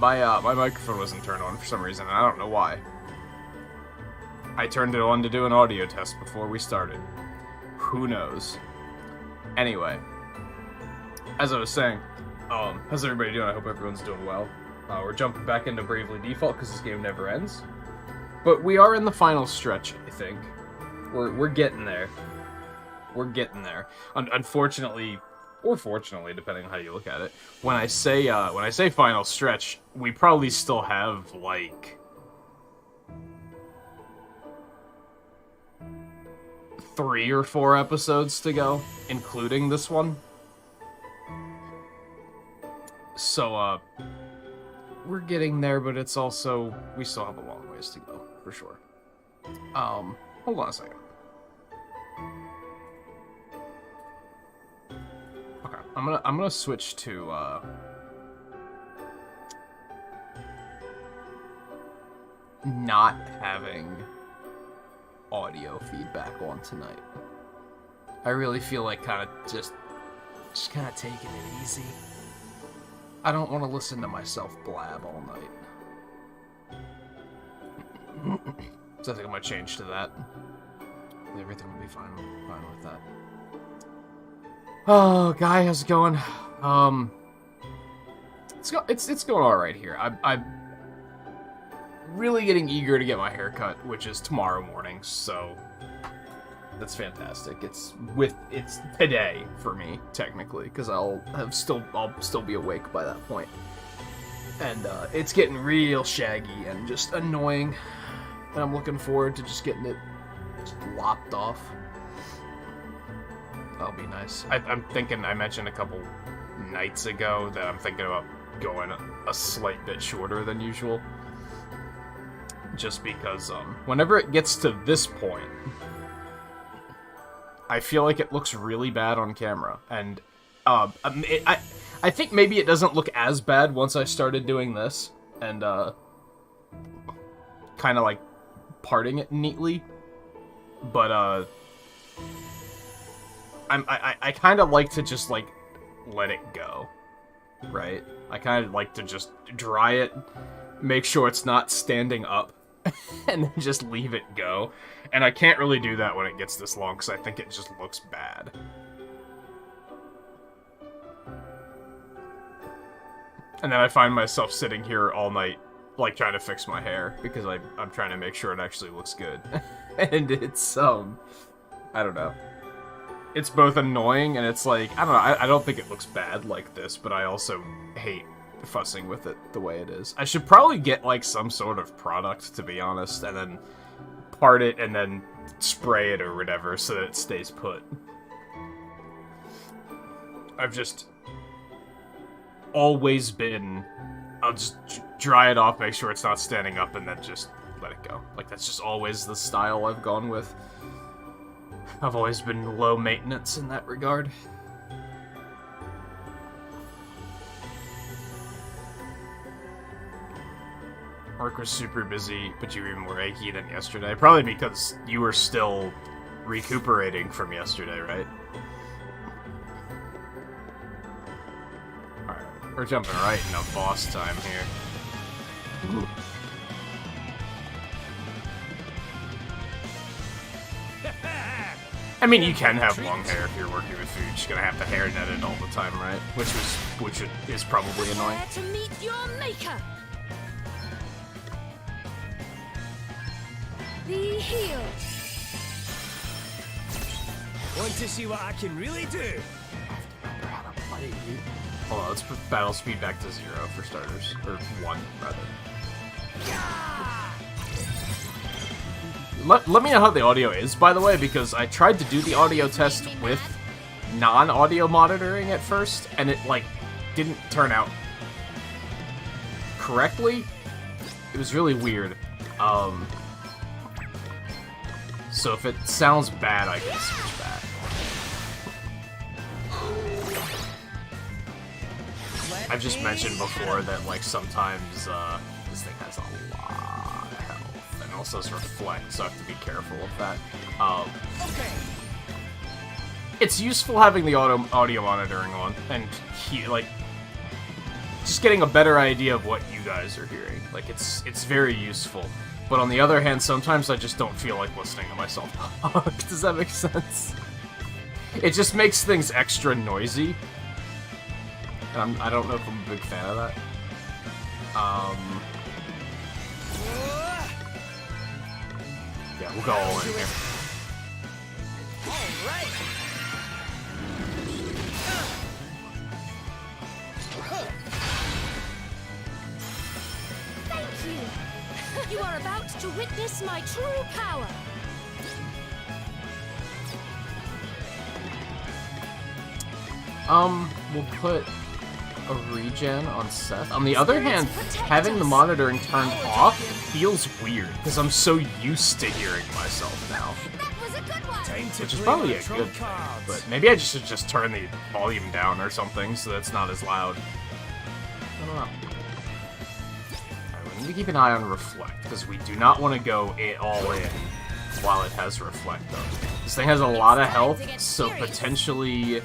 My microphone wasn't turned on for some reason, and I don't know why. I turned it on to do an audio test before we started. Who knows? Anyway, as I was saying, how's everybody doing? I hope everyone's doing well. We're jumping back into Bravely Default because this game never ends. But we are in the final stretch, I think. We're getting there. We're getting there. Unfortunately, or fortunately, depending on how you look at it, when I say final stretch, we probably still have like 3 or 4 episodes to go, including this one. So, we're getting there, but it's also, we still have a long ways to go, for sure. Hold on a second. Okay, I'm gonna switch to, not having audio feedback on tonight. I really feel like just kind of taking it easy. I don't want to listen to myself blab all night. So I think I'm gonna change to that. Everything will be fine with that. Oh, Guy, how's it going? It's going all right here. I'm really getting eager to get my hair cut, which is tomorrow morning. So that's fantastic. It's today for me technically, because I'll still be awake by that point. And it's getting real shaggy and just annoying. And I'm looking forward to just getting it lopped off. That'll be nice. I'm thinking, I mentioned a couple nights ago that I'm thinking about going a slight bit shorter than usual. Just because, whenever it gets to this point, I feel like it looks really bad on camera. And, I think maybe it doesn't look as bad once I started doing this. And, kind of like parting it neatly. But, I kind of like to just, like, let it go, right? I kind of like to just dry it, make sure it's not standing up, and then just leave it go. And I can't really do that when it gets this long, because I think it just looks bad. And then I find myself sitting here all night, like, trying to fix my hair, because I'm trying to make sure it actually looks good. And it's, I don't know. It's both annoying, and it's like, I don't know, I don't think it looks bad like this, but I also hate fussing with it the way it is. I should probably get, like, some sort of product, to be honest, and then part it, and then spray it or whatever, so that it stays put. I've just always been, I'll just dry it off, make sure it's not standing up, and then just let it go. Like, that's just always the style I've gone with. I've always been low maintenance in that regard. Work was super busy, but you were even more achy than yesterday. Probably because you were still recuperating from yesterday, right? Alright, we're jumping right into boss time here. Ooh. I mean, you can have long hair if you're working with food. You're just gonna have the hair netted all the time, right? Which is probably annoying. To meet your maker. Be healed. Want to see what I can really do? Hold on, let's put battle speed back to 0 for starters. Or 1, rather. Let me know how the audio is, by the way, because I tried to do the audio test with non-audio monitoring at first, and it, like, didn't turn out correctly. It was really weird. So if it sounds bad, I can switch back. I've just mentioned before that, like, sometimes, this thing has a lot of health, and also reflect, so I have to be careful of that. Okay. It's useful having the audio monitoring on, and, like, just getting a better idea of what you guys are hearing. Like, it's very useful. But on the other hand, sometimes I just don't feel like listening to myself talk. Does that make sense? It just makes things extra noisy. And I don't know if I'm a big fan of that. Yeah, we'll go all in here. Alright! Thank you. You are about to witness my true power. We'll put a regen on Seth. On the other hand, having the monitoring turned off feels weird, because I'm so used to hearing myself now. That was a good one. Which is probably a good thing, but maybe I should just turn the volume down or something so that it's not as loud. I don't know. Alright, we need to keep an eye on Reflect, because we do not want to go all in while it has Reflect, though. This thing has a lot of health, so potentially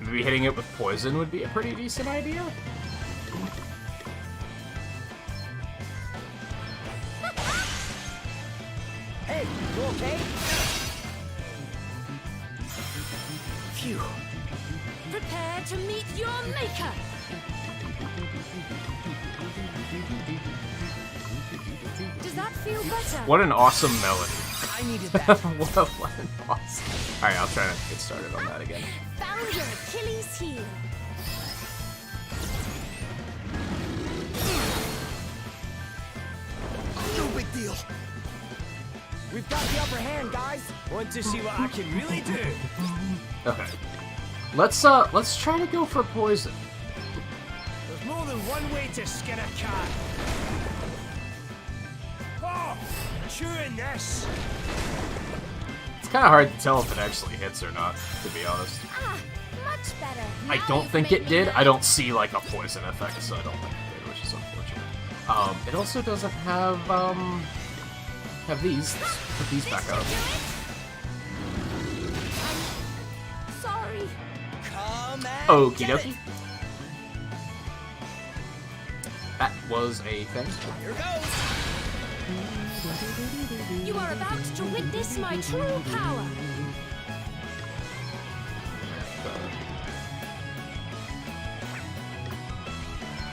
maybe hitting it with poison would be a pretty decent idea. Hey, you okay? Phew. Prepare to meet your maker. Does that feel better? What an awesome melody. I needed that. what an awesome... Alright, I'll try to get started on that again. Found your Achilles heel. No big deal. We've got the upper hand, guys. Want to see what I can really do? Okay. Let's try to go for poison. There's more than one way to skin a cat. Oh, chewing this. It's kind of hard to tell if it actually hits or not, to be honest. Ah, much better. I Now don't you've think made it me did. mad. I don't see, like, a poison effect, so I don't think it did, which is unfortunate. It also doesn't have these. Let's put these back up. Sorry. Come and Okie get dokie. it. That was a thing. Here goes. You are about to witness my true power.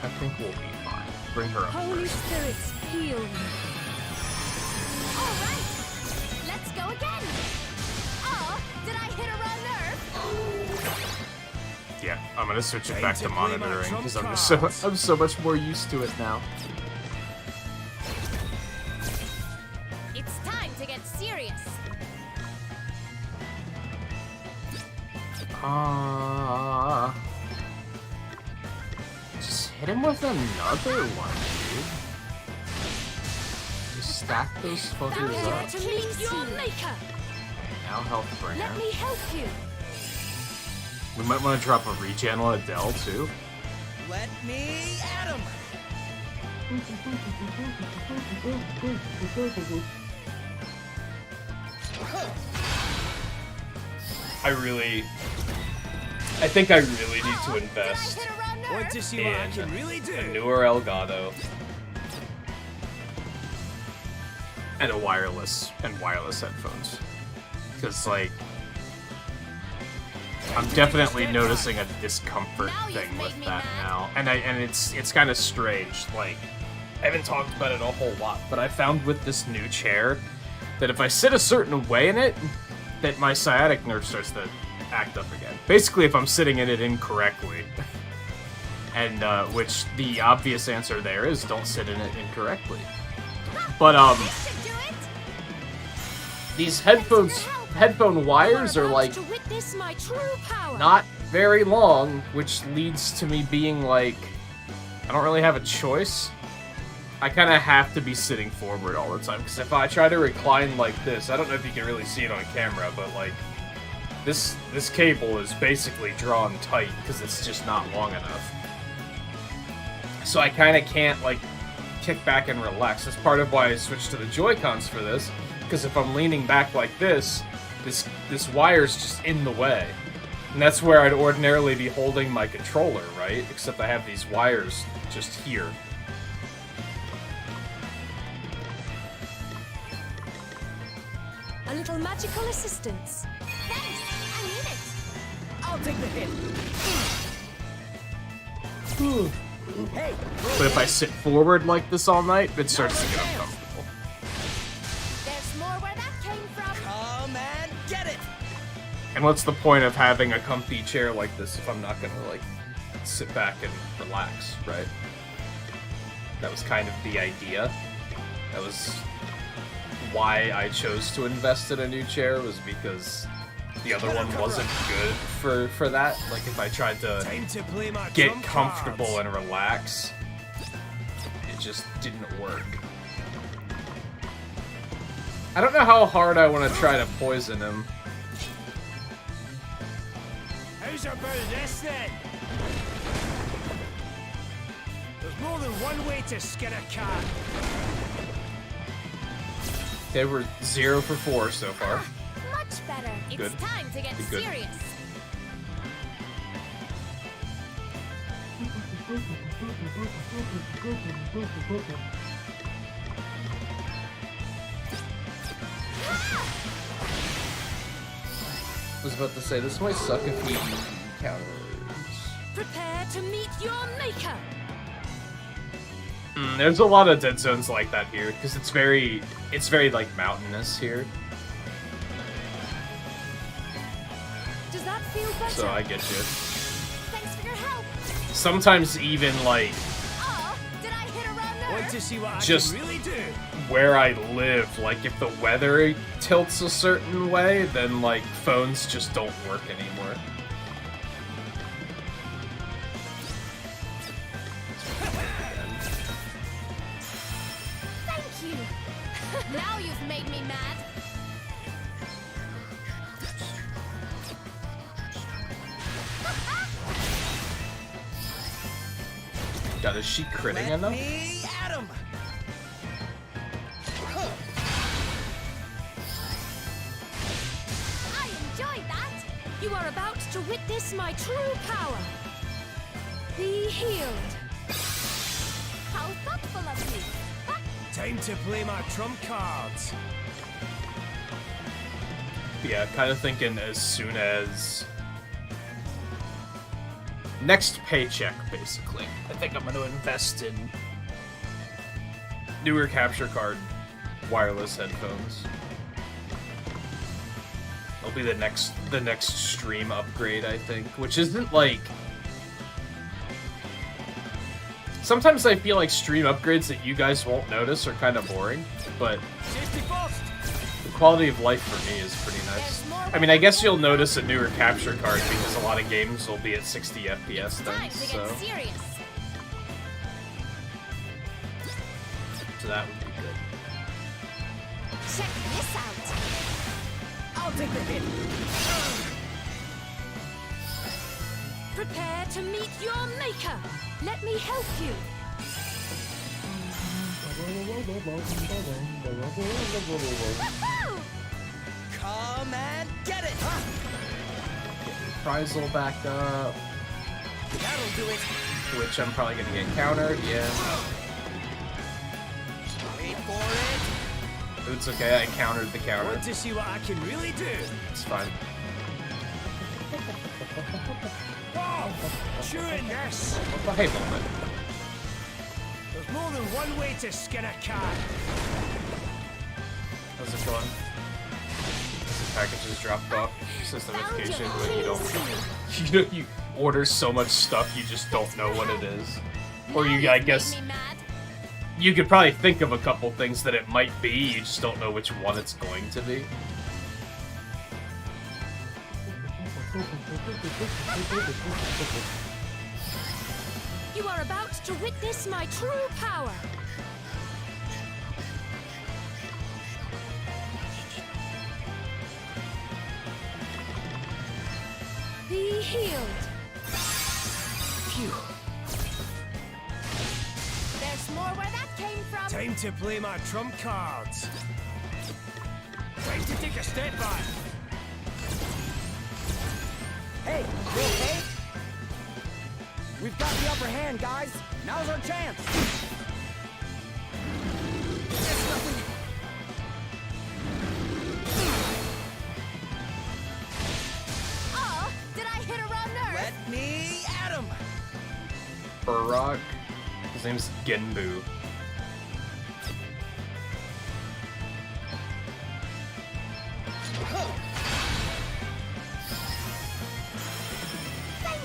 I think we'll be fine. Bring her up Holy first. spirits, heal me. All right, let's go again. Oh, did I hit a wrong nerve? Yeah, I'm gonna switch it back to Time to play my monitoring because I'm trump just I'm so much more used to it now. It's time to get serious. Just hit him with another one, dude. Just stack those Found fuckers your up. Achilles your maker. Now health Let bringer. me help you. We might want to drop a regen on Adele too. Let me at him. I think I really need to invest Did I hit a wrong nerve? Want to see what I can really a do? newer Elgato and wireless headphones, because like I'm definitely noticing a discomfort Now you've thing made with me that mad. now, and it's kind of strange. Like I haven't talked about it a whole lot, but I found with this new chair that if I sit a certain way in it, that my sciatic nerve starts to act up again. Basically, if I'm sitting in it incorrectly. And, which the obvious answer there is don't sit in it incorrectly. But, This should do it. these headphone wires are, like, To witness my true power. not very long, which leads to me being, like, I don't really have a choice. I kind of have to be sitting forward all the time, because if I try to recline like this, I don't know if you can really see it on camera, but, like, this cable is basically drawn tight, because it's just not long enough. So I kind of can't, like, kick back and relax. That's part of why I switched to the Joy-Cons for this, because if I'm leaning back like this wire's just in the way. And that's where I'd ordinarily be holding my controller, right? Except I have these wires just here. A little magical assistance. Thanks! I need it! I'll take the hit. Hey, But if I sit forward like this all night, it starts to get uncomfortable. There's more where that came from! come and get it. And what's the point of having a comfy chair like this if I'm not gonna, like, sit back and relax, right? That was kind of the idea. That was why I chose to invest in a new chair, was because the other one wasn't good for that. Like, if I tried to Time to play my get trump comfortable cards. and relax, it just didn't work. I don't know how hard I want to try to poison him. How's about this then? There's more than one way to skin a cat. Okay, we're 0 for 4 so far. Much better! It's Good. time to get Be good. serious! I was about to say, this might suck if we counters. Prepare to meet your maker. There's a lot of dead zones like that here, because it's very like mountainous here. Does that feel better? So I get you. Thanks for your help! Sometimes even like Oh, did I hit a wrong Want nerve? to see what Just- I can really do? where I live, like if the weather tilts a certain way, then like phones just don't work anymore. Thank you! Now you've made me mad! God, is she critting Let enough? me at 'em. I enjoyed that! You are about to witness my true power. Be healed. How thoughtful of you! Ha! Time to play my trump cards. Yeah, kind of thinking as soon as next paycheck, basically. I think I'm going to invest in newer capture card wireless headphones. It'll be the next stream upgrade, I think, which isn't like. Sometimes I feel like stream upgrades that you guys won't notice are kind of boring, but Safety first. the quality of life for me is pretty nice. I mean, I guess you'll notice a newer capture card because a lot of games will be at 60 FPS then, Time to get so serious! that would be good. Check this out! I'll take the hit. Prepare to meet your maker. Let me help you. Woohoo! Come and get it. Reprisal back up, That'll do it. which I'm probably gonna get countered, yeah. Wait for it. It's okay, I countered the counter. Want to see what I can really do? It's fine. Wow! Chewing this. But hey, moment. There's more than one way to skin a cat. How's it going? The package is dropped off. It says notification, but you don't. You order so much stuff, you just don't know what it is. Or you, I guess, Made me mad. you could probably think of a couple things that it might be. You just don't know which one it's going to be. You are about to witness my true power. Be healed. Phew. There's more where that came from! Time to play my trump cards. Time to take a step back. Hey, you okay? We've got the upper hand, guys. Now's our chance. There's nothing. Oh, did I hit a wrong nerve? Let me at him. Burrock. His name's Genbu. Thank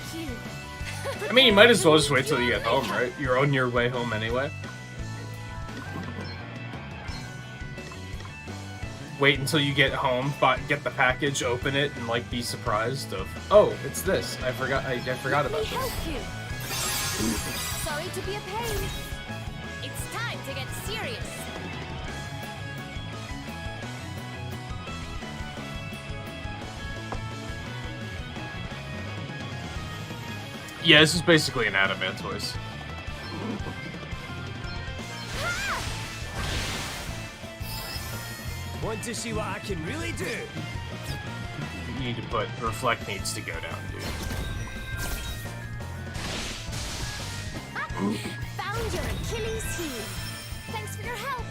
you. I mean, you might as well just wait till you get home, right? You're on your way home anyway. Wait until you get home, get the package, open it, and like be surprised of, oh, it's this. I forgot about Let me this. help you. Sorry to be a pain. It's time to get serious. Yeah, this is basically an Adamantoise. Want to see what I can really do? You need to put reflect needs to go down, dude. Found your Achilles heel. Thanks for your help.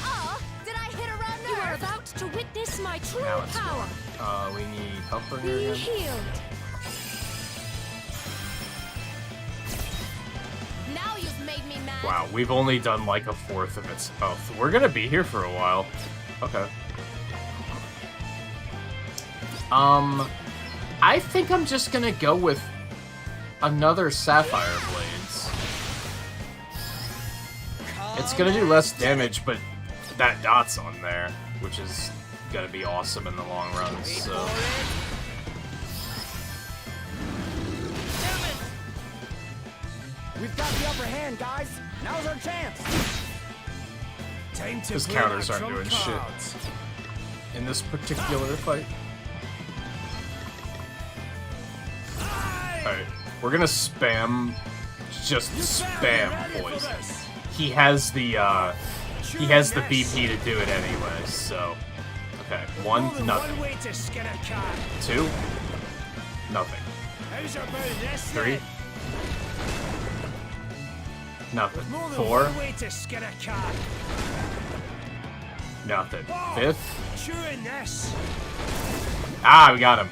Oh, did I hit a wrong nerve? You are about to witness my true Now it's power. We need help from Be here again. healed. Now you've made me mad. Wow, we've only done like a fourth of its health. We're gonna be here for a while. Okay. I think I'm just gonna go with another Sapphire Blades. It's gonna do less damage, but that dot's on there, which is gonna be awesome in the long run, so... We've got the upper hand, guys. Now's our chance. Time to His play counters my aren't trump doing shit. cards. In this particular fight. Alright, we're gonna spam... Just spam poison. He has the BP to do it anyway, so... Okay, one, nothing. One way to skin a cat. Two, nothing. How's about this? Three, then? nothing. More than Four, one way to skin a cat. nothing. Whoa, Fifth, chewing this. ah, we got him.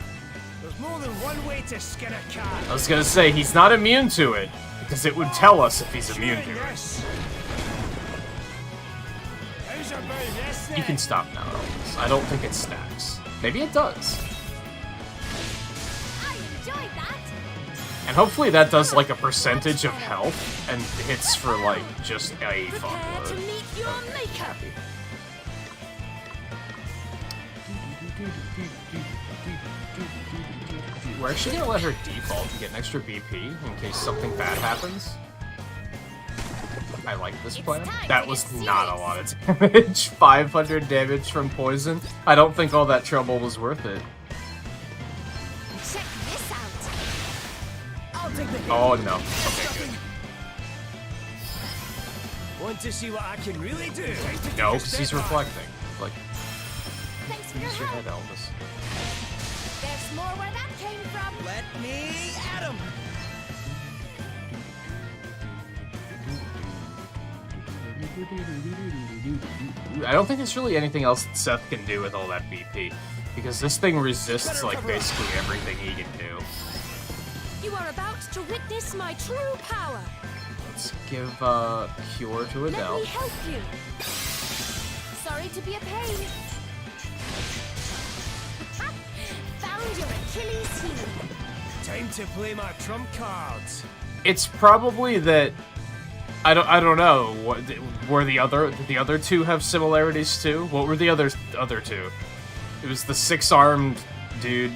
There's more than one way to skin a cat. I was gonna say, he's not immune to it, because it would tell us if he's immune to Chewing it. this. How's about this? You then? can stop now, Elvis. I don't think it stacks. Maybe it does. I enjoyed that. And hopefully that does like a percentage of health and hits for like just a Prepare to fuckload. meet your maker. We're actually gonna let her default and get an extra BP in case something bad happens. I like this plan. That was not a lot of damage. 500 damage from poison. I don't think all that trouble was worth it. Check this out. I'll take the hit. Oh no. Okay, good. Want to see what I can really do? No, because he's reflecting. Like, Thanks for your use your head, help. Elvis. There's more where that came from. Let me at him. I don't think there's really anything else that Seth can do with all that BP, because this thing resists like basically everything he can do. You are about to witness my true power. Let's give Cure to Let Adele. me help you. Sorry to be a pain. Found your Achilles heel. Time to play my trump cards. It's probably that I don't know. What were the other two have similarities too? What were the other two? It was the six-armed dude,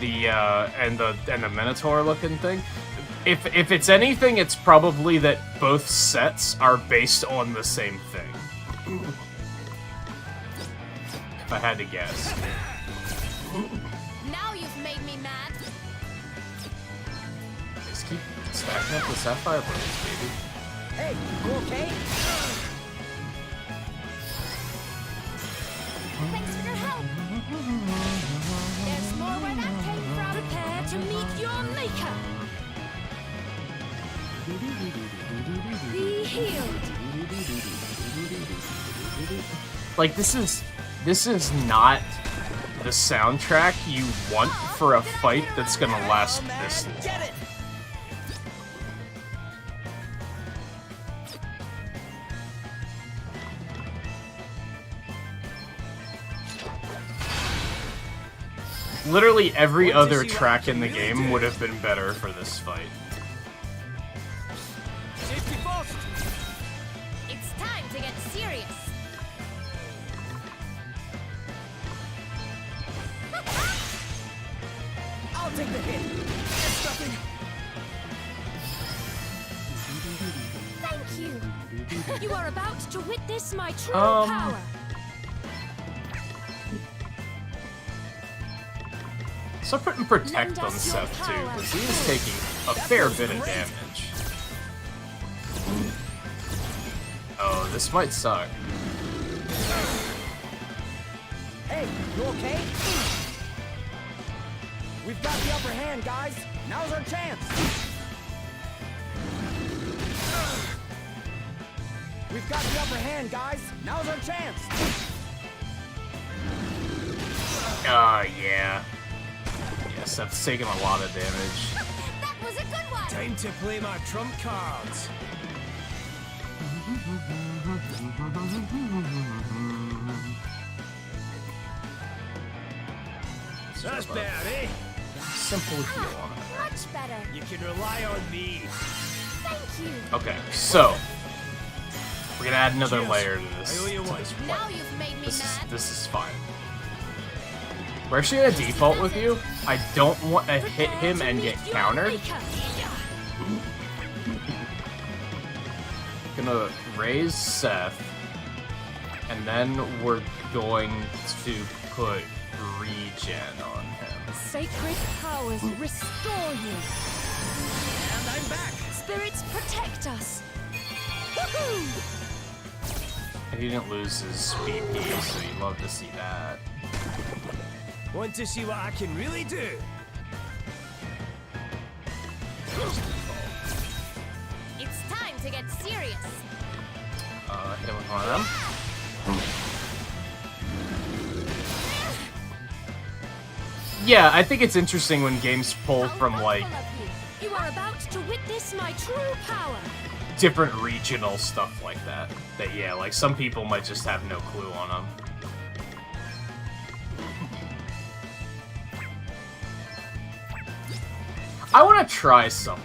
and the Minotaur looking thing. If it's anything, it's probably that both sets are based on the same thing. If I had to guess. Now you've made me mad. Just keep stacking up the Sapphire Blades, baby. Hey, you okay? Thanks for your help. There's more where that Like, this is not the soundtrack you want for a fight that's gonna last this long. Get it! Literally every other track in the game would have been better for this fight. Safety first! It's time to get serious. I'll take the hit. It's nothing. Thank you. You are about to witness my true Um, power. So putting Protect on Seth too, because he is taking a fair bit of damage. Oh, this might suck. Hey, you okay? We've got the upper hand, guys. Now's our chance. We've got the upper hand, guys. Now's our chance. Yeah. Yeah, Seth's taking a lot of damage. That was a good one. Time to play my trump cards. That's bad, eh? Simple heal on it. Much better. You can rely on me. Thank you. Okay, so we're gonna add another layer to this. I owe you one. Now you've made me mad. This is fine. We're actually gonna default with you. I don't want to hit him and get countered. Gonna raise Seth, and then we're going to put regen on him. Sacred powers restore you. And I'm back. Spirits protect us. Woohoo! And he didn't lose his BP, so you'd love to see that. Want to see what I can really do? It's time to get serious. Hit with one of them. Yeah, I think it's interesting when games pull from, like, You are about to witness my true power. different regional stuff like that. That, yeah, like, some people might just have no clue on them. I want to try something.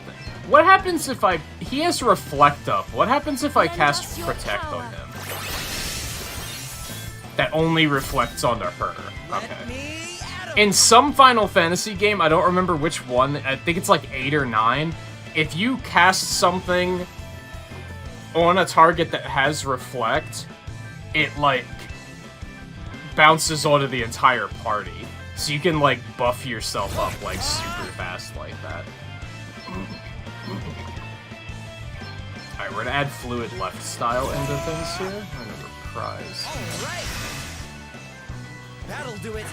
What happens if he has Reflect up. What happens if I cast Protect on him? That only reflects onto her. Okay. In some Final Fantasy game, I don't remember which one, I think it's like 8 or 9, if you cast something on a target that has Reflect, it, like, bounces onto the entire party. So you can, like, buff yourself up, like, super fast like that. Alright, we're gonna add Fluid Left style into things here. I'm gonna reprise. Alright. That'll do it.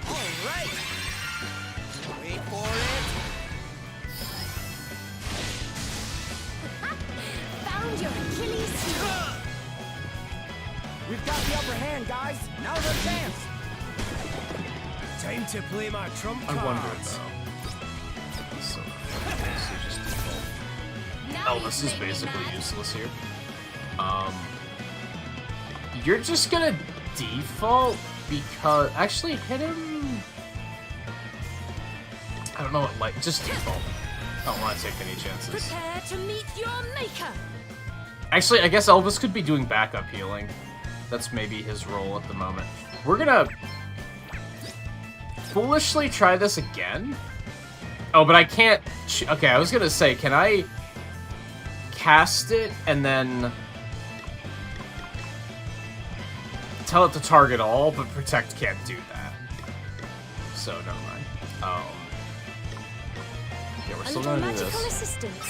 Alright. Wait for it. Found your Achilles heel. We've got the upper hand, guys. Now's our chance. Time to play my trump cards. I wonder, though. So just default. Now Elvis you've is made me basically mad. useless here. You're just gonna default because... Actually, hit him... I don't know what, like, just default. I don't want to take any chances. Prepare to meet your maker. Actually, I guess Elvis could be doing backup healing. That's maybe his role at the moment. We're gonna... foolishly try this again? Oh, but I can't... Okay, I was gonna say, can I... cast it and then... tell it to target all, but Protect can't do that. So, never mind. Yeah, we're A still little gonna do magical this. assistance.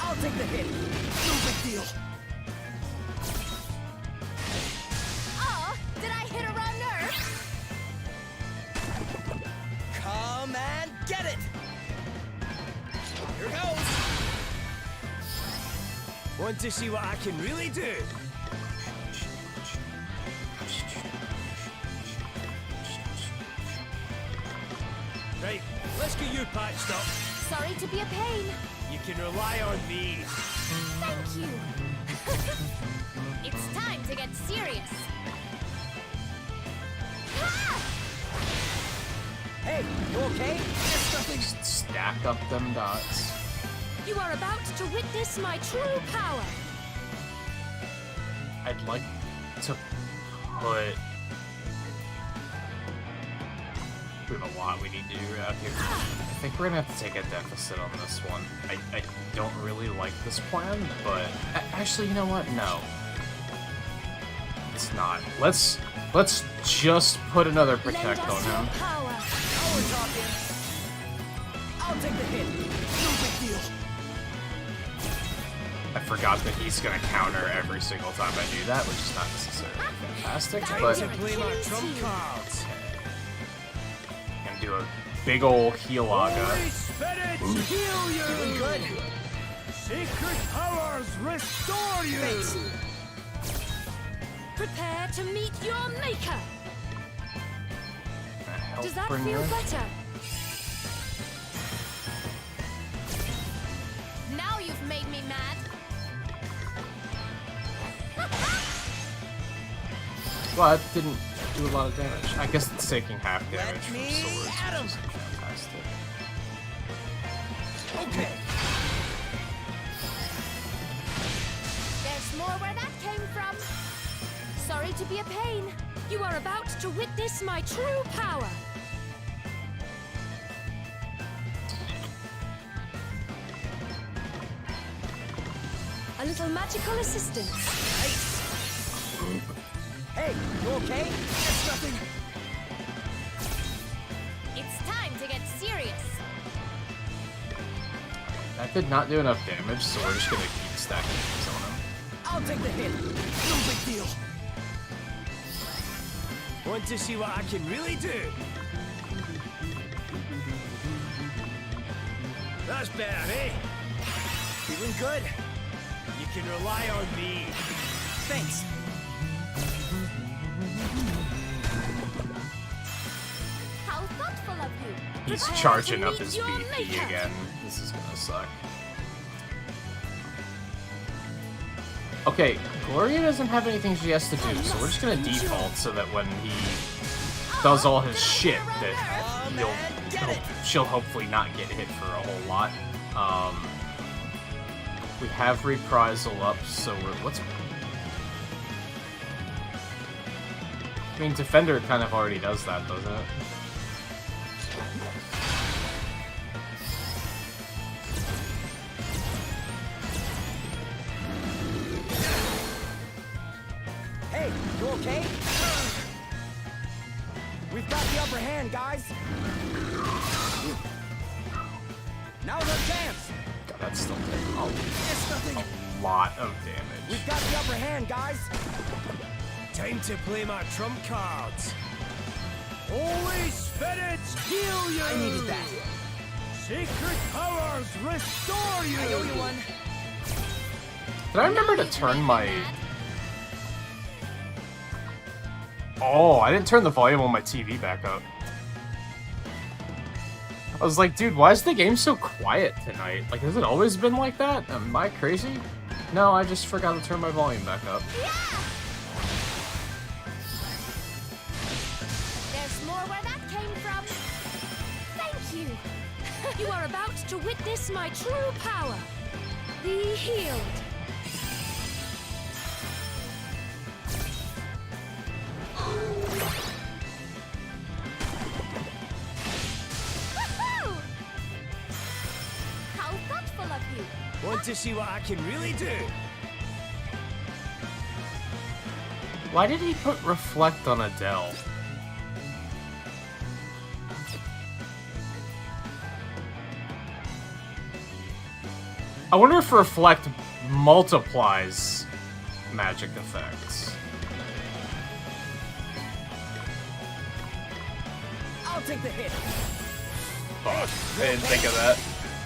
I'll take the hit. No big deal. Oh, did I hit a wrong nerve? Come and get it. Here goes. Want to see what I can really do? Right, let's get you patched up. Sorry to be a pain. You can rely on me. Thank you. It's time to get serious. Ah! Hey, you okay? Just stack up them dots. You are about to witness my true power. I'd like to put... We have a lot we need to do out here. I think we're gonna have to take a deficit on this one. I don't really like this plan, but... Actually, you know what? No. It's not. Let's just put another protect Lend on us your him. power. Now we're talking. I'll take the hit. No big deal. I forgot that he's gonna counter every single time I do that, which is not necessarily fantastic, Time but to play my trump cards. I'm gonna do a big ol' Healaga. Holy spirits heal you. Doing good. Secret powers restore you. Thanks. Prepare to meet your maker. Does that Bring feel her. better? Now you've made me mad. Well, it didn't do a lot of damage. I guess it's taking half damage Let from me swords, at him. which is fantastic. Okay. There's more where that came from. Sorry to be a pain. You are about to witness my true power. A little magical assistance. Nice. Hey, you okay? It's nothing. It's time to get serious. That did not do enough damage, so we're just gonna keep stacking things on him. I'll take the hit. No big deal. Want to see what I can really do? That's better, eh? Feeling good? You can rely on me. Thanks. How thoughtful of you. He's Prepare charging to up meet his your BP maker. again. This is gonna suck. Okay, Gloria doesn't have anything she has to do, so we're just gonna default so that when he does all his shit, that she'll hopefully not get hit for a whole lot. We have reprisal up, so let's. I mean, Defender kind of already does that, doesn't it? Hey, you okay? We've got the upper hand, guys. Now's our chance. God, that's still taking It's nothing. a lot of damage. We've got the upper hand, guys. Time to play my trump cards. Holy spirits heal you. I needed that. Secret powers restore you. I owe you one. Did I remember to You've turn made me my... mad. Oh, I didn't turn the volume on my TV back up. I was like, dude, why is the game so quiet tonight? Like, has it always been like that? Am I crazy? No, I just forgot to turn my volume back up. Yeah! There's more where that came from. Thank you. You are about to witness my true power. Be healed. Woohoo! How thoughtful of you. Want to see what I can really do? Why did he put Reflect on Adele? I wonder if Reflect multiplies magic effects. I'll take the hit. Fuck, I didn't think of that.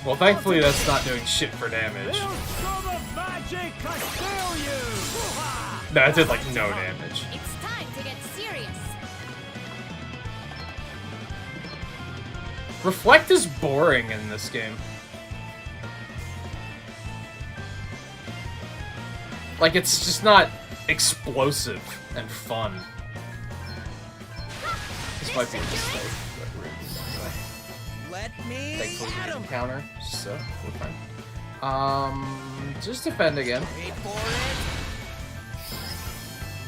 Well, thankfully that's not doing shit for damage. Maelstrom of magic, I fail you! No, it did like no damage. It's time to get serious. Reflect is boring in this game. Like, it's just not explosive and fun. This might be a mistake, but we're Let me thankfully at we him. didn't counter, so we're fine. Just defend again. Wait for it.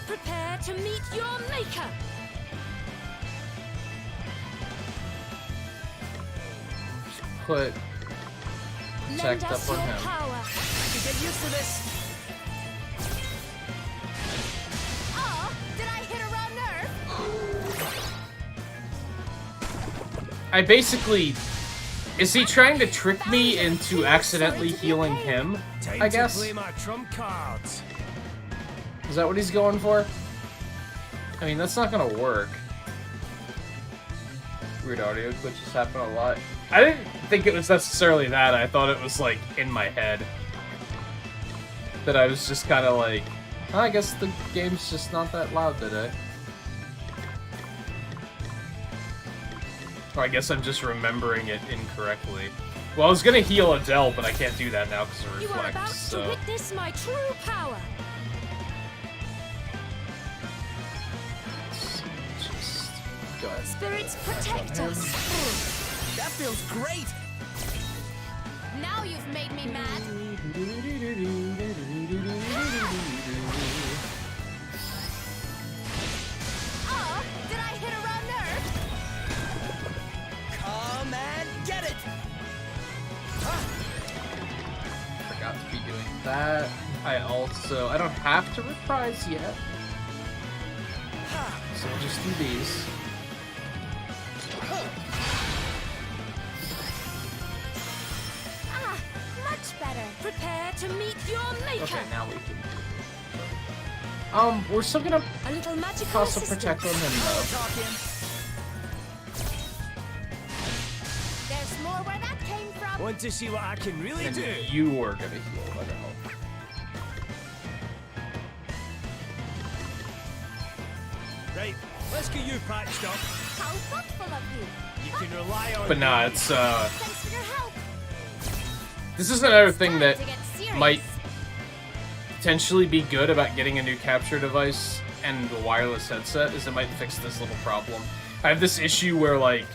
Prepare to meet your maker. Put Lend checked up us on your him. power. I can get used to this. Oh, did I hit a wrong nerve? I basically... Is he trying to trick me into accidentally healing him? Time I guess? to play my trump cards. Is that what he's going for? I mean, that's not gonna work. Weird audio glitches happen a lot. I didn't think it was necessarily that. I thought it was, like, in my head. That I was just kind of like, oh, I guess the game's just not that loud today. Or I guess I'm just remembering it incorrectly. Well, I was gonna heal Adele, but I can't do that now because of You are Reflect, about so... to witness my true power. Just go ahead. Spirits protect us. That feels great. Now you've made me mad. Oh, did I hit a wrong nerve? Come and get it. Forgot to be doing that. I don't have to reprise yet. So we'll just do these. Ah, much better. Prepare to meet your maker. Okay, now we can do it. We're still gonna A little magical toss a assistance. protect on him though. Talking. There's more where that came from. Want to see what I can really And do? you are gonna heal, I know. Right, let's get you patched up. How thoughtful of you. You can rely on But nah, me. it's Thanks for your help. this is another thing Time that to get serious. might potentially be good about getting a new capture device and a wireless headset, is it might fix this little problem. I have this issue where, like,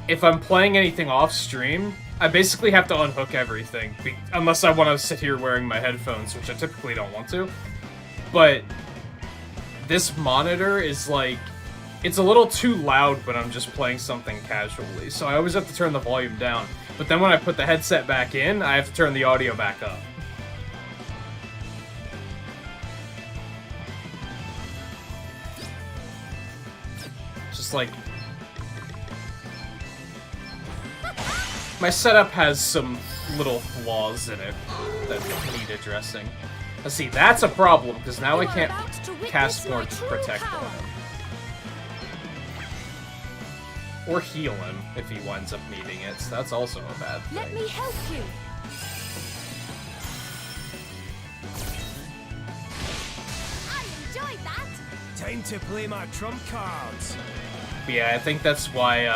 if I'm playing anything off stream, I basically have to unhook everything, unless I want to sit here wearing my headphones, which I typically don't want to. But this monitor is like, it's a little too loud when I'm just playing something casually, so I always have to turn the volume down. But then when I put the headset back in, I have to turn the audio back up. Just like... My setup has some little flaws in it that need addressing. Let's see, that's a problem, because now I You are can't about to witness cast more my true protect power. on him. Or heal him if he winds up needing it, so that's also a bad thing. Let me help you. I enjoyed that. Time to play my trump cards. But yeah, I think that's why,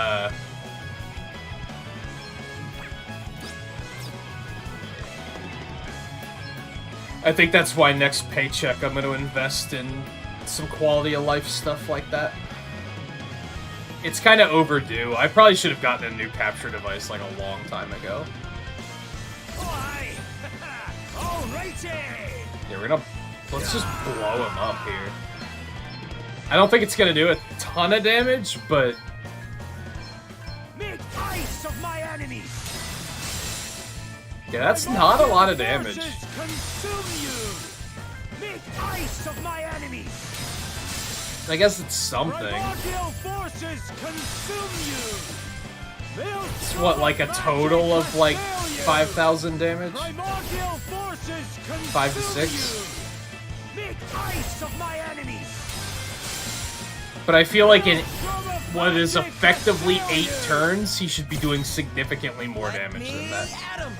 I think that's why next paycheck I'm gonna invest in some quality of life stuff like that. It's kind of overdue. I probably should have gotten a new capture device like a long time ago. Why? Alrighty. Yeah, we're gonna... Let's just blow him up here. I don't think it's gonna do a ton of damage, but... Make ice of my enemies. Yeah, that's not a lot of damage. Forces consume you. Make ice of my enemies. I guess it's something. Primordial forces consume you. It's what, like a total of like 5,000 damage? Primordial forces consume 5 to 6? you. Make ice of my enemies. But I feel like in what is effectively 8 turns, he should be doing significantly more damage than that. Adam.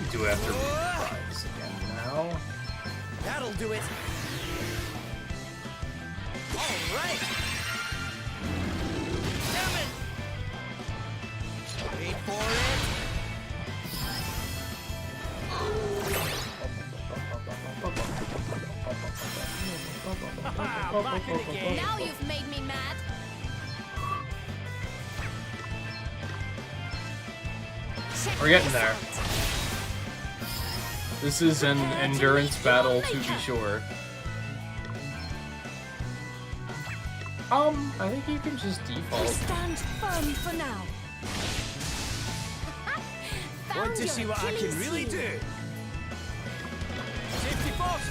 You do have to reprise again now. That'll do it. All right. Damn it. Wait for it. Back in the game. Now you've made me mad. Check We're getting this there. out. This is an endurance battle, to be sure. I think you can just default. Stand firm for now. Found Want to your see what I can Achilles really heel. do? Safety first.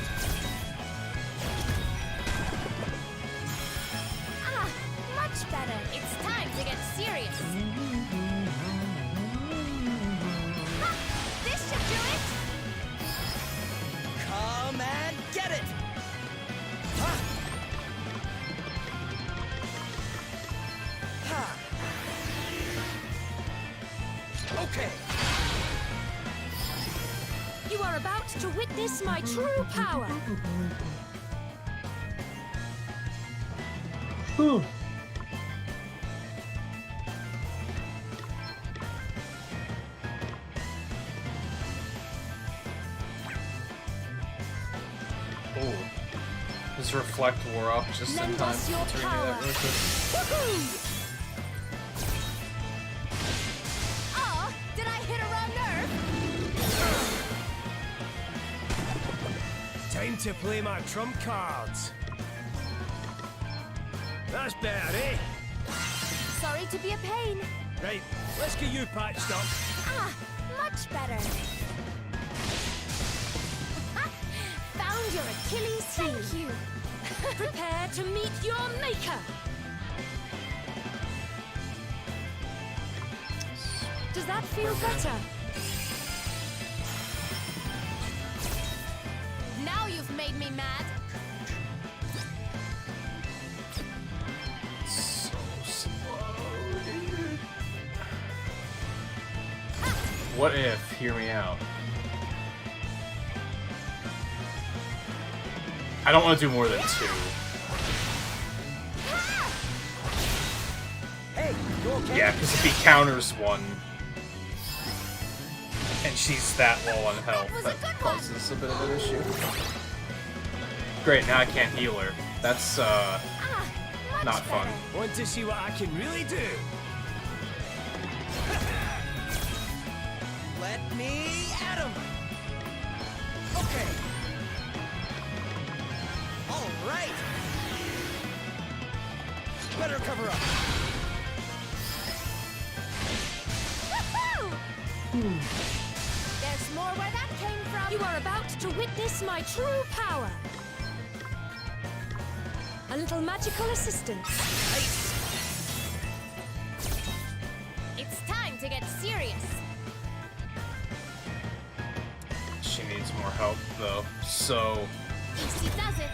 Ah, much better. It's time to get serious. Ha, this should do it. Come and get it. Ha. Ha. Okay. You are about to witness my true power. Whew. Oh. Does Reflect wore up just in Lend time us to your renew power. that real quick? Woohoo! Oh, did I hit a wrong nerve? Time to play my trump cards. That's better, eh? Sorry to be a pain. Right, let's get you patched up. Ah, much better. Ha, found your Achilles heel. Thank you. Prepare to meet your maker. Does that feel better? Now you've made me mad. So slow, dude. What if, hear me out. I don't want to do more than 2. Hey, you okay? Yeah, because if he counters 1, and she's that low on health, was a that good one. causes a bit of an issue. Great, now I can't heal her. That's, Ah, much not fun. better. Want to see what I can really do? Let me at him. Okay. All right. Better cover up. Woohoo! There's more where that came from. You are about to witness my true power. A little magical assistance. It's time to get serious. she needs more help, though. So, Easy does it.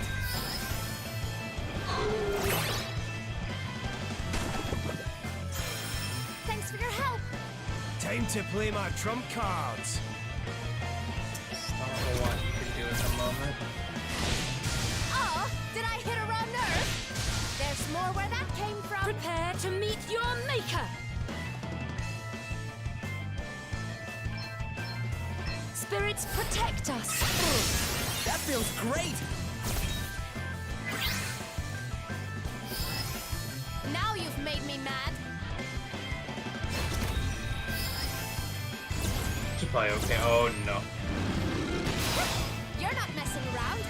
Thanks for your help. Time to play my trump cards. there's not a whole lot you can do at the moment. Oh, did I hit a wrong nerve? There's more where that came from. Prepare to meet your maker. Spirits protect us. That feels great. Now you've made me mad. She's probably okay. Oh no. You're not messing around.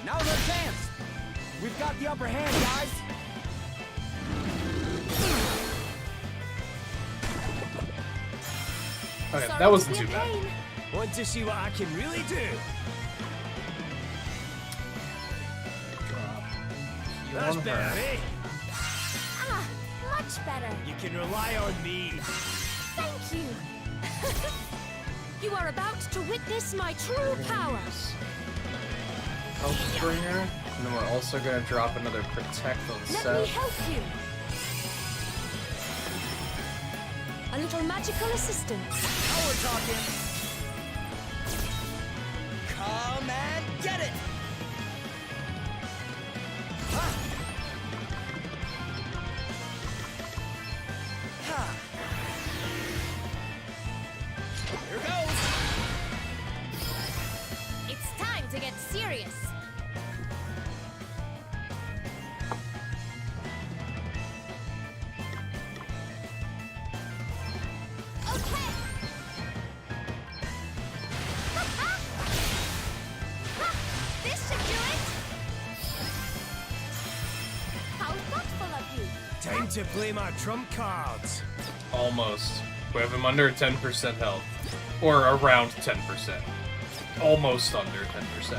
Now's our chance. We've got the upper hand, guys. Okay, Sorry that wasn't to too be a bad. pain. Want to see what I can really do? Drop. Heal That's on better, her. eh? Ah, much better. You can rely on me. Thank you. You are about to witness my true power. Health bringer. And then we're also gonna drop another protect on Let Seth. me help you. A little magical assistance. Now we're talking. Come and get it. Ha. Ha. Here goes. It's time to get serious. Okay. This should do it. How thoughtful of you. Time to play my trump cards. Almost. We have him under 10% health. Or around 10%. Almost under 10%.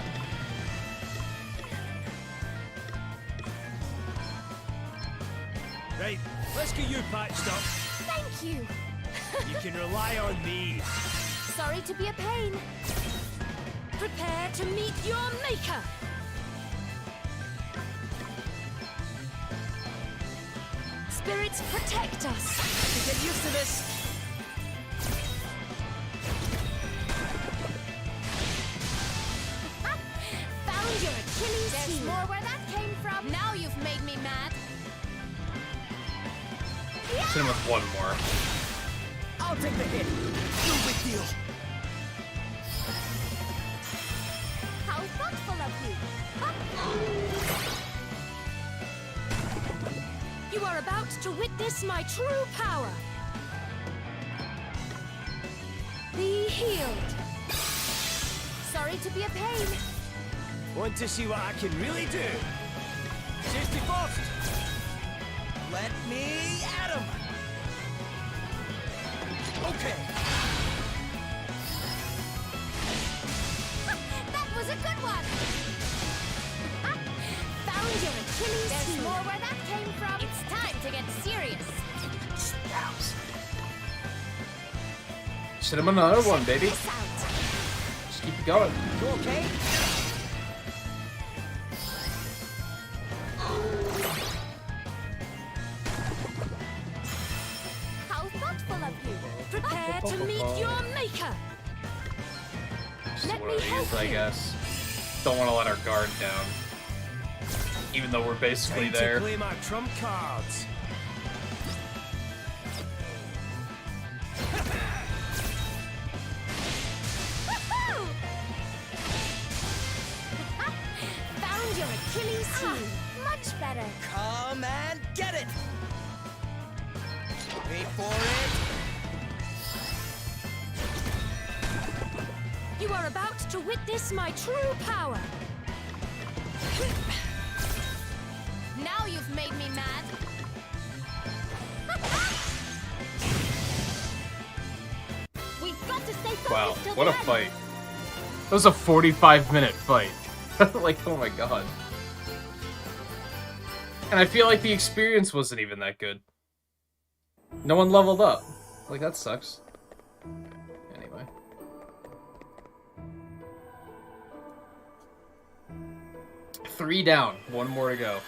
Right, let's get you patched up. Thank you. You can rely on me. Sorry to be a pain. Prepare to meet your maker. Spirits protect us. Get used to this. Found your Achilles There's heel. More where that came from. Now you've made me mad. Hit him with one more. I'll take the hit. No big deal. How thoughtful of you. You are about to witness my true power. Be healed. Sorry to be a pain. Want to see what I can really do? Safety first. Let me at him. Okay. That was a good one. Found your Achilles There's heel. More where that came from. It's time to get serious. Just hit him another one, baby. This out. Just keep it going. You okay? How thoughtful of you. Prepare to meet your maker. Just Let what me it help is, I you. guess. Don't want to let our guard down. Even though we're basically Time there. to play my trump cards. Woohoo! Found your Achilles heel. Much better. Come and get it. Wait for it. You are about to witness my true power. Now you've made me mad. We've got to stay focused Wow, till what the a end. fight. That was a 45-minute fight. Like, oh my god. And I feel like the experience wasn't even that good. No one leveled up. Like, that sucks. Anyway. Three down. One more to go.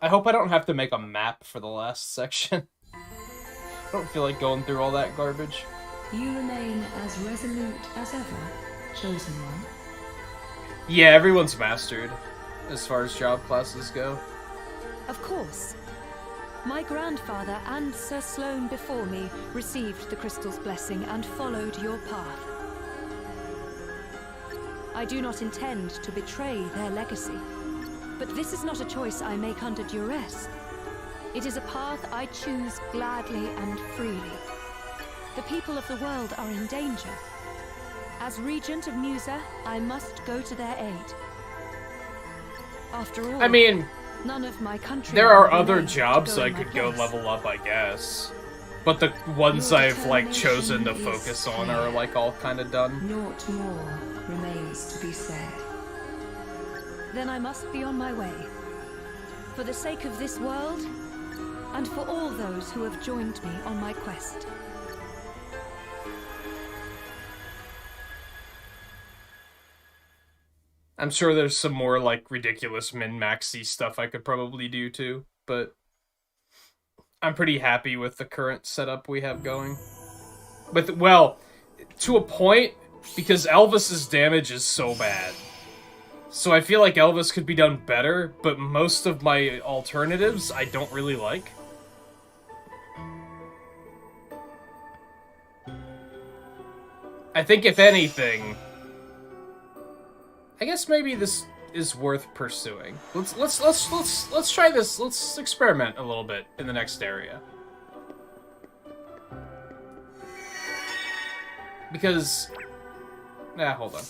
I hope I don't have to make a map for the last section. I don't feel like going through all that garbage. You remain as resolute as ever, chosen one. Yeah, everyone's mastered, as far as job classes go. Of course. My grandfather and Sir Sloane before me received the crystal's blessing and followed your path. I do not intend to betray their legacy, but this is not a choice I make under duress. It is a path I choose gladly and freely. The people of the world are in danger. As Regent of Musa, I must go to their aid. After all, I mean, none of my country. there are other jobs I could go level up, I guess. But the ones I've, like, chosen to focus on are, like, all kind of done. Naught more remains to be said. Then I must be on my way. For the sake of this world and for all those who have joined me on my quest. I'm sure there's some more, like, ridiculous min-maxy stuff I could probably do, too, but I'm pretty happy with the current setup we have going. But, well, to a point, because Elvis's damage is so bad. So I feel like Elvis could be done better, but most of my alternatives I don't really like. I think, if anything, I guess maybe this is worth pursuing. Let's try this. Let's experiment a little bit in the next area. Because, hold on.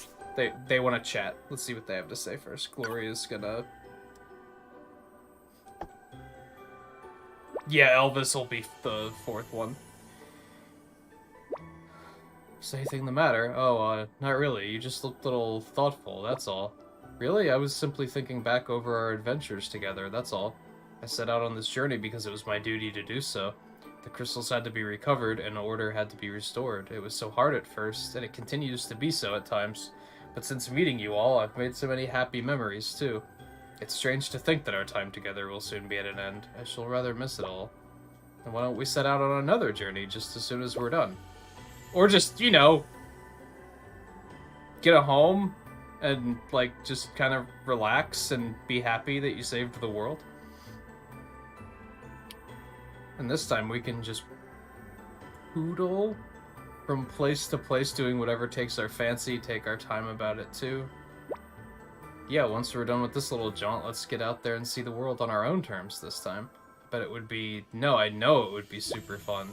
They want to chat. Let's see what they have to say first. Gloria's gonna. Yeah, Elvis will be the fourth one. Is anything the matter? Oh, not really. You just looked a little thoughtful, that's all. Really? I was simply thinking back over our adventures together, that's all. I set out on this journey because it was my duty to do so. The crystals had to be recovered, and order had to be restored. It was so hard at first, and it continues to be so at times. But since meeting you all, I've made so many happy memories, too. It's strange to think that our time together will soon be at an end. I shall rather miss it all. And why don't we set out on another journey just as soon as we're done? Or just, you know, get a home and, like, just kind of relax and be happy that you saved the world. And this time we can just poodle from place to place, doing whatever takes our fancy, take our time about it too. Yeah, once we're done with this little jaunt, let's get out there and see the world on our own terms this time. But it would be... No, I know it would be super fun.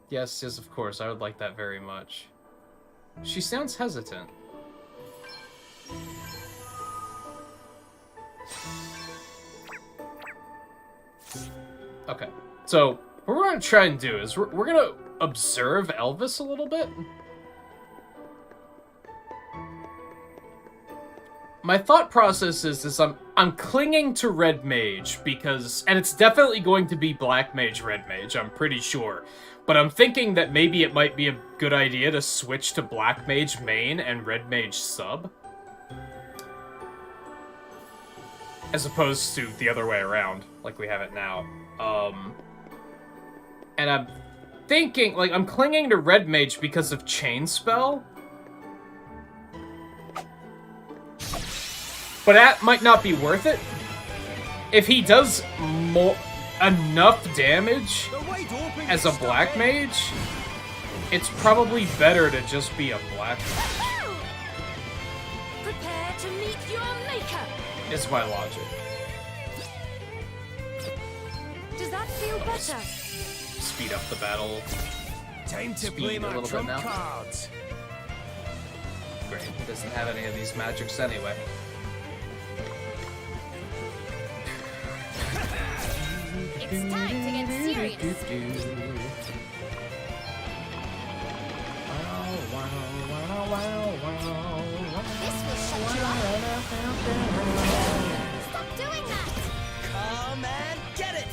Yes, yes, of course, I would like that very much. She sounds hesitant. Okay, so what we're going to try and do is we're going to observe Elvis a little bit. My thought process is I'm clinging to Red Mage because, and it's definitely going to be Black Mage, Red Mage, I'm pretty sure. But I'm thinking that maybe it might be a good idea to switch to Black Mage main and Red Mage sub. As opposed to the other way around, like we have it now. And I'm thinking, like, I'm clinging to Red Mage because of Chain Spell. But that might not be worth it. If he does enough damage as a Black Mage, it's probably better to just be a Black Mage. Prepare to meet your maker. Is my logic. Does that feel better? Speed up the battle. Time to Speed play a my little bit trump now. cards. Great, he doesn't have any of these magics anyway. It's time to get serious. This will shut you up. Stop doing that. Come and get it!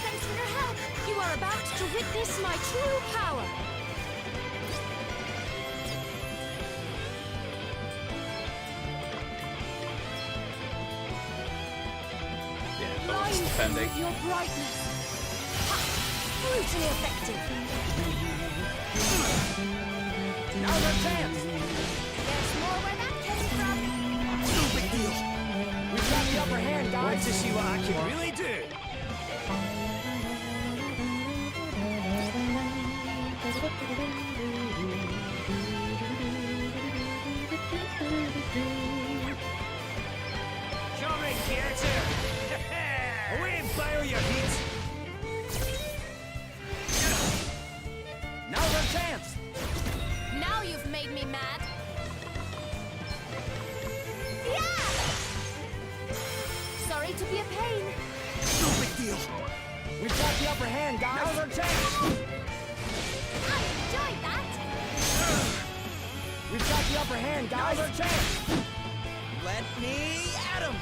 Thanks for your help. You are about to witness my true power. Yeah, no one's defending. Your brightness. Ha! Brutally effective. Now's our chance! There's more where that came from. No big deal! We've got the upper hand, guys! Want to see what I can really do? Come in, character! Away and fire your heat! Now's our chance! Now you've made me mad. Yeah! Sorry to be a pain. No big deal! We've got the upper hand, guys! Now's our chance! enjoyed that. We've got the upper hand, guys. Now's our chance. Let me at him!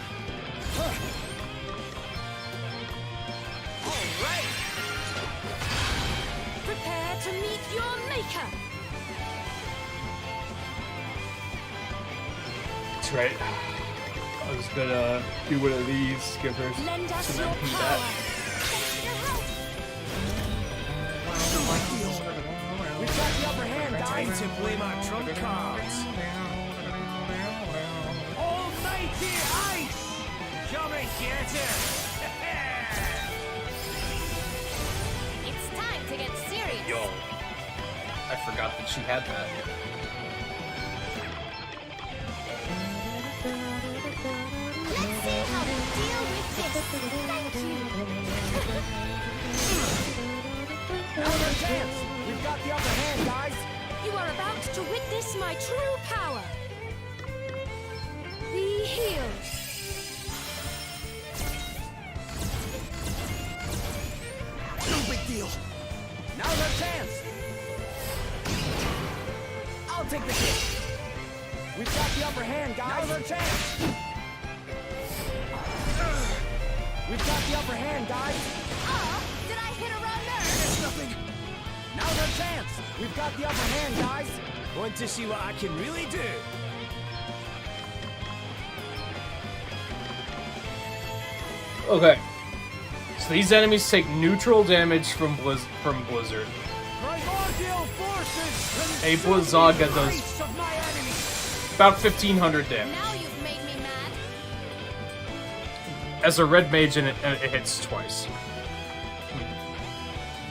All right! Prepare to meet your maker. That's right. I was gonna do one of these, give her Lend us some your MP power. back. Thanks for your help. We've got the upper hand, guys. Time to play my trump cards. Almighty ice! Come and get it! It's time to get serious. Yo. I forgot that she had that. Let's see how we deal with this. Thank you. Now's our chance. We've got the upper hand, guys. You are about to witness my true power. Be healed. No big deal. Now's our chance. I'll take the hit. We've got the upper hand, guys. Now's our chance. We've got the upper hand, guys. Oh, did I hit a wrong nerve? It's nothing. Now's our chance. We've got the upper hand, guys. Want to see what I can really do? Okay. So these enemies take neutral damage from Blizzard. Primordial forces. A Blizzaga does Ice of my enemy. about 1,500 damage. Now you've made me mad. As a red mage, and it hits twice.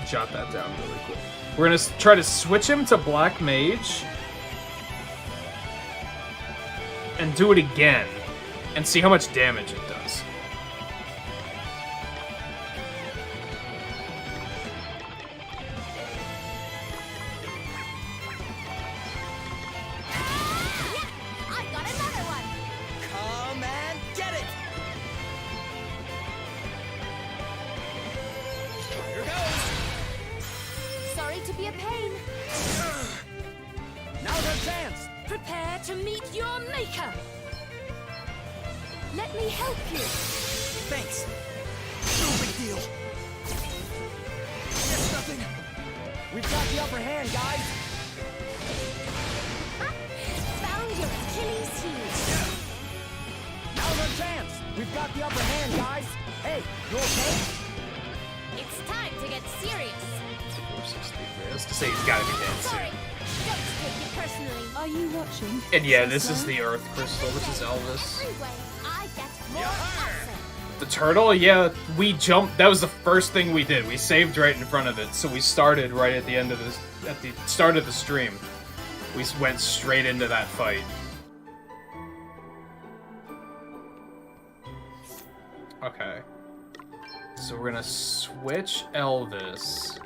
Jot that down really quick. We're gonna try to switch him to black mage. And do it again. And see how much damage it does. Yeah, I got another one. Come and get it! Here goes! Sorry to be a pain. Now's our chance. Prepare to meet your maker. Let me help you. Thanks. No big deal. It's nothing. We've got the upper hand, guys. Found your Achilles heel. Now's our chance. We've got the upper hand, guys. Hey, you okay? It's time to get serious. 460. I was to say he's gotta be dead soon. Sorry, don't take it personally. Are you watching? And yeah, this is the Earth Crystal, which is Elvis. Anyway, I get more awesome. The turtle, yeah, we jumped. That was the first thing we did. We saved right in front of it, so we started right at the end of this. At the start of the stream, we went straight into that fight. Okay, so we're gonna switch Elvis.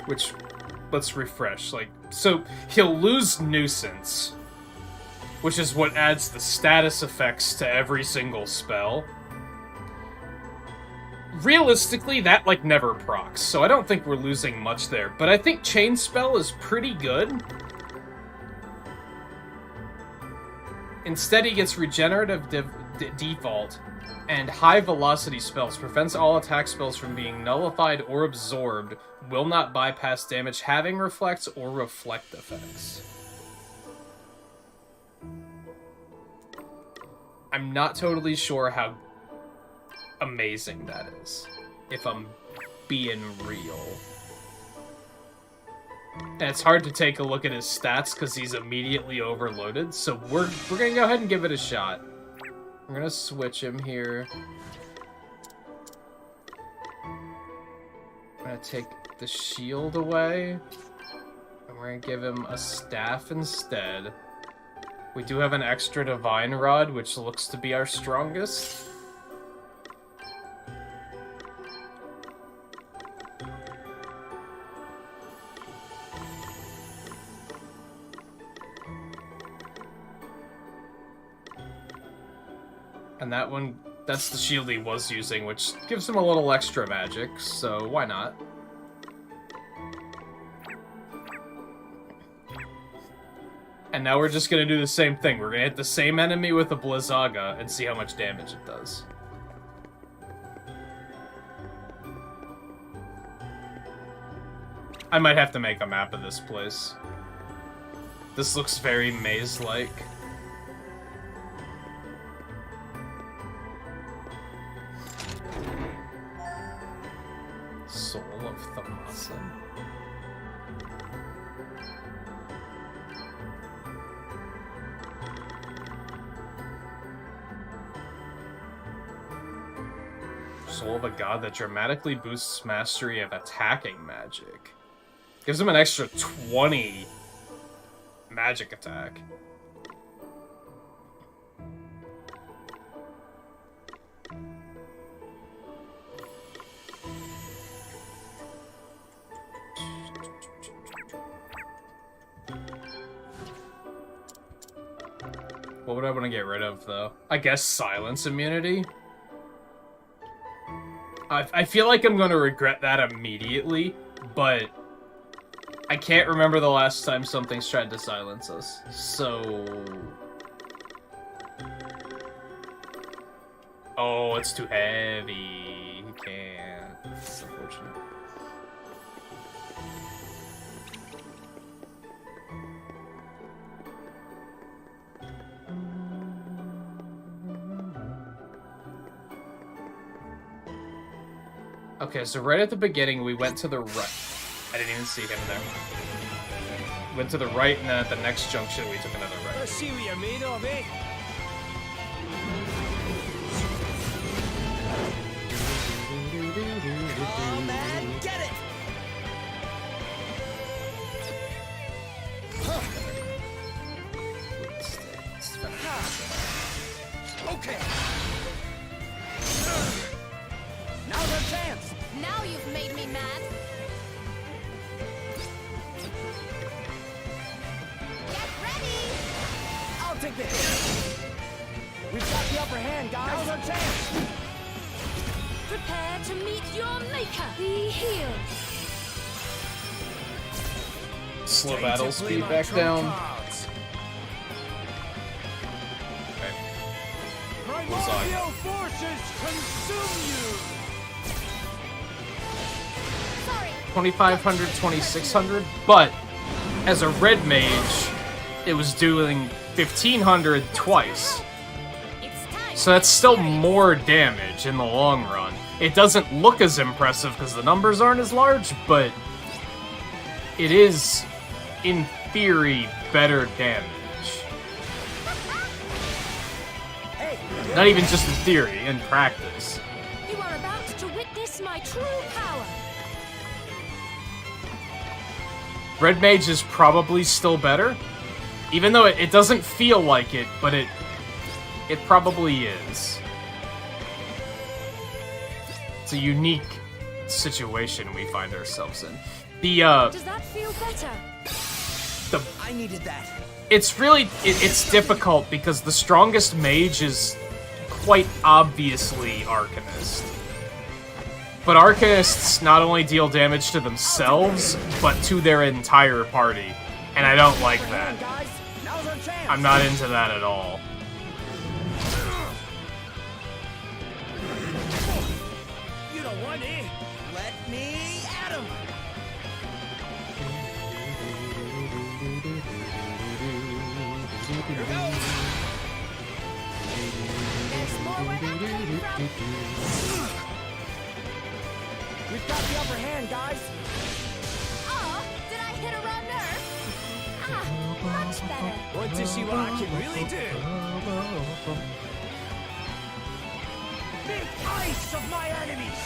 Which, let's refresh. Like, so he'll lose Nuisance, which is what adds the status effects to every single spell. Realistically, that, like, never procs, so I don't think we're losing much there. But I think Chain Spell is pretty good. Instead, he gets Regenerative Default, and High Velocity Spells. Prevents all attack spells from being nullified or absorbed. Will not bypass damage having reflects or reflect effects. I'm not totally sure how amazing that is, if I'm being real. And it's hard to take a look at his stats because he's immediately overloaded, so we're gonna go ahead and give it a shot. We're gonna switch him here. I'm gonna take the shield away, and we're gonna give him a staff instead. We do have an extra Divine Rod, which looks to be our strongest. And that one That's the shield he was using, which gives him a little extra magic, so why not? And now we're just gonna do the same thing. We're gonna hit the same enemy with a Blizzaga and see how much damage it does. I might have to make a map of this place. This looks very maze-like. Soul of Thamasin. Soul of a god that dramatically boosts mastery of attacking magic. Gives him an extra 20 magic attack. What would I want to get rid of, though? I guess silence immunity? I feel like I'm going to regret that immediately, but I can't remember the last time something's tried to silence us, so... Oh, it's too heavy. He can't. It's unfortunate. Okay, so right at the beginning, we went to the right. I didn't even see him there. Went to the right, and then at the next junction, we took another right. Let's see what you're made of, eh? Come and get it! Okay. Now's our chance. Now you've made me mad. Get ready! I'll take the hit. We've got the upper hand, guys. Now's our chance. Prepare to meet your maker. Be healed. Slow Time battle to play speed my back trump down. cards. Okay. Primordial forces consume you. Sorry. 2,500, 2,600, but as a red mage, it was doing 1,500 twice. It's time. So that's still more damage in the long run. It doesn't look as impressive because the numbers aren't as large, but it is, in theory, better damage. Hey, Not even just in theory, in practice. You are about to witness my true power. Red Mage is probably still better, even though it doesn't feel like it, but it probably is. It's a unique situation we find ourselves in. Does that feel better? I needed that. It's really, it's difficult because the strongest mage is quite obviously Arcanist. But Arcanists not only deal damage to themselves, but to their entire party. And I don't like upper hand, that. guys. Now's our chance. I'm not into that at all. You don't want it. Let me at him. Here goes. There's more where that came from. We've got the upper hand, guys. Oh, did I hit a raw nerve? Ah, much better. Want to see what I can really do? Big ice of my enemies.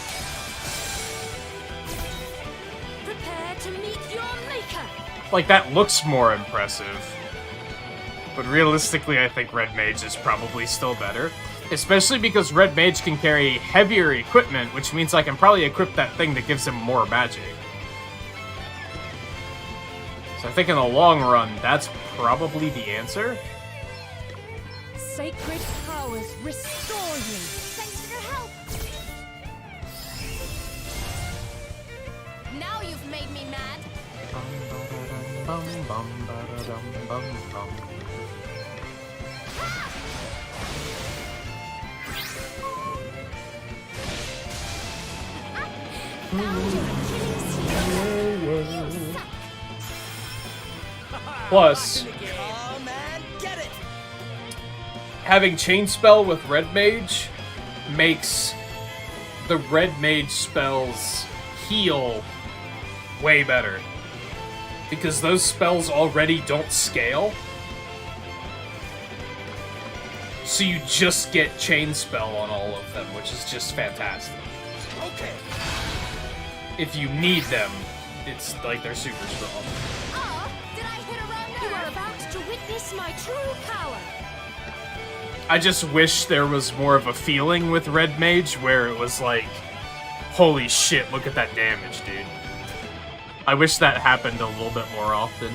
Prepare to meet your maker. Like, that looks more impressive. But realistically, I think Red Mage is probably still better. Especially because Red Mage can carry heavier equipment, which means I can probably equip that thing that gives him more magic. So I think in the long run, that's probably the answer. Sacred powers restore you. Thank bum, ba-da-dum, bum, bum. Plus, Oh man, get it! having Chain Spell with Red Mage makes the Red Mage spells heal way better. Because those spells already don't scale. So you just get Chain Spell on all of them, which is just fantastic. Okay. If you need them, it's like they're super strong. Oh, did I hit a wrong nerve? You are about to witness my true power. I just wish there was more of a feeling with Red Mage where it was like, holy shit, look at that damage, dude. I wish that happened a little bit more often.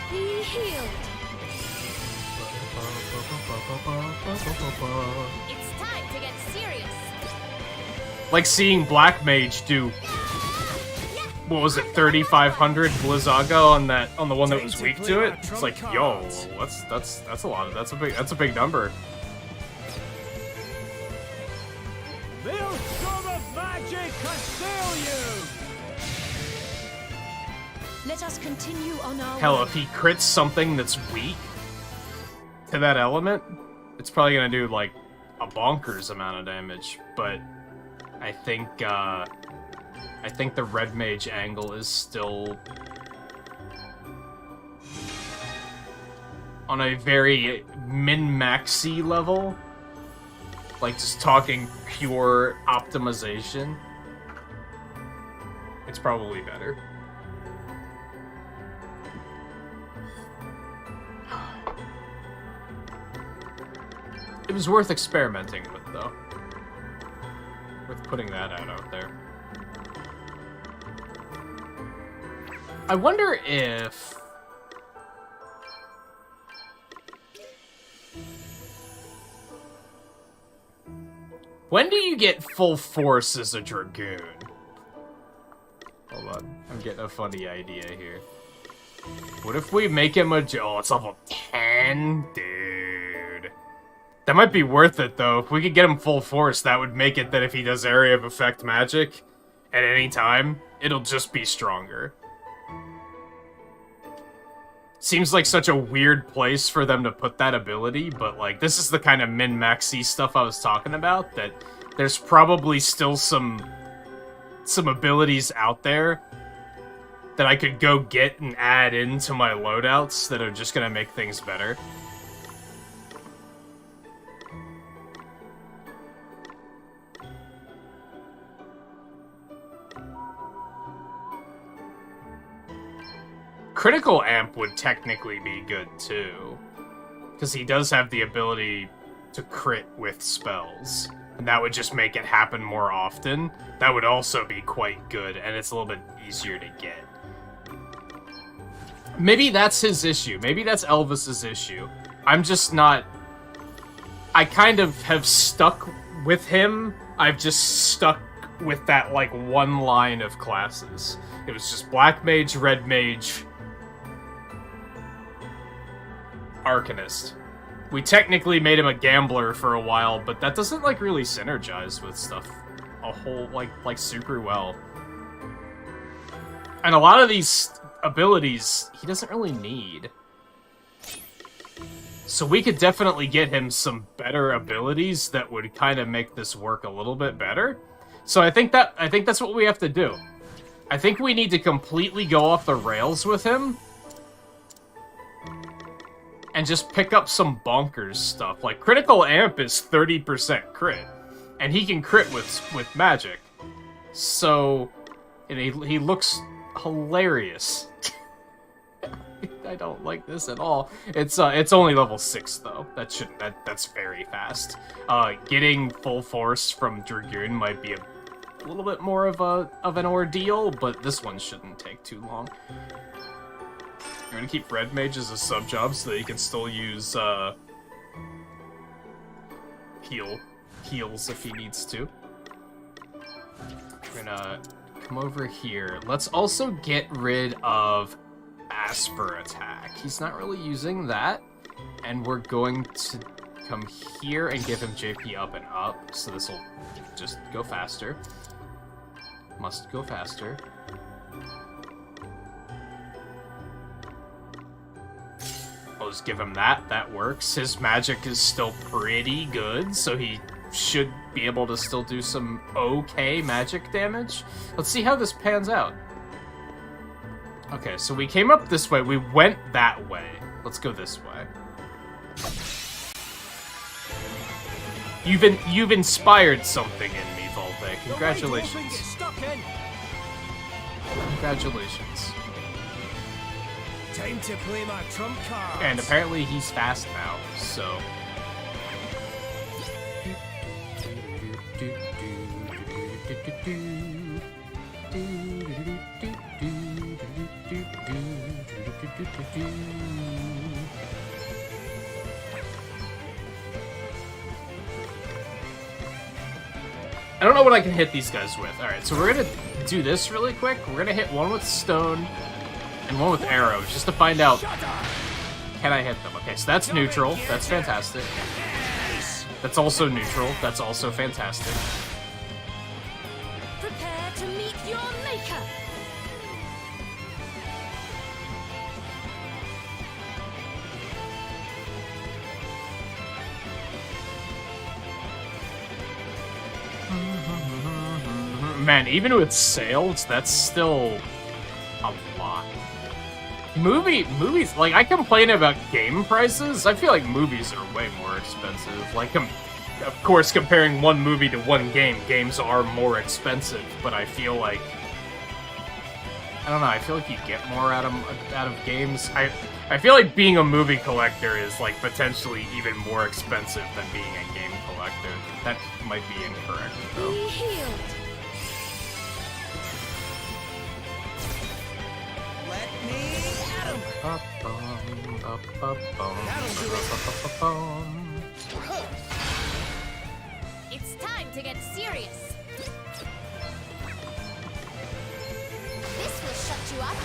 Be healed. It's time to get serious. Like seeing Black Mage do, what was it, 3,500 Blizzaga on the one that was weak to it? It's like, yo, that's a lot of, that's a big number. Maelstrom of magic assail you! Let us continue on our Hell, way. if he crits something that's weak to that element, it's probably gonna do like a bonkers amount of damage. But I think the Red Mage angle is still on a very min-maxy level. Like, just talking pure optimization. It's probably better. It was worth experimenting with, though. Worth putting that out there. I wonder if... when do you get full force as a Dragoon? Hold on, I'm getting a funny idea here. What if we make him a... oh, it's level 10? Dude. That might be worth it, though. If we could get him full force, that would make it that if he does area of effect magic at any time, it'll just be stronger. Seems like such a weird place for them to put that ability, but like this is the kind of min-maxy stuff I was talking about, that there's probably still some abilities out there that I could go get and add into my loadouts that are just gonna make things better. Critical Amp would technically be good, too. Because he does have the ability to crit with spells. And that would just make it happen more often. That would also be quite good, and it's a little bit easier to get. Maybe that's his issue. Maybe that's Elvis's issue. I'm just not... I kind of have stuck with him. I've just stuck with that, like, one line of classes. It was just Black Mage, Red Mage... Arcanist. We technically made him a gambler for a while, but that doesn't like really synergize with stuff a whole like super well. And a lot of these abilities he doesn't really need. So we could definitely get him some better abilities that would kind of make this work a little bit better. So I think that's what we have to do. I think we need to completely go off the rails with him. And just pick up some bonkers stuff. Like, Critical Amp is 30% crit. And he can crit with magic. So, and he looks hilarious. I don't like this at all. It's only level 6, though. That's very fast. Getting full force from Dragoon might be a little bit more of an ordeal, but this one shouldn't take too long. You're gonna keep Red Mage as a sub-job so that you can still use, heals if he needs to. We're gonna come over here. Let's also get rid of Asper Attack. He's not really using that. And we're going to come here and give him JP up and up. So this will just go faster. Must go faster. I'll just give him that. That works. His magic is still pretty good, so he should be able to still do some okay magic damage. Let's see how this pans out. Okay, so we came up this way. We went that way. Let's go this way. You've inspired something in me, Volpe. Congratulations. Congratulations. Time to play my trump cards. And apparently he's fast now, so. I don't know what I can hit these guys with. Alright, so we're gonna do this really quick. We're gonna hit one with stone and one with arrows, just to find out, can I hit them? Okay, so that's neutral. That's fantastic. That's also neutral. That's also fantastic. Prepare to meet your maker. Man, even with sales, that's still a lot. Movies, like, I complain about game prices. I feel like movies are way more expensive. Like, of course, comparing one movie to one game, games are more expensive, but I feel like, I don't know, I feel like you get more out of games. I feel like being a movie collector is, like, potentially even more expensive than being a game collector. That might be incorrect, though. Be healed. Let me at him. It's time to get serious. This will shut you up.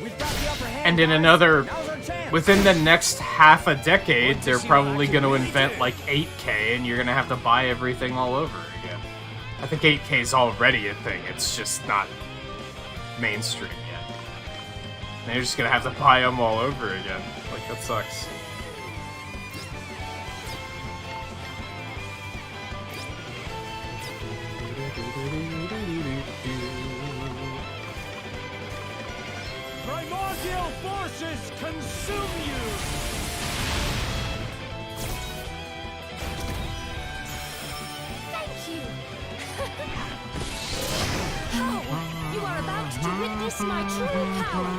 We've got the upper hand. And in guys. another, Now's our chance. within the next half a decade, they're probably going to invent like 8K, and you're going to have to buy everything all over again. I think 8K is already a thing, it's just not mainstream yet. And you're just going to have to buy them all over again. Like, that sucks. Primordial forces consume you. Thank you. Oh, you are about to witness my true power.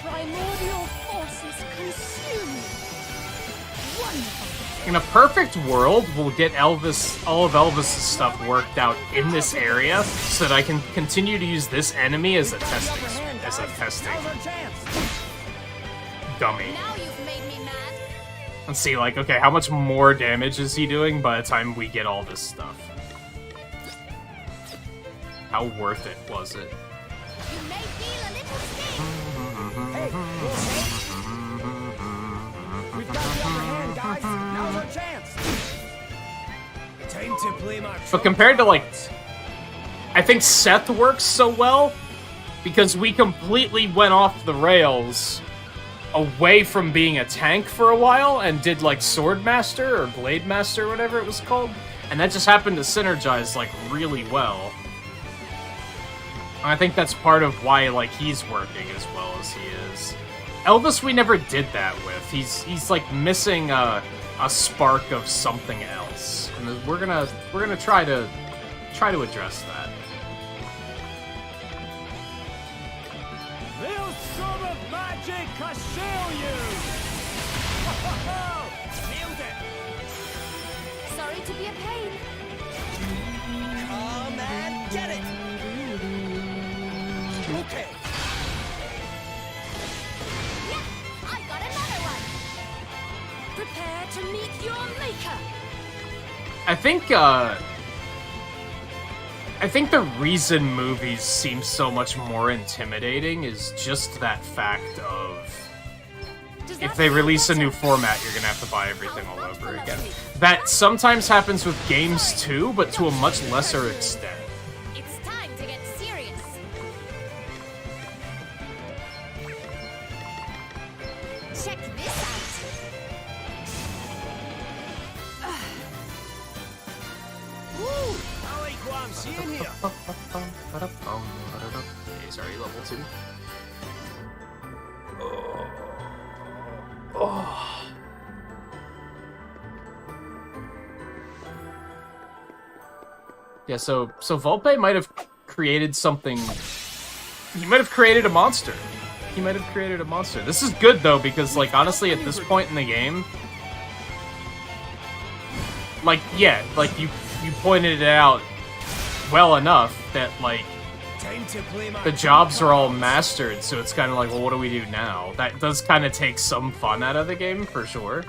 Primordial forces consume you. Wonderful. In a perfect world, we'll get Elvis, all of Elvis' stuff worked out in this area, so that I can continue to use this enemy as a testing, Now's our chance. dummy. Now you've made me mad. Let's see, like, okay, how much more damage is he doing by the time we get all this stuff? How worth it was it? You may feel a little sting. Hey, we've got the upper hand, guys. Now's our chance. Time to play my But compared to, like, I think Seth works so well because we completely went off the rails away from being a tank for a while and did, like, Sword Master or Blade Master, whatever it was called. And that just happened to synergize, like, really well. And I think that's part of why, like, he's working as well as he is. Elvis, we never did that with. He's like missing a spark of something else, and we're gonna try to address that. Maelstrom of magic, assail you! Nailed it! Sorry to be a pain. Come and get it. Okay. Yeah, I got another one. Prepare to meet your maker. I think the reason movies seem so much more intimidating is just that fact of if they release a new format, you're gonna have to buy everything all over again. That sometimes happens with games too, but to a much lesser extent. It's time to get serious. Check this out. Woo! I like what I'm seeing here. He's already level 2. Yeah, so Volpe might have created something. He might have created a monster. He might have created a monster. This is good though, because like honestly, at this point in the game, like yeah, like you pointed it out well enough that like the jobs are all mastered, so it's kind of like, well, what do we do now? That does kind of take some fun out of the game for sure.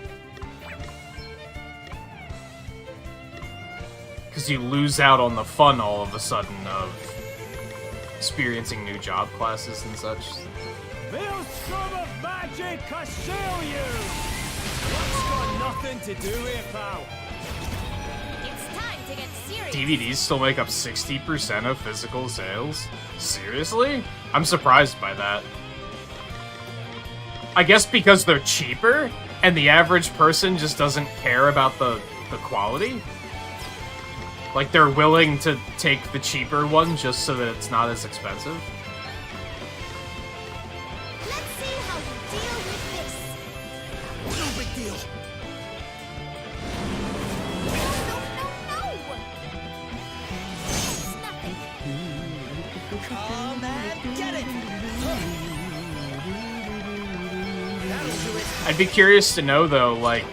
Because you lose out on the fun all of a sudden of experiencing new job classes and such. Maelstrom of magic, assail you! That's got nothing to do with it, pal. It's time to get serious. DVDs still make up 60% of physical sales? Seriously? I'm surprised by that. I guess because they're cheaper, and the average person just doesn't care about the quality? Like, they're willing to take the cheaper one just so that it's not as expensive? Let's see how you deal with this. No big deal. No. It's nothing. Come and get it. That'll do it. I'd be curious to know, though, like,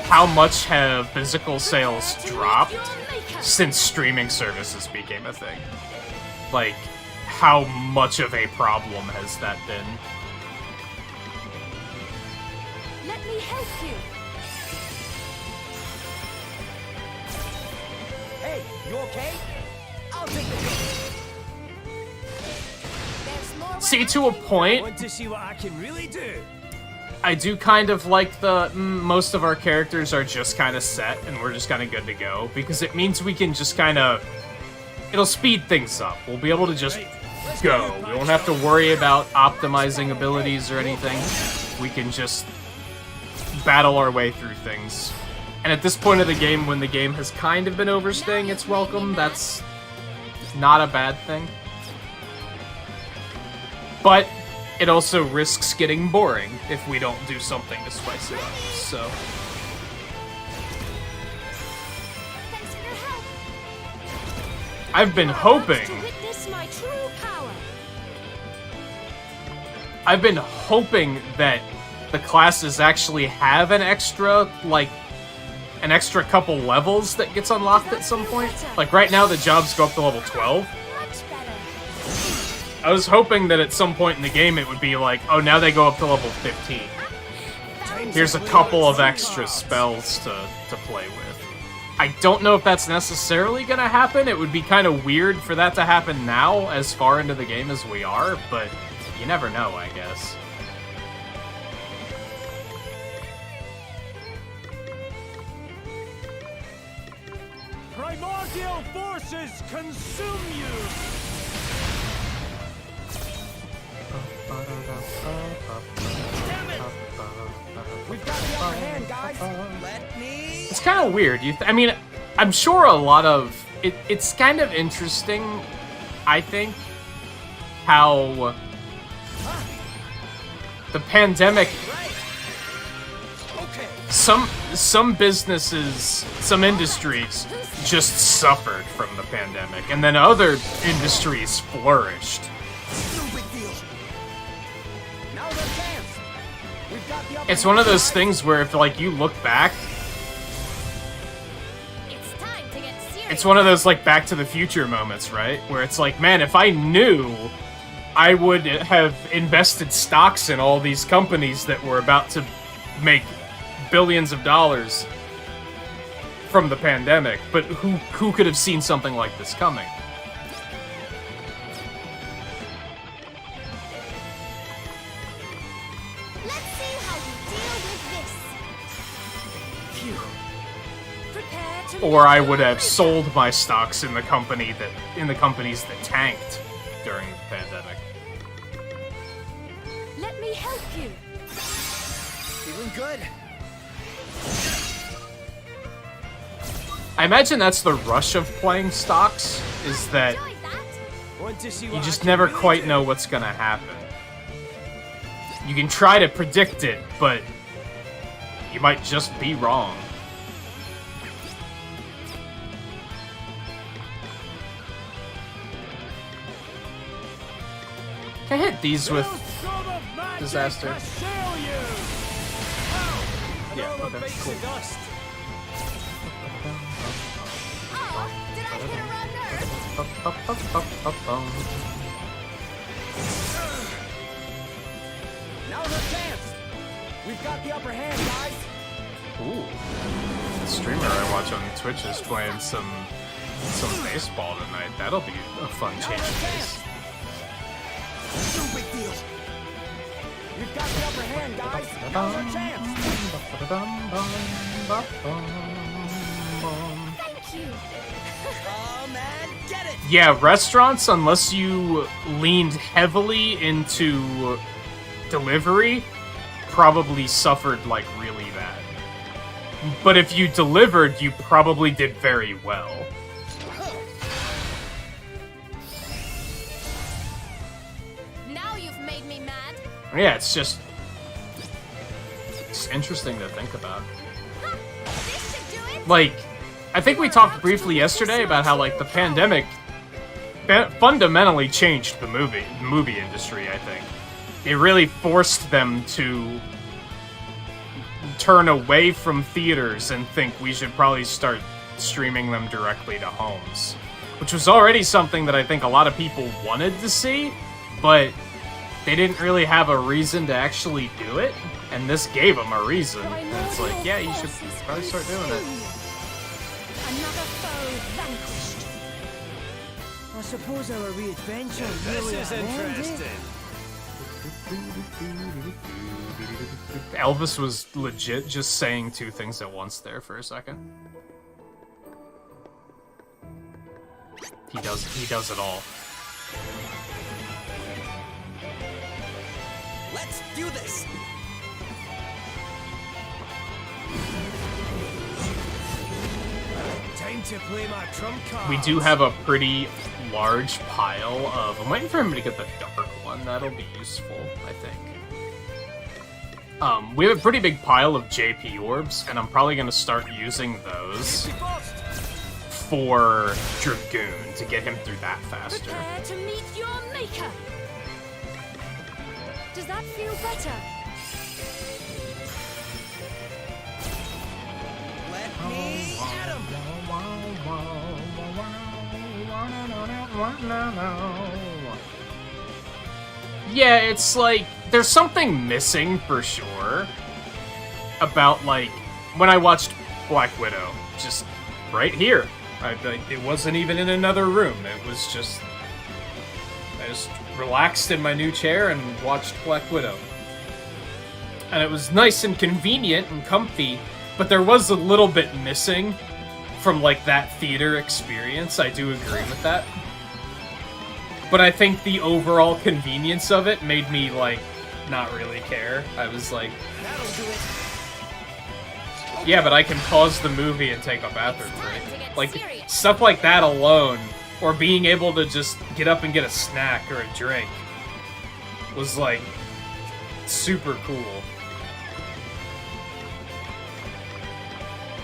how much have physical sales dropped since streaming services became a thing? Like, how much of a problem has that been? Let me help you. Hey, you okay? I'll take the hit. There's more. See, to a point, Want to see what I can really do? I do kind of like the most of our characters are just kind of set and we're just kind of good to go, because it means we can just kind of, it'll speed things up. We'll be able to just go. We won't have to worry about optimizing abilities or anything. We can just battle our way through things. And at this point of the game, when the game has kind of been overstaying its welcome, that's not a bad thing. But it also risks getting boring if we don't do something to spice it up, so... Thanks for your help. I've been hoping... To witness my true power. I've been hoping that the classes actually have an extra, like, an extra couple levels that gets unlocked at some point. Like, right now the jobs go up to level 12. Much better. I was hoping that at some point in the game it would be like, oh, now they go up to level 15. Here's a couple of extra spells to play with. I don't know if that's necessarily going to happen. It would be kind of weird for that to happen now, as far into the game as we are, but you never know, I guess. Primordial forces consume you! Damn it! We've got the upper hand, guys! Let me. It's kind of weird. I mean, I'm sure a lot of... It's kind of interesting, I think, how the pandemic... Right. Okay. Some businesses, some industries just suffered from the pandemic, and then other industries flourished. No big deal. Now their chance! We've got the upper It's one of hand, those guys. things where if, like, you look back, It's time to get serious. it's one of those, like, Back to the Future moments, right? Where it's like, man, if I knew, I would have invested stocks in all these companies that were about to make billions of dollars from the pandemic, but who could have seen something like this coming? Let's see how you deal with this. Prepare to Or meet I your would have maker. sold my stocks in the companies that tanked during the pandemic. Let me help you. Feeling good? I imagine that's the rush of playing stocks, is that Enjoy that. Want to see you what just I can never really quite do? know what's gonna happen. You can try to predict it, but you might just be wrong. Can I hit these with... Storm of magic disaster? assail you! Yeah, Another okay, base cool. of dust. Oh, did I hit a wrong nerve? Now's our chance. We've got the upper hand, guys. Ooh. The streamer I watch on Twitch is playing some baseball tonight. That'll be a fun change of pace. No big deal. We've got the upper hand, guys. Now's our chance. Thank you. Come and get it. Yeah, restaurants, unless you leaned heavily into delivery, probably suffered like really bad. But if you delivered, you probably did very well. Now you've made me mad. Yeah, it's interesting to think about. Ha! This should do it. Like, I think we talked briefly yesterday about how, like, the pandemic fundamentally changed the movie industry, I think. It really forced them to turn away from theaters and think we should probably start streaming them directly to homes. Which was already something that I think a lot of people wanted to see, but they didn't really have a reason to actually do it, and this gave them a reason. And it's like, yeah, you should probably start doing it. Another foe vanquished. I suppose our re-adventure This really is ended. interesting. Elvis was legit just saying two things at once there for a second. He does it all. Let's do this. Time to play my trump card. We do have a pretty large pile of... I'm waiting for him to get the dark one. That'll be useful, I think. We have a pretty big pile of JP orbs, and I'm probably going to start using those for Dragoon to get him through that faster. Prepare to meet your maker. Does that feel better? Let me at him. Yeah, it's like, there's something missing for sure about, like, when I watched Black Widow, just right here. It wasn't even in another room. It was just, I just relaxed in my new chair and watched Black Widow. And it was nice and convenient and comfy, but there was a little bit missing from, like, that theater experience. I do agree with that. But I think the overall convenience of it made me, like, not really care. I was like, That'll do it. yeah, but I can pause the movie and take a bathroom It's time to break. get Like, serious. stuff like that alone, or being able to just get up and get a snack or a drink, was, like, super cool.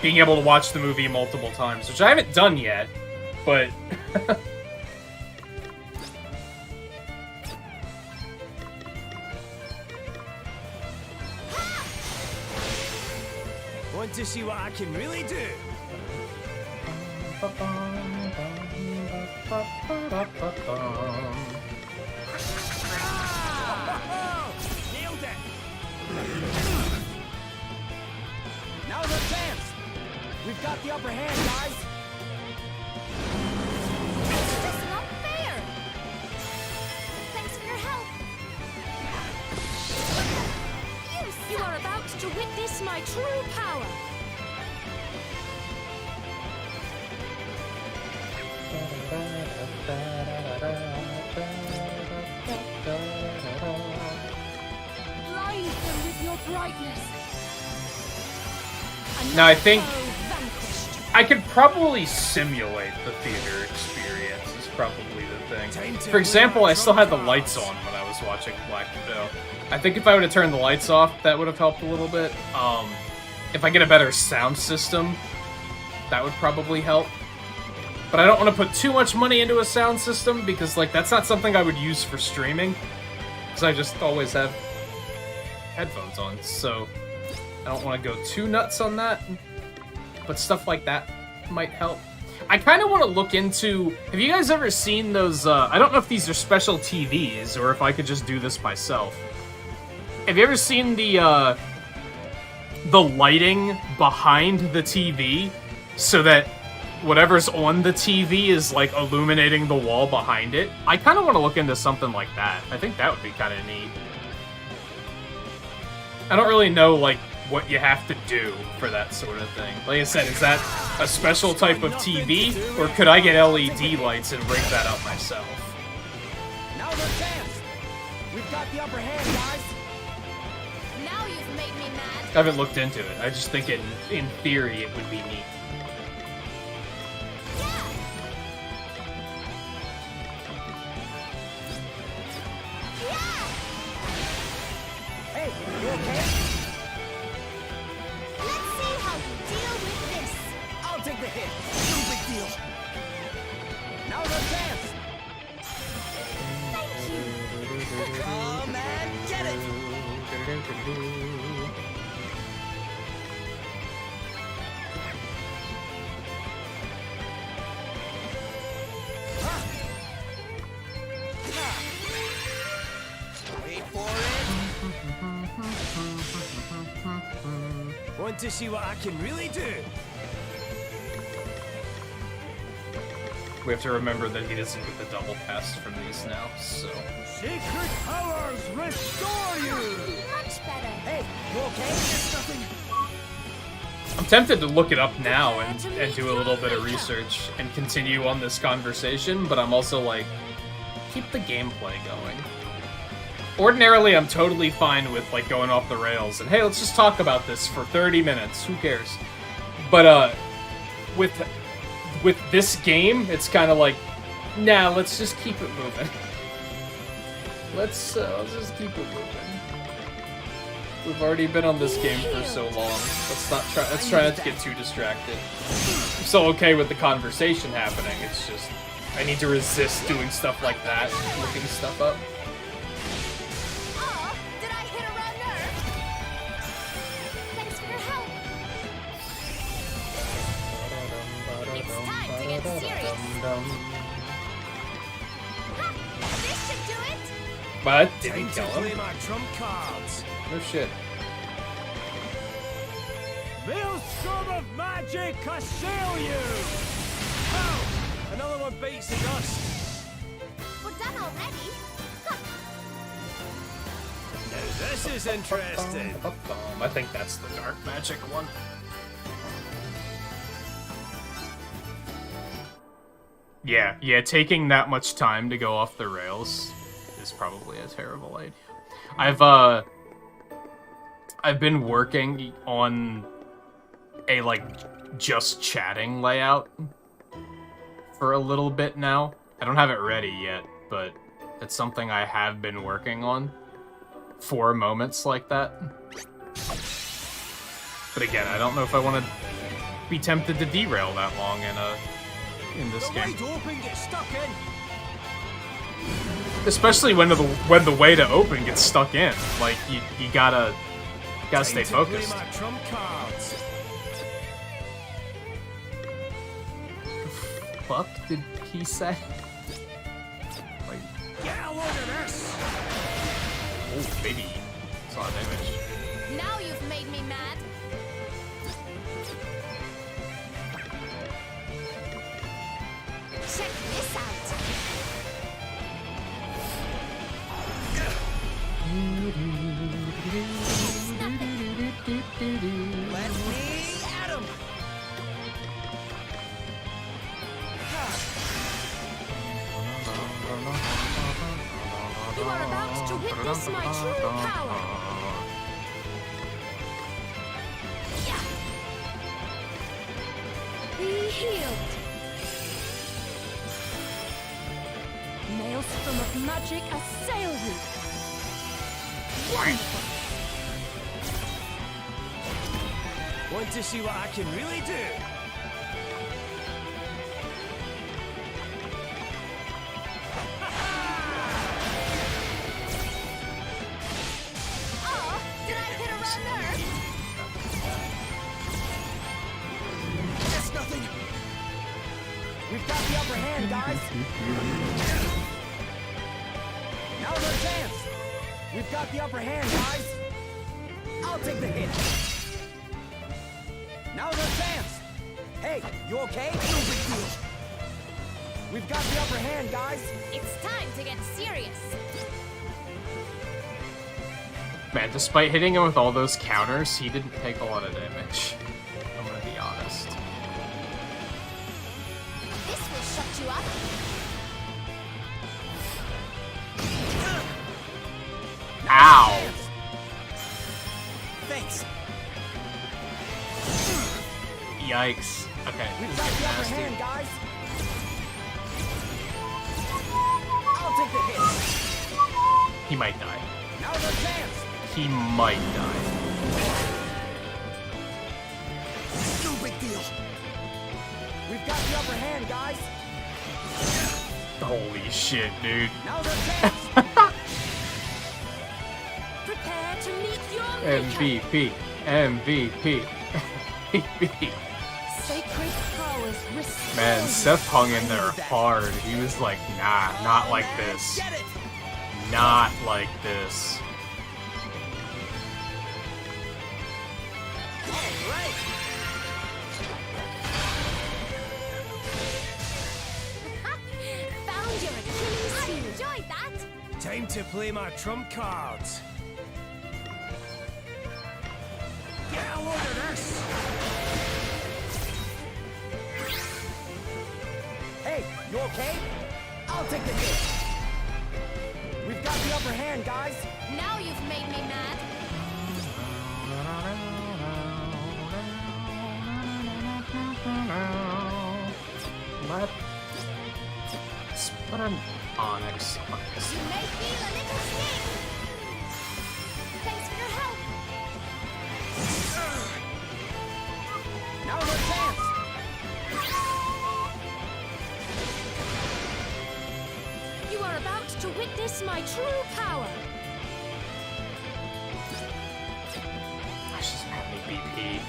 Being able to watch the movie multiple times, which I haven't done yet, but... Want to see what I can really do? Nailed it! got the upper hand, guys. It's just not fair. Thanks for your help. You are about to witness my true power. Blind them with your brightness. Now, I think Another foe vanquished. I could probably simulate the theater experience is probably the thing. For example, I still had the lights on when I was watching Black Widow. I think if I would have turned the lights off, that would have helped a little bit. If I get a better sound system, that would probably help. But I don't want to put too much money into a sound system because, like, that's not something I would use for streaming. Because I just always have headphones on, so I don't want to go too nuts on that. But stuff like that might help. I kind of want to look into... Have you guys ever seen those... I don't know if these are special TVs or if I could just do this myself. Have you ever seen the lighting behind the TV so that whatever's on the TV is, like, illuminating the wall behind it? I kind of want to look into something like that. I think that would be kind of neat. I don't really know, like, what you have to do for that sort of thing. Like I said, is that a special type of TV, or could I get LED lights and rig that up myself? Now's our chance. We've got the upper hand, guys. Now you've made me mad. I haven't looked into it. I just think in theory it would be neat. Hey, you okay? Let's see how you deal with this. I'll take the hit. No big deal. Now's our chance. Thank you. Come and get it. Wait for it. Want to see what I can really do? We have to remember that he doesn't get the double pass from these now, so... Secret powers restore you! Much better. Hey, you okay? There's nothing. I'm tempted to look it up now and do a little bit of research and continue on this conversation, but I'm also like, keep the gameplay going. Ordinarily, I'm totally fine with, like, going off the rails and, hey, let's just talk about this for 30 minutes, who cares? But, with this game, it's kind of like, nah, let's just keep it moving. Let's just keep it moving. We've already been on this game for so long. Let's try not to get too distracted. I'm still okay with the conversation happening, it's just, I need to resist doing stuff like that, looking stuff up. Oh, did I hit a wrong nerve? Thanks for your help. It's time to get serious. Ha! This should do it. But did he Time to kill play him? my trump cards. No shit. Maelstrom of magic, I sail you! Ow! Another one bites the dust. We're done already. Huh. Now this is interesting. I think that's the dark magic one. Yeah, taking that much time to go off the rails is probably a terrible idea. I've been working on a, like, just chatting layout for a little bit now. I don't have it ready yet, but it's something I have been working on for moments like that. But again, I don't know if I want to be tempted to derail that long in this The game. way to open gets stuck in. Especially when the way to open gets stuck in. Like, you gotta stay Time to focused. play my trump cards. Fuck did he say? Like, Get a load of this! oh baby, saw an image. Now you've made me mad. Check this out. Let me at him. You are about to witness my true power. Yeah. Be healed. Maelstrom of magic assail you. Wonderful. Want to see what I can really do? Oh, did I hit a wrong nerve? That's nothing. We've got the upper hand, guys. Now's our chance. We've got the upper hand, guys. I'll take the hit. Now's our chance. Hey, you okay? No big deal. We've got the upper hand, guys. It's time to get serious. Man, despite hitting him with all those counters, he didn't take a lot of damage. I'm gonna be honest. This will shut you up. Ow! Thanks. Yikes. Okay, We've this got is the upper nasty. hand, guys. I'll take the hit. He might die. Now's our chance. He might die. No big deal. We've got the upper hand, guys. Holy shit, dude. Now's our chance. Prepare to meet your maker. MVP. MVP. MVP. Sacred powers restore Man, you. Seth hung in there hard. He was like, nah, not like this. Get it. Not like this. All right. Found your Achilles heel. I enjoyed that. Time to play my trump cards. Get a load of this. Hey, you okay? I'll take the hit. We've got the upper hand, guys. Now you've made me mad. Let's put an Onyx on this. You may feel a little sting. Thanks for your help. Now's our chance. You are about to witness my true power. Let's just have me BP.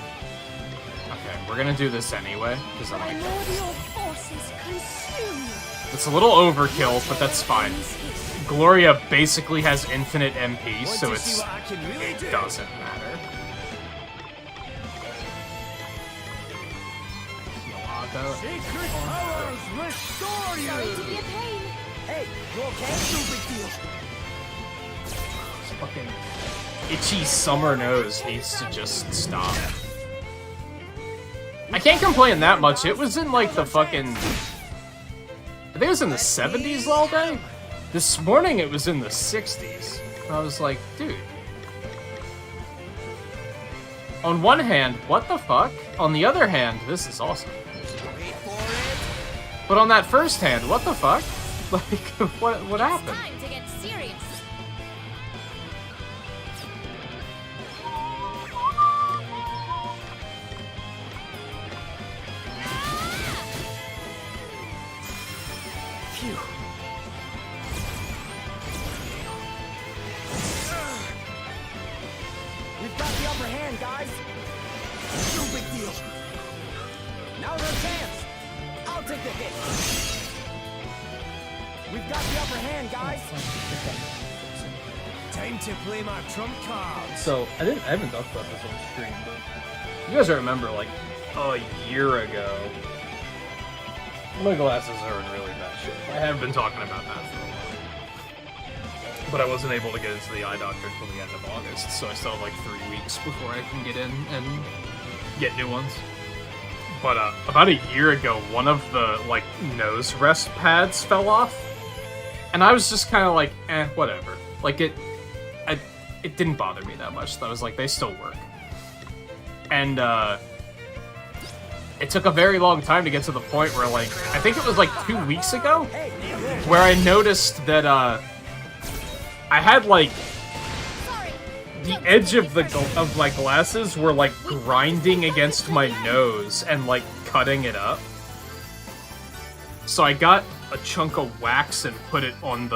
Okay, we're gonna do this anyway, because I'm like, Primordial forces consume you. it's a little overkill, but that's fine. Gloria basically has infinite MP, Want so to see it's what I can really it do? doesn't matter. Heal Sacred powers restore Sorry to you. be a pain. Hey, you okay? No big deal. This fucking itchy summer nose needs to just stop. I can't complain that much. It was in like the fucking... I think it was in the 70s all day. This morning it was in the 60s. I was like, dude. On one hand, what the fuck? On the other hand, this is awesome. Wait for it. But on that first hand, what the fuck? Like, what happened? It's time to get serious. Phew. We've got the upper hand, guys. No big deal. Now's our chance. I'll take the hit. We've got the upper hand, guys. Time to play my trump cards. So, I haven't talked about this on stream, but you guys remember, like, a year ago, My glasses are in really bad shape. I have been talking about that for a while. But I wasn't able to get into the eye doctor until the end of August, so I still have like 3 weeks before I can get in and get new ones. But about a year ago, one of the like nose rest pads fell off, and I was just kind of like, whatever. Like it didn't bother me that much. I was like, they still work. And it took a very long time to get to the point where, like, I think it was like 2 weeks ago, where I noticed that I had like the edge of my glasses were like grinding against my nose and like cutting it up. So I got a chunk of wax and put it on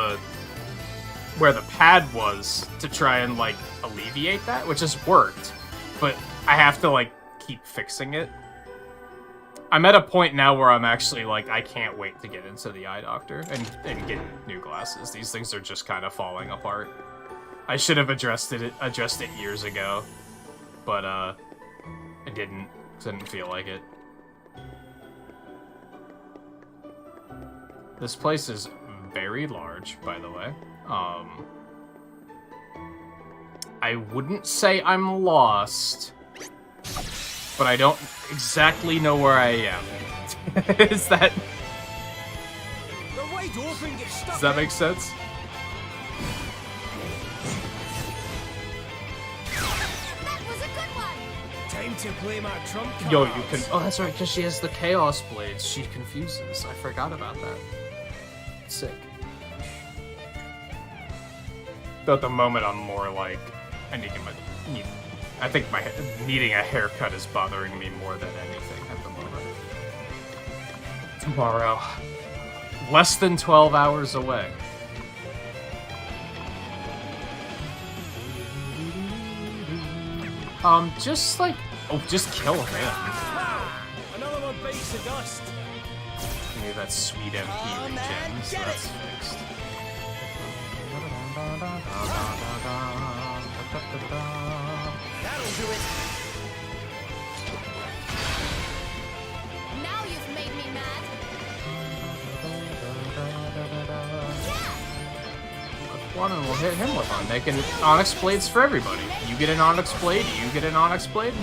where the pad was to try and like alleviate that, which has worked, but I have to like keep fixing it. I'm at a point now where I'm actually like, I can't wait to get into the eye doctor and get new glasses. These things are just kind of falling apart. I should have addressed it years ago, but I didn't feel like it. This place is very large, by the way. I wouldn't say I'm lost, but I don't exactly know where I am. Does that make sense? That was a good one. Time to play my trump cards. Yo, you can. Oh, that's right, because she has the Chaos Blades. She confuses. I forgot about that. Sick. Though at the moment, I'm more like, I think needing a haircut is bothering me more than anything at the moment. Tomorrow. Less than 12 hours away. Just like... Oh, just kill him. Another one bites the dust. Give me that sweet MP regen, so that's fixed. That'll do it. Now you've made me mad. One and we'll hit him with one. Making Onyx Blades for everybody. You get an Onyx Blade, you get an Onyx Blade.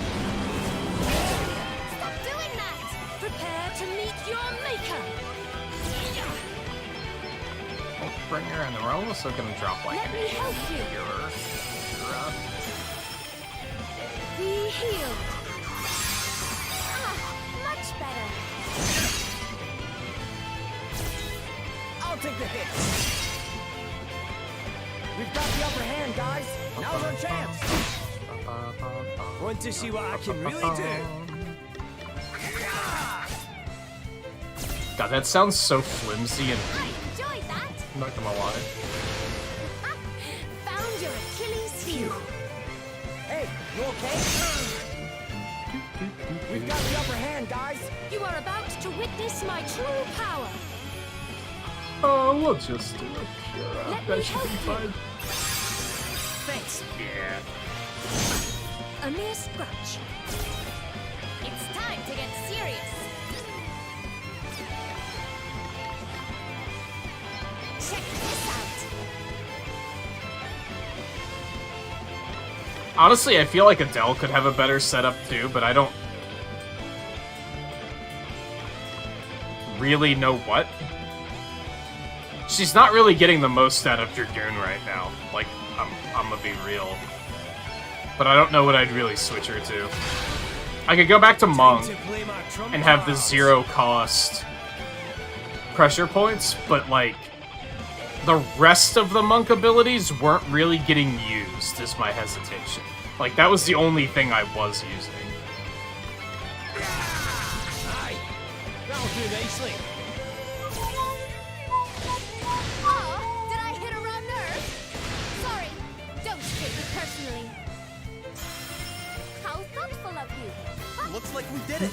Stop doing that. Prepare to meet your maker. Oh, bring her in. We're also gonna drop like Let an me help you. Be healed. Much better. I'll take the hit. We've got the upper hand, guys. Now's our chance. Want to see what I can really do? God, that sounds so flimsy and I enjoyed that. I'm not gonna lie. Found your Achilles heel. Hey, you okay? We've got the upper hand, guys. You are about to witness my true power. Oh, we'll just do it. Cura. Let That me should be help fine. Thanks. Yeah. A mere scratch. It's time to get serious. Check this out. Honestly, I feel like Adele could have a better setup too, but I don't really know what. She's not really getting the most out of Dragoon right now. Like, I'm gonna be real. But I don't know what I'd really switch her to. I could go back to Monk and have the 0 cost pressure points, but like, the rest of the Monk abilities weren't really getting used, is my hesitation. Like, that was the only thing I was using. Aye. That'll do nicely. Oh, did I hit a raw nerve? Sorry, don't take it personally. How thoughtful of you. Looks like we did it.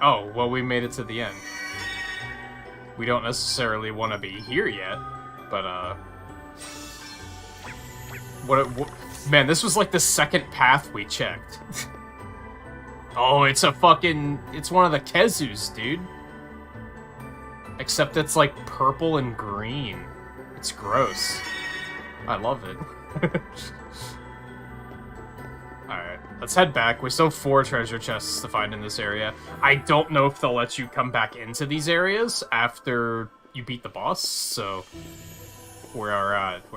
Oh, well, we made it to the end. we don't necessarily want to be here yet, but, what, man, this was like the second path we checked. Oh, it's it's one of the Kezus, dude. Except it's like purple and green. It's gross. I love it. Alright, let's head back. We still have 4 treasure chests to find in this area. I don't know if they'll let you come back into these areas after you beat the boss, so we're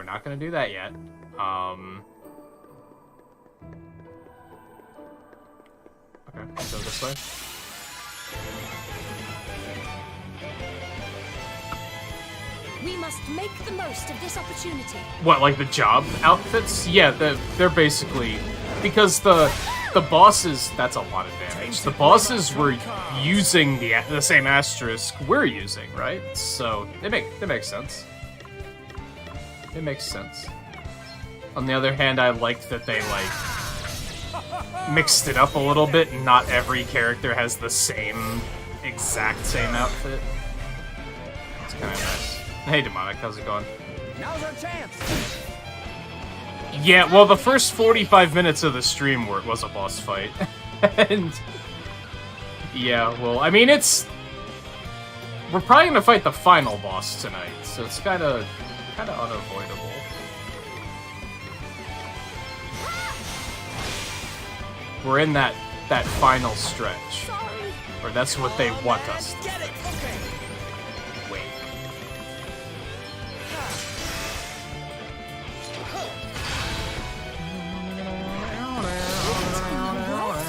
not gonna do that yet. Okay, go this way. We must make the most of this opportunity. What, like the job outfits? Yeah, they're basically... Because the bosses... That's a lot of damage. The bosses were using the same asterisk we're using, right? So, it makes sense. It makes sense. On the other hand, I liked that they, like, mixed it up a little bit, and not every character has the exact same outfit. It's kind of nice. Hey, Demonic, how's it going? Now's our chance. Yeah, well, the first 45 minutes of the stream was a boss fight. And... yeah, well, I mean, we're probably gonna fight the final boss tonight, so it's kinda unavoidable. We're in that final stretch. Sorry. Or that's what they want us to Get it. Okay. wait.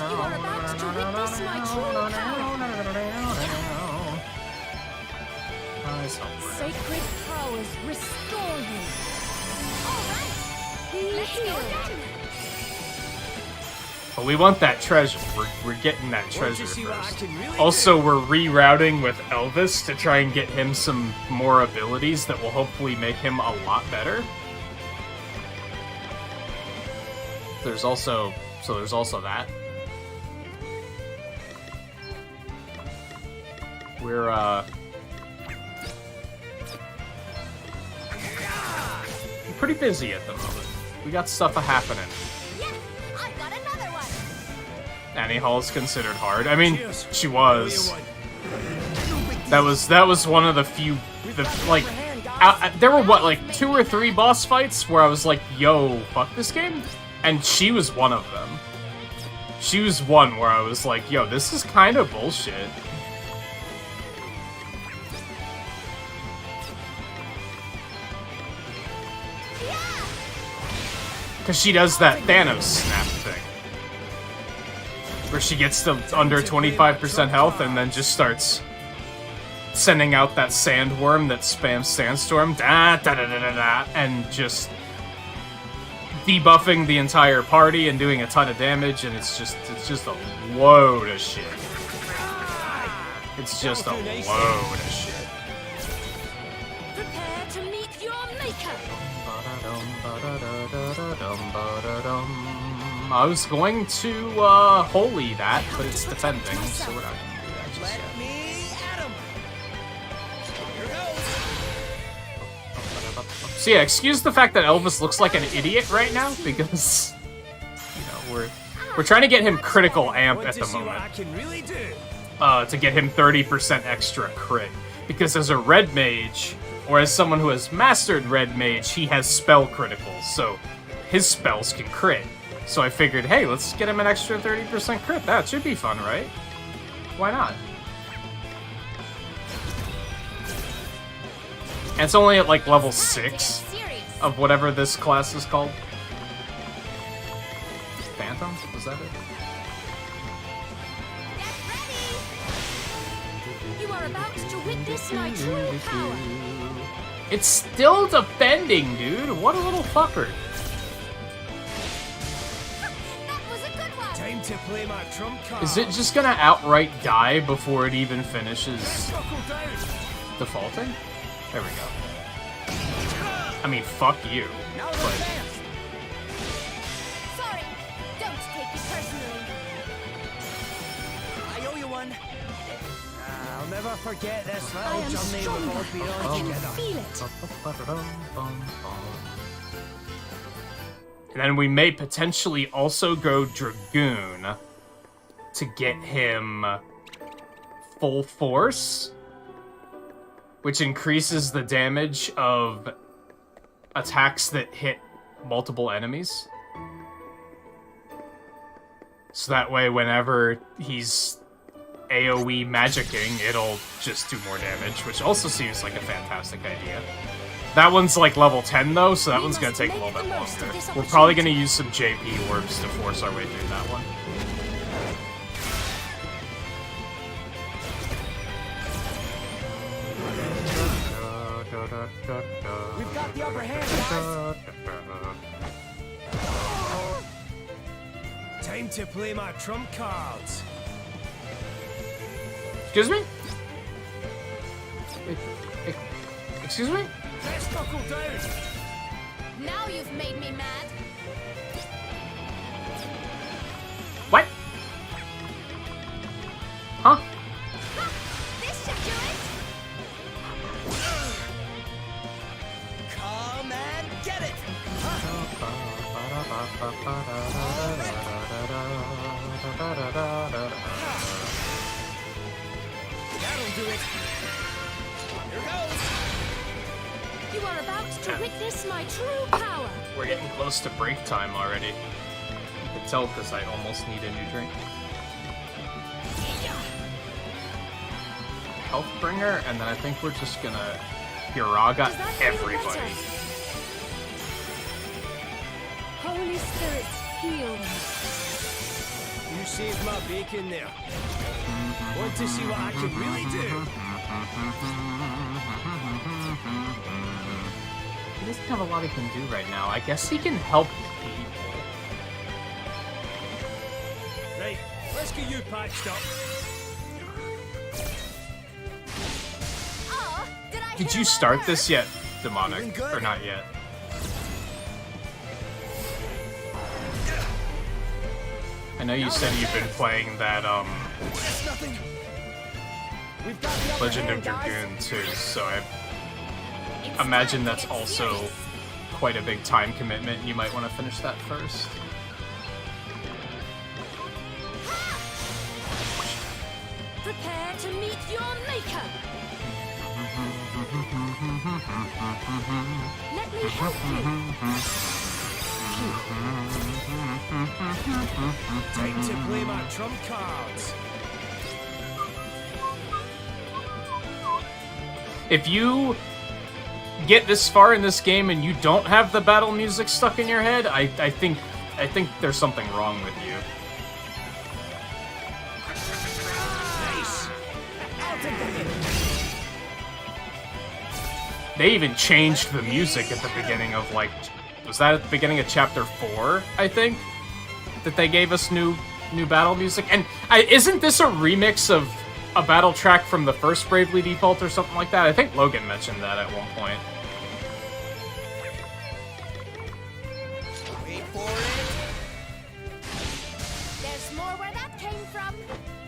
You are about to witness my true power. Sacred powers restore you. All right. Let's go again. But we want that treasure. We're getting that Want treasure to see what I first. can really Also, we're rerouting with Elvis to try and get him some more abilities that will hopefully make him a lot better. There's also that. We're pretty busy at the moment. We got stuff happening. Yeah, I got another one. Annie Hall's considered hard. I mean, Cheers. she was. That was one of the few, there were what, like 2 or 3 boss fights where I was like, yo, fuck this game? And she was one of them. She was one where I was like, yo, this is kind of bullshit. Because she does that Thanos snap thing. Where she gets to under 25% health and then just starts sending out that sandworm that spams Sandstorm, and just debuffing the entire party and doing a ton of damage, and it's just a load of shit. It's just a load of shit. Prepare to meet your maker. I was going to holy that, but it's defending, so we're not gonna do that just Let yet. me at him. Here goes. So yeah, excuse the fact that Elvis looks like an idiot right now, because we're trying to get him critical amp Want at to the see what I moment. can really do? To get him 30% extra crit. Because as a red mage, or as someone who has mastered red mage, he has spell criticals, so his spells can crit. So I figured, hey, let's get him an extra 30% crit. That should be fun, right? Why not? And it's only at like level 6 of whatever this class is called. Phantom? Was that it? You are about to witness my true power. It's still defending, dude. What a little fucker. That was a good one. Time to play my trump card. Is it just gonna outright die before it even finishes Buckle down. defaulting? There we go. I mean, fuck you. Now's our But chance. Sorry. Don't take it personally. I owe you one. I'll I'll never forget this I little am journey stronger. we've all been I on can together. feel it. And then we may potentially also go Dragoon to get him full force, which increases the damage of attacks that hit multiple enemies. So that way, whenever he's AoE magicking, it'll just do more damage, which also seems like a fantastic idea. That one's like level 10 though, so that one's gonna take a little bit longer. We're probably gonna use some JP orbs to force our way through that one. We've got the upper hand, guys. Time to play my trump cards. Excuse me? Excuse me? Let's knuckle down. Now you've made me mad. What? Huh? This should do it. Come and get it. That'll do it. Here goes. You are about to witness my true power. We're getting close to break time already. You can tell because I almost need a new drink. Health bringer, and then I think we're just gonna Hiraga Does that feel everybody. better? Holy Spirit, heal me. You saved my bacon there. Want to see what I can really do? He doesn't have a lot he can do right now. I guess he can help people. Right, let's get you patched up. Oh, did I Did hit you a start wrong this yet, Demonic? Doing good. Or not yet? I know you said you've been playing that, That's nothing. We've got the upper Legend hand, of guys. Dragoon too, so I It's imagine time to that's get also serious. quite a big time commitment. You might want to finish that first. Prepare to meet your maker. Let me help you. Time to play my trump cards. If you get this far in this game and you don't have the battle music stuck in your head, I think there's something wrong with you. Nice. I'll take the hit. They even changed the music at the beginning of, like, was that at the beginning of chapter 4, I think? That they gave us new battle music? And isn't this a remix of a battle track from the first Bravely Default or something like that? I think Logan mentioned that at one point. Wait for it. There's more where that came from.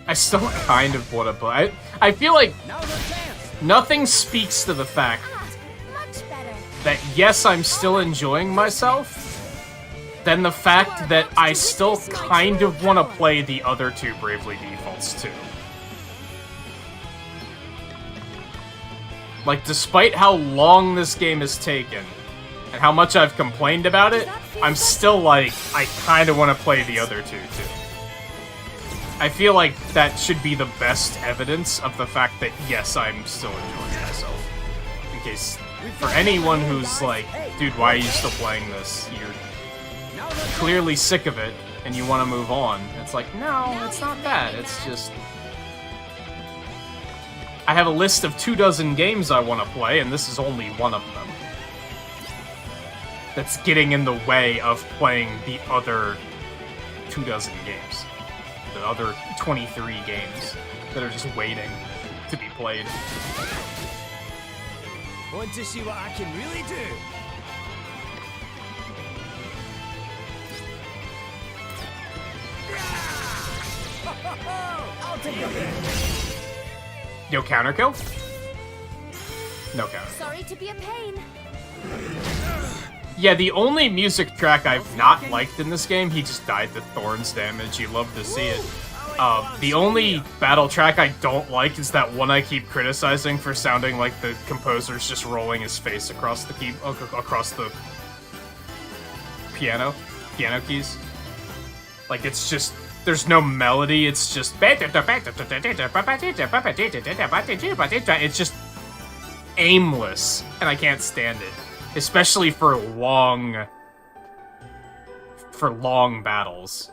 I still kind of want to play. I feel like Now's our chance. nothing speaks to the fact Ah, much better. that yes, I'm still enjoying myself, than the fact that I still kind of want to play the other two Bravely Defaults too. Like, despite how long this game has taken, and how much I've complained about it, I'm still like, I kind of want to play the other two too. I feel like that should be the best evidence of the fact that yes, I'm still enjoying myself. In case, for anyone who's like, dude, why are you still playing this? You're Now's our clearly sick of it, and you want to move on. It's like, no, it's not that. It's just... I have a list of 24 games I want to play, and this is only one of them. That's getting in the way of playing the other 24 games. The other 23 games that are just waiting to be played. Want to see what I can really do? I'll take the hit. No counter kill? No counter. Sorry to be a pain. Yeah, the only music track I've not liked in this game, he just died to Thorn's damage. You love to see it. The only battle track I don't like is that one I keep criticizing for sounding like the composer's just rolling his face across the across the piano keys. Like, it's just, there's no melody, it's just, it's just aimless, and I can't stand it. Especially for long battles.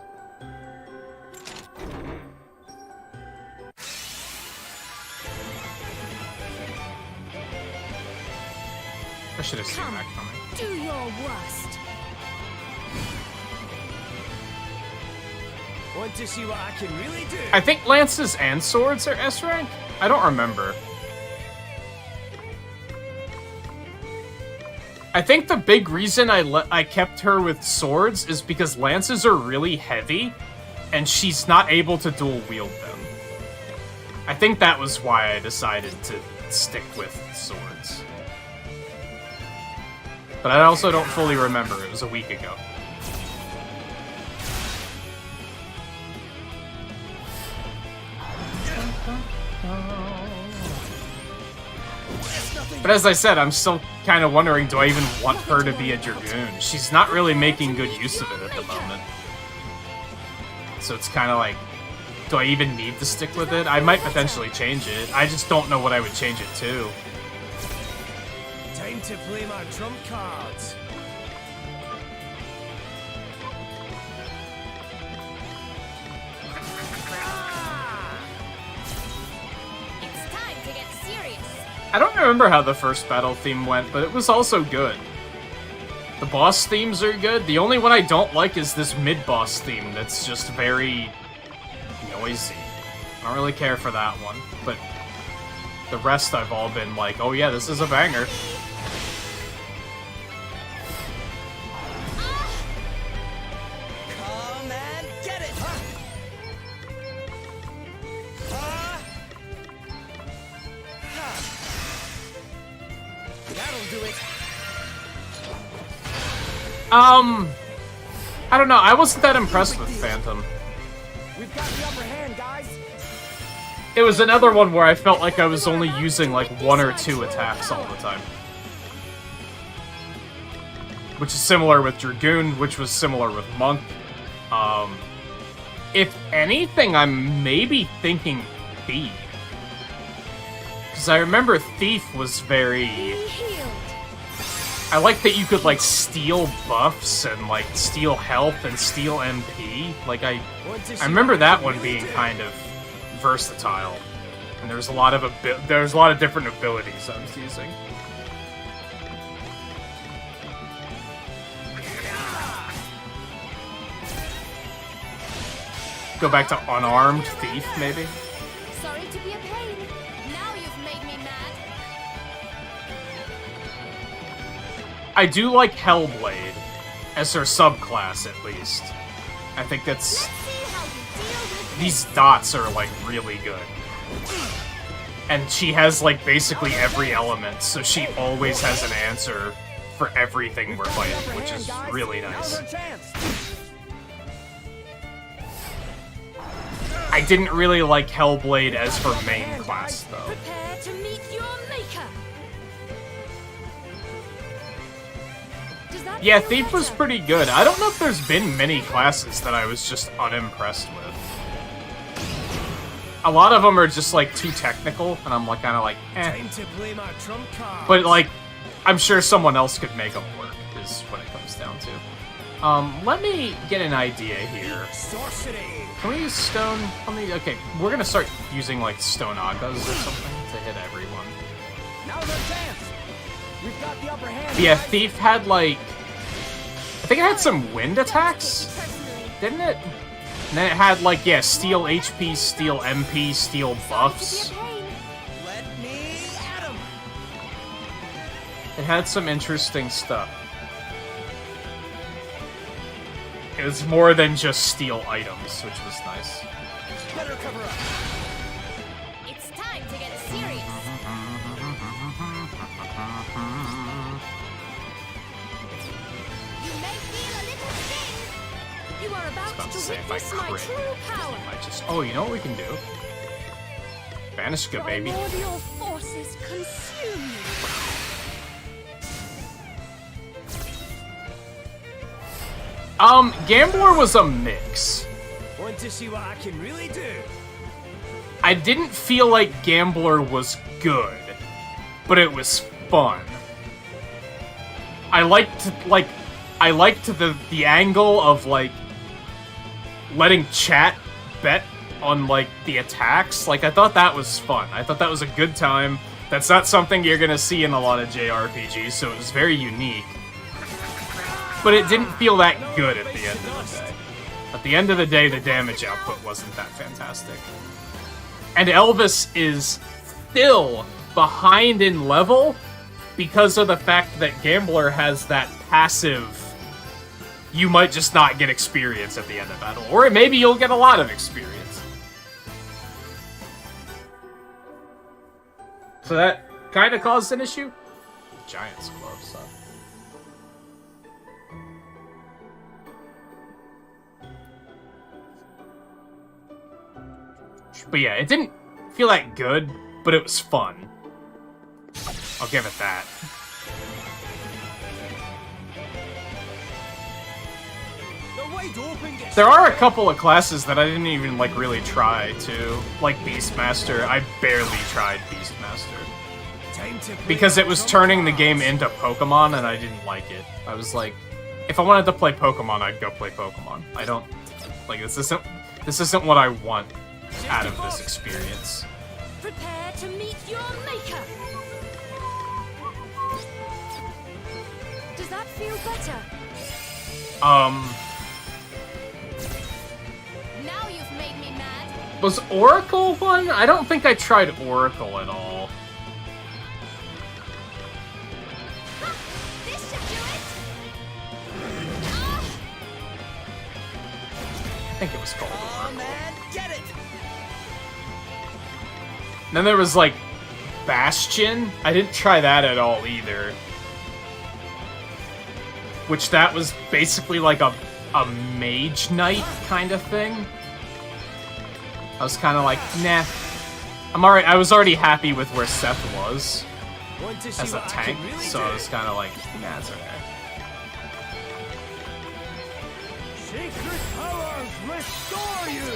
I should have seen that coming. Do your worst. Want to see what I can really do? I think lances and swords are S rank. I don't remember. I think the big reason I kept her with swords is because lances are really heavy, and she's not able to dual wield them. I think that was why I decided to stick with swords. But I also don't fully remember. It was a week ago. But as I said, I'm still kind of wondering, do I even want her to be a Dragoon? She's not really making good use of it at the moment. So it's kind of like, do I even need to stick with it? I might potentially change it. I just don't know what I would change it to. Time to play my trump cards. It's time to get serious. I don't remember how the first battle theme went, but it was also good. The boss themes are good. The only one I don't like is this mid-boss theme that's just very noisy. I don't really care for that one, but the rest I've all been like, oh yeah, this is a banger. Come and get it! Huh? That'll do it. I don't know. I wasn't that impressed with Phantom. We've got the upper hand, guys. It was another one where I felt like I was only using like 1 or 2 attacks all the time. Which is similar with Dragoon, which was similar with Monk. If anything, I'm maybe thinking Thief. Because I remember Thief was very... I like that you could, like, steal buffs and, like, steal health and steal MP. Like, I remember that one being kind of versatile. And there's a lot of different abilities I was using. Go back to unarmed Thief, maybe? Sorry to be a pain. Now you've made me mad. I do like Hellblade as her subclass, at least. I think that's... Let's see how you deal with These dots are, like, really good. And she has, like, basically every element, so she always has an answer for everything we're fighting, which is really nice. I didn't really like Hellblade as her main class, though. Prepare to meet your maker. Does that Yeah, feel Thief was better? pretty good. I don't know if there's been many classes that I was just unimpressed with. A lot of them are just, like, too technical, and I'm, like, kind of like, eh. Time to play my trump card. But, like, I'm sure someone else could make them work, is what it comes down to. Let me get an idea here. Sorcery. Can we use stone? Okay, we're gonna start using, like, stone agas or something to hit everyone. Now's our chance. We've got the upper hand. Yeah, guys. Thief had, like... I think it had some wind attacks, Personally. didn't it? And then it had, like, yeah, steal HP, steal MP, steal buffs. To be a pain. Let me at 'em. It had some interesting stuff. It was more than just steal items, which was nice. Better cover up. It's time to get You are about to say if I witness my crit, true power. I just... Oh, you know what we can do? Banishka, baby. Primordial forces consume you. Gambler was a mix. Want to see what I can really do? I didn't feel like Gambler was good, but it was fun. I liked the angle of, like, letting chat bet on, like, the attacks. Like, I thought that was fun. I thought that was a good time. That's not something you're gonna see in a lot of JRPGs, so it was very unique. But it didn't feel that good at the end of the day. At the end of the day, the damage output wasn't that fantastic. And Elvis is still behind in level because of the fact that Gambler has that passive, you might just not get experience at the end of battle. Or maybe you'll get a lot of experience. So that kind of caused an issue. Giant's Club, so. But yeah, it didn't feel that good, but it was fun. I'll give it that. There are a couple of classes that I didn't even, like, really try to. Like Beastmaster. I barely tried Beastmaster. Because it was turning the game into Pokemon, and I didn't like it. I was like, if I wanted to play Pokemon, I'd go play Pokemon. I don't... Like, this isn't what I want out of this experience. Prepare to meet your maker. Does that feel better? Now you've made me mad. Was Oracle one? I don't think I tried Oracle at all. This should do it. I think it was called Oracle. Man, get it! Then there was, like, Bastion. I didn't try that at all, either. Which that was basically like a Mage Knight kind of thing. I was kind of like, nah. I'm alright. I was already happy with where Seth was as a tank, so I was kind of like, nah, it's okay. Secret powers restore you!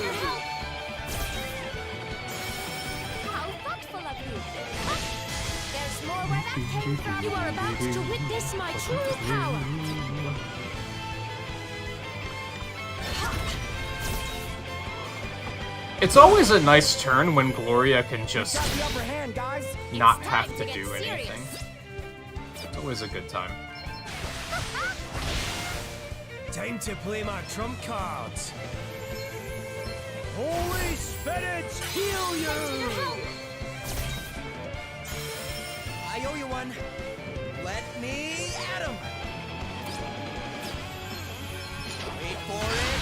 How thoughtful of you. There's more where that came from. You are about to witness my true power. It's always a nice turn when Gloria can just Got the upper hand, guys. not It's have time to to do get anything. It's always a good time. Time to play my trump cards. Holy spirits, heal you! I owe you one. Let me at him. Wait for it.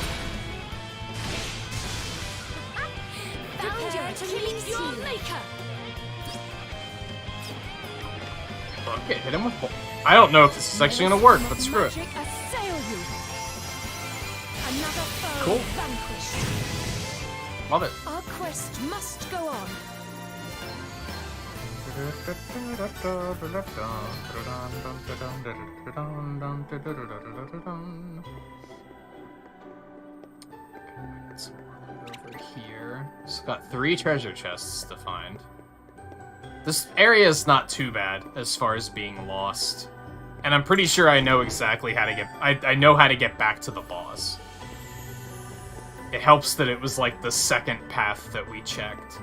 Prepare to meet your maker. Okay, hit him with... I don't know if this is actually gonna work, but screw it. Magic assail you. Another foe Cool. vanquished. Love it. Our quest must go on. Over here. It's got 3 treasure chests to find. This area is not too bad as far as being lost. And I'm pretty sure I know exactly how to get... I know how to get back to the boss. It helps that it was like the second path that we checked.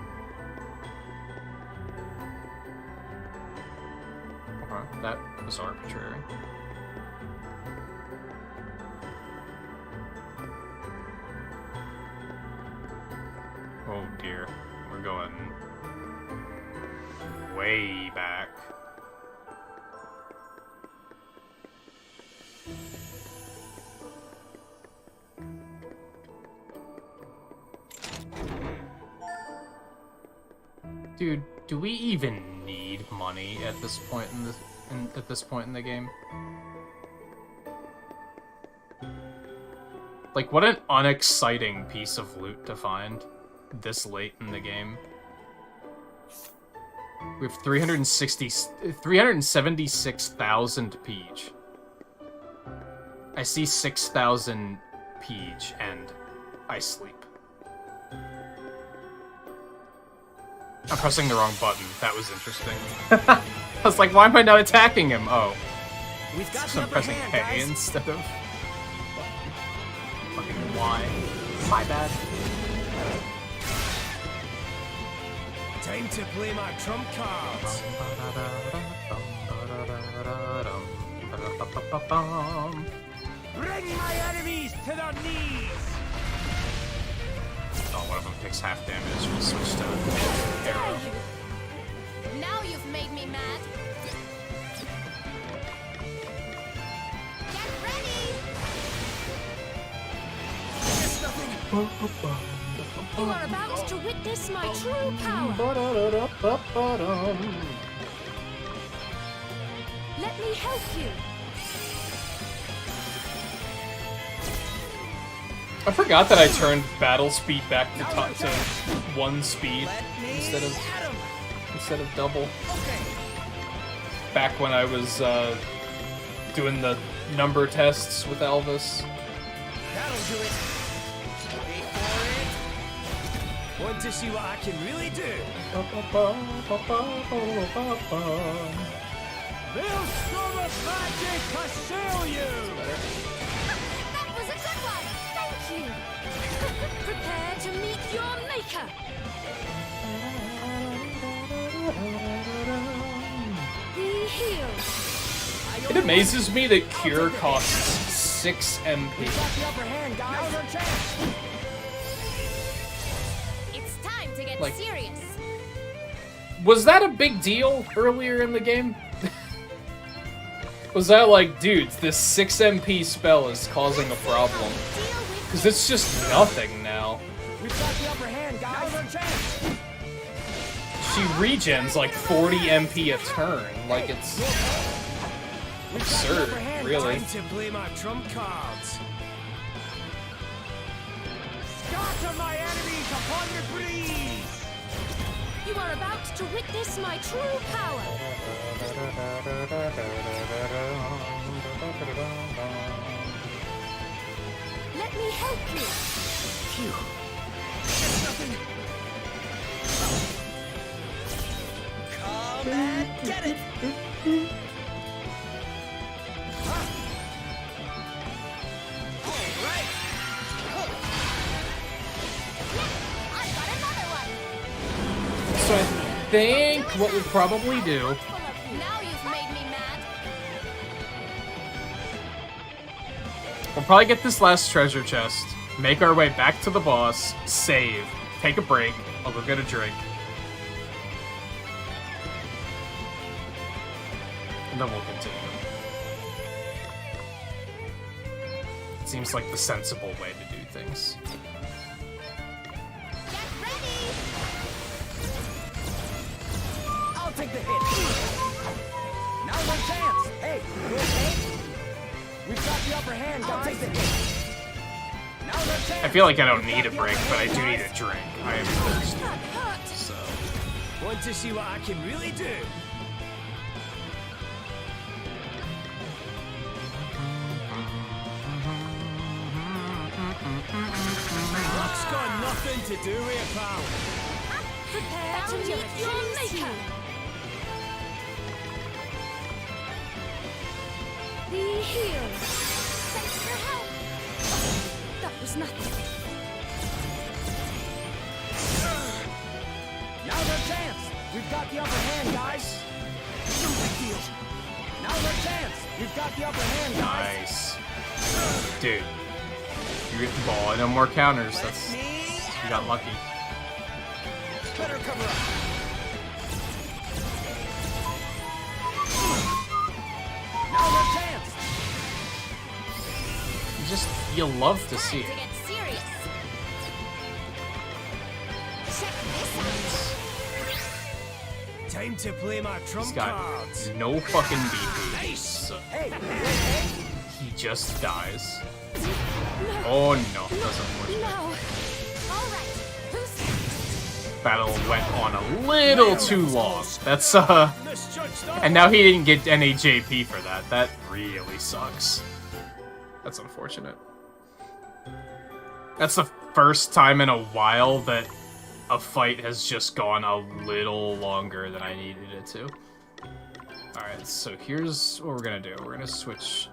Okay, that was arbitrary. Oh dear, we're going way back. Dude, do we even need money at this point at this point in the game? Like, what an unexciting piece of loot to find this late in the game. We have 376,000 Peach. I see 6,000 Peach, and I sleep. I'm pressing the wrong button. That was interesting. I was like, why am I not attacking him? Oh. We've got So the I'm upper pressing hand, A guys. instead of... fucking Y. My bad. Time to play my trump cards. Bring my enemies to their knees. Oh, one of them takes half damage. We'll switch to arrow. Now you've made me mad. Get ready! You are about to witness my true power. Let me help you. I forgot that I turned battle speed back to 1 speed instead of double. Okay. Back when I was doing the number tests with Elvis. That'll do it. Wait for it. Want to see what I can really do? Maelstrom of magic assail you! That was a good one. Thank you. Prepare to meet your maker. Be healed. It amazes me that Cure costs 6 MP. Got the upper hand, guys. Now's our chance. It's time to get Like- serious. Was that a big deal earlier in the game? Was that like, dudes, this 6 MP spell is causing a problem? Deal with Because it's just nothing now. We've got the upper hand, guys. Now's our chance. She regens like 40 MP a turn. Like, it's absurd, really. Time to play my trump cards. Scatter my enemies upon the breeze. You are about to witness my true power. Let me help you. Come and get it. All right. I've got another one. So I think what we'll probably do... Now you've made me mad. We'll probably get this last treasure chest, make our way back to the boss, save, take a break, I'll go get a drink. And then we'll continue. It seems like the sensible way to do things. Get ready. I'll take the hit. Now's our chance. Hey, you okay? We've got the upper hand, guys. I'll take the hit. Now's our chance. I feel like I don't need a break, but I do need a drink. I am thirsty, That hurt. so... Want to see what I can really do? Luck's got nothing to do with it, pal. Prepare to meet your maker. Be healed. Thanks for help. That was nothing. Now's our chance. We've got the upper hand, guys. No big deal. Now's our chance. We've got the upper hand, guys. Nice. Dude. You're getting ball. No more counters. That's... You got lucky. Better cover up. Now's our chance. You love to see Time to it. get serious. Check this out. Time to play my He's trump got cards. no fucking BP. Nice. So Hey, you okay? he just dies. Oh no, that's unfortunate. No. All right. Who's Battle went on a little too long. That's Misjudged that. and now he didn't get any JP for that. That really sucks. That's unfortunate. That's the first time in a while that a fight has just gone a little longer than I needed it to. Alright, so here's what we're gonna do. We're gonna switch.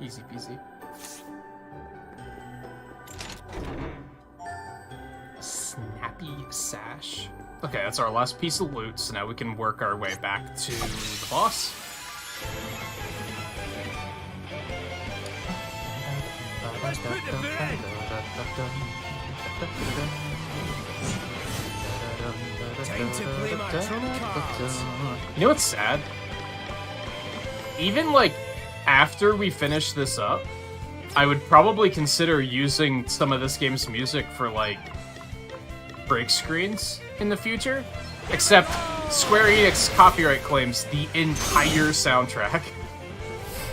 Easy peasy. Snappy sash. Okay, that's our last piece of loot, so now we can work our way back to the boss. Let's put the bed. Time to play my trump cards. You know what's sad? Even, like, after we finish this up, I would probably consider using some of this game's music for, like, break screens in the future. Except Square Enix copyright claims the entire soundtrack.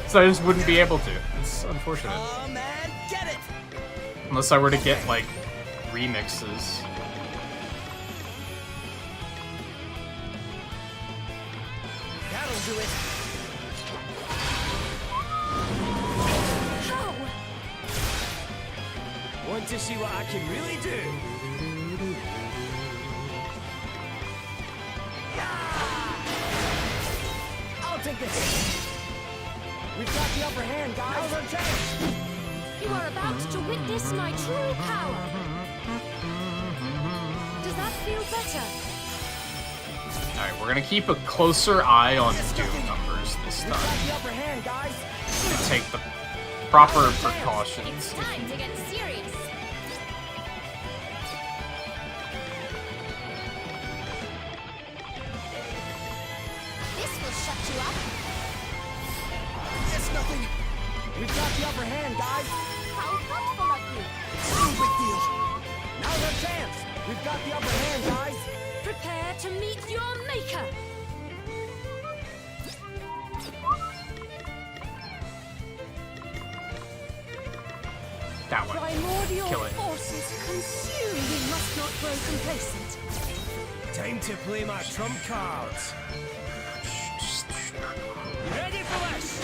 So I just wouldn't be able to. It's unfortunate. Come and get it! Unless I were to get, like, remixes. That'll do it. how? Want to see what I can really do? I'll take the hit. We've got the upper hand, guys. Now's our chance. You are about to witness my true power. Does that feel better? Alright, we're gonna keep a closer eye on Doom numbers this We've got time. the upper hand, guys. And take the proper precautions. It's time to get serious. This will shut you up. It's nothing. We've got the upper hand, guys. How thoughtful of you. No big deal. Now's our chance. We've got the upper hand, guys. Prepare to meet your maker. That one. Primordial Kill it. forces consume. We must not grow complacent. Time to play my trump cards. Ready for this?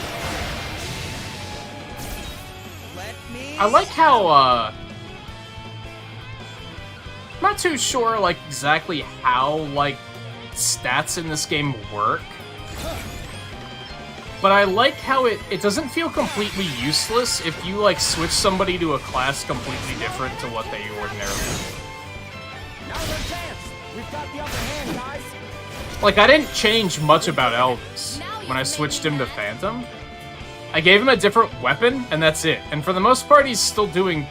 Let me. I like how, I'm not too sure, like, exactly how, like, stats in this game work. But I like how it doesn't feel completely useless if you, like, switch somebody to a class completely different to what they ordinarily do. Now's our chance. We've got the upper hand, guys. Like, I didn't change much about Elvis when I switched him to Phantom. I gave him a different weapon, and that's it. And for the most part, he's still doing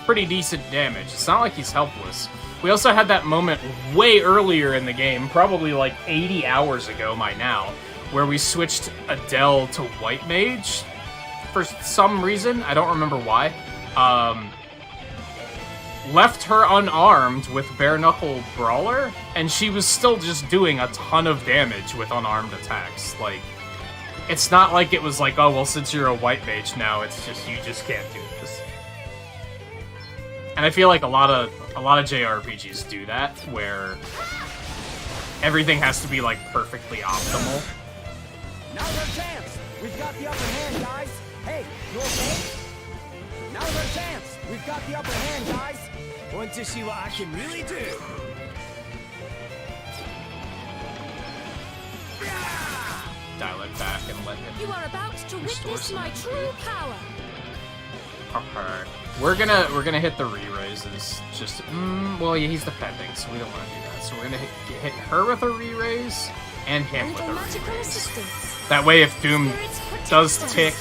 pretty decent damage. It's not like he's helpless. We also had that moment way earlier in the game, probably like 80 hours ago by now, where we switched Adele to White Mage for some reason. I don't remember why. Left her unarmed with Bare Knuckle Brawler, and she was still just doing a ton of damage with unarmed attacks. Like, it's not like it was like, oh, well, since you're a White Mage now, it's just, you just can't do this. And I feel like a lot of JRPGs do that, where everything has to be, like, perfectly optimal. Now's our chance. We've got the upper hand, guys. Hey, you okay? Now's our chance. We've got the upper hand, guys. Want to see what I can really do? Dial it back and let him. You are about to witness my true power. Alright. We're gonna hit the re-raises. Just well, yeah, he's defending, so we don't want to do that. So we're gonna hit her with a re-raise and him with a Little magical re-raise. assistance. That way, if Doom Spirits protect does us. tick,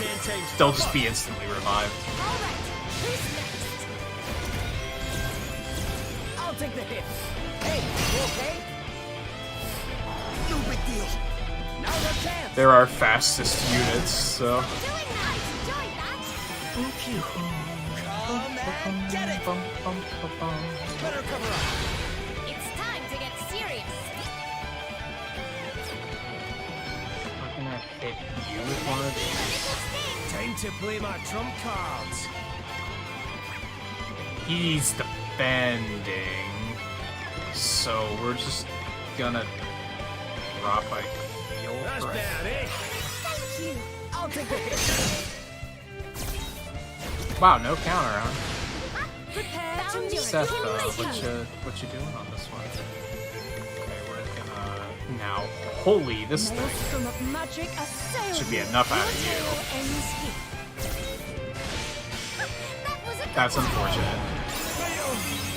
they'll just be instantly revived. All right. Who's next? I'll take the hit. Hey, you okay? No big deal. Now's our chance. They're our fastest units, so. Doing that. Enjoy that. Come and get it. Better cover up. It's you with one of these. Time to play my trump cards. He's defending, so we're just gonna drop a heal. That's Right. bad, eh? Thank you. I'll take the hit. Wow, no counter, huh? Prepare to meet Seth, your maker. what you doing on this one? Okay, we're gonna now. Holy, this thing Maelstrom of magic assails should be you. enough out of Your you. tale ends here. That was a good That's one. unfortunate.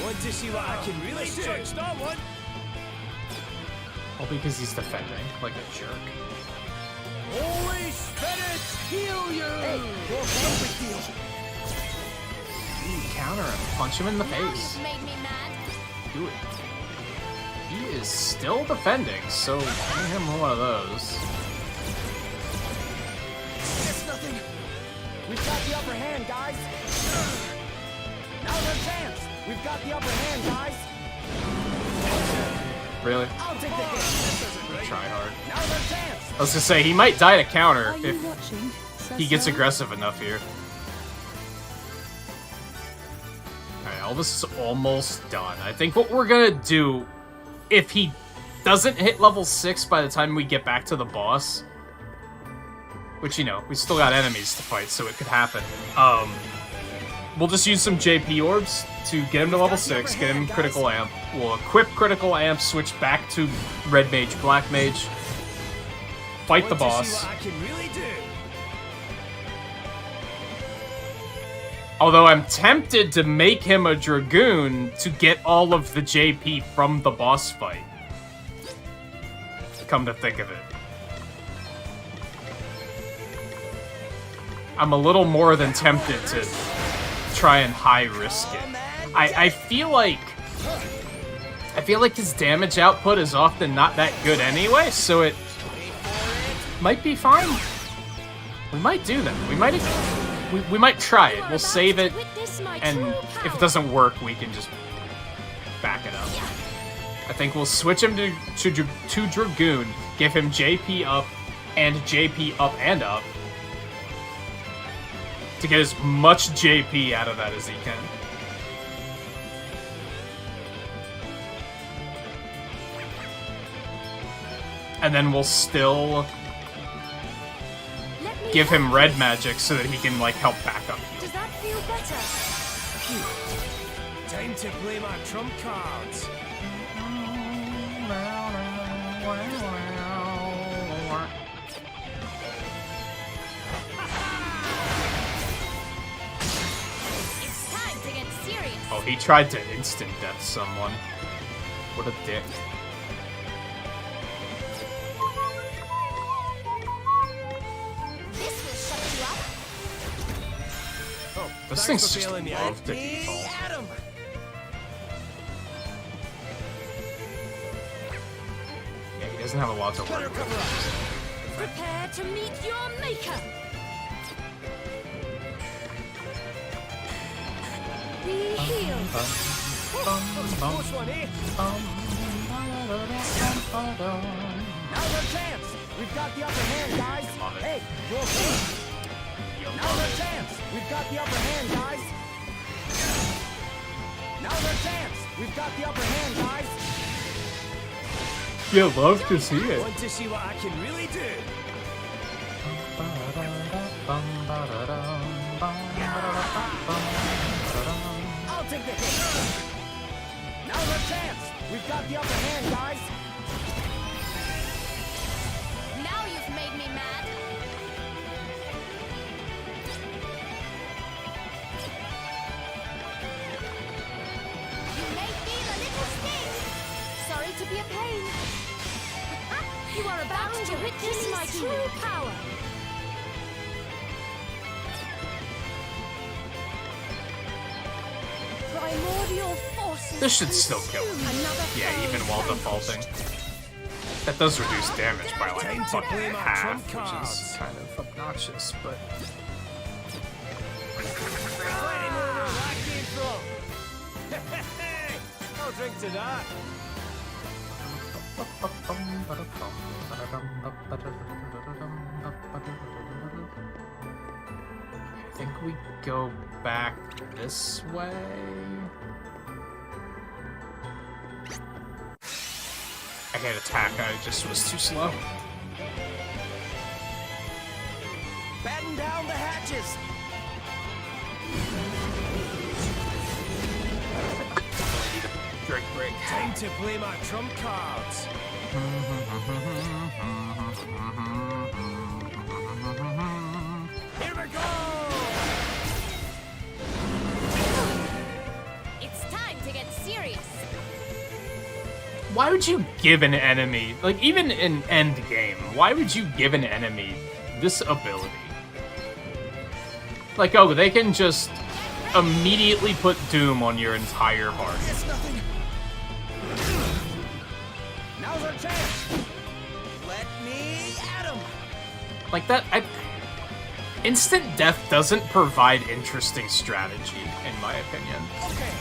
Want to see what I can really do? Touch that one. All because he's defending like a jerk. Holy spirits, heal you! Hey, no big deal. Counter him. Punch him in the Now face. you've made me mad. Do it. He is still defending, so give him one of those. It's nothing. We've got the upper hand, guys. Now's our chance. We've got the upper hand, guys. Really? I'll take the hit. Try hard. Now's our chance. I was gonna say, he might die to counter Are you if watching? he gets Sir? aggressive enough here. Alright, Elvis is almost done. I think what we're gonna do, if he doesn't hit level 6 by the time we get back to the boss, which, you know, we still got enemies to fight, so it could happen. We'll just use some JP orbs to get him to level 6, get him critical amp. We'll equip critical amp, switch back to red mage, black mage, fight the Want to boss. see what I can really do? Although I'm tempted to make him a Dragoon to get all of the JP from the boss fight. Come to think of it. I'm a little more than tempted to try and high risk it. I feel like his damage output is often not that good anyway, so it might be fine. We might do that. We might try it. We'll save it, Witness my and true if it power. doesn't work, we can just back it up. I think we'll switch him to Dragoon, give him JP up and JP up and up to get as much JP out of that as he can. And then we'll still Let me give him help red you. magic so that he can, like, help back up. Does that feel better? Time to play my trump cards. It's time to get serious. Oh, he tried to instant death someone. What a dick. This will shut you up. Oh, This thanks thing's for just bailing me out. love to default. Adam. Yeah, he doesn't have a lot to worry Better with. cover up. Prepare to meet your maker. Be healed. Close one, eh? Now's our chance. We've got the upper hand, guys. Love it. Hey, you okay? You'll Now's love our it. chance. We've got the upper hand, guys. Now's our chance. We've got the upper hand, guys. You'll love to see it. Want to see what I can really do? I'll take the hit. Now's our chance. We've got the upper hand, guys. Now you've made me mad. You may feel a little sting. Sorry to be a pain. You are about to witness my true power. Primordial forces. This should still kill him. Another Yeah, foe even while vanquished. defaulting. That does reduce damage by like Time to fucking play my half, trump which cards. is kind of obnoxious, but Plenty more where that came from. I'll drink to that. I think we go back this way. I can't attack, I just was too slow. Batten down the hatches. Drink break. Time to play my trump cards. Here we go! It's time to get serious. Why would you give an enemy, like even in end game, why would you give an enemy this ability? Like, oh, they can just immediately put doom on your entire party. It's nothing. Now's our chance. Let me at him. Like that, instant death doesn't provide interesting strategy, in my opinion. Okay.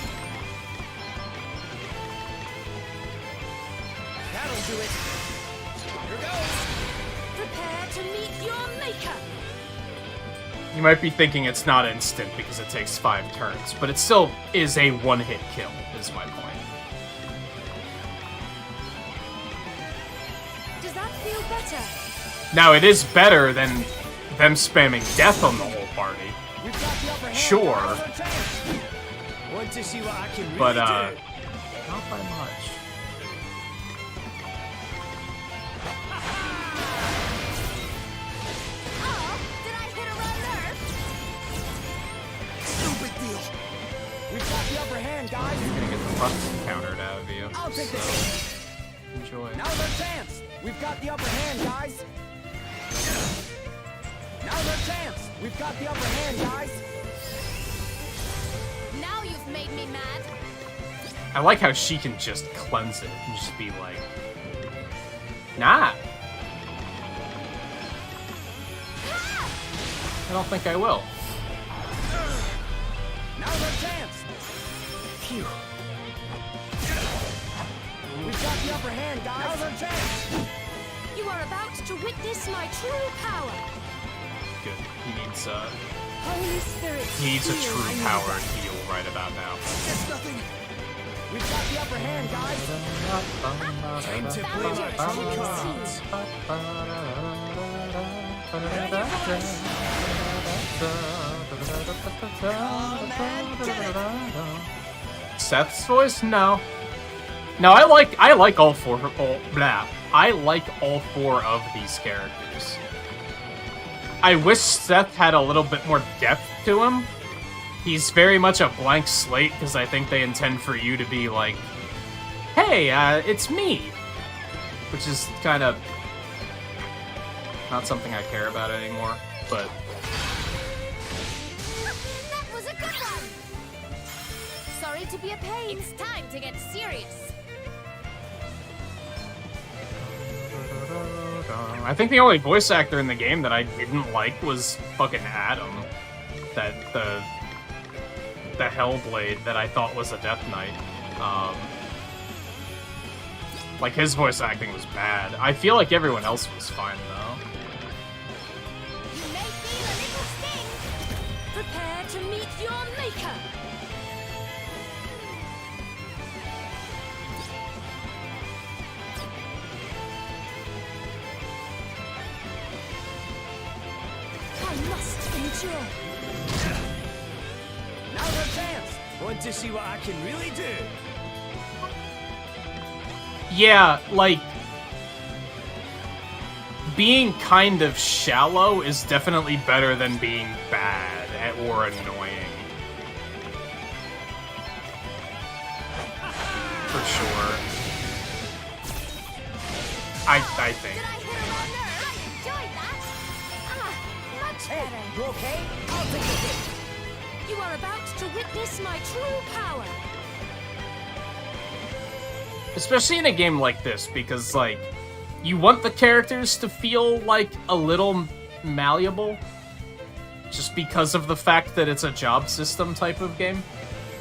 That'll do it. Here goes. Prepare to meet your maker. You might be thinking it's not instant because it takes 5 turns, but it still is a one-hit kill, is my point. Does that feel better? Now, it is better than them spamming death on the whole party. We've got the upper hand. Sure. Now's our chance. Want to see what I can really But, do? not by much. Oh, did I hit a wrong nerve? No big deal. We've got the upper hand, guys. You're gonna get the buff countered out of you. I'll take so this. enjoy. Now's our chance. We've got the upper hand, guys. Now's our chance. We've got the upper hand, guys. Now you've made me mad. I like how she can just cleanse it and just be like, nah. I don't think I will. Now's our chance. Phew. We've got the upper hand, guys. Now's our chance. You are about to witness my true power. Good. Holy Spirit. He needs a heal. true I need powered that. heal right about now. It's nothing. We've got the upper hand, guys. Time to play my trump cards. Seth's voice? No. No, I like all four. I like all 4 of these characters. I wish Seth had a little bit more depth to him. He's very much a blank slate because I think they intend for you to be like, hey, it's me. Which is kind of not something I care about anymore, but That was a good one. Sorry to be a pain. It's time to get serious. I think the only voice actor in the game that I didn't like was fucking Adam. That the Hellblade that I thought was a Death Knight. Like his voice acting was bad. I feel like everyone else was fine though. You may feel a little sting. Prepare to meet your maker. I must endure. Now's our chance. Want to see what I can really do? Yeah, like being kind of shallow is definitely better than being bad or annoying. For sure. I think. Did I hit a wrong nerve? I enjoyed that. Much Hey, better. you okay? I'll take the hit. You are about to witness my true power. Especially in a game like this, because, like, you want the characters to feel, like, a little malleable. Just because of the fact that it's a job system type of game.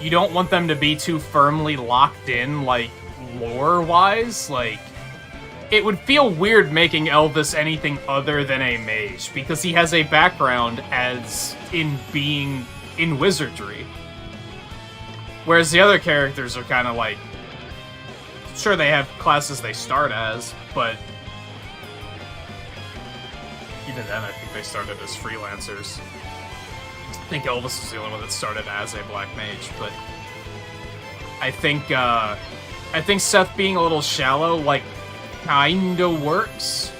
You don't want them to be too firmly locked in, like, lore-wise. Like, it would feel weird making Elvis anything other than a mage, because he has a background as in being in wizardry. Whereas the other characters are kind of like, sure, they have classes they start as, but even then I think they started as freelancers. I think Elvis was the only one that started as a black mage, but I think Seth being a little shallow, like, kinda works.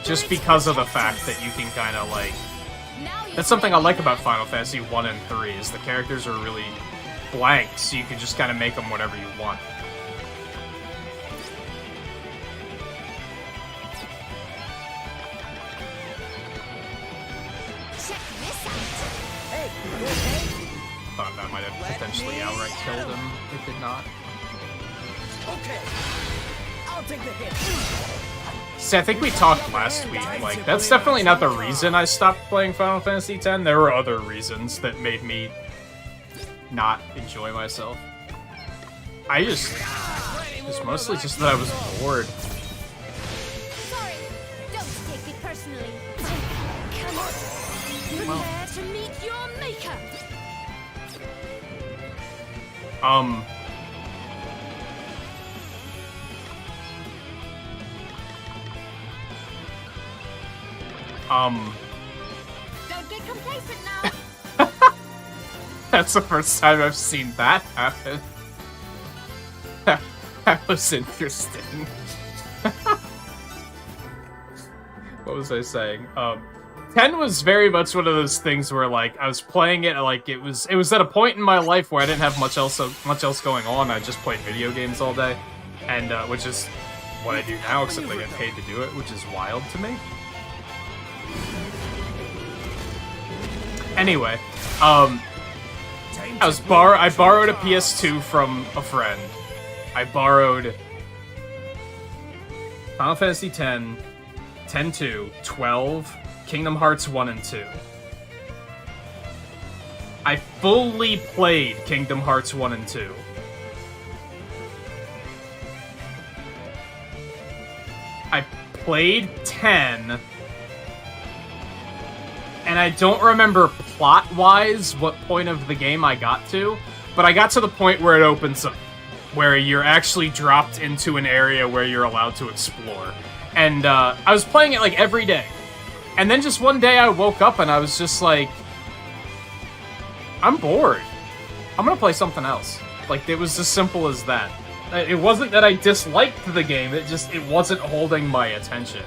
Just because of the fact that you can kind of, like... That's something I like about Final Fantasy 1 and 3, is the characters are really blank, so you can just kind of make them whatever you want. Thought that might have potentially outright killed him. It did not. Okay, I'll take the hit. See, I think we talked last week, like, that's definitely not the reason I stopped playing Final Fantasy X. There were other reasons that made me not enjoy myself. It was mostly just that I was bored. Sorry, don't take it personally. Come on, prepare to meet your maker. Don't get complacent now. That's the first time I've seen that happen. That was interesting. What was I saying? 10 was very much one of those things where, like, I was playing it, like, it was at a point in my life where I didn't have much else going on. I just played video games all day, and which is what I do now, except I get paid to do it, which is wild to me. Anyway, I borrowed a PS2 from a friend. I borrowed Final Fantasy X, 10-2, 12, Kingdom Hearts 1 and 2. I fully played Kingdom Hearts 1 and 2. I played 10, and I don't remember plot-wise what point of the game I got to, but I got to the point where it opens up, where you're actually dropped into an area where you're allowed to explore. And I was playing it like every day. And then just one day I woke up and I was just like, I'm bored. I'm gonna play something else. Like, it was as simple as that. It wasn't that I disliked the game, it wasn't holding my attention.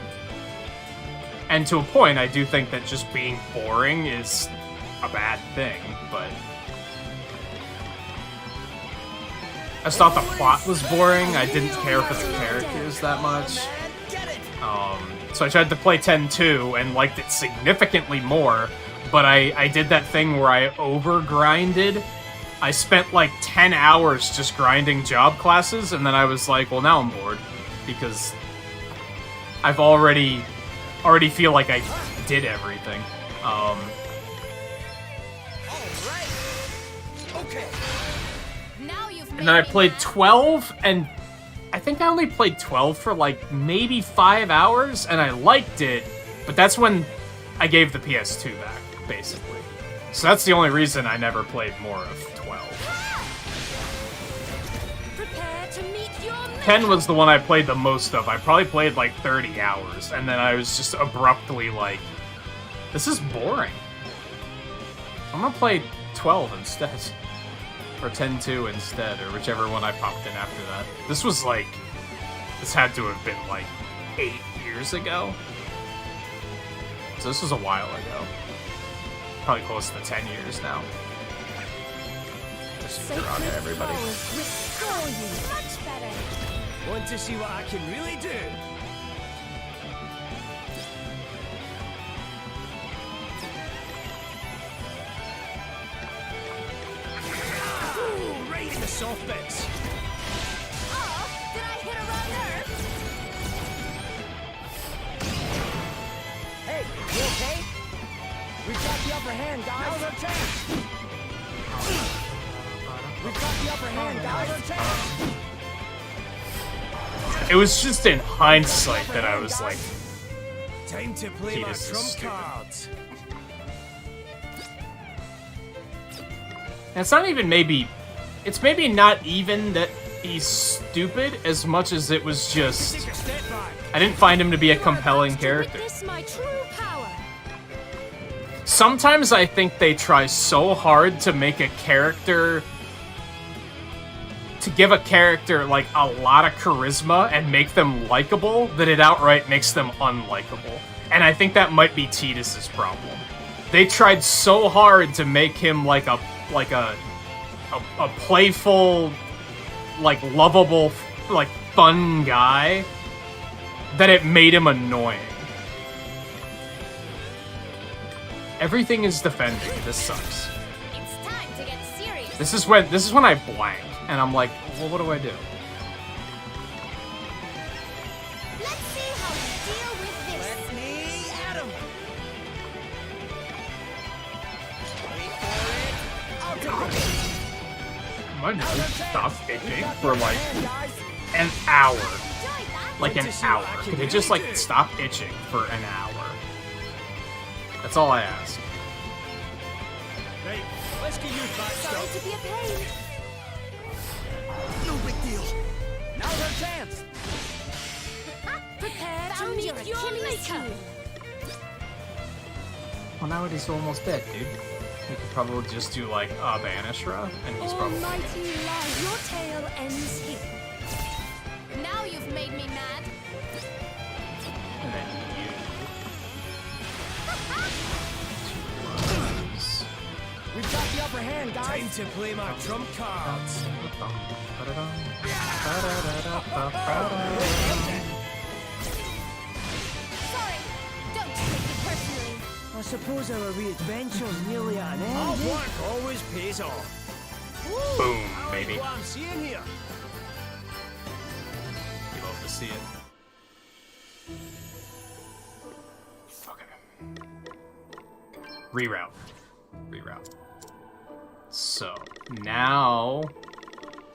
And to a point, I do think that just being boring is a bad thing, but... I just thought the plot was boring. I didn't care for the characters that much. So I tried to play 10-2 and liked it significantly more, but I did that thing where I over-grinded. I spent like 10 hours just grinding job classes, and then I was like, well, now I'm bored, because I've already feel like I did everything. And then I played 12, and I think I only played 12 for like maybe 5 hours, and I liked it, but that's when I gave the PS2 back, basically. So that's the only reason I never played more of 12. Prepare to meet your maker. 10 was the one I played the most of. I probably played like 30 hours, and then I was just abruptly like, this is boring. I'm gonna play 12 instead. Or 10-2 instead, or whichever one I popped in after that. This had to have been like 8 years ago. So this was a while ago. Probably close to 10 years now. Just super on it, everybody. Restore you much better. Want to see what I can really do? Ooh, right in the soft bits. Oh, did I hit a wrong nerve? Hey, you okay? We've got the upper hand, guys. Now's our chance. We've got the upper hand, guys. Now's our chance. It was just in hindsight that I was like, Time to play my Tidus is trump stupid. cards. and it's not even maybe, it's maybe not even that he's stupid as much as it was just, Take a step back. I didn't find him to be a You are compelling about to character. witness my true power. Sometimes I think they try so hard to make a character, to give a character like a lot of charisma and make them likable, that it outright makes them unlikable. And I think that might be Tidus's problem. They tried so hard to make him like a playful, like lovable, like fun guy, that it made him annoying. Everything is defending. This sucks. It's time to get serious. This is when I blank and I'm like, well, what do I do? Let's see how you deal with this. Let me at him. Wait for it. I'll take the hit. My nose stopped itching for like Hand, guys. an hour. Enjoy that. Like an hour. Could it just like stop itching for an hour? That's all I ask. Right, let's get you back Sorry stuff. to be a pain. No big deal. Now's our chance. Prepare to Found meet your your Achilles maker. heel. Well, now he's almost dead, dude. We could probably just do like a Banishra, and he's probably dead. Almighty love, your tale ends here. Now you've made me mad. And then you. We've got the upper hand, guys. Time to play my trump cards. Sorry. Don't take it personally. I suppose our wee adventure's nearly at an end. Hard work always pays off. Boom, I like baby. what I'm seeing here. You love to see it. Okay. Reroute. Reroute. So, now...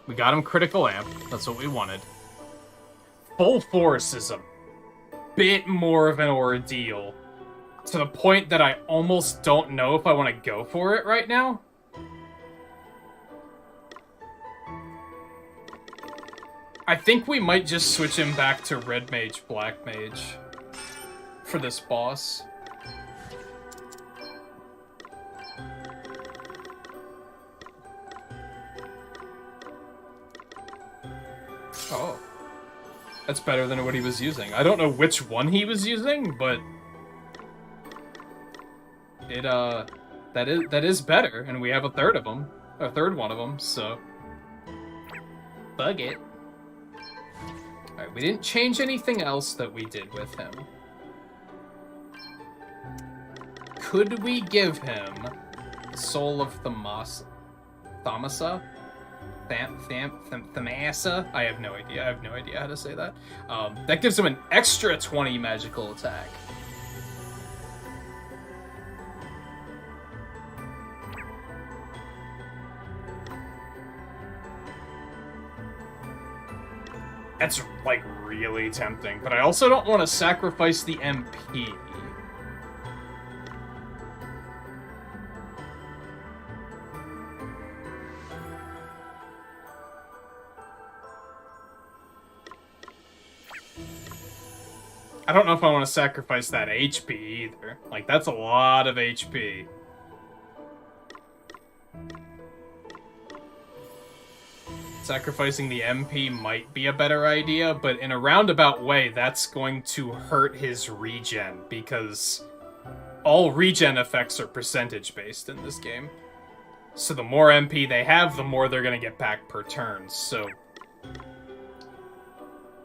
We got him critical amp. That's what we wanted. Full force is a bit more of an ordeal. To the point that I almost don't know if I want to go for it right now. I think we might just switch him back to Red Mage, Black Mage for this boss. Oh. That's better than what he was using. I don't know which one he was using, but it that is better, and we have a third of them, a third one of them, so bug it. Alright, we didn't change anything else that we did with him. Could we give him Soul of Thamasa? Thamasa? I have no idea. I have no idea how to say that. That gives him an extra 20 magical attack. That's, like, really tempting. But I also don't want to sacrifice the MP. I don't know if I want to sacrifice that HP either. Like, that's a lot of HP. Sacrificing the MP might be a better idea, but in a roundabout way, that's going to hurt his regen, because all regen effects are percentage-based in this game. So the more MP they have, the more they're going to get back per turn, so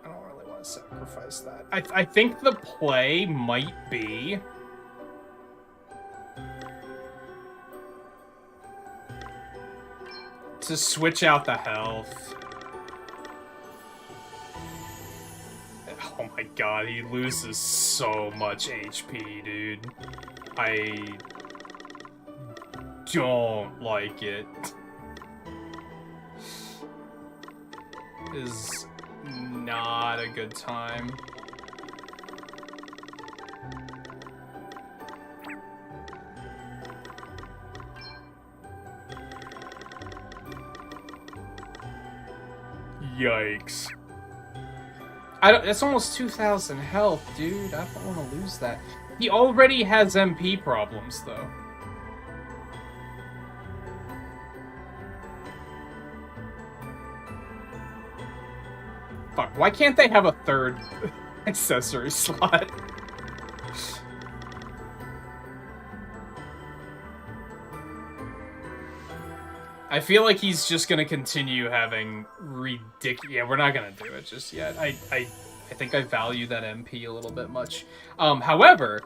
I don't really want to sacrifice that. I think the play might be to switch out the health. Oh my god, he loses so much HP, dude. I don't like it. not a good time. Yikes. That's almost 2,000 health, dude. I don't want to lose that. He already has MP problems, though. Fuck, why can't they have a third accessory slot? I feel like he's just gonna continue having ridiculous... Yeah, we're not gonna do it just yet. I think I value that MP a little bit much. However,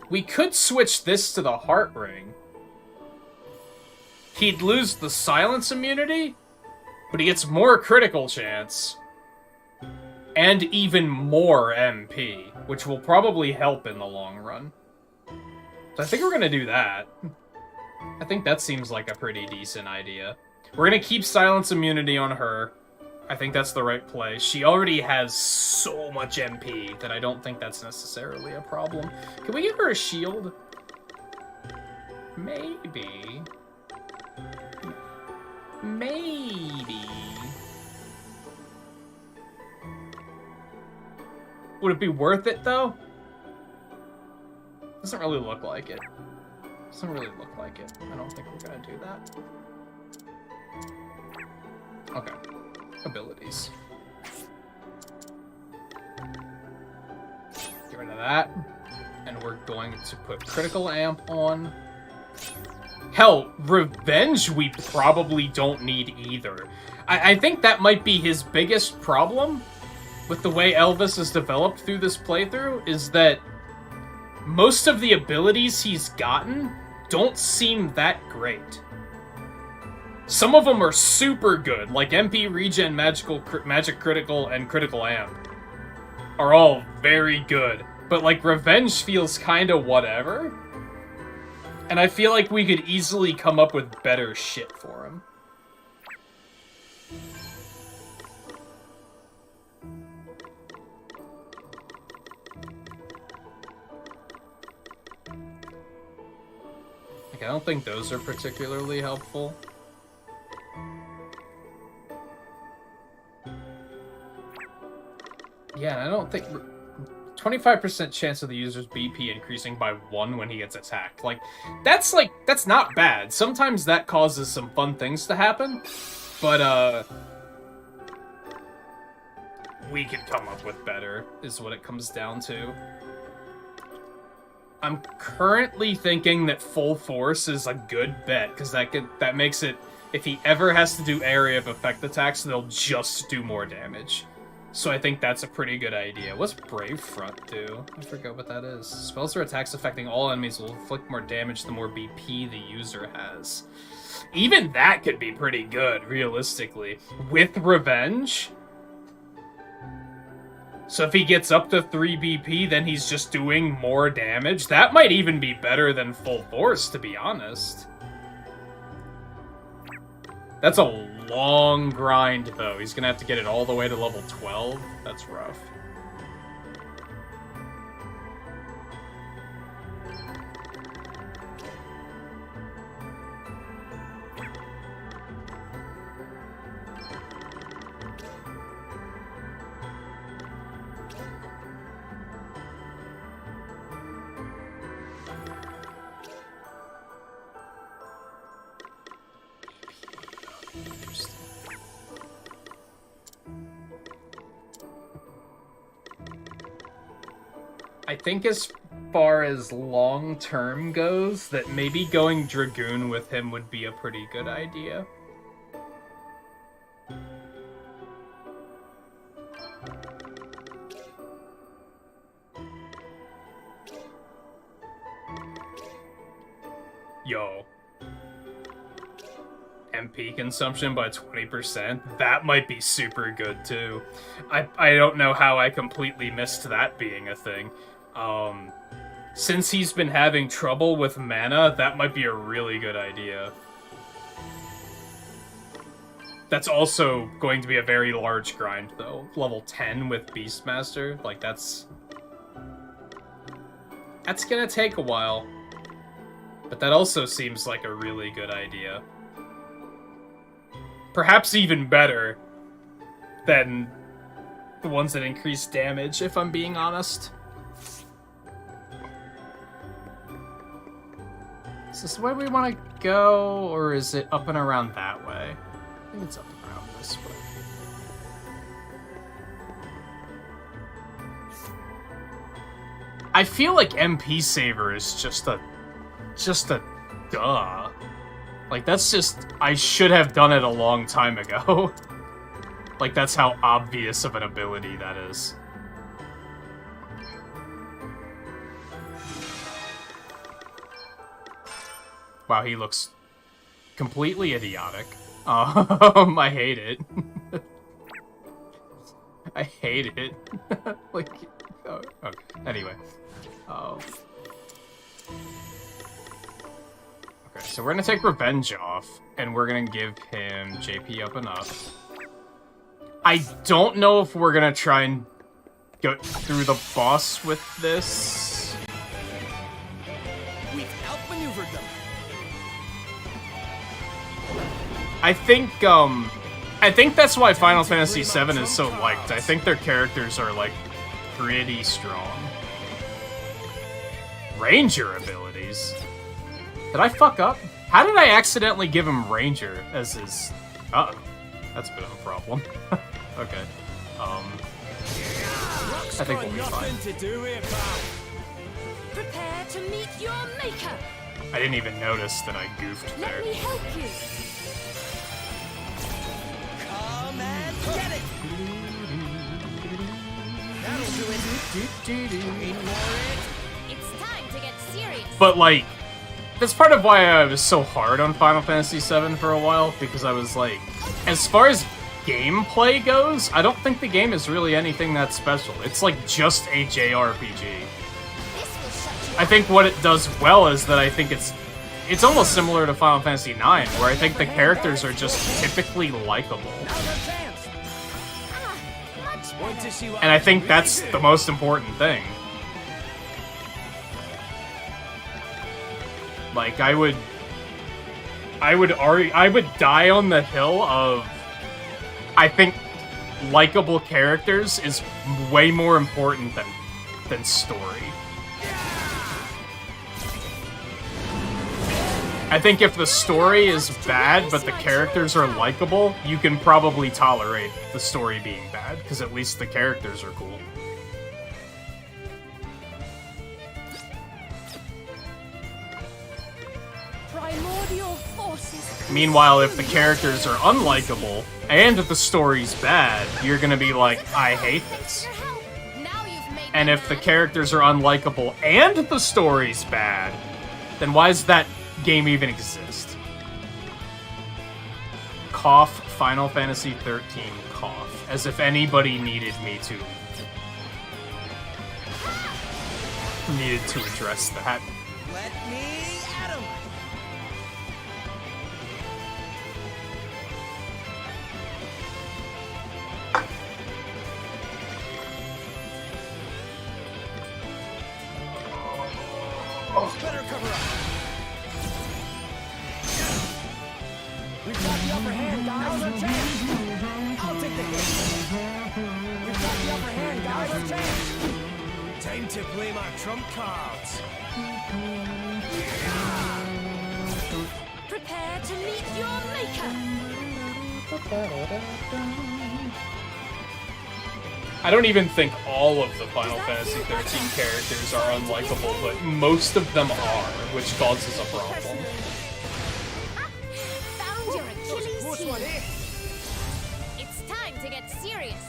we could switch this to the heart ring. He'd lose the silence immunity, but he gets more critical chance, and even more MP, which will probably help in the long run. So I think we're gonna do that. I think that seems like a pretty decent idea. We're gonna keep silence immunity on her. I think that's the right play. She already has so much MP that I don't think that's necessarily a problem. Can we give her a shield? Maybe. Maybe. Would it be worth it, though? Doesn't really look like it. Doesn't really look like it. I don't think we're gonna do that. Okay. Abilities. Get rid of that. And we're going to put critical amp on. Hell, revenge we probably don't need either. I think that might be his biggest problem with the way Elvis is developed through this playthrough, is that most of the abilities he's gotten don't seem that great. Some of them are super good, like MP Regen, Magic Critical, and Critical Amp are all very good. But like Revenge feels kinda whatever. And I feel like we could easily come up with better shit for him. Like, I don't think those are particularly helpful. Yeah, I don't think... 25% chance of the user's BP increasing by 1 when he gets attacked. That's not bad. Sometimes that causes some fun things to happen. But, we could come up with better, is what it comes down to. I'm currently thinking that full force is a good bet, because that makes it... If he ever has to do area of effect attacks, they'll just do more damage. So I think that's a pretty good idea. What's Brave Front do? I forget what that is. Spells or attacks affecting all enemies will inflict more damage the more BP the user has. Even that could be pretty good, realistically. With Revenge? So if he gets up to 3 BP, then he's just doing more damage? That might even be better than Full Force, to be honest. That's a long grind, though. He's gonna have to get it all the way to level 12. That's rough. I think as far as long-term goes, that maybe going Dragoon with him would be a pretty good idea. Yo. MP consumption by 20%? That might be super good, too. I don't know how I completely missed that being a thing. Since he's been having trouble with mana, that might be a really good idea. That's also going to be a very large grind, though. Level 10 with Beastmaster, like, that's gonna take a while. But that also seems like a really good idea. Perhaps even better than the ones that increase damage, if I'm being honest. Is this the way we want to go, or is it up and around that way? I think it's up and around this way. I feel like MP Saver is just a duh. Like, that's just, I should have done it a long time ago. Like, that's how obvious of an ability that is. Wow, he looks completely idiotic. I hate it. I hate it. Like, oh, okay. Anyway. Okay, so we're gonna take Revenge off, and we're gonna give him JP up and up. I don't know if we're gonna try and go through the boss with this. We've outmaneuvered them. I think that's why Final Fantasy VII is so liked. I think their characters are, like, pretty strong. Ranger abilities? Did I fuck up? How did I accidentally give him Ranger as his... Uh-oh. That's a bit of a problem. Okay. I think we'll be fine. Prepare to meet your maker. I didn't even notice that I goofed there. Let me help you. Come and get it. That'll do it. It's time to get serious. But, like, that's part of why I was so hard on Final Fantasy VII for a while, because I was like, as far as gameplay goes, I don't think the game is really anything that special. It's like just a JRPG. I think what it does well is that I think it's almost similar to Final Fantasy IX, where I think the characters are just typically likable. And I think that's the most important thing. Like, I would die on the hill of, I think likable characters is way more important than story. I think if the story is bad, but the characters are likable, you can probably tolerate the story being bad, because at least the characters are cool. Primordial forces. Meanwhile, if the characters are unlikable, and the story's bad, you're gonna be like, I hate this. And if the characters are unlikable and the story's bad, then why does that game even exist? Cough, Final Fantasy 13, cough. As if anybody needed to address that. Let me at 'em. Better cover up. We've got the upper hand, guys. Now's our chance. I'll take the hit. We've got the upper hand, guys. Now's our chance. Time to play my trump cards. Prepare to meet your maker. I don't even think all of the Final Fantasy 13 characters are unlikable, but most of them are, which causes a problem. Found your Achilles heel. It's time to get serious.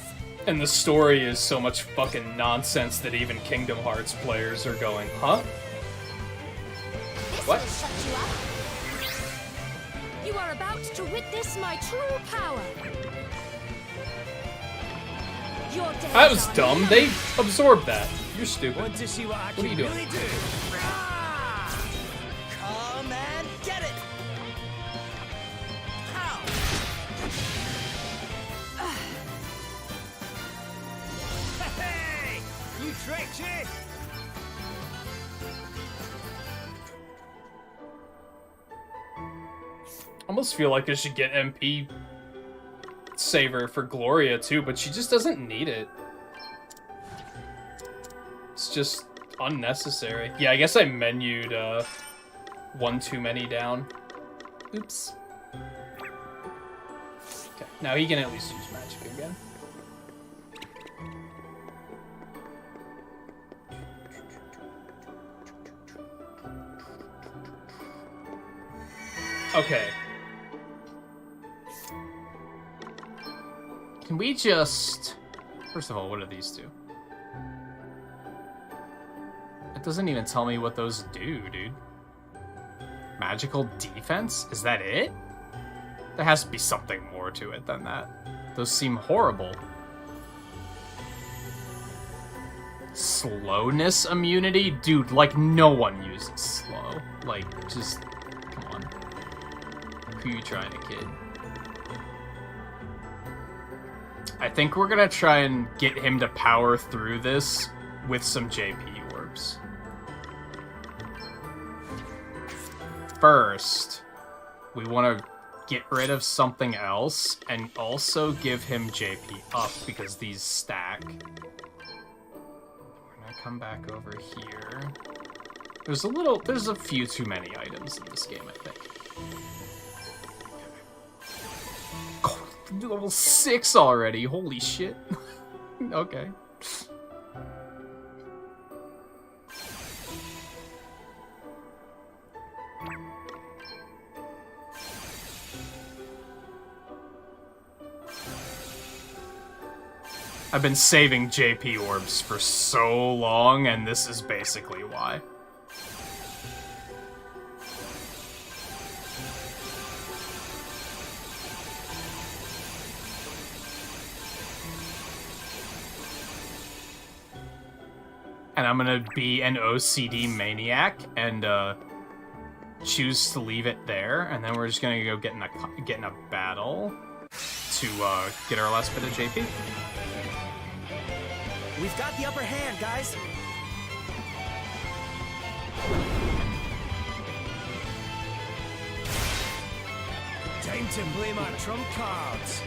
And the story is so much fucking nonsense that even Kingdom Hearts players are going, huh? This What? will shut you up. You are about to witness my true power. Your days That was are dumb. numbered. They absorbed that. You're stupid. Want to see what I What are you can doing? really do? Come and get it. Ow. New tricks, eh? Almost feel like I should get MP Saver for Gloria too, but she just doesn't need it. It's just unnecessary. Yeah, I guess I menued one too many down. Oops. Okay, now he can at least use magic again. Okay. Can we just... First of all, what do these do? It doesn't even tell me what those do, dude. Magical defense? Is that it? There has to be something more to it than that. Those seem horrible. Slowness immunity? Dude, like, no one uses slow. Like, just... Come on. Who you trying to kid? I think we're gonna try and get him to power through this with some JP orbs. First, we want to get rid of something else and also give him JP up because these stack. We're gonna come back over here. There's a few too many items in this game, I think. Level 6 already, holy shit. Okay. I've been saving JP orbs for so long, and this is basically why. And I'm gonna be an OCD maniac and choose to leave it there, and then we're just gonna go get in a battle to get our last bit of JP. We've got the upper hand, guys. Time to play my trump cards.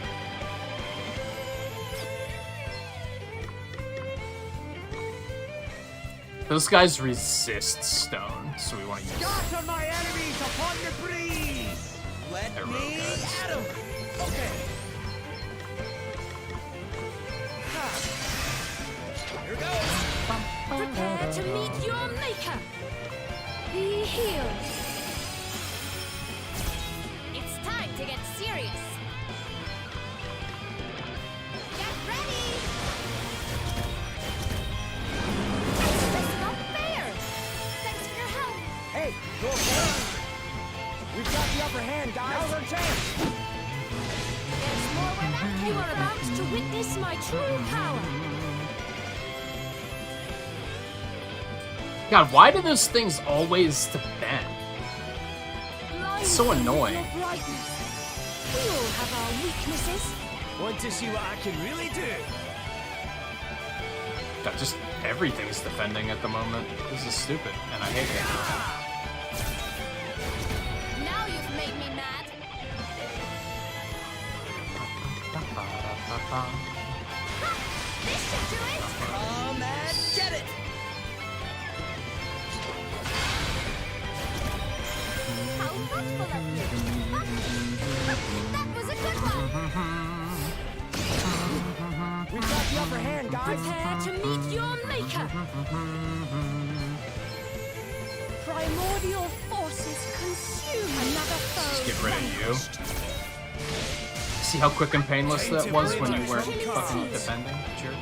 Those guys resist stone, so we want to use Scatter my enemies upon the breeze. Let Arrow me guys. at 'em. Okay. Here goes. Prepare to meet your maker. Be healed. It's time to get serious. Get ready. That's not fair. Thanks for your help. Hey, go ahead. We've got the upper hand, guys. Now's our chance. There's more where that came. You are about to witness my true power. God, why do those things always defend? It's so annoying. Your brightness. We all have our weaknesses. Want to see what I can really do? God, just everything's defending at the moment. This is stupid, and I hate it. Now you've made me mad. This should do it. Come and get it. How thoughtful of you. That was a good one. We've got the upper hand, guys. Prepare to meet your maker. Primordial forces consume another foe. Just get rid of you. See how quick and painless that was when you weren't fucking defending? Sure.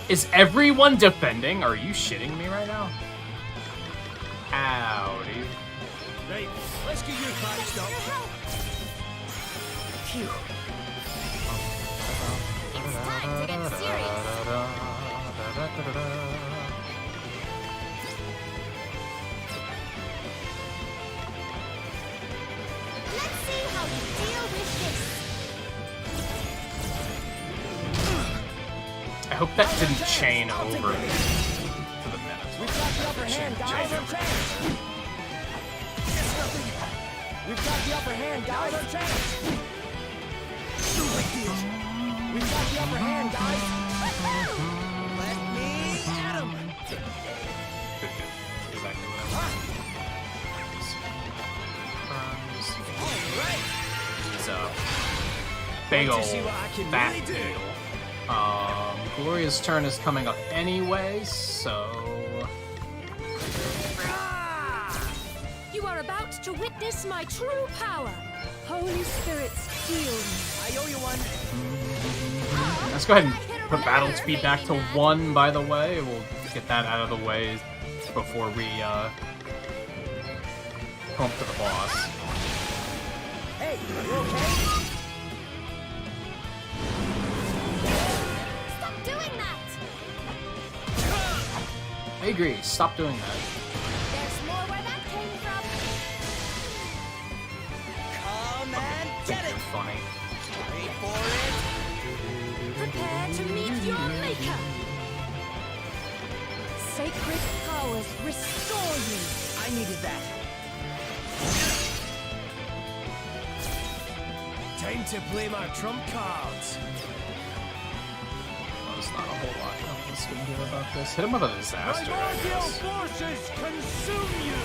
Is everyone defending? Are you shitting me right now? Ow, dude. Right, let's get you patched up. Phew. It's time to get serious. Let's see how you deal with this. I hope that didn't chain over to the Minotaur. We've got the upper hand, guys. Our chance. We've got the upper hand, guys. Our chance. We've got the upper hand, guys. Let me at him. Exactly what I want. All right. Big Want ol' to see what I can fat really do? deal. Gloria's turn is coming up anyway, so... You are about to witness my true power. Holy spirits, heal me. I owe you one. Let's go ahead and put battle speed back to 1, by the way. We'll get that out of the way before we come up to the boss. Hey, you okay? Stop doing that! I agree, stop doing that. There's more where that came from. Come I and think get it. you're funny. Wait for it. Prepare to meet your maker. Sacred powers restore you. I needed that. Time to play my trump cards. There's not a whole lot else we can do about this. Hit him with a disaster, I Primordial guess. forces consume you!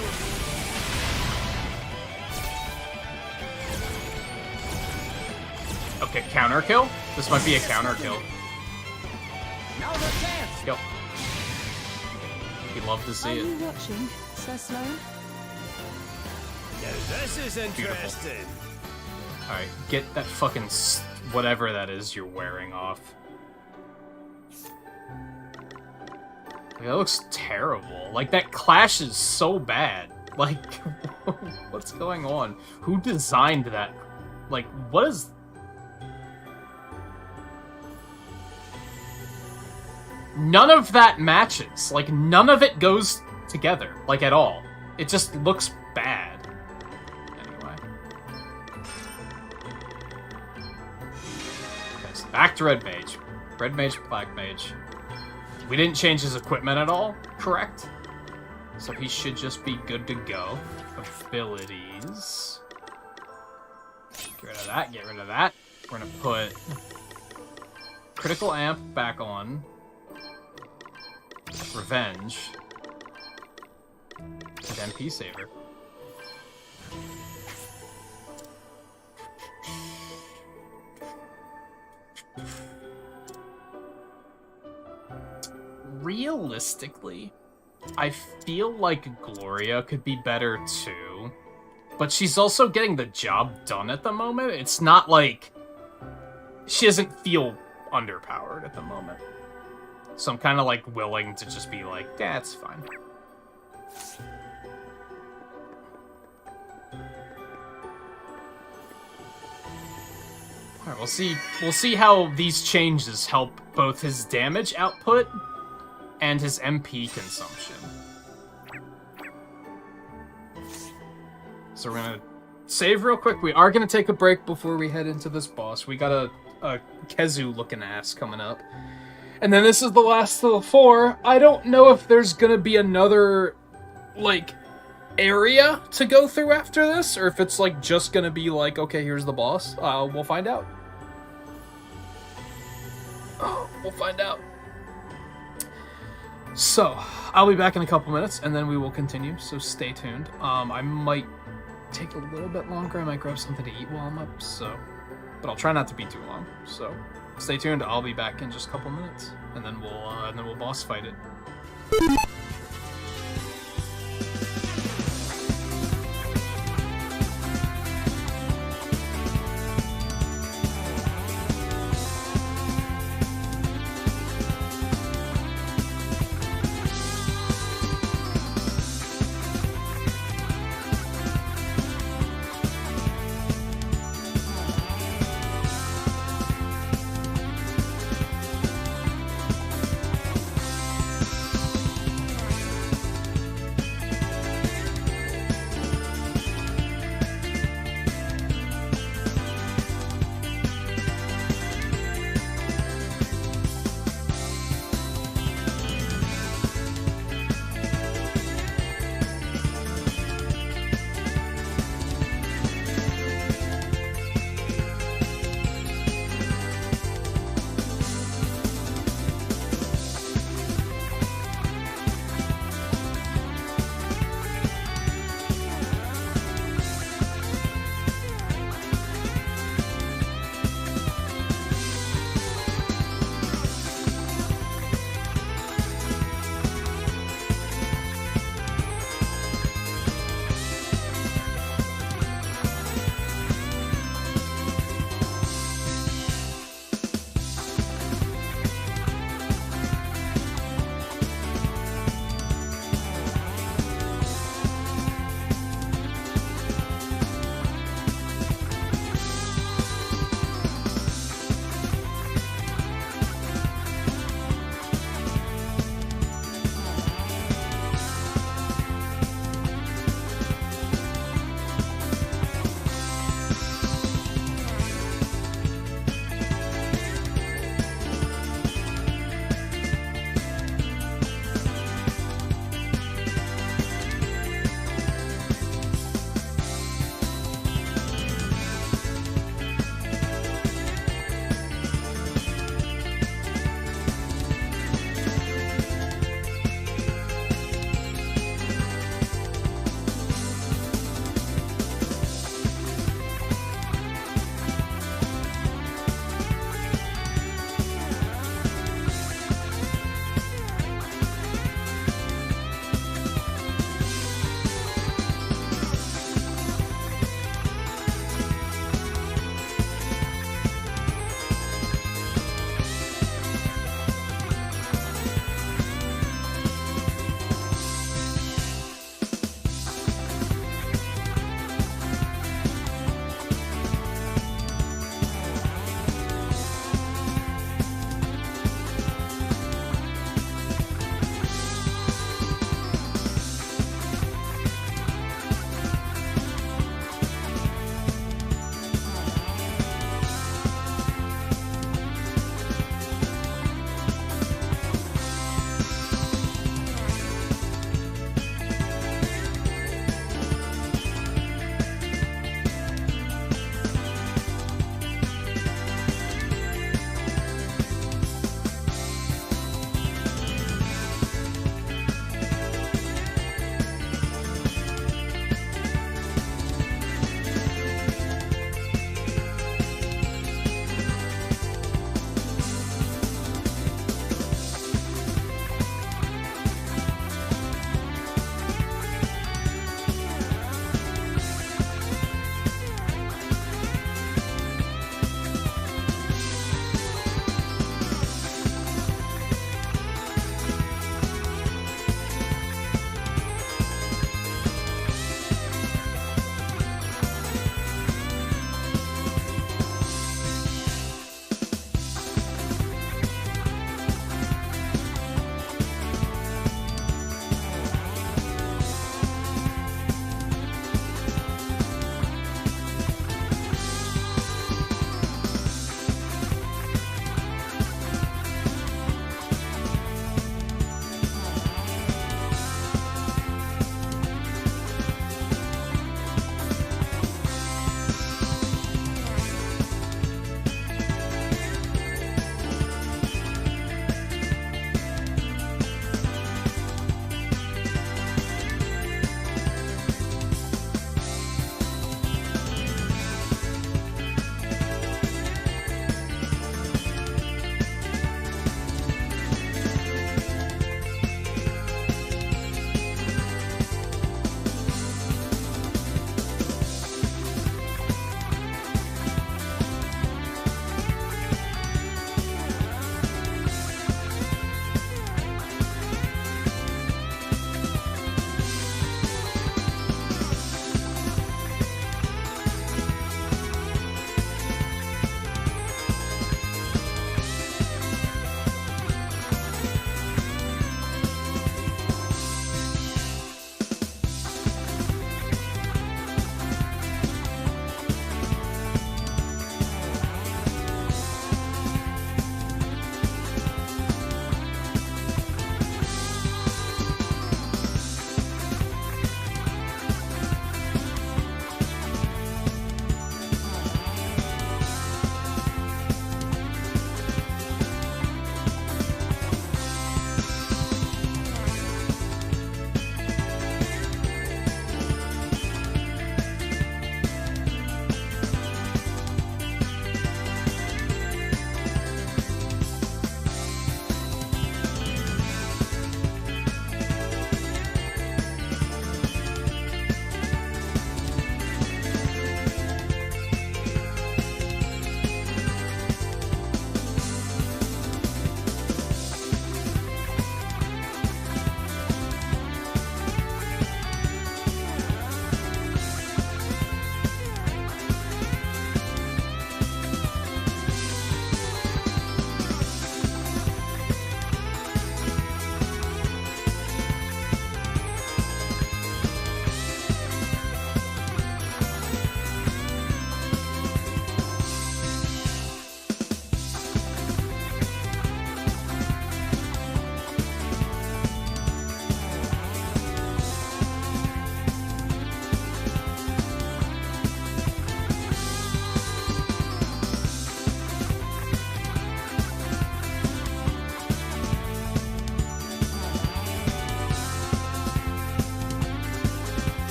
Okay, counter kill? This might be a counter kill. Now's our chance. Go. We'd love to Are see you it. watching, Sir Sloan? Now this is interesting. Alright, get that fucking whatever that is you're wearing off. Like, that looks terrible. Like, that clash is so bad. Like, what's going on? Who designed that? Like, what is... None of that matches. Like, none of it goes together. Like, at all. It just looks bad. Anyway. Okay, so back to Red Mage. Red Mage, Black Mage. We didn't change his equipment at all, correct? So he should just be good to go. Abilities. Get rid of that, get rid of that. We're gonna put Critical Amp back on. Revenge. And MP Saver. Realistically, I feel like Gloria could be better too, but she's also getting the job done at the moment. It's not like she doesn't feel underpowered at the moment. So I'm kind of like willing to just be like, yeah, it's fine. Alright, we'll see how these changes help both his damage output and his MP consumption. So we're gonna save real quick. We are gonna take a break before we head into this boss. We got a Kezu looking ass coming up. And then this is the last of the 4. I don't know if there's gonna be another, like, area to go through after this, or if it's, like, just gonna be like, okay, here's the boss. We'll find out. We'll find out. So, I'll be back in a couple minutes, and then we will continue, so stay tuned. I might take a little bit longer. I might grab something to eat while I'm up, so... But I'll try not to be too long, so... Stay tuned, I'll be back in just a couple minutes, and then we'll boss fight it.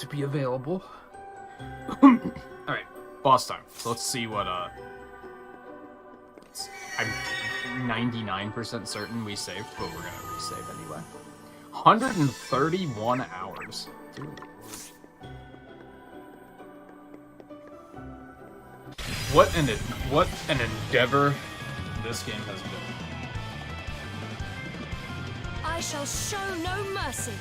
be available. Alright, boss time. So let's see what, I'm 99% certain we saved, but we're gonna resave anyway. 131 hours. Dude. What an endeavor this game has been. I shall show no mercy.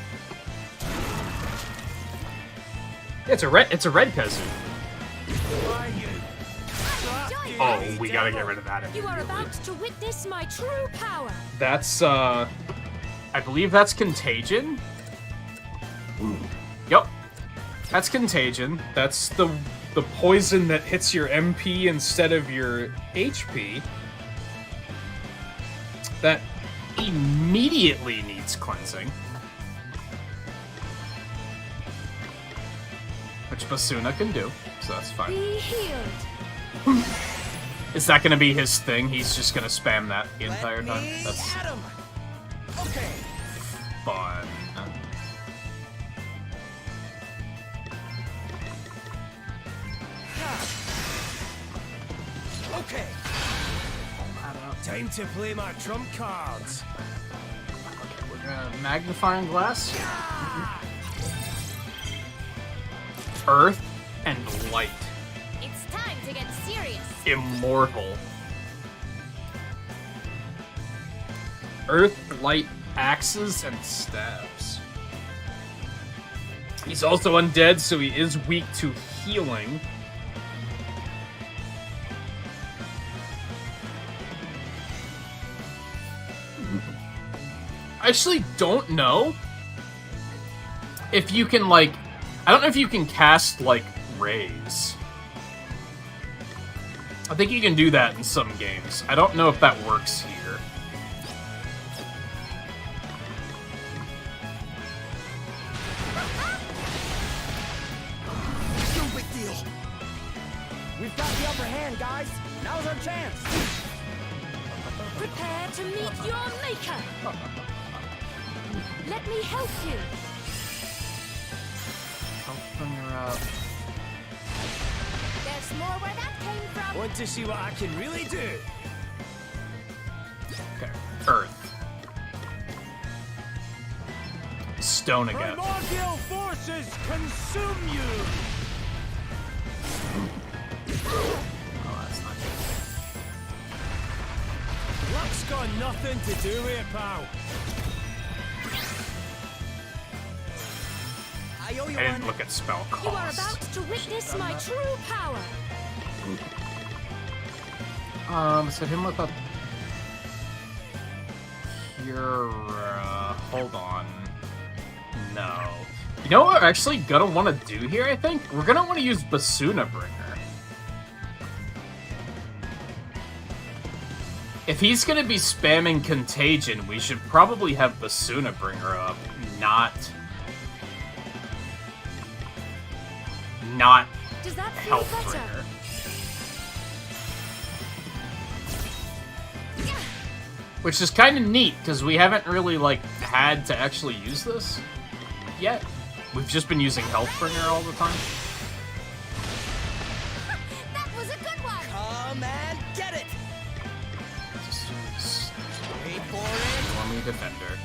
It's a red kazoo. Oh, we gotta get rid of that. You are about to witness my true power. That's I believe that's contagion. Yup. That's contagion. That's the poison that hits your MP instead of your HP. That immediately needs cleansing. Which Basuna can do, so that's fine. Be healed. Is that gonna be his thing? He's just gonna spam that the entire time? That's Okay. fun. Okay. Time to play my trump cards. We're gonna magnifying glass. Earth and light. It's time to get serious. Immortal. Earth, light, axes, and staves. He's also undead, so he is weak to healing. I actually don't know if you can, like... I don't know if you can cast, like, rays. I think you can do that in some games. I don't know if that works here. No big deal. We've got the upper hand, guys. Now's our chance. Prepare to meet your maker. Let me help you. Open her up. There's more where that came from. Want to see what I can really do? Okay. Earth. Stone again. Primordial forces consume you! Oh, that's not good. Luck's got nothing to do with it, pal. I owe you I didn't one. look at spell cost. You are about to witness my true power. So him with a pure. Hold on. No. You know what we're actually gonna want to do here? I think we're gonna want to use Basuna Bringer. If he's gonna be spamming Contagion, we should probably have Basuna Bringer up, not Does that feel Health better? Bringer. Which is kind of neat, because we haven't really, like, had to actually use this yet. We've just been using Health Bringer all the time. That was a good one. Come and get it. Just Wait for it. Stormy Defender.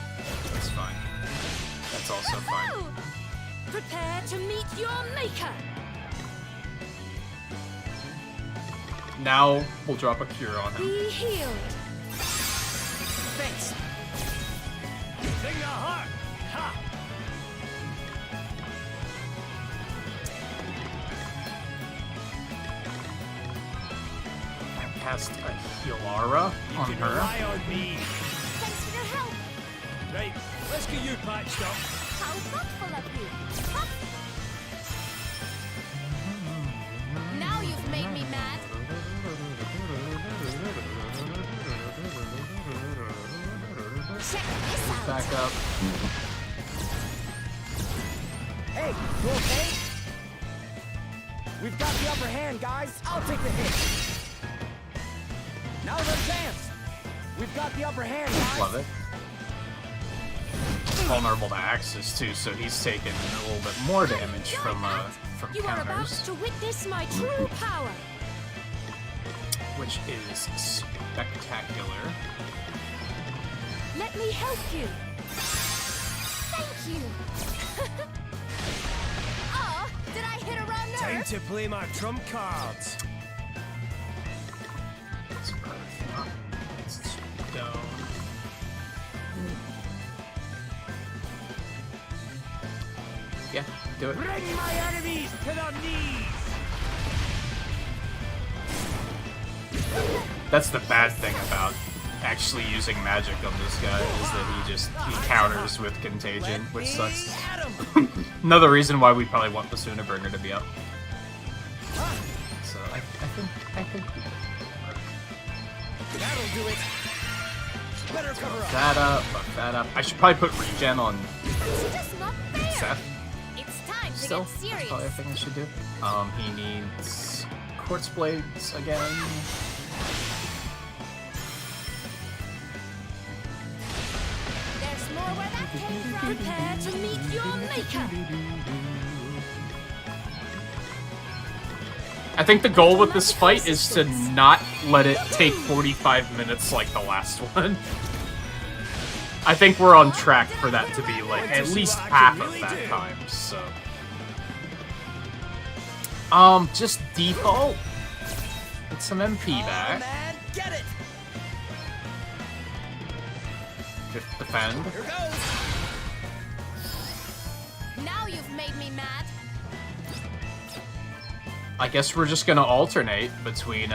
That's fine. That's also fine. Woo! Prepare to meet your maker. Now, we'll drop a cure on him. Be healed. Thanks. Sing the heart! Ha! Cast a Healara You on can her. rely on me. Thanks for your help. Right, let's get you patched up. How thoughtful of you. Huh? Now you've made me mad. Check this out. Back up. Hey, you okay? We've got the upper hand, guys. I'll take the hit. Now's our chance. We've got the upper hand, guys. Love it. vulnerable to axes too, so he's taken a little bit more damage from You are about counters, to witness my true power. which is spectacular. Let me help you. Thank you. Oh, did I hit a wrong nerve? Time to play my trump cards. It's earth, not it's stone. Yeah, do it. Bring my enemies to their knees. That's the bad thing about actually using magic on this guy, is that he counters with contagion, which sucks. Another reason why we probably want the Sunabringer to be up. So I think we can That'll do it. Better cover up. fuck that up. I should probably put regen on It's just not fair. Seth. It's time to Still, get that's serious. probably a thing I should do. He needs quartz blades again. There's more where that came from. Prepare to meet your maker. I think the goal with this fight is to not let it take 45 minutes like the last one. I think we're on track for that to be like at least half of that time, so. Just default. Get some MP back. Man, get it! Just defend. Here goes! Now you've made me mad. I guess we're just gonna alternate between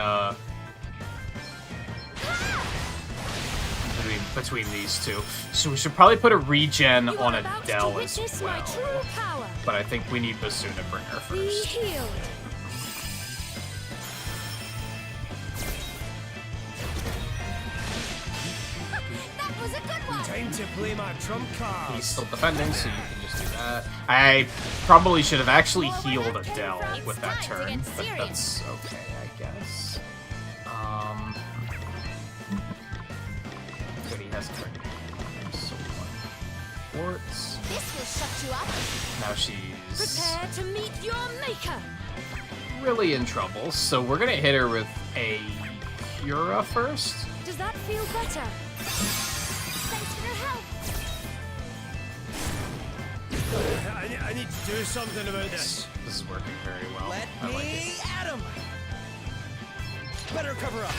between these two. So we should probably put a regen You on are about to Adele as witness my true well. power. But I think we need Basunabringer Be first. healed. That was a good one. Time to play my trump cards. He's still defending, so you can just do that. I probably should have actually healed Adele with that turn, but that's okay, I guess. But he has so much quartz. This will shut you up. Now she's Prepare to meet your maker. really in trouble, so we're gonna hit her with a Cura first. Does that feel better? Thanks for your help. I need to do something about this. This is working very well. Let I like me it. at him! Better cover up.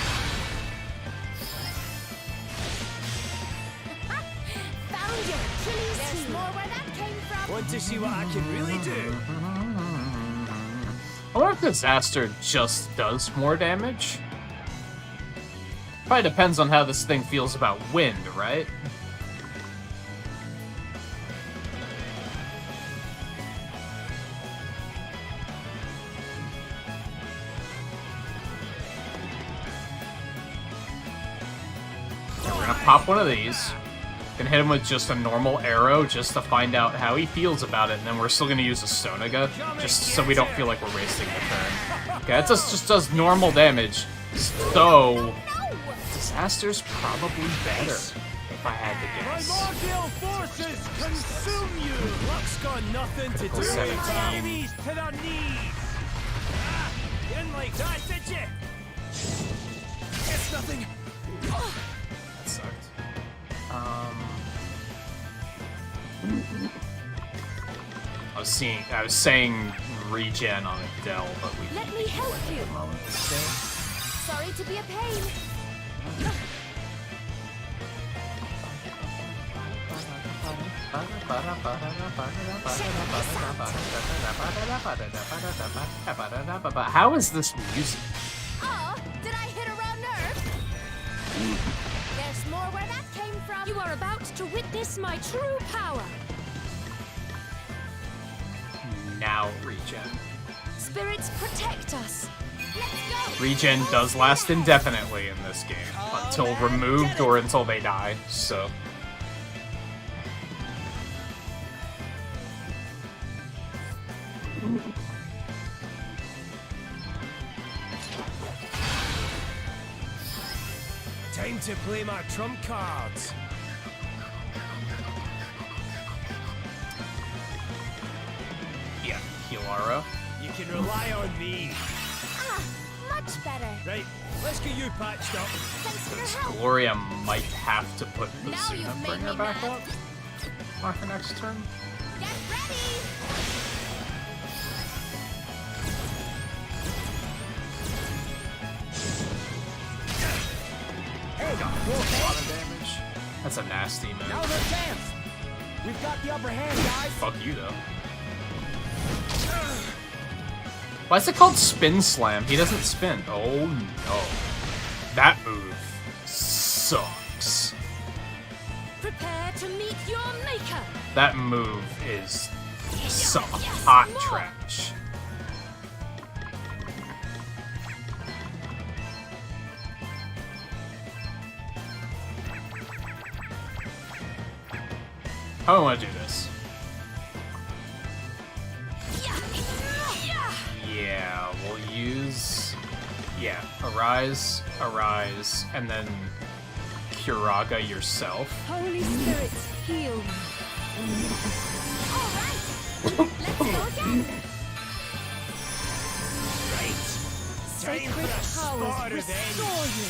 Found your Achilles. There's more where that came from. Want to see what I can really do? I wonder if Disaster just does more damage. Probably depends on how this thing feels about wind, right? Okay, we're gonna pop one of these. Gonna hit him with just a normal arrow just to find out how he feels about it, and then we're still gonna use a Stonaga just so we don't feel like we're wasting the turn. Okay, that just does normal damage. So Disaster's probably better, if I had to guess. Primordial forces consume you! Luck's got nothing to do Critical with 17. enemies to their knees! Ah, you didn't like that, did you? It's nothing. That sucked. I was saying regen on Adele, but we Let me help you. moment instead. Sorry to be a pain. How is this music? Oh, did I hit a wrong nerve? There's more where that came from. You are about to witness my true power. Now regen. Spirits protect us. Let's go. Regen does last indefinitely in this game, until removed or until they die, so... Time to play my trump cards. Lara. You can rely on me. Ah, much better. Right, let's get you patched up. Thanks for your Because help. Gloria might have to put Now Bazuna you've and made bring her me back mad. up on her next turn. Get ready. Hey, you A lot okay? of damage. That's a nasty move. Now's our chance. We've got the upper hand, guys. Fuck you, though. Why is it called Spin Slam? He doesn't spin. Oh, no. That move sucks. Prepare to meet your maker. That move is some hot trash. How do I want to do this? Yeah, we'll use... Yeah, Arise, and then Curaga yourself. Holy spirits, heal me. All right. Let's go again. Right. Time for Sacred a powers spot restore revenge. you.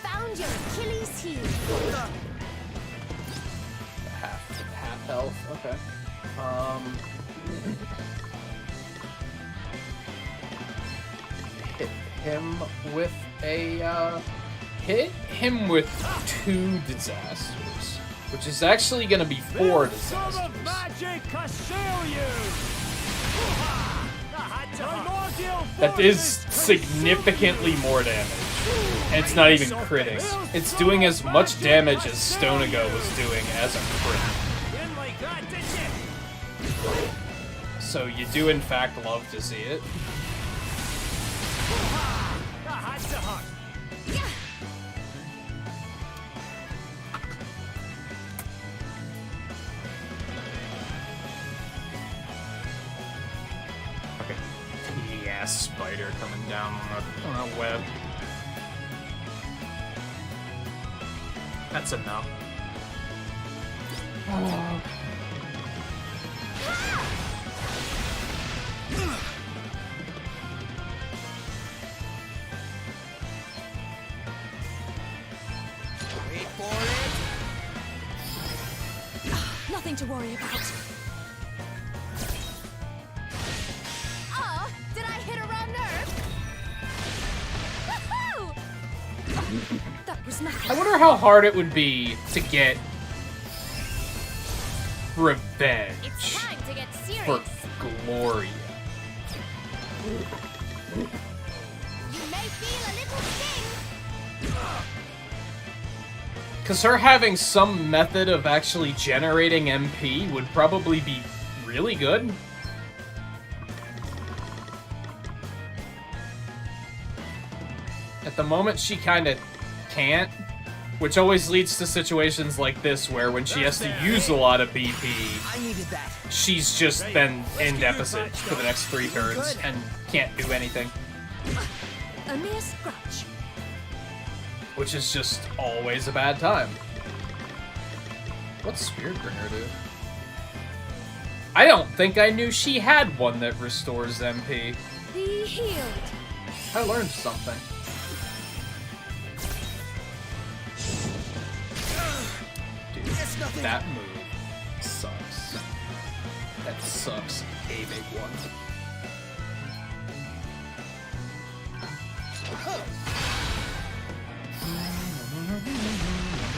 Found your Achilles heel. Half health, okay. Hit him with 2 disasters, which is actually gonna be 4 The sum of disasters. magic assail you. Primordial That is forces significantly more damage. And it's not even critting. It's doing as much damage as Stonago was doing as a crit. consume in like that, did you? So you do in fact love to see it. That had to hurt. Okay. Yeah, spider coming down on a web. That's enough. Wait for it. Nothing to worry about. Oh, did I hit a wrong nerve? Woohoo! That was nothing. I wonder how hard it would be to get It's revenge time to get for serious. Gloria. You may feel a little sting. Because her having some method of actually generating MP would probably be really good. At the moment, she kind of can't, which always leads to situations like this where when she has to use a lot of BP, I needed that. she's just then in deficit for the next 3 turns and can't do anything, A mere scratch. which is just always a bad time. What's Spiritbringer do? I don't think I knew she had one that restores MP. Be healed. I learned something. Dude, that move sucks. That sucks a big one.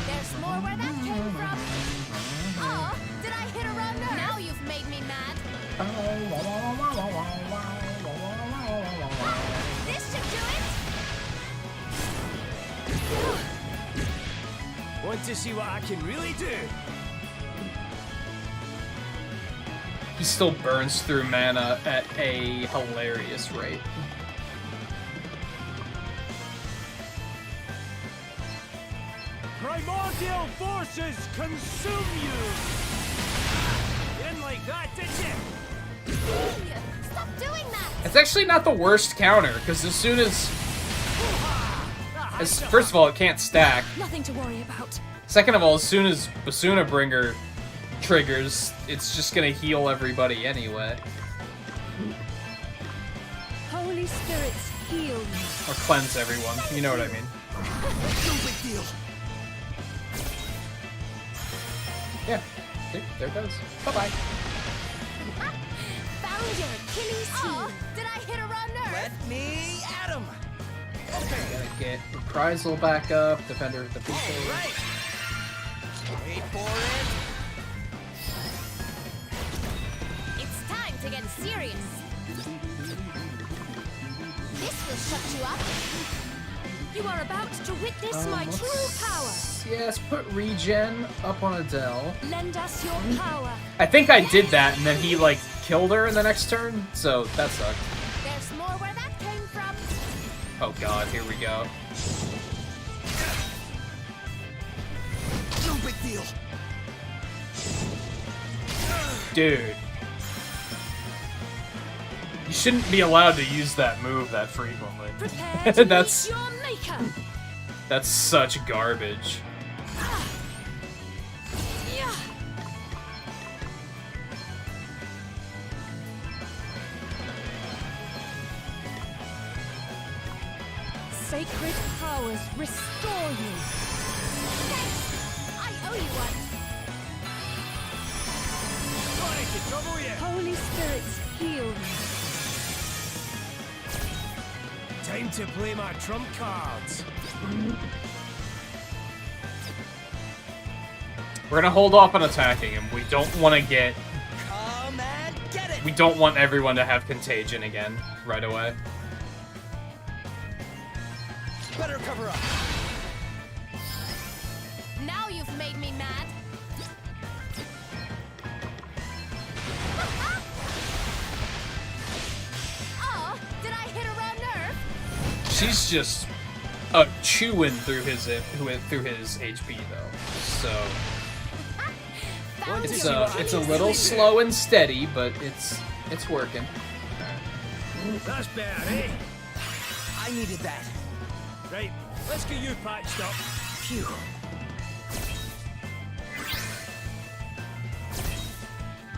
There's more where that came from. Oh, did I hit a wrong nerve? Now you've made me mad. This should do it. Want to see what I can really do? He still burns through mana at a hilarious rate. Primordial forces consume you! In like that, did you? Stop doing that. It's actually not the worst counter, because as soon as... First of all, it can't stack. Nothing to worry about. Second of all, as soon as Basuna Bringer triggers, it's just gonna heal everybody anyway. Holy spirits, heal me. Or cleanse everyone, you know what I mean. No big deal. Yeah, see, there it goes. Bye-bye. Found your Achilles heel. Did I hit a raw nerve? Let me at him. Okay. Gotta get Reprisal back up, Defender of the People. All right. Wait for it. It's time to get serious. This will shut you up. You are about to witness my true power. Yes, put regen up on Adele. Lend us your power. I think I did that, and then he, like, killed her in the next turn, so that sucked. There's more where that came from. Oh god, here we go. No big deal. Dude. You shouldn't be allowed to use that move that frequently. Prepare to That's- meet your maker. That's such garbage. Yeah. Sacred powers restore you. I owe you one. Sorry to trouble you. Holy spirits, heal me. Time to play my trump cards. We're gonna hold off on attacking him. We don't want to get... Come and get it. We don't want everyone to have Contagion again right away. Better cover up. Now you've made me mad. Oh, did I hit a raw nerve? She's just chewing through his HP though. So Found it's your it's a Achilles little heel. slow and steady, but it's working. That's better, eh? I needed that. Right, let's get you patched up. Phew.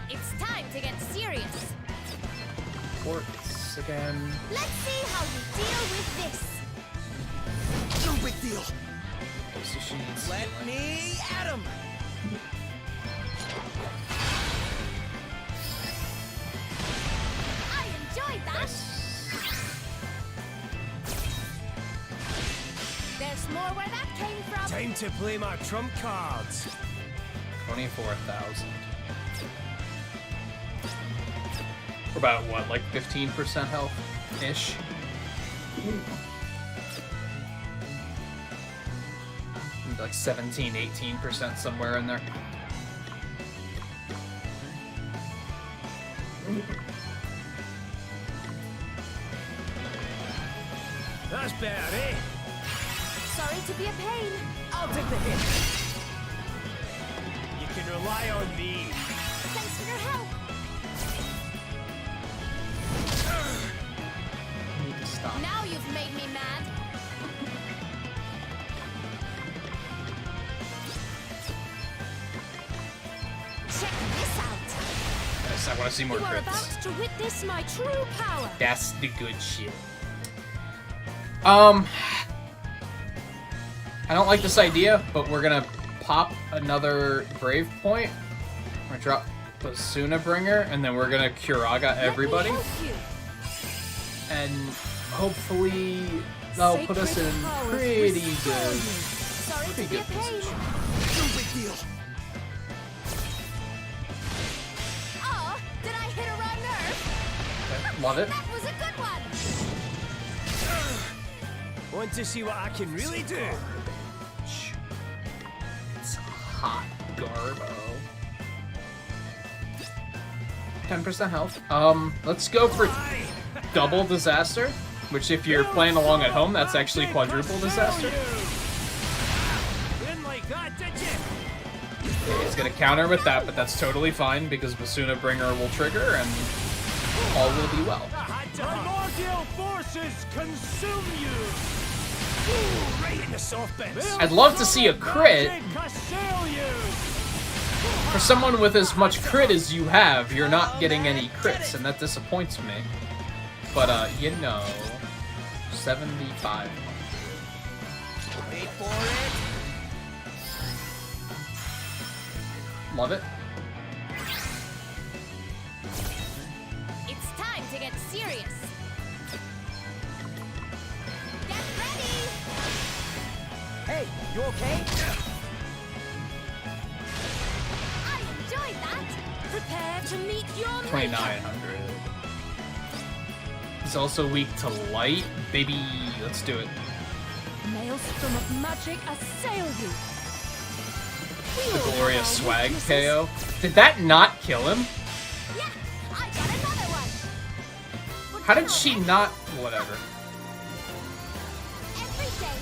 It's time to get serious. Quartz again. Let's see how you deal with this. No big deal. So she needs Let healing. me at him. I enjoyed that. There's more where that came from. Time to play my trump cards. 24,000. We're about what, like 15% health ish. Like 17, 18% somewhere in there. That's better, eh? Sorry to be a pain. I'll take the hit. You can rely on me. Thanks for your help. Need to stop. Now you've made me mad. Check this out. Yes, I want to see more You are crits. about to witness my true power. That's the good shit. I don't like this idea, but we're gonna pop another Brave Point. We're gonna drop Basuna Bringer, and then we're gonna Curaga everybody. Let me help you. And hopefully that'll put us Sacred in powers pretty restore good. you. Sorry to Pretty be a good pain. position. No big deal. Oh, did I hit a raw nerve? Okay, love it. That was a good one. Want to see what I can really do? It's hot Garbo. 10% health. Let's go for Aye. double disaster, which if you're playing along at home, that's actually quadruple disaster. Didn't like that, did you? It's gonna counter with that, but that's totally fine because Basuna Bringer will trigger and all will be well. Primordial forces consume you. Ooh, right in the soft bits. I'd love to see a crit. Casalius. For someone with as much crit as you have, you're not getting any crits, and that disappoints me. But, you know... 75. Wait for it. Love it. It's time to get serious. Get ready. Hey, you okay? I enjoyed that. Prepare to meet your maker. 2900. He's also weak to light. Baby, let's do it. Maelstrom of magic assail you. The glorious swag KO. Did that not kill him? Yeah, I got another one. How did she not? Whatever. Every day,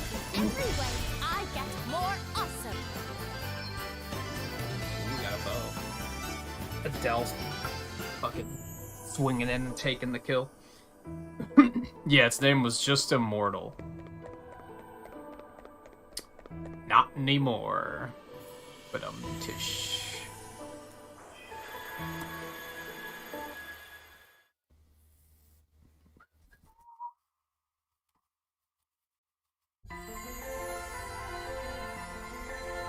every way, I get more awesome. Ooh, got a bow. Adele's fucking swinging in and taking the kill. Yeah, its name was just Immortal. Not anymore. But tish.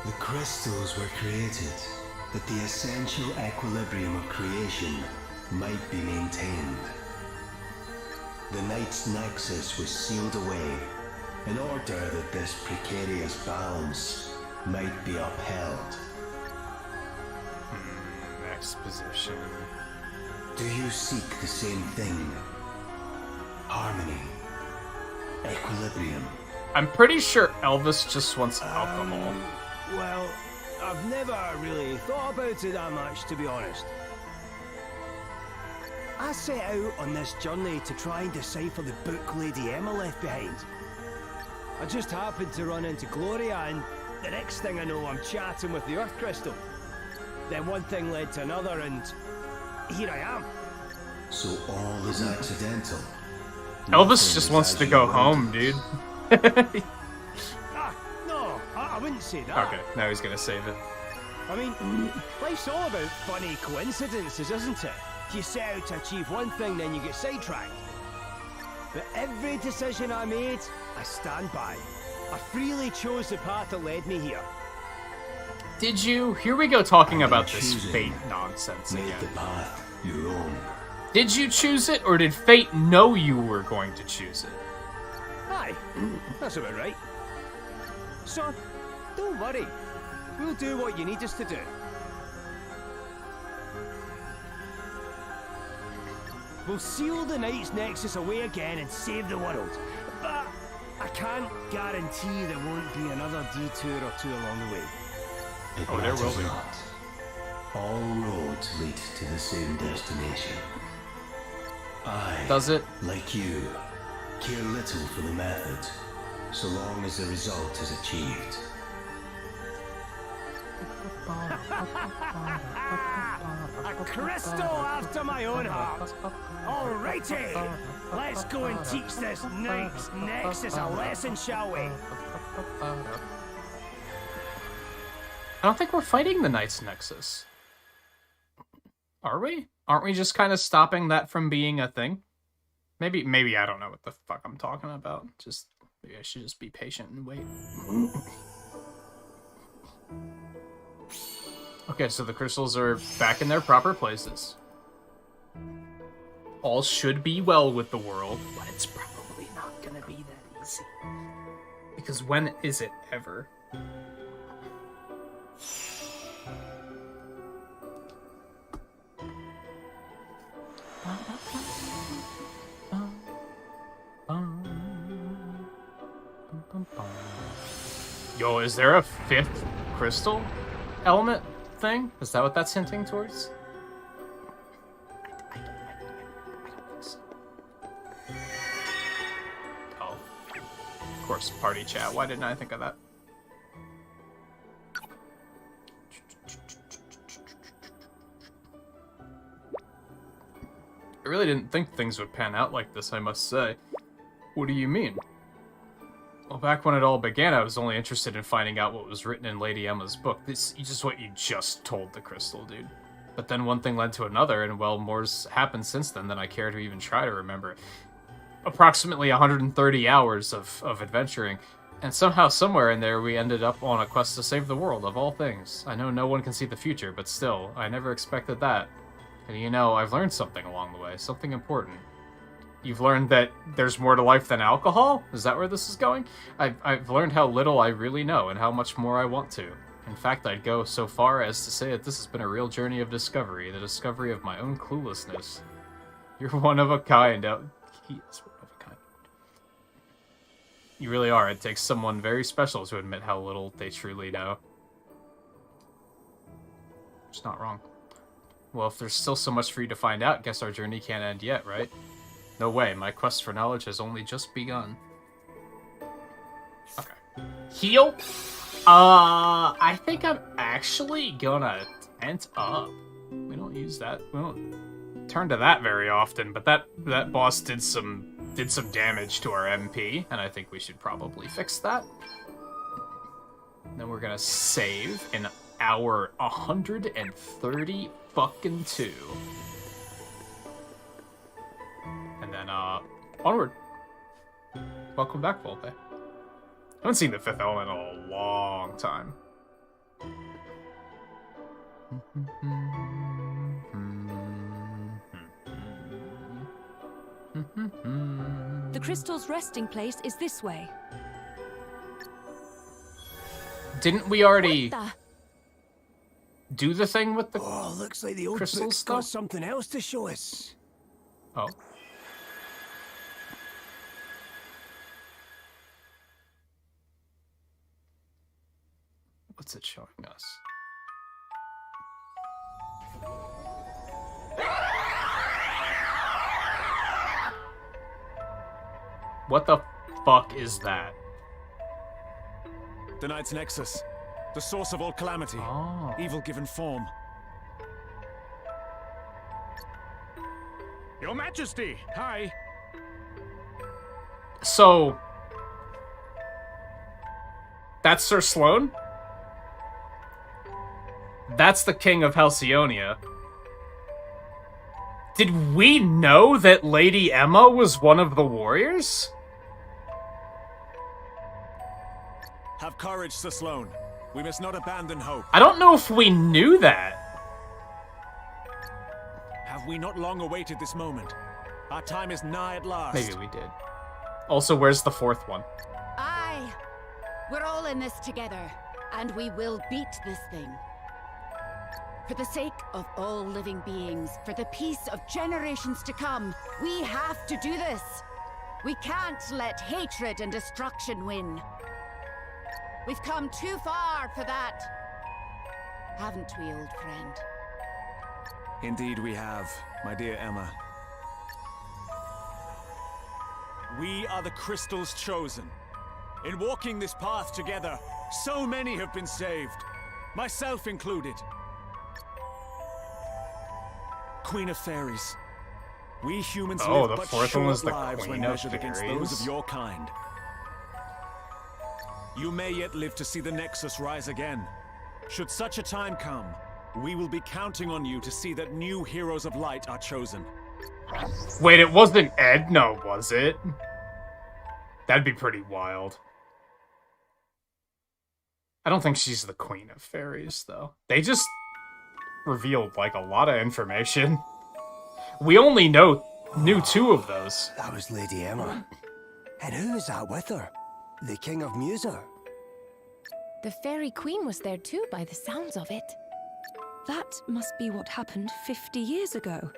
The crystals were created that the essential equilibrium of creation might be maintained. The Night's Nexus was sealed away in order that this precarious balance might be upheld. Exposition. Do you seek the same thing? Harmony. Equilibrium. I'm pretty sure Elvis just wants alcohol. Well, I've never really thought about it that much, to be honest. I set out on this journey to try and decipher the book Lady Emma left behind. I just happened to run into Gloria, and the next thing I know, I'm chatting with the Earth Crystal. Then one thing led to another, and here I am. So all is accidental. Elvis just wants to go home, dude. No, I wouldn't say that. Okay, now he's gonna save it. I mean, life's all about funny coincidences, isn't it? You set out to achieve one thing, then you get sidetracked. But every decision I made, I stand by. I freely chose the path that led me here. Did you? Here we go talking about this fate nonsense Make again. the path your own. Did you choose it, or did fate know you were going to choose it? Aye, that's about right. So, don't worry. We'll do what you need us to do. We'll seal the Night's Nexus away again and save the world. But I can't guarantee there won't be another detour or two along the way. It Oh, there will matters be. not. All roads lead to the same destination. I, Does it? like you, care little for the method, so long as the result is achieved. A crystal after my own heart. Alrighty, let's go and teach this Night's Nexus a lesson, shall we? I don't think we're fighting the Night's Nexus. Are we? Aren't we just kind of stopping that from being a thing? Maybe I don't know what the fuck I'm talking about. Maybe I should just be patient and wait. Okay, so the crystals are back in their proper places. All should be well with the world, but it's probably not gonna be that easy. Because when is it ever? Yo, is there a fifth crystal element thing? Is that what that's hinting towards? I don't think so. Oh. Of course, party chat. Why didn't I think of that? I really didn't think things would pan out like this, I must say. What do you mean? Well, back when it all began, I was only interested in finding out what was written in Lady Emma's book. This is just what you just told the crystal, dude. But then one thing led to another, and well, more's happened since then than I care to even try to remember. Approximately 130 hours of adventuring, and somehow, somewhere in there, we ended up on a quest to save the world, of all things. I know no one can see the future, but still, I never expected that. And you know, I've learned something along the way, something important. You've learned that there's more to life than alcohol? Is that where this is going? I've learned how little I really know and how much more I want to. In fact, I'd go so far as to say that this has been a real journey of discovery, the discovery of my own cluelessness. You're one of a kind. He is one of a kind. You really are. It takes someone very special to admit how little they truly know. It's not wrong. Well, if there's still so much for you to find out, guess our journey can't end yet, right? No way, my quest for knowledge has only just begun. Okay. Heal? I think I'm actually gonna tent up. We don't use that. We don't turn to that very often, but that boss did some damage to our MP, and I think we should probably fix that. Then we're gonna save in hour 130 fucking 2. And then, onward. Welcome back, Volpe. I haven't seen the Fifth Element in a long time. The crystal's resting place is this way. Didn't we already What do the thing with the Oh, looks like the old crystal book's stuff? got something else to show us. Oh. What's it showing us? What the fuck is that? The Knight's Nexus. The source of all calamity. Oh. Evil given form. Your Majesty! Hi! So... that's Sir Sloan? That's the King of Halcyonia. Did we know that Lady Emma was one of the warriors? Have courage, Sir Sloan. We must not abandon hope. I don't know if we knew that. Have we not long awaited this moment? Our time is nigh at last. Maybe we did. Also, where's the fourth one? Aye. We're all in this together, and we will beat this thing. For the sake of all living beings, for the peace of generations to come, we have to do this. We can't let hatred and destruction win. We've come too far for that. Haven't we, old friend? Indeed we have, my dear Emma. We are the Crystal's chosen. In walking this path together, so many have been saved, myself included. Queen of Fairies, we humans live the but fourth one was short the lives when Queen of measured against Fairies? those of your kind. You may yet live to see the Nexus rise again. Should such a time come, we will be counting on you to see that new heroes of light are chosen. Wait, it wasn't Edna, was it? That'd be pretty wild. I don't think she's the Queen of Fairies, though. They just revealed, like, a lot of information. We only knew 2 of those. That was Lady Emma. And who was that with her? The King of Musa? The Fairy Queen was there too, by the sounds of it. That must be what happened 50 years ago.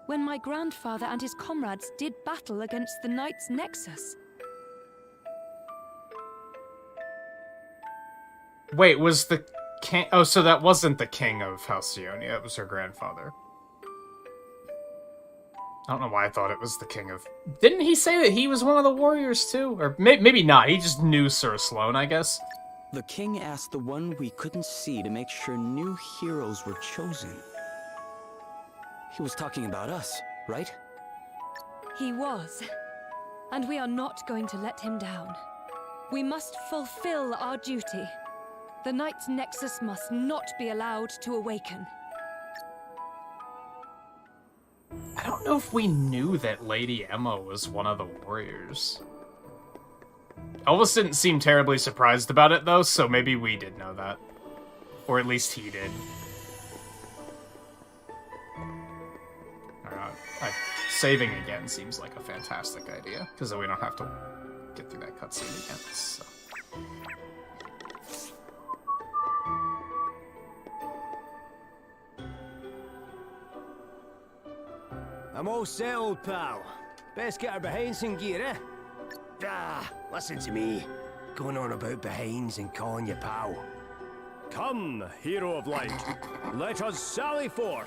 When my grandfather and his comrades did battle against the Knight's Nexus. Wait, was the king... oh, so that wasn't the King of Halcyonia, it was her grandfather. I don't know why I thought it was the King of... Didn't he say that he was one of the warriors too? Or maybe not, he just knew Sir Sloan, I guess. The king asked the one we couldn't see to make sure new heroes were chosen. He was talking about us, right? He was. And we are not going to let him down. We must fulfill our duty. The Night's Nexus must not be allowed to awaken. I don't know if we knew that Lady Emma was one of the warriors. Elvis didn't seem terribly surprised about it, though, so maybe we did know that. Or at least he did. Saving again seems like a fantastic idea, because then we don't have to get through that cutscene again, so. I'm all settled, pal. Best get our behinds in gear, eh? Ah, listen to me. Going on about behinds and calling you pal. Come, hero of light. Let us sally forth.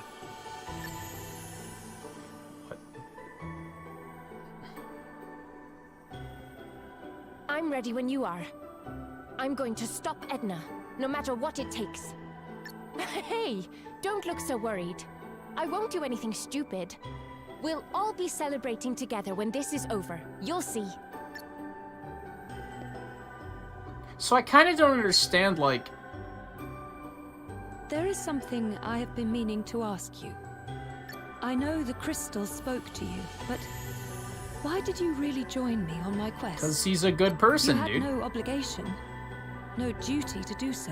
I'm ready when you are. I'm going to stop Edna, no matter what it takes. Hey, don't look so worried. I won't do anything stupid. We'll all be celebrating together when this is over. You'll see. So I kind of don't understand, like... There is something I have been meaning to ask you. I know the crystal spoke to you, but why did you really join me on my quest? Because he's a good person, you had dude. no obligation, no duty to do so.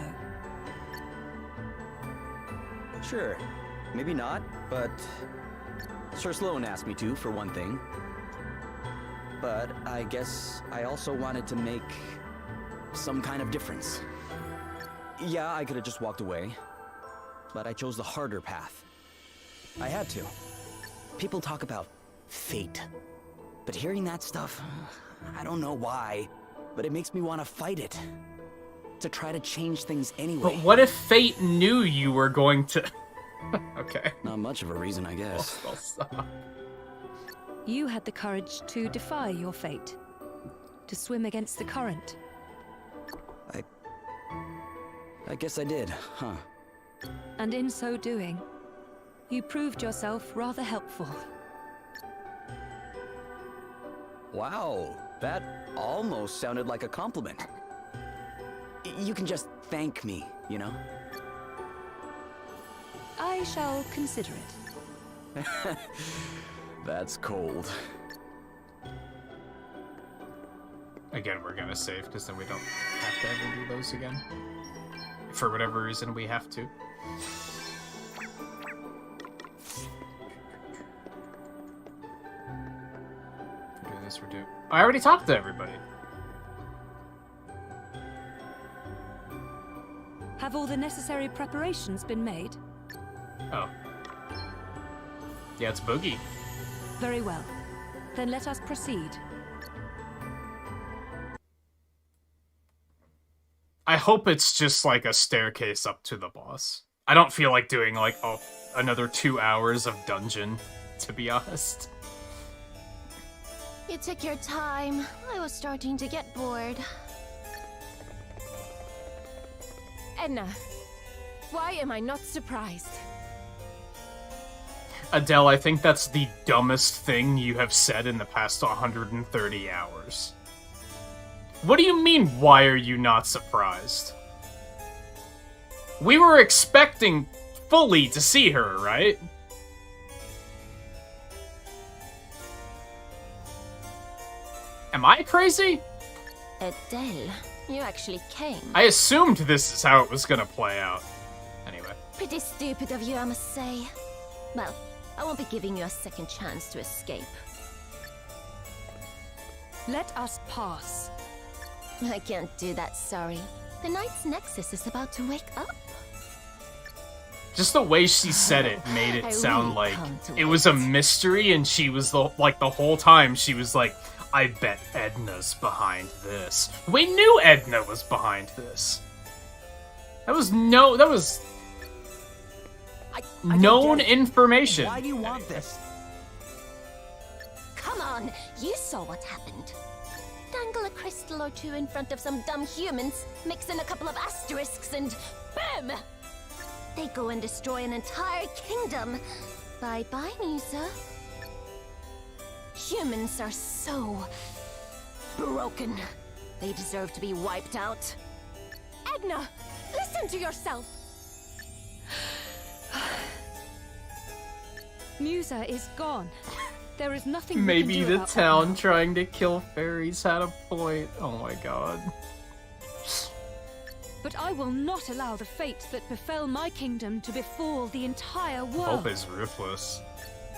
Sure, maybe not, but Sir Sloan asked me to, for one thing. But I guess I also wanted to make some kind of difference. Yeah, I could have just walked away, but I chose the harder path. I had to. People talk about fate, but hearing that stuff, I don't know why, but it makes me want to fight it. To try to change things anyway. But what if fate knew you were going to... Okay. Not much of a reason, I guess. I'll stop. You had the courage to defy your fate, to swim against the current. I guess I did, huh? And in so doing, you proved yourself rather helpful. Wow, that almost sounded like a compliment. You can just thank me, you know? I shall consider it. That's cold. Again, we're gonna save, because then we don't have to ever do those again. For whatever reason, we have to. We're doing this, we're doing... I already talked to everybody. Have all the necessary preparations been made? Oh. Yeah, it's Boogie. Very well. Then let us proceed. I hope it's just like a staircase up to the boss. I don't feel like doing like another 2 hours of dungeon, to be honest. You took your time. I was starting to get bored. Edna, why am I not surprised? Adele, I think that's the dumbest thing you have said in the past 130 hours. What do you mean, why are you not surprised? We were expecting fully to see her, right? Am I crazy? Adele, you actually came. I assumed this is how it was gonna play out. Anyway. Pretty stupid of you, I must say. Well, I won't be giving you a second chance to escape. Let us pass. I can't do that, sorry. The Night's Nexus is about to wake up. Just the way she said it made it I sound really like come to it was a mystery, and she was the whole time she was like, I bet Edna's behind this. We knew Edna was behind this. That was known information. Why do you want this? Come on, you saw what happened. Dangle a crystal or two in front of some dumb humans, mix in a couple of asterisks, and boom! They go and destroy an entire kingdom. Bye-bye, Musa. Humans are so broken. They deserve to be wiped out. Edna, listen to yourself. Musa is gone. There is nothing we Maybe can do the about that town now. trying to kill fairies had a point. Oh my god. But I will not allow the fate that befell my kingdom to befall the entire world. Hope is ruthless.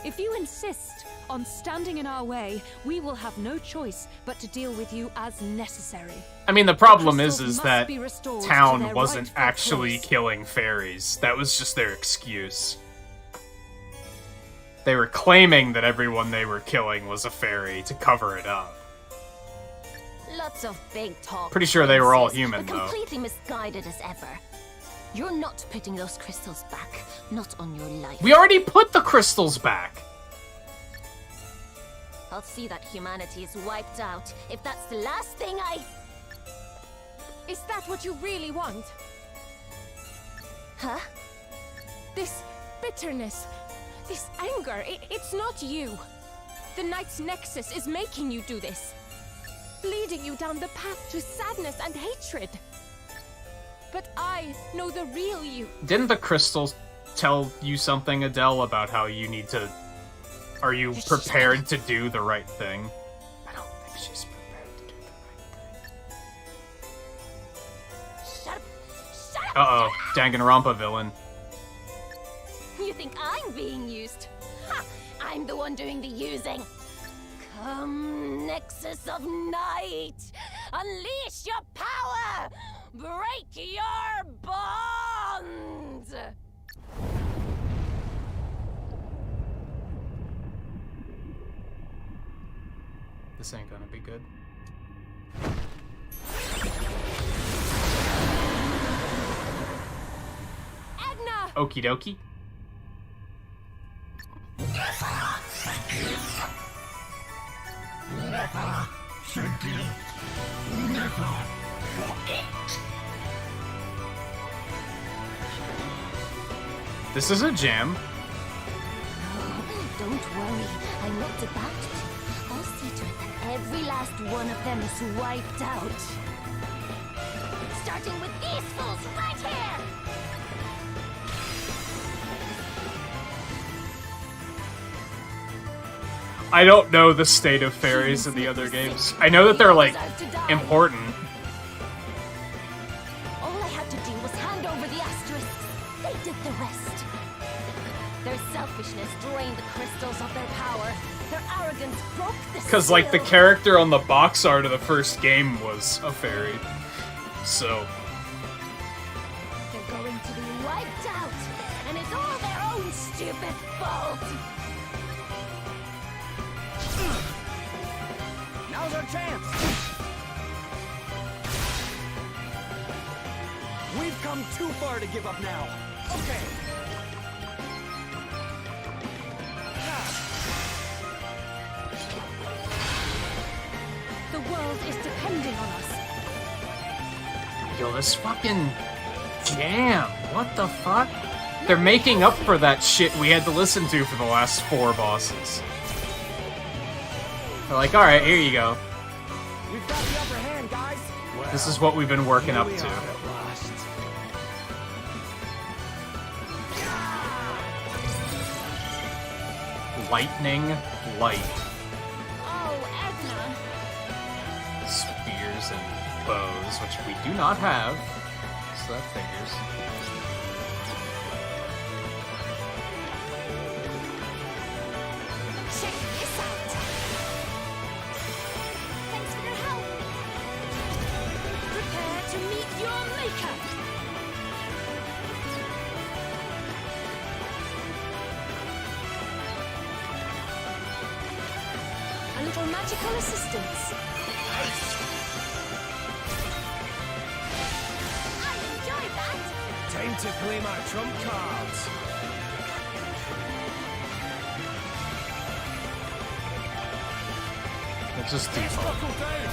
If you insist on standing in our way, we will have no choice but to deal with you as necessary. I mean, the problem crystals is must that be restored to town their wasn't rightful actually place. killing fairies. That was just their excuse. They were claiming that everyone they were killing was a fairy to cover it up. Lots of big talk. Pretty sure they were all Princess, human, but though. completely misguided as ever. You're not putting those crystals back. Not on your life. We already put the crystals back! I'll see that humanity is wiped out if that's the last thing I... Is that what you really want? Huh? This bitterness, this anger, it's not you. The Knight's Nexus is making you do this. Leading you down the path to sadness and hatred. But I know the real you. Didn't the crystals tell you something, Adele, about how you need to... Are you prepared to do the right thing? I don't think she's prepared to do the right thing. Shut up! Shut up! Uh-oh, Danganronpa villain. You think I'm being used? Ha! I'm the one doing the using. Come, Nexus of Night! Unleash your power! Break your bond! This ain't gonna be good. Edna! Okie dokie. This is a jam. Don't worry, I'm not about it. I'll see to it that every last one of them is wiped out. Starting with these fools right here! I don't know the state of fairies in the other games. I know that they're, like, important. All I had to do was hand over the asterisks. They did the rest. Their selfishness drained the crystals of their power. Their arrogance broke the Because, like, the seal. character on the box art of the first game was a fairy. So... They're going to be wiped out, and it's all their own stupid fault. Now's our chance! We've come too far to give up now. Okay. The world is depending on us. Yo, this fucking jam. What the fuck? They're making up for that shit we had to listen to for the last 4 bosses. They're like, alright, here you go. We've got the upper hand, guys. This is what we've been working up to. Lightning light. Oh, Edna. Spears and bows, which we do not have. So that figures. Check this out. Thanks for your help. Prepare to meet your maker. A little magical assistance. I enjoyed that. Time to play my trump cards. Let's just default. Buckle down.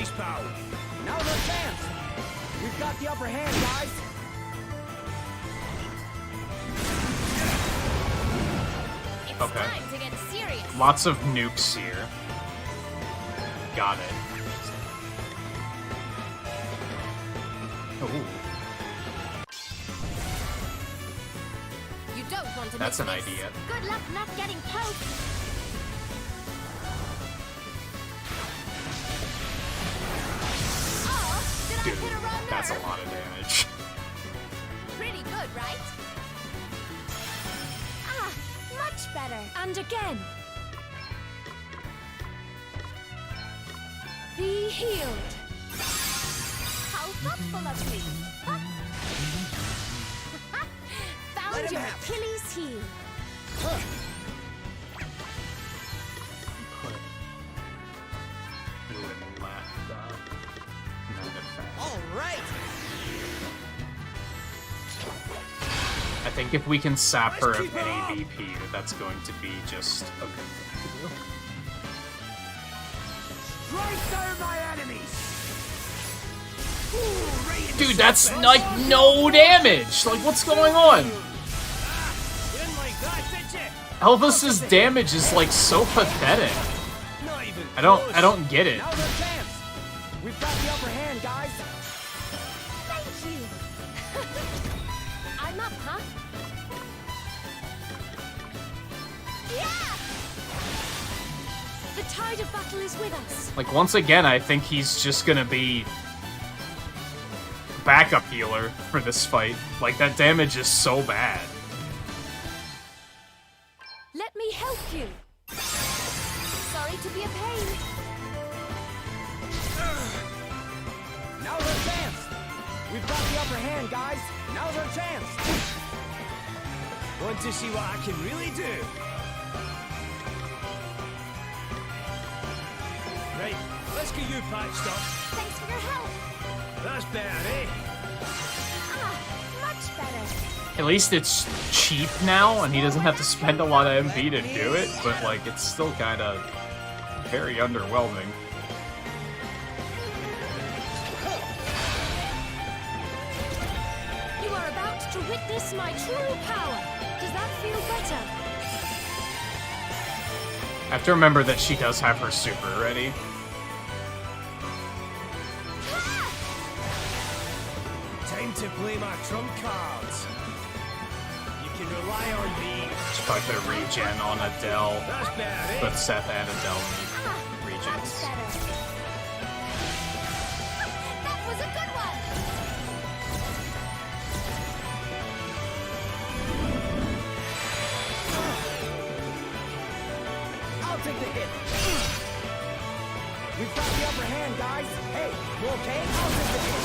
days, pal. Now's our chance. We've got the upper hand, guys. It's Okay. time to get serious. Lots of nukes here. Got it. Ooh. You don't want to That's miss an this. idea. Good luck not getting poked. Oh, did Dude, I hit a wrong that's a nerve? lot of damage. Pretty good, right? Ah, much better. And again. Be healed. How thoughtful of me. Huh? Found your Achilles heel. Fluid left, manifest. All right. I think if we can sap her of any BP, that's going to be just a good thing to do. Strike down my enemies. Dude, that's like no damage! Like, what's going on? You didn't like that, did you? Elvis's damage is like so pathetic. Not even I close. don't get it. Now's our chance. We've got the upper hand, guys. Thank you. I'm up, huh? Yeah! The tide of battle is with us. Like, once again, I think he's just gonna be backup healer for this fight. Like, that damage is so bad. Let me help you. Sorry to be a pain. Now's our chance. We've got the upper hand, guys. Now's our chance. Want to see what I can really do? Right, let's get you patched up. Thanks for your help. That's better, eh? Ah, much better. At least it's cheap now, and he doesn't have to spend a lot of MP to do it, but, like, it's still kind of very underwhelming. You are about to witness my true power. Does that feel better? I have to remember that she does have her super ready. Time to play my trump cards. You can rely on me. She's probably put a regen on Adele, That's better, eh? but Seth and Adele need Much regens. better. That was a good one. I'll take the hit. We've got the upper hand, guys. Hey, you okay? I'll take the hit.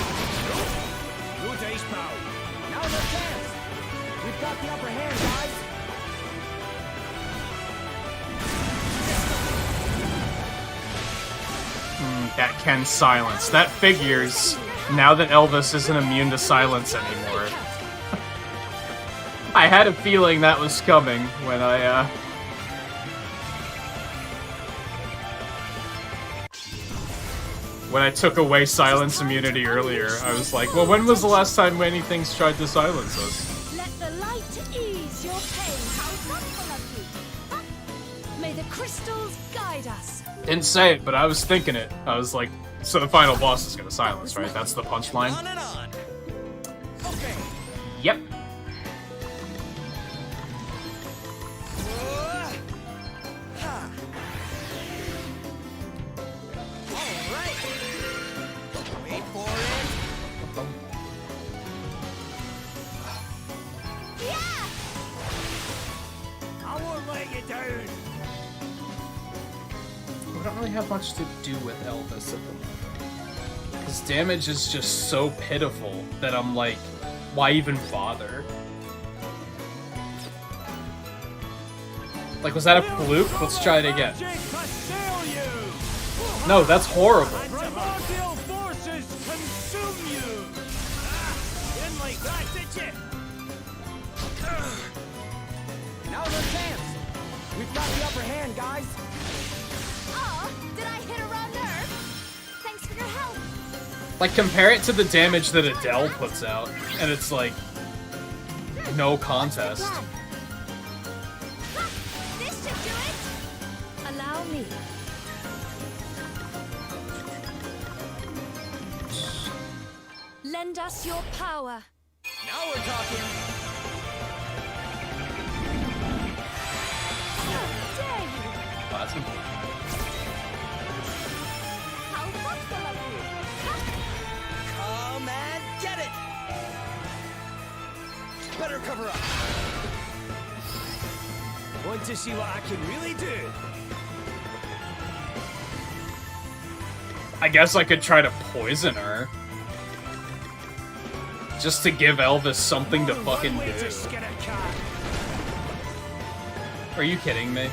No dice, pal. Now's our chance. We've got the upper hand, guys. That can silence. That figures, now that Elvis isn't immune to silence anymore. I had a feeling that was coming when I took away silence immunity earlier. I was like, well, when was the last time anything's tried to silence us? Let the light ease your pain. How thoughtful of you. Huh? May the crystals guide us. Didn't say it, but I was thinking it. I was like, so the final boss is gonna silence, right? That's the punchline? On and on. Okay. Yep. All right. Wait for it. Yeah! I won't let you down. We don't really have much to do with Elvis at the moment. His damage is just so pitiful that I'm like, why even bother? Like, was that a fluke? Let's try it again. No, that's horrible. Primordial forces consume you. You didn't like that, did you? Now's our chance. We've got the upper hand, guys. Oh, did I hit a wrong nerve? Thanks for your help. Like, compare it to the damage that Adele puts out, and it's like, no contest. This should do it! Allow me. Lend us your power. Now we're talking. How dare you! Awesome. How thoughtful of you! Come and get it! Better cover up. Want to see what I can really do? I guess I could try to poison her. Just to give Elvis something to fucking One way do. to skin a cat. Are you kidding me?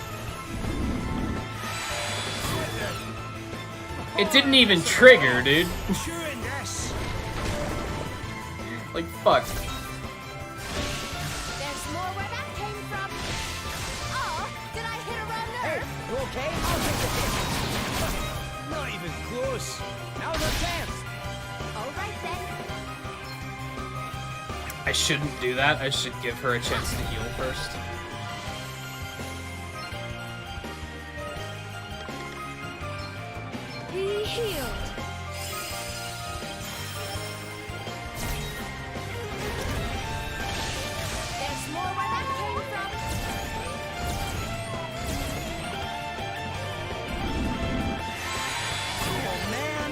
It didn't even trigger, dude. Chewing this. Like, fuck. There's more where that came from. Oh, did I hit a wrong nerve? You okay? I'll take the hit. Not even close. Now's our chance. All right then. I shouldn't do that. I should give her a chance to heal first. Be healed. There's more where that came from. Oh, man.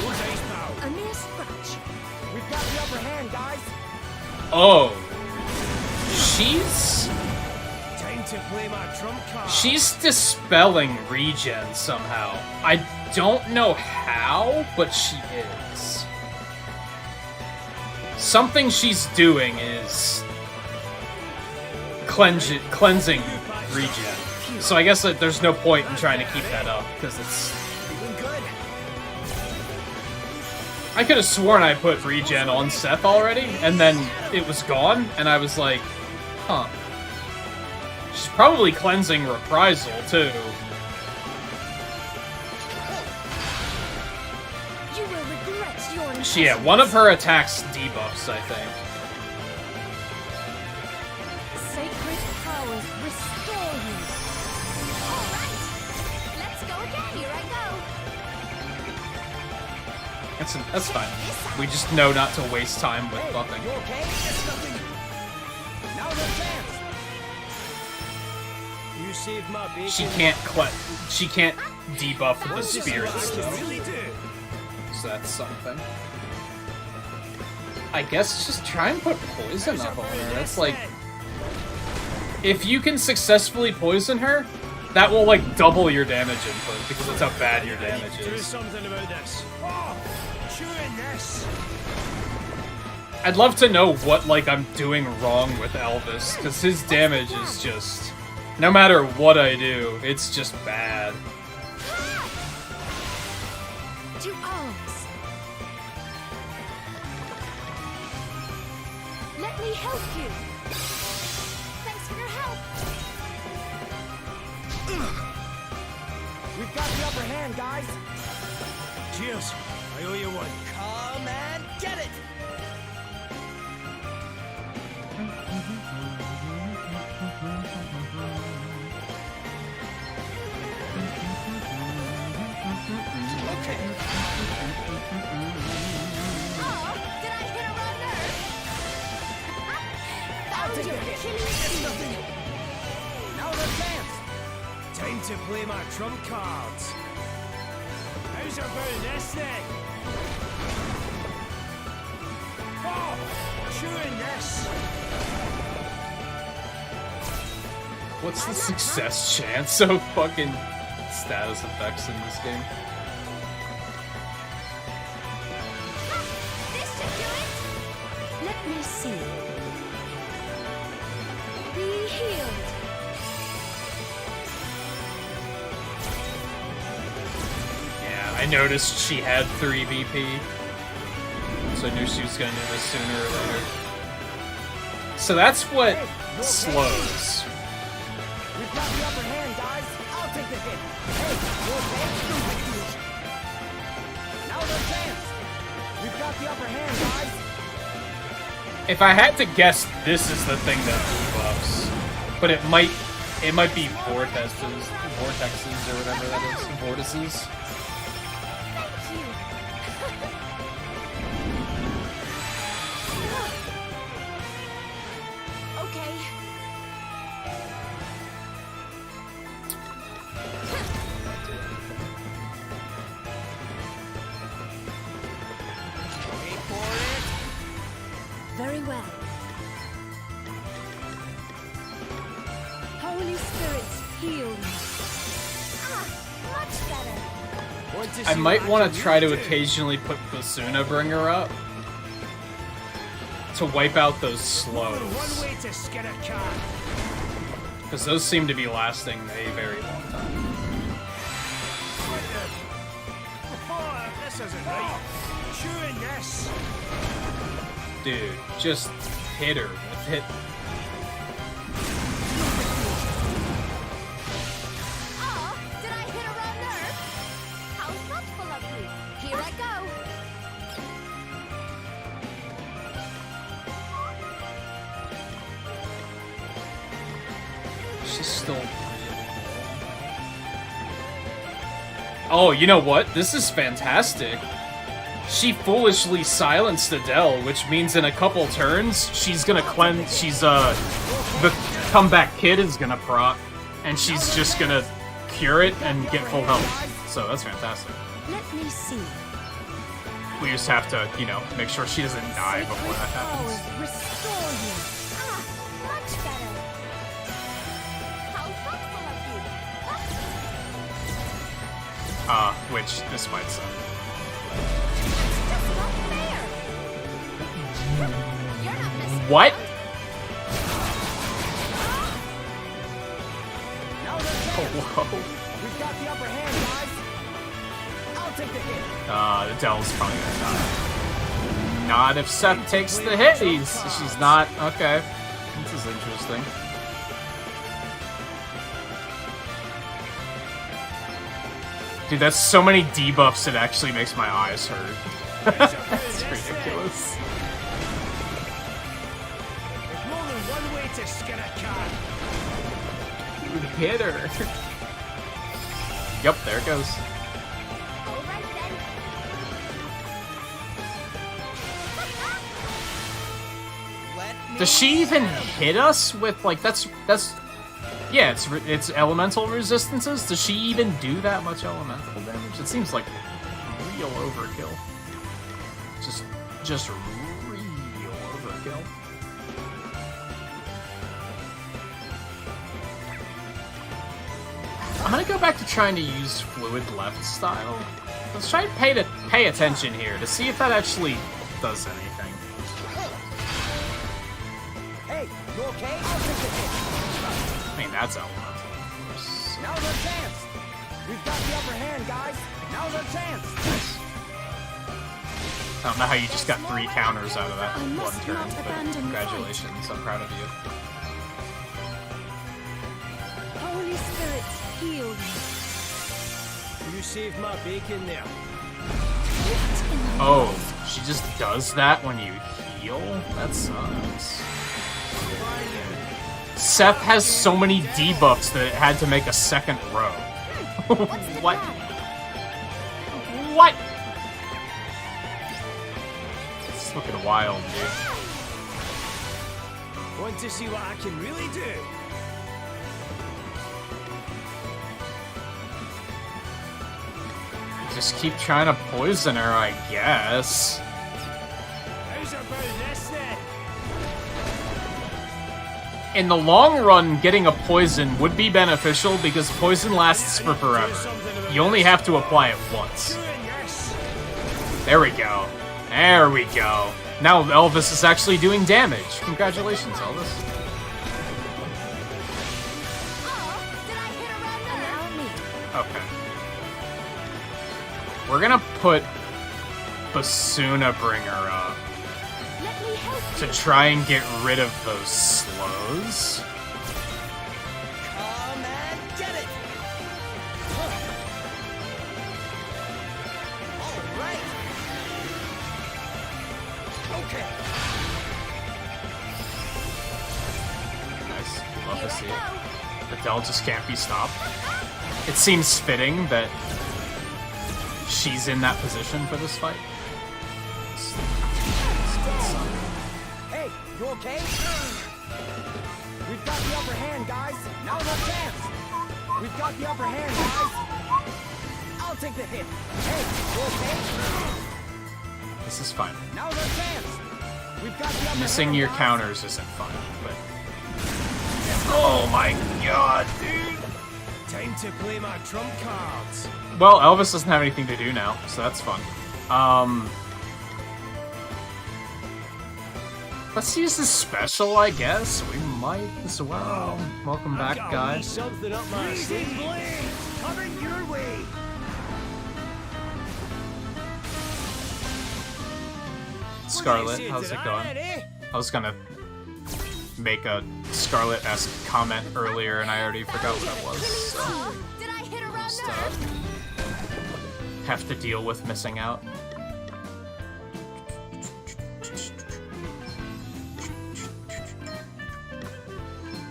Who's ace now? A mere scratch. We've got the upper hand, guys. Oh. She's... Time to play my trump card. She's dispelling regen somehow. I don't know how, but she is. Something she's doing is cleansing regen. So I guess that there's no point in trying to keep that up, because it's... Feeling good. I could have sworn I put regen on Seth already, and then it was gone, and I was like, huh. She's probably cleansing Reprisal, too. You will regret your Yeah, one of her attacks debuffs, I think. sacred powers restore you. All right, let's go again. Here I go. That's fine. We just know not to waste time with buffing. You okay? It's nothing. Now's our chance. You saved my bacon. She can't debuff the Want to see what spirits I can though. really do? So that's something. I guess just try and put poison up on her. That's like, if you can successfully poison her, that will like double your damage input because that's how bad your damage Do is. something about this. Oh, chewing this. I'd love to know what like I'm doing wrong with Elvis, because his damage is just, no matter what I do, it's just bad. To arms. Let me help you. Thanks for your help. We've got the upper hand, guys. Cheers. I owe you one. Come and get it. Okay. Oh, did I hit a wrong nerve? Found your Achilles heel. Now's our chance. Time to play my trump cards. How's about this thing? Oh, chewing this. What's the success chance of fucking status effects in this game? This should do it. Let me see. Be healed. Yeah, I noticed she had 3 BP, so I knew she was gonna do this sooner or later. So that's what slows. We've got the upper hand, guys. hit. Hey, you okay? Now's our chance. We've got the upper hand, guys. If I had to guess, this is the thing that debuffs. But it might be vortexes or whatever that is. Vortices. Okay. Wait for it. Very well. Holy spirits, heal me. Much better. Want to I see might what want can to try to really do? occasionally put Basuna Bringer up to wipe out those slows, One way to skin a cat. because those seem to be lasting a very long time. Oh, this isn't right. Chewing this. Dude, just hit her with hit. Oh, did I hit a wrong nerve? How thoughtful of you. Here I go. She's still. Oh, you know what? This is fantastic. She foolishly silenced Adele, which means in a couple turns, she's gonna cleanse. The comeback kid is gonna proc, and she's just gonna cure it and get full health. So that's fantastic. Let me see. We just have to, make sure she doesn't die before that happens. Restore you. Much better. How thoughtful of you. Which this might suck. That's not fair. You're not missing. What? Now's our chance. Whoa. We've got the upper hand, guys. I'll take the hit. Adele's probably gonna die. Not if Seth takes the hit. She's not. Okay. This is interesting. Dude, that's so many debuffs it actually makes my eyes hurt. That's ridiculous. There's more than one way to skin a cat. Dude, hit her. Yep, there it goes. All right then. Does she even hit us with, like, that's yeah, it's elemental resistances. Does she even do that much elemental damage? It seems like real overkill. Just real overkill. I'm gonna go back to trying to use fluid left style. Let's try and pay attention here to see if that actually does anything. Hey, you okay? I'll take the hit. I mean, that's elemental. Now's our chance. We've got the upper hand, guys. Now's our chance. I don't know how you just got 3 counters out of that I one must turn, not but abandon the congratulations, I'm proud of you. Holy spirits, heal me. You saved my bacon there. Oh, she just does that when you heal? That sucks. Seth has so many debuffs that it had to make a second row. What? What? It's looking wild, dude. Want to see what I can really do? Just keep trying to poison her, I guess. How's about this then? In the long run, getting a poison would be beneficial because poison lasts for forever. You only have to apply it once. Doing this. There we go. There we go. Now Elvis is actually doing damage. Congratulations, Elvis. Oh, did I hit a wrong nerve? Okay. We're gonna put Basuna Bringer up Let me help to try and get rid of those slows. Come and get it. prophecy. Adele just can't be stopped. It seems fitting that she's in that position for this fight. Hey, you okay? We've got the upper hand, guys. Now's our chance. We've got the upper hand, guys. I'll take the hit. Hey, you okay? This is fine. Now's our chance. We've got the upper Missing hand, your guys. counters isn't fun, but... Oh my god, dude! Time to play my trump cards. Well, Elvis doesn't have anything to do now, so that's fun. Let's use this special, I guess. We might as well. Welcome back, Got guys. something up my sleeve. Coming your way. Scarlet, how's it going? I was gonna make a Scarlet-esque comment earlier, and I already forgot what it was. So Did I hit a wrong just, nerve? have to deal with missing out.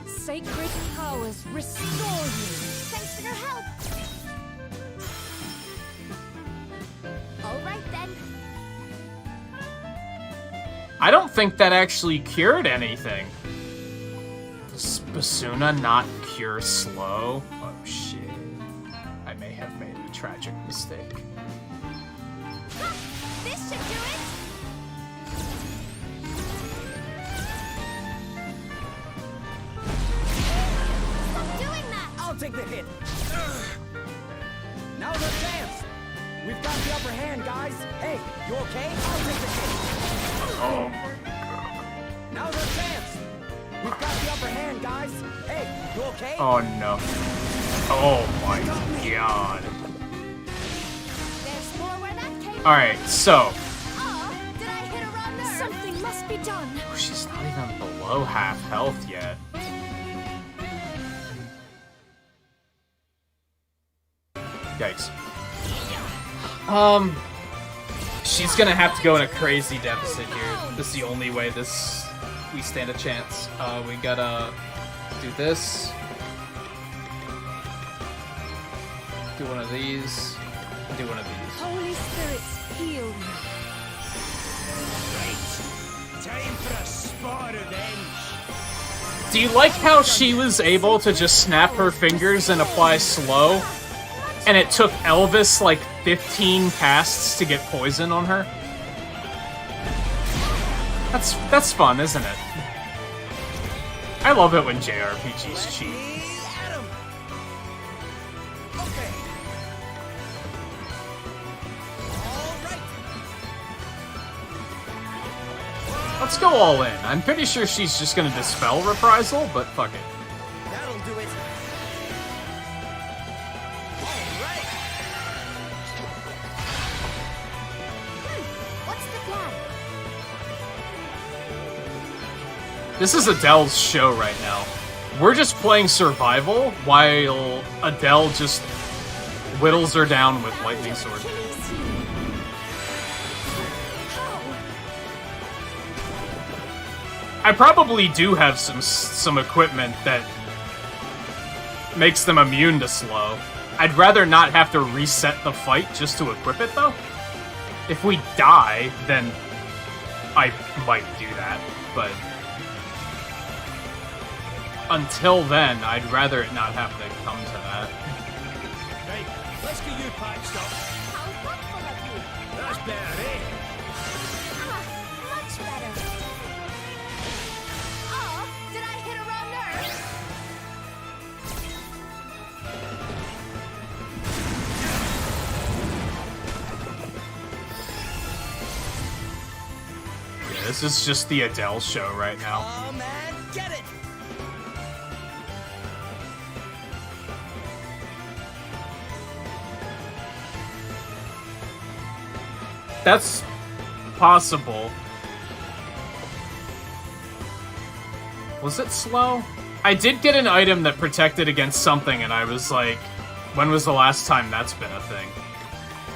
Sacred powers restore you. Thanks for your help. All right then. I don't think that actually cured anything. Does Basuna not cure slow? Oh shit. I may have made a tragic mistake. Ha! This should do it. Stop doing that. I'll take the hit. Now's our chance. We've got the upper hand, guys. Hey, you okay? I'll take the hit. Oh. Now's our chance. We've got the upper hand, guys. Hey, you okay? Oh no. Oh my god. There's more where that came from. Alright, so. Oh, did I hit a wrong nerve? Something must be done. Oh, she's not even below half health yet. Yikes. She's gonna have to go in a crazy deficit here. This is the only way we stand a chance. We gotta do this. Do one of these. And do one of these. Holy spirits, heal me. Right. Time for a spot of revenge. Do you like how she was able to just snap her fingers and apply slow? And it took Elvis like 15 casts to get poison on her? That's fun, isn't it? I love it when JRPGs cheat. Adam. Okay. All right. Let's go all in. I'm pretty sure she's just gonna dispel Reprisal, but fuck it. That'll do it. All right. What's the plan? This is Adele's show right now. We're just playing survival while Adele just whittles her down with lightning sword. I probably do have some equipment that makes them immune to slow. I'd rather not have to reset the fight just to equip it, though. If we die, then I might do that, but until then, I'd rather it not have to come to that. Right, let's get you patched up. How thoughtful of you. That's better, eh? Ah, much better. Oh, did I hit a wrong nerve? Yeah, this is just the Adele show right now. Oh man, get it. That's possible. Was it slow? I did get an item that protected against something, and I was like, when was the last time that's been a thing?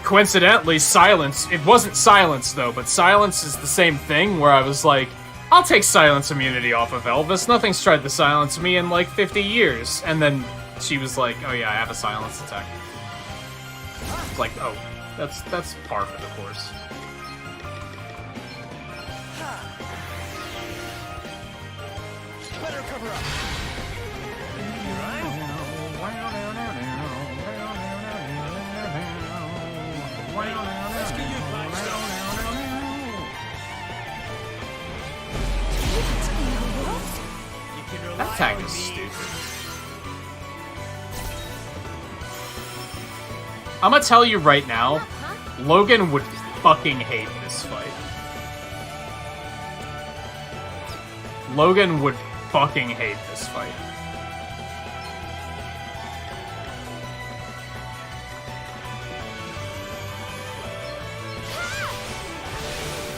Coincidentally, silence. It wasn't silence, though, but silence is the same thing, where I was like, I'll take silence immunity off of Elvis. Nothing's tried to silence me in like 50 years. And then she was like, oh yeah, I have a silence attack. It's like, oh, that's par for the course. Better cover up. That tag is stupid. I'm gonna tell you right now, Logan would fucking hate this fight. Logan would fucking hate this fight.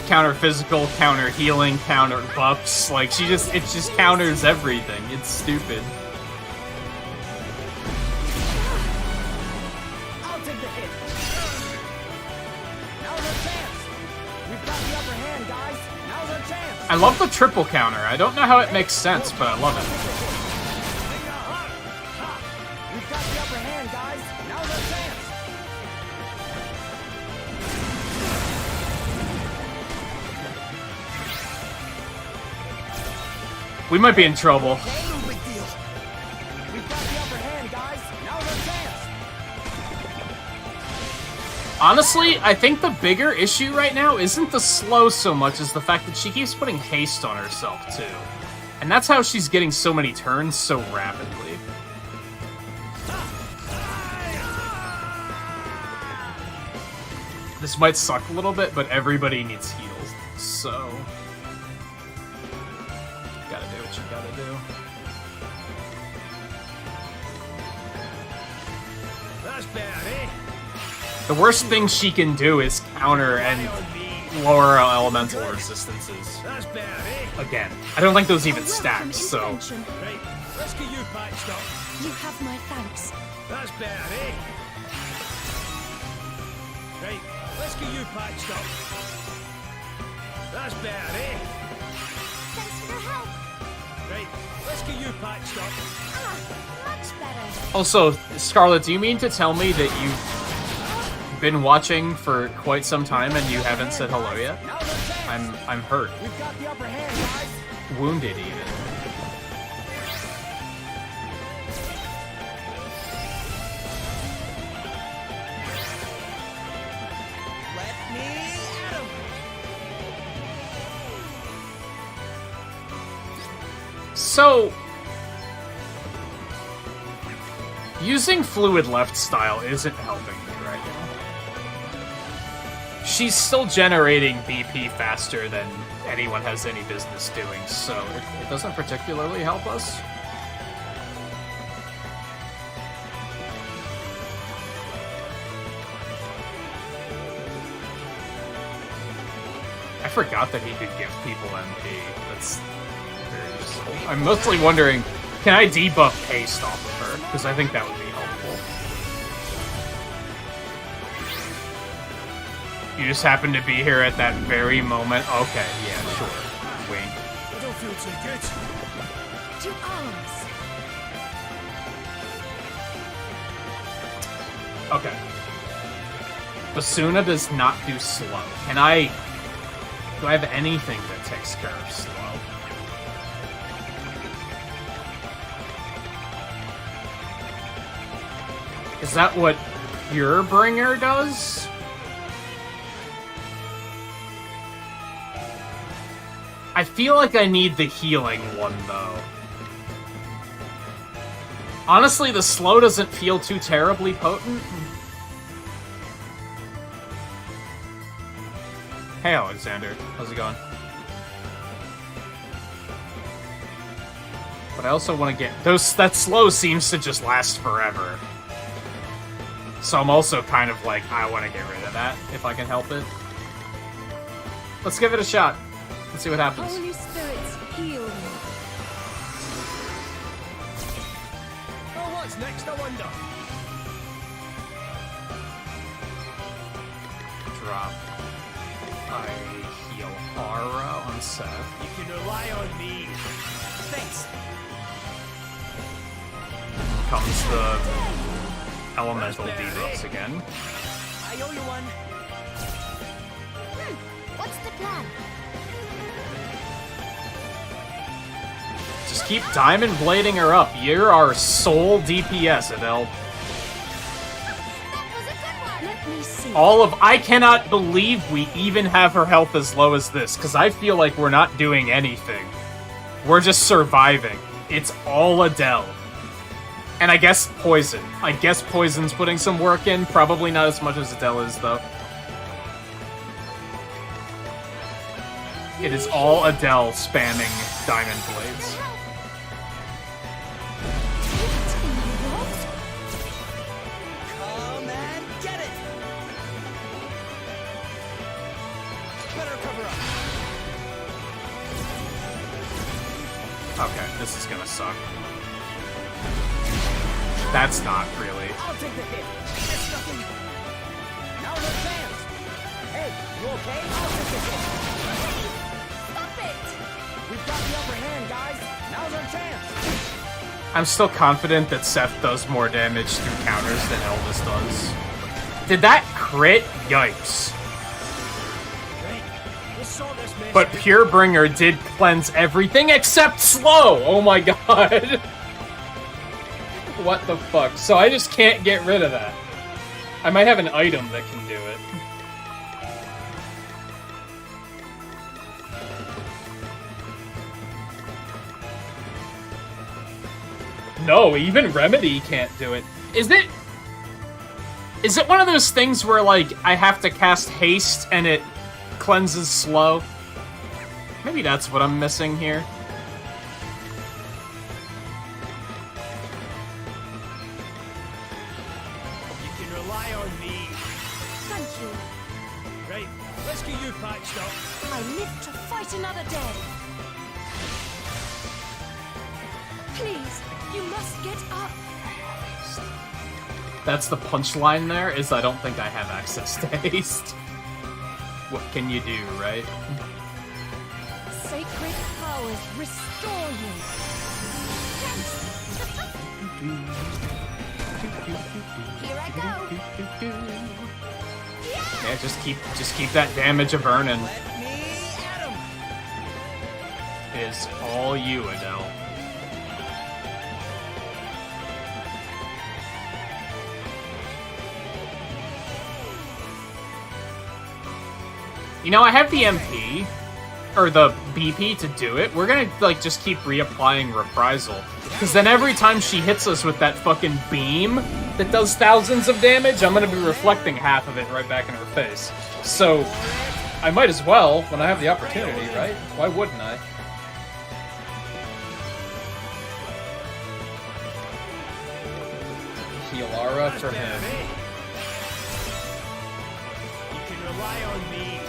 Counter physical, counter healing, counter buffs. Like, it just counters everything. It's stupid. I'll take the hit. Now's our chance. We've got the upper hand, guys. Now's our chance. I love the triple counter. I don't know how it makes sense, but I love it. We've got the upper hand, guys. Now's our chance. We might be in trouble. No big deal. We've got the upper hand, guys. Now's our chance. Honestly, I think the bigger issue right now isn't the slow so much as the fact that she keeps putting haste on herself, too. And that's how she's getting so many turns so rapidly. This might suck a little bit, but everybody needs heals, so... Gotta do what you gotta do. That's bad, eh? The worst thing she can do is counter and lower elemental resistances. That's bad, eh? Again, I don't think those even stack, so... Right, let's get you patched up. You have my thanks. That's bad, eh? Right, let's get you patched up. That's bad, eh? Thanks for your help. Right, let's get you patched up. Ah, much better. Also, Scarlet, do you mean to tell me that you've been watching for quite some time and you haven't said hello yet? I'm hurt. We've got the upper hand, guys. Wounded, even. Let me at him. So... using fluid left style isn't helping me right now. She's still generating BP faster than anyone has any business doing, so it doesn't particularly help us. I forgot that he could give people MP. That's very useful. I'm mostly wondering, can I debuff haste off of her? Because I think that would be helpful. You just happen to be here at that very moment? Okay, yeah, sure. Wink. I don't feel too good. To arms. Okay. Basuna does not do slow. Can I... do I have anything that takes care of slow? Is that what your bringer does? I feel like I need the healing one, though. Honestly, the slow doesn't feel too terribly potent. Hey, Alexander. How's it going? But I also want to get... that slow seems to just last forever. So I'm also kind of like, I want to get rid of that, if I can help it. Let's give it a shot. Let's see what happens. Holy spirits, heal me. Oh, what's next, I wonder? Drop. I Heal Aura on Seth. You can rely on me. Thanks. Comes the elemental debuffs again. I owe you one. What's the plan? Just keep diamond blading her up. You're our sole DPS, Adele. That was a good one. Let me see. I cannot believe we even have her health as low as this, because I feel like we're not doing anything. We're just surviving. It's all Adele. And I guess Poison. I guess Poison's putting some work in. Probably not as much as Adele is, though. It is all Adele spamming diamond blades. Come and get it. Better cover up. Okay, this is gonna suck. That's not really. I'll take the hit. It's nothing. Now's our chance. Hey, you okay? I'll take the hit. Stop it! We've got the upper hand, guys. Now's our chance. I'm still confident that Seth does more damage through counters than Elvis does. Did that crit? Yikes. Right. Let's sort this mess. But Purebringer did cleanse everything except slow! Oh my god. What the fuck? So I just can't get rid of that. I might have an item that can do it. No, even Remedy can't do it. Is it one of those things where, like, I have to cast haste and it cleanses slow? Maybe that's what I'm missing here. You can rely on me. Thank you. Right. Let's get you patched up. I live to fight another day. Please, you must get up. That's the punchline there, is I don't think I have access to haste. What can you do, right? Sacred powers restore you. Here I go. Yeah, just keep that damage a burning. Let me at 'em. Is all you, Adele. You know, I have the MP, or the BP to do it. We're gonna, like, just keep reapplying Reprisal. Because then every time she hits us with that fucking beam that does thousands of damage, I'm gonna be reflecting half of it right back in her face. So, I might as well, when I have the opportunity, right? Why wouldn't I? Healara for him. You can rely on me.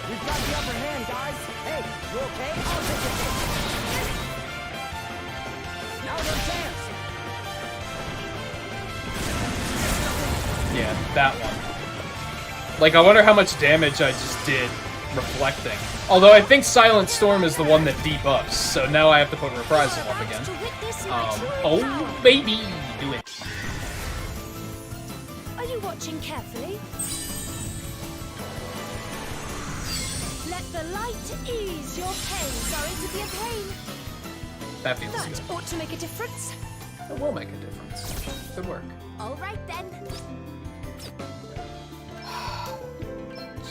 We've got the upper hand, guys. Hey, you okay? I'll take the hit. Now's our chance. Yeah, that one. Like, I wonder how much damage I just did reflecting. Although I think Silent Storm is the one that debuffs, so now I have to put Reprisal up again. Oh, baby! Do it. Are you watching carefully? Let the light ease your pain. Sorry to be a pain. That feels That good. ought to make a difference. It will make a difference. Good work. All right then.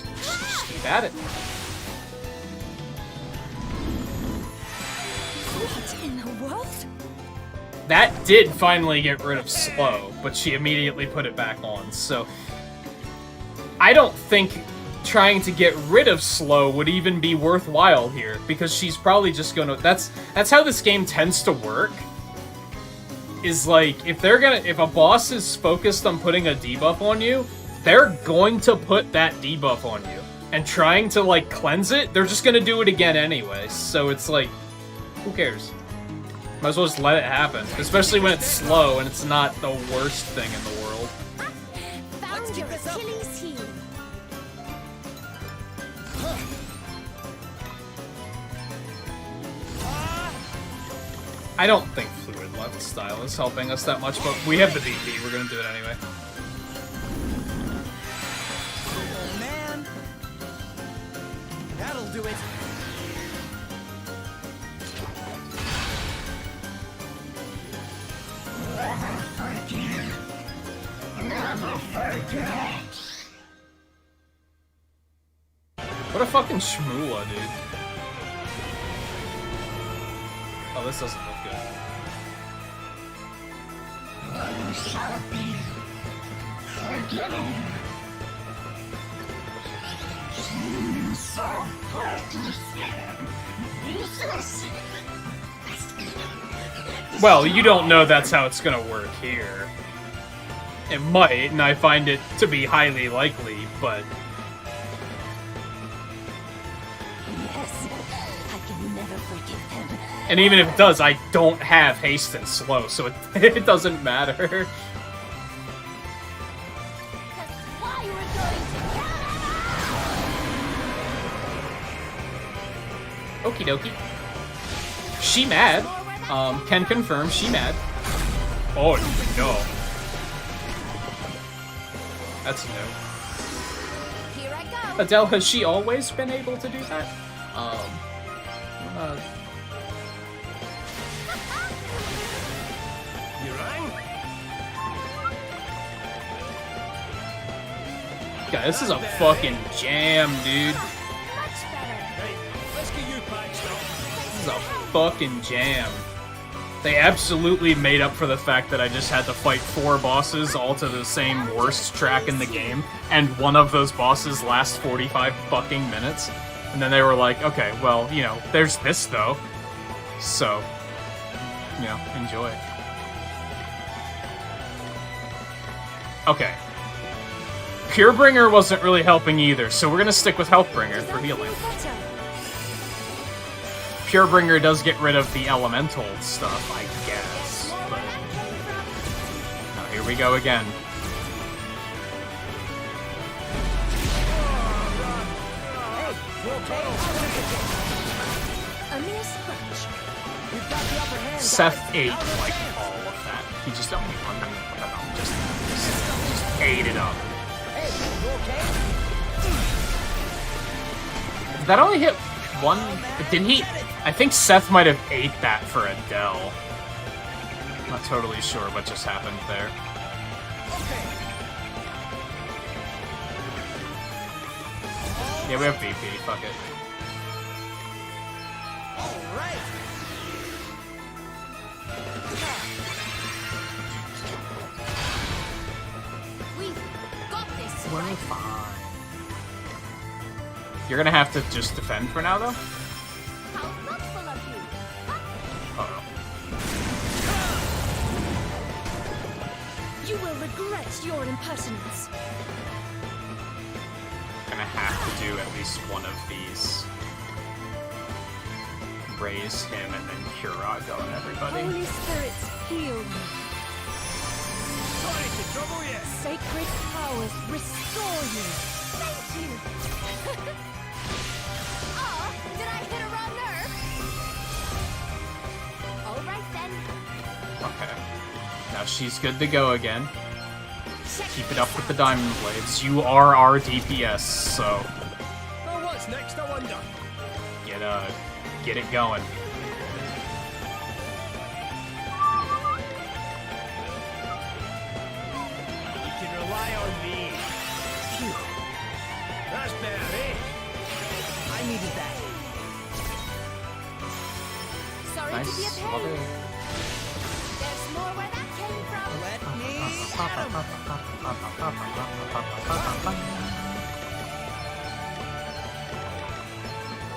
Just keep at it. What in the world? That did finally get rid of slow, but she immediately put it back on, so... I don't think trying to get rid of slow would even be worthwhile here, because she's probably just gonna... That's how this game tends to work. Is like, if a boss is focused on putting a debuff on you, they're going to put that debuff on you. And trying to, like, cleanse it, they're just gonna do it again anyway. So it's like, Who cares? Might as well just let it happen. Especially when it's slow and it's not the worst thing in the world. Found your Achilles heel. I don't think fluid left style is helping us that much, but we have the DP. We're gonna do it anyway. Oh man. That'll do it. What a fucking shmoola, dude. Oh, this doesn't look good. Well, you don't know that's how it's gonna work here. It might, and I find it to be highly likely, but... Yes, I can never forgive him. And even if it does, I don't have haste and slow, so it doesn't matter. That's why we're going Okie to dokie. She mad. Can confirm she mad. Oh no. That's no. Here I go. Adele, has she always been able to do that? You rang? God, this is a fucking jam, dude. Much better. Hey, let's get you patched up. This is a fucking jam. They absolutely made up for the fact that I just had to fight 4 bosses all to the same worst track in the game, and one of those bosses lasts 45 fucking minutes. And then they were like, okay, well, you know, there's this though. So, you know, enjoy. Okay. Purebringer wasn't really helping either, so we're gonna stick with Healthbringer for healing. Purebringer does get rid of the elemental stuff, I guess, but... Now, here we go again. A mere scratch. We've got the upper hand. Seth ate, like, all of that. He just ate it up. Hey, you okay? Did that only hit one? Did he? I think Seth might have ate that for Adele. Not totally sure what just happened there. Yeah, we have BP. Fuck it. All right. We've got this. We're fine. You're gonna have to just defend for now, though? How thoughtful of you. Uh-oh. You will regret your impertinence. Gonna have to do at least one of these. Raise him and then Curago and everybody. Holy spirits, heal me. Sorry to trouble you. Sacred powers, restore you. Thank you. Oh, did I hit a wrong nerve? All right then. Okay. Now she's good to go again. Keep it up with the diamond blades. You are our DPS, so Well, what's next, I wonder? get it going. You can rely on me. Phew. That's better, eh? I needed that. Sorry to be a Nice. pain. Love it. There's more where that came from. Let me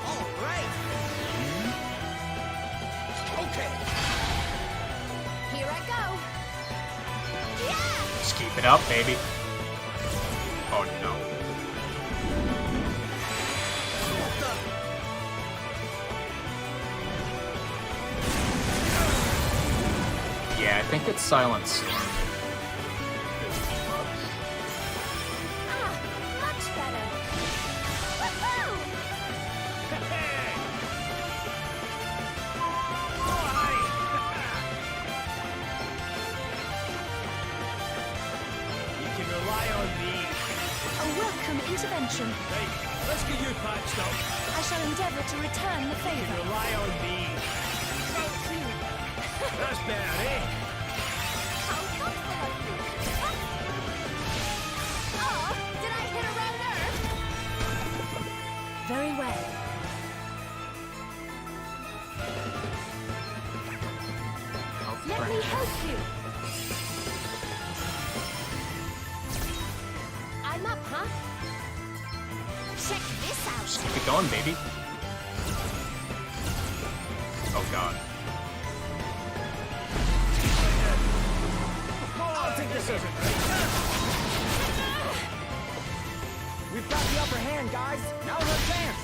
All right. Okay. Here I go. Yeah! Just keep it up, baby. Oh no. think it's Silent Storm. Much better. Woohoo! You can rely on me. A welcome intervention. Right, let's get you patched up. I shall endeavor to return the You favor. can rely on me. Thank you. That's better, eh? How thoughtful of you. Oh, did I hit a wrong nerve? Very well. Let me help you. I'm up, huh? Check this out. Keep it going, baby. Oh god. I'll take this as a We've got the upper hand, guys. Now's our chance.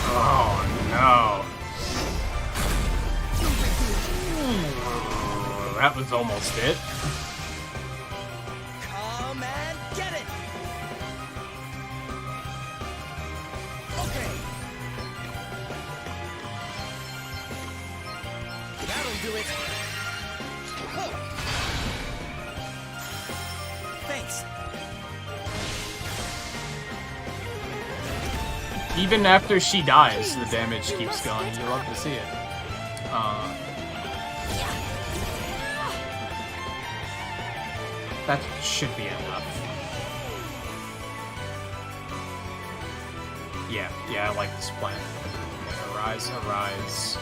Oh no. That was almost it. Come and get it. Okay. That'll do it. Thanks. Even after she dies, the damage keeps going. You love to see it. That should be enough. Yeah, I like this plan. Arise, arise.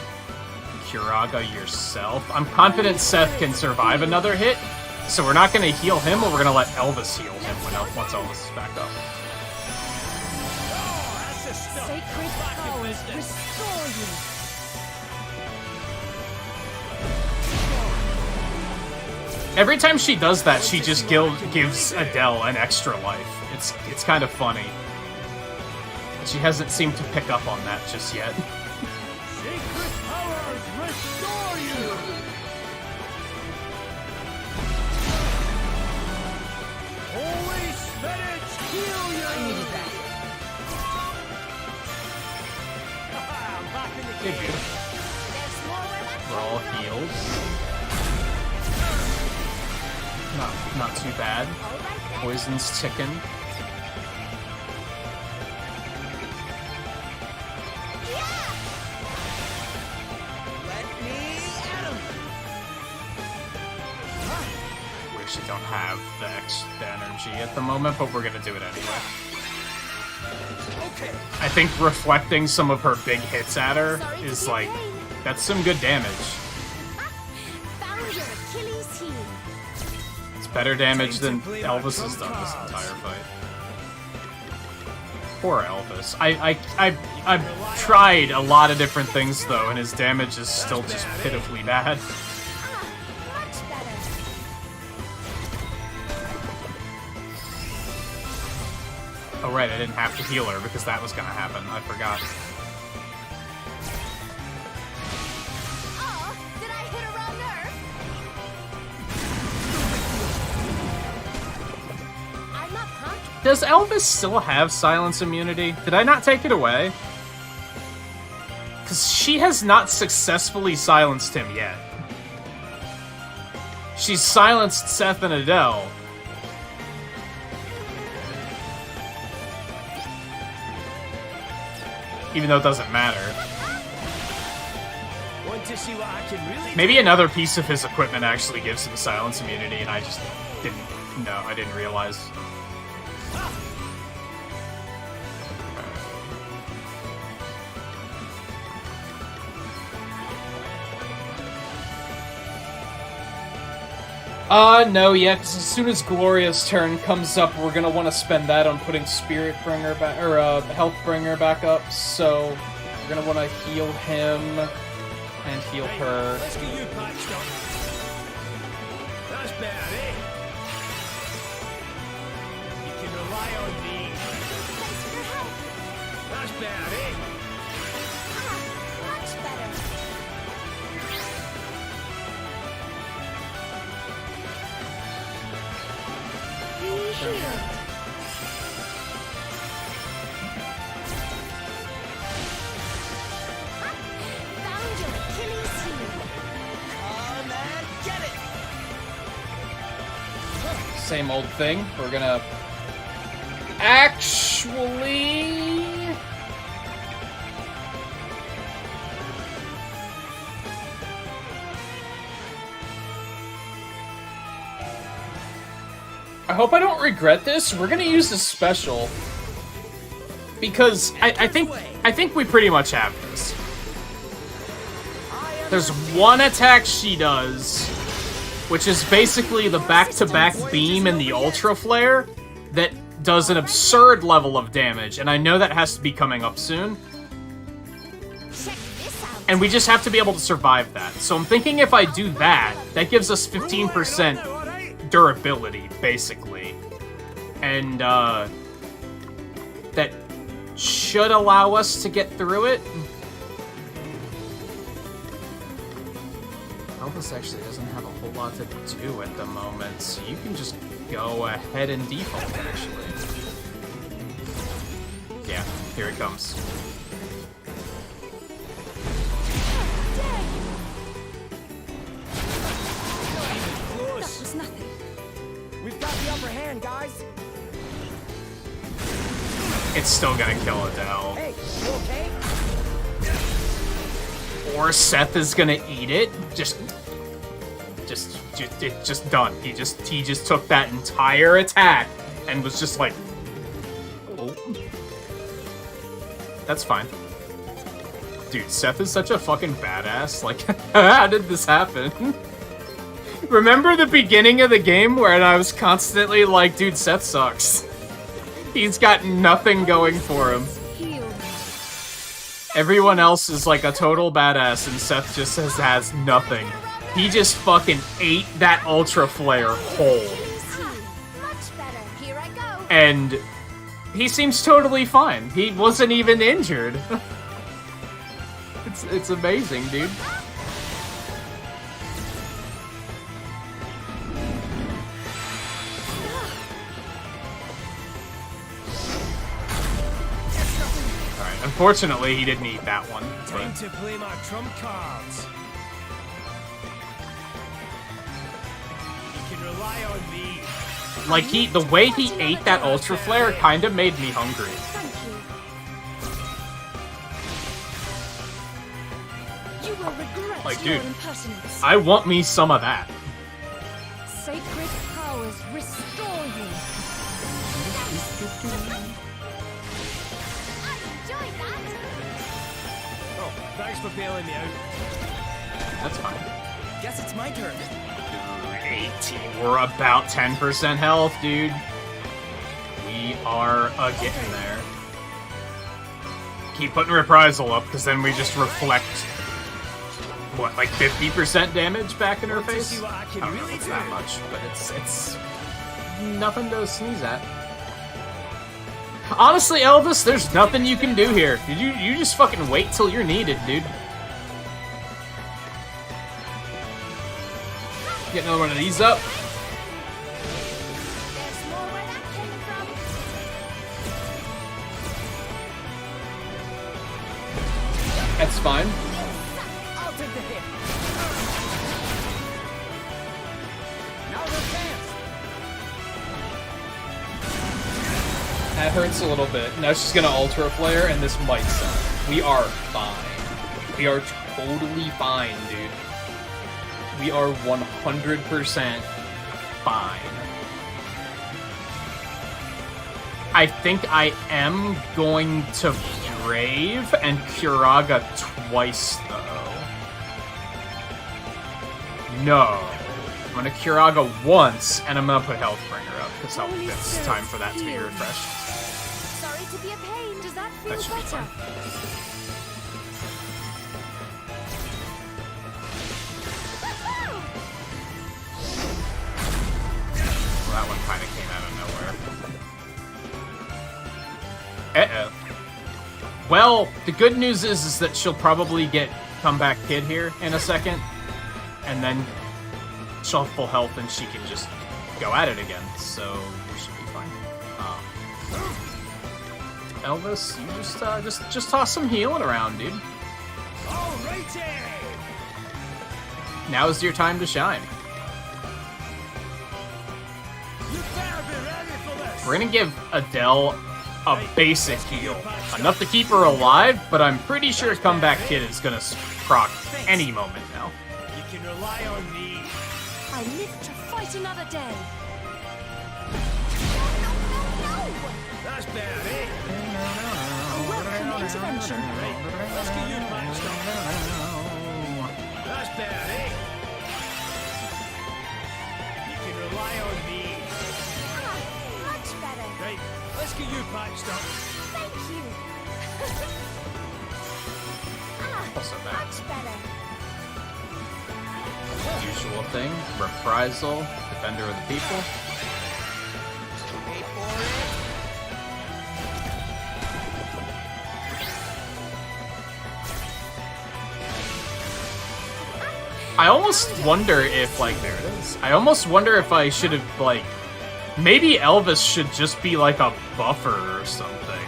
Kuraga yourself. I'm confident Seth can survive another hit, so we're not going to heal him, or we're going to let Elvis heal him once Elvis is back up. Sacred powers restore you. Every time she does that, she just gives Adele an extra life. It's kind of funny. She hasn't seemed to pick up on that just yet. Sacred powers restore you! Holy spirits heal you! I needed that. I'm back in the Hey, game. dude. There's more where that We're all came from. healed. Not too bad. All right then. Poison's ticking. Let me at him. We actually don't have the energy at the moment, but we're gonna do it anyway. Okay. I think reflecting some of her big hits at her Sorry to is be a like, pain. that's some good damage. Found your Achilles heel. It's better damage than Time to play my Elvis has trump done this cards. entire fight. Poor Elvis. I've tried a lot of different things though, and his damage is still just pitifully bad. Much better. Oh right, I didn't have to heal her because that was gonna happen. I forgot. Oh, did I hit a wrong nerve? I'm up, huh? Does Elvis still have silence immunity? Did I not take it away? Because she has not successfully silenced him yet. She's silenced Seth and Adele. Even though it doesn't matter. Want to see what I can really Maybe another piece of his equipment actually gives him silence immunity, and I just didn't know. I didn't realize. No, yeah, because as soon as Gloria's turn comes up, we're gonna want to spend that on putting Spirit Bringer back, or Health Bringer back up, so we're gonna want to heal him and heal her. Let's get you patched up. That's better, eh? You can rely on me. Thanks for your help. That's better, eh? Much better. Found your Achilles heel. Come and get it! Same old thing. We're gonna actually. I hope I don't regret this. We're gonna use the special because I think we pretty much have this. There's one attack she does, which is basically the back-to-back beam and the Ultra Flare that does an absurd level of damage, and I know that has to be coming up soon. Check this out. And we just have to be able to survive that. So I'm thinking if I do that, that gives us 15% durability, basically. And, that should allow us to get through it. Elvis actually doesn't have a whole lot to do at the moment, so you can just go ahead and default, actually. Yeah, here it comes. Close. Was nothing. We've got the upper hand, guys. It's still gonna kill Adele. Hey, you okay? Or Seth is gonna eat it. It's just done. He just took that entire attack and was just like, oh. That's fine. Dude, Seth is such a fucking badass. Like, how did this happen? Remember the beginning of the game where I was constantly like, dude, Seth sucks. He's got nothing going for him. Everyone else is like a total badass, and Seth just has nothing. He just fucking ate that Ultra Flare whole. Much better. Here I go. And he seems totally fine. He wasn't even injured. It's amazing, dude. Alright, unfortunately he didn't eat that one. Time to play my trump cards. You can rely on me. Like, the way he ate that Ultra Flare kind of made me hungry. You will regret Like, your dude, impertinence. I want me some of that. Sacred powers restore you. I enjoyed that. Oh, thanks for bailing me out. That's fine. Guess it's my turn. 18. We're about 10% health, dude. We are getting there. Keep putting Reprisal up, because then we just reflect, what, like 50% damage back in her face? See what I I can don't know if really it's do. that much, but it's nothing to sneeze at. Honestly, Elvis, there's nothing you can do here. You just fucking wait till you're needed, dude. Get another one of these up. There's more where that came from. That's fine. I'll take the hit. Now the chance. That hurts a little bit. Now she's gonna Ultra Flare, and this might suck. We are fine. We are totally fine, dude. We are 100% fine. I think I am going to Brave and Kuraga twice, though. No. I'm gonna Kuraga once, and I'm gonna put Healthbringer up, because it's time for that to be refreshed. Sorry to be a pain. Does that feel That should be better? fine. Well, that one kind of came out of nowhere. Uh-oh. Well, the good news is that she'll probably get Comeback Kid here in a second, and then she'll have full health and she can just go at it again, so we should be fine. Elvis, you just toss some healing around, dude. Alrighty! Now is your time to shine. You better be ready for this! We're gonna give Adele a basic heal. Enough to keep her alive, but I'm pretty sure Comeback Kid is gonna proc any moment now. You can rely on me. I live to fight another day. That's better, eh? A welcome intervention. Right, let's get you patched up. That's better, eh? You can rely on me. Much better. Right, let's get you patched up. Thank you. Also bad. Much better. Usual thing. Reprisal. Defender of the people. Wait for it. I almost wonder if, like, there it is. I almost wonder if I should have, like, maybe Elvis should just be, like, a buffer or something.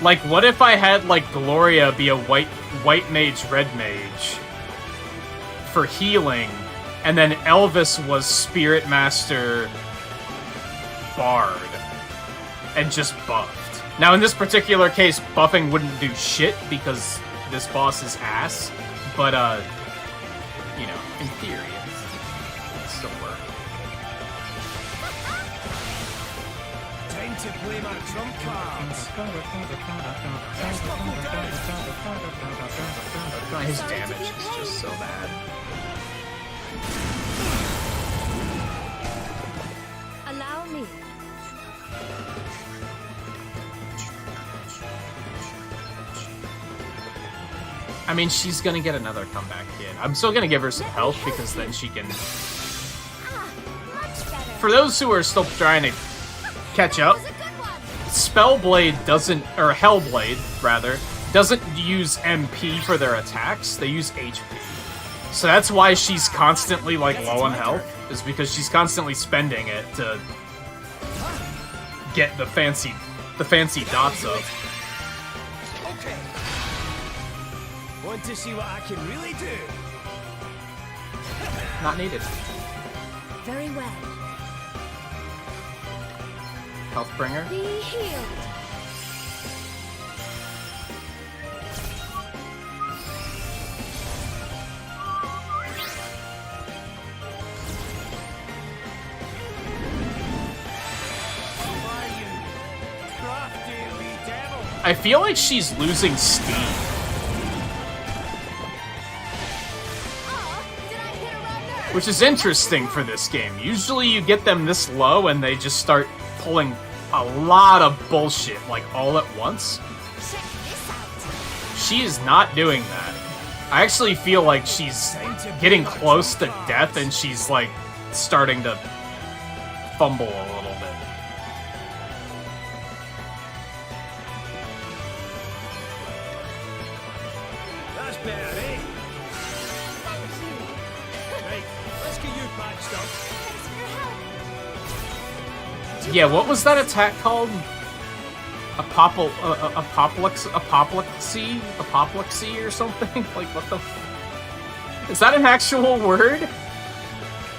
Like, what if I had, like, Gloria be a white mage, red mage for healing, and then Elvis was Spirit Master Bard and just buffed. Now, in this particular case, buffing wouldn't do shit because this boss is ass. But, you know, in theory, it'd still work. Time to play my trump cards. His damage is just so bad. Allow me. I mean, she's gonna get another Comeback Kid. I'm still gonna give her some health because then she can... For those who are still trying to catch up, Spellblade doesn't, or Hellblade, rather, doesn't use MP for their attacks, they use HP. So that's why she's constantly, like, low on health, is because she's constantly spending it to get the fancy dots up. Okay. Want to see what I can really do? Not needed. Very well. Healthbringer. Be healed. I feel like she's losing steam. Which is interesting for this game. Usually you get them this low and they just start pulling a lot of bullshit, like, all at once. She is not doing that. I actually feel like she's getting close to death and she's, like, starting to fumble a little bit. That's better, eh? Right, let's get you patched up. Yeah, what was that attack called? Apoplexy or something? Like, what the is that an actual word?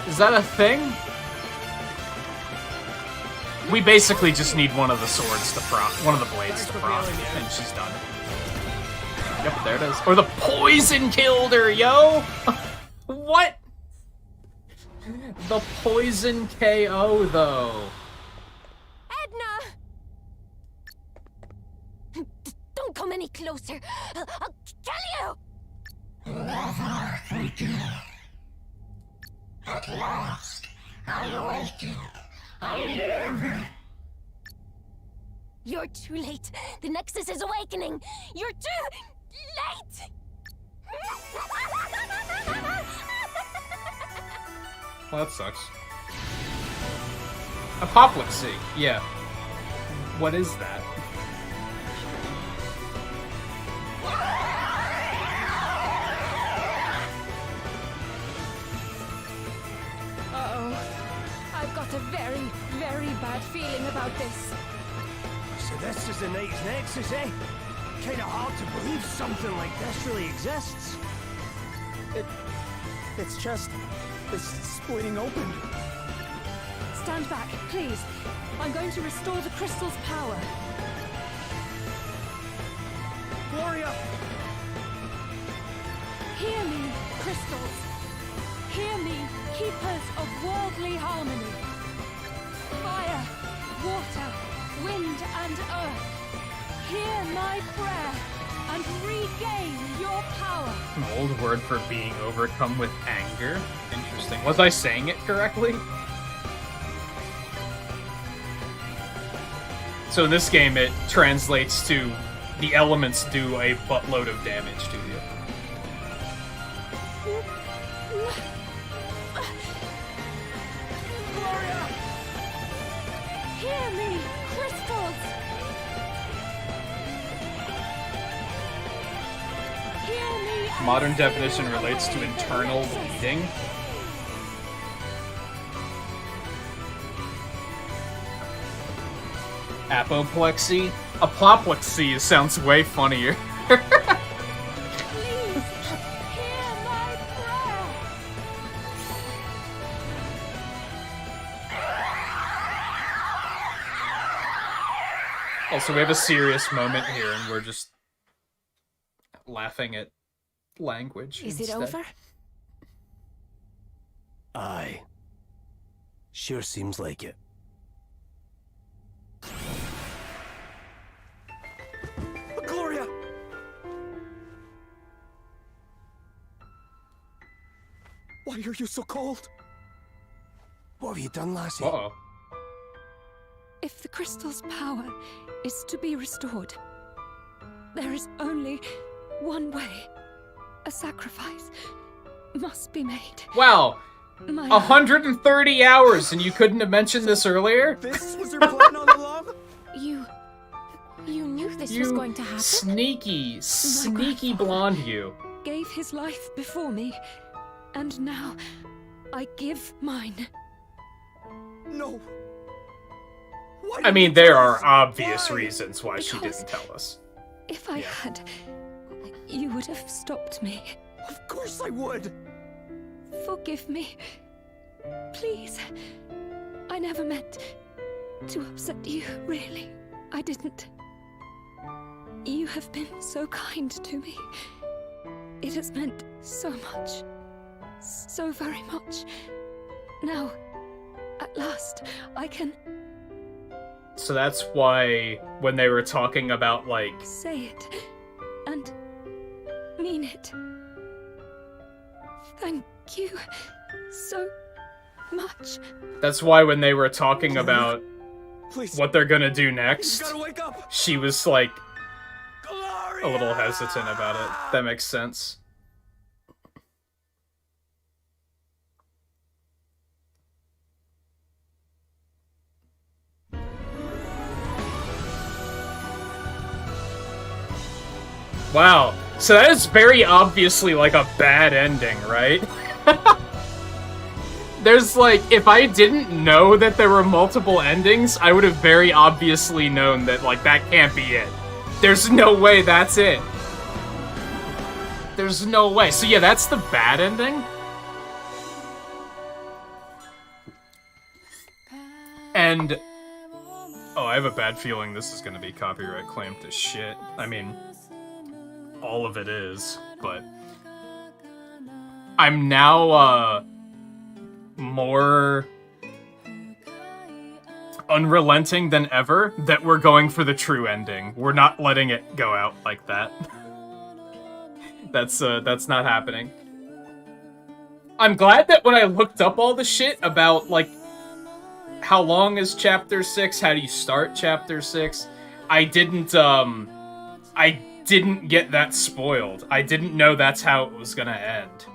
Is that a thing? We basically just need one of the swords to proc, one of the blades to proc, and she's done. Yep, there it is. Or the poison killed her, yo! What? The poison KO, though. Don't come any closer. I'll kill you. At last, I awaken. I live. You're too late. The Nexus is awakening. You're too late. Well, that sucks. Apoplexy, yeah. What is that? Uh-oh. I've got got a very, very bad feeling about this. So this is the Night's Nexus, eh? Kinda hard to believe something like this really exists. It's just... it's splitting open. Stand back, please. I'm going to restore the crystal's power. Gloria! Hear me, crystals. Hear me, keepers of worldly harmony. Fire, water, wind, and earth. Hear my prayer and regain your power. An old word for being overcome with anger. Interesting. Was I saying it correctly? So in this game, it translates to the elements do a buttload of damage to you. Gloria! Hear me, crystals. Hear me. and Modern feel definition relates to away the internal nexus. bleeding. Apoplexy? Apoplexy sounds way funnier. Please, hear my prayer. Also, we have a serious moment here, and we're just laughing at language. Is it instead. over? Aye. Sure seems like it. Gloria! Why are you so cold? What have you done, lassie? Uh-oh. If the crystal's power is to be restored, there is only one way. A sacrifice must be made. Wow! My 130 hours, and you couldn't have mentioned this earlier? This was your plan all along? You knew this You was going to happen? sneaky blonde you. gave his life before me, and now I give mine. No. Why I mean, there are obvious reasons why she Because- didn't tell us. If I had, you would have stopped me. Of course I would. Forgive me. Please. I never meant to upset you, really. I didn't. You have been so kind to me. It has meant so much. So very much. Now, at last, I can So that's why when they were talking about, like, say it and mean it. Thank you so much. that's why when they were talking about Please. what they're gonna do You next, gotta wake up. she was, like, Gloria! a little hesitant about it. That makes sense. Wow. So that is very obviously like a bad ending, right? There's like, if I didn't know that there were multiple endings, I would have very obviously known that, like, that can't be it. There's no way that's it. There's no way. So yeah, that's the bad ending. And oh, I have a bad feeling this is gonna be copyright claimed to shit. I mean, all of it is, but I'm now more unrelenting than ever that we're going for the true ending. We're not letting it go out like that. That's not happening. I'm glad that when I looked up all the shit about, like, how long is chapter 6, how do you start chapter 6, I didn't get that spoiled. I didn't know that's how it was gonna end.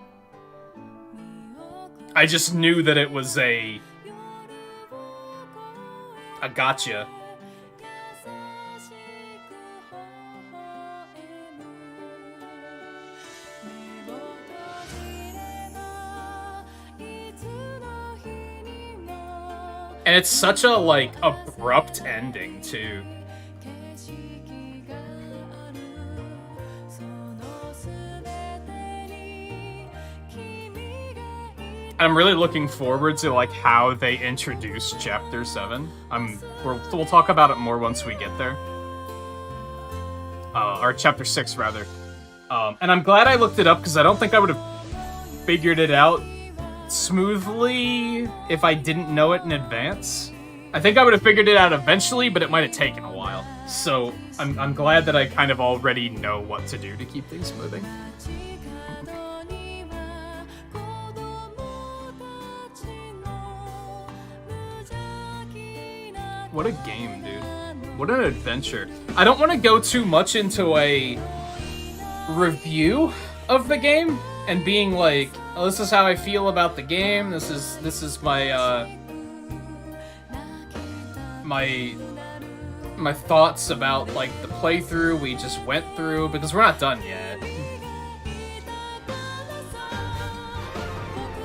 I just knew that it was a gotcha. And it's such a, like, abrupt ending, too. I'm really looking forward to, like, how they introduce Chapter 7. We'll talk about it more once we get there. Or Chapter 6, rather. And I'm glad I looked it up, because I don't think I would have figured it out smoothly if I didn't know it in advance. I think I would have figured it out eventually, but it might have taken a while. So I'm glad that I kind of already know what to do to keep things moving. What a game, dude. What an adventure. I don't want to go too much into a review of the game and being like, oh, this is how I feel about the game. This is my my thoughts about, like, the playthrough we just went through, because we're not done yet.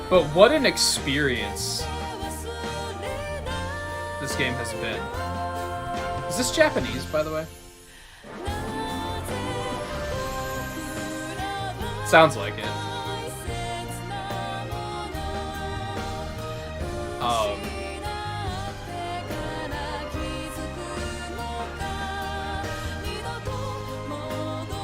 But what an experience this game has been. Is this Japanese, by the way? Sounds like it.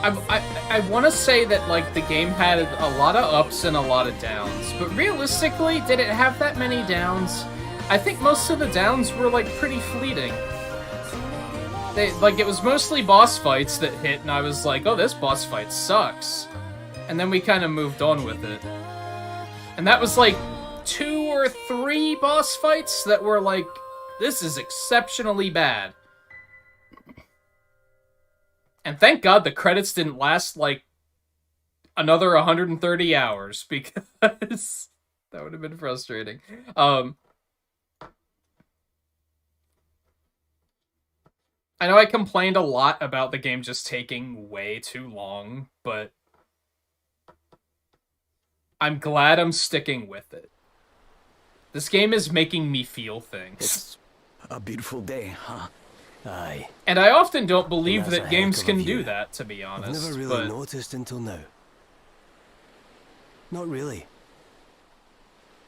I want to say that, like, the game had a lot of ups and a lot of downs, but realistically, did it have that many downs? I think most of the downs were, like, pretty fleeting. It was mostly boss fights that hit, and I was like, oh, this boss fight sucks. And then we kind of moved on with it. And that was, like, 2 or 3 boss fights that were like, this is exceptionally bad. And thank God the credits didn't last, like, another 130 hours, because that would have been frustrating. I know I complained a lot about the game just taking way too long, but I'm glad I'm sticking with it. This game is making me feel things. It's a beautiful day, huh? Aye. And I often don't believe that games can do that, to be honest. I've never really noticed until now. Not really.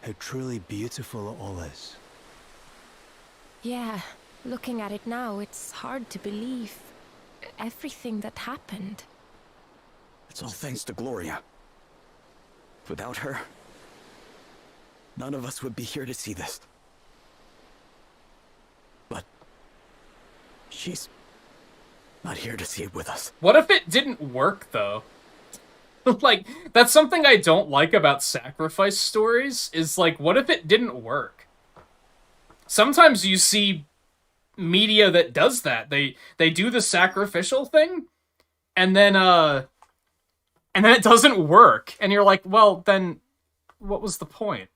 How truly beautiful it all is. Yeah, looking at it now, it's hard to believe everything that happened. It's all thanks to Gloria. Without her, none of us would be here to see this. But she's not here to see it with us. What if it didn't work, though? Like, that's something I don't like about sacrifice stories, is, like, what if it didn't work? Sometimes you see media that does that. They do the sacrificial thing, and then it doesn't work. And you're like, well, then what was the point?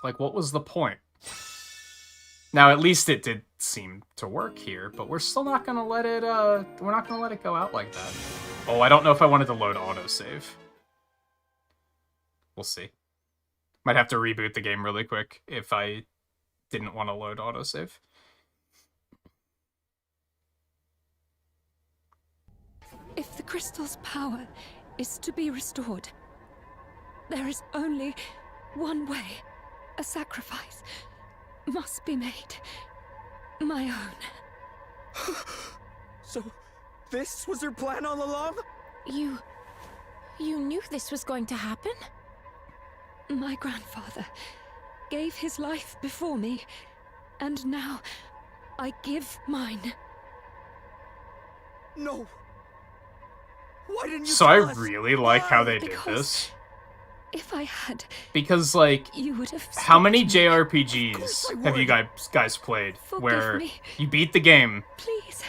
Like, what was the point? Now, at least it did seem to work here, but we're still not gonna let it, we're not gonna let it go out like that. Oh, I don't know if I wanted to load autosave. We'll see. Might have to reboot the game really quick if I didn't want to load autosave. If the crystal's power is to be restored, there is only one way. A sacrifice must be made. My own. So, this was her plan all along? You knew this was going to happen? My grandfather gave his life before me, and now I give mine. No. Why didn't you So tell I us? really like how they Because did this. If I had, Because, like, you would have how many stopped me. JRPGs have you guys played Forgive where me. you beat the game, Please.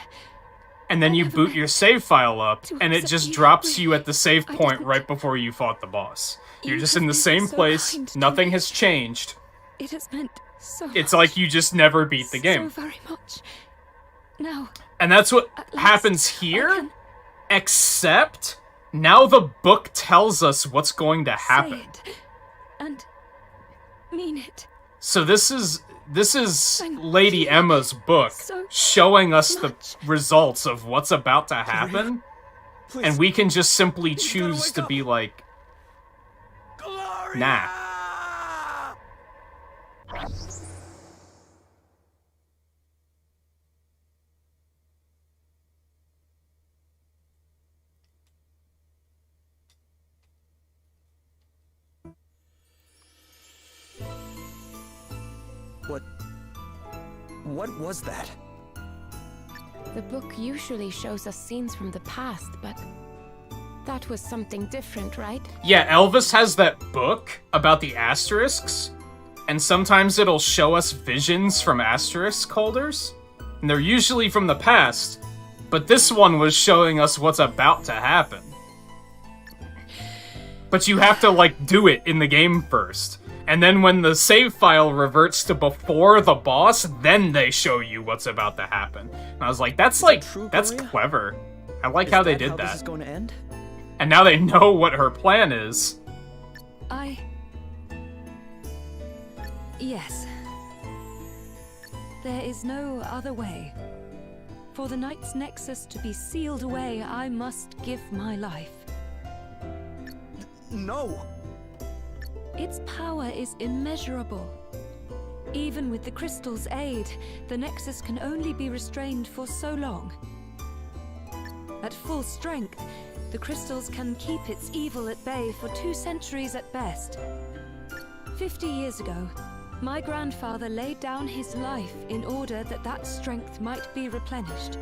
and then you never boot meant your save file up, to and it upset just you. drops you at the save I point didn't. right before you fought the boss? You're You just have in the been same so place, kind to nothing me. has changed. It has meant so It's much. like you just never beat the game. So very much. Now, And that's what at last, happens I here, can except now the book tells us what's going to say happen. it. and mean it. So this is Lady Emma's book showing us the results of what's about to happen, and we can just simply choose to be like, nah. What was that? The book usually shows us scenes from the past, but that was something different, right? Yeah, Elvis has that book about the asterisks, and sometimes it'll show us visions from asterisk holders, and they're usually from the past, but this one was showing us what's about to happen. But you have to, like, do it in the game first. And then when the save file reverts to before the boss, then they show you what's about to happen. And I was like, that's clever. I like how they did that. This is going to end? And now they know what her plan is. Yes. There is no other way. For the Night's Nexus to be sealed away, I must give my life. No! Its power is immeasurable. Even with the crystal's aid, the Nexus can only be restrained for so long. At full strength, the crystals can keep its evil at bay for 2 centuries at best. 50 years ago, my grandfather laid down his life in order that that strength might be replenished.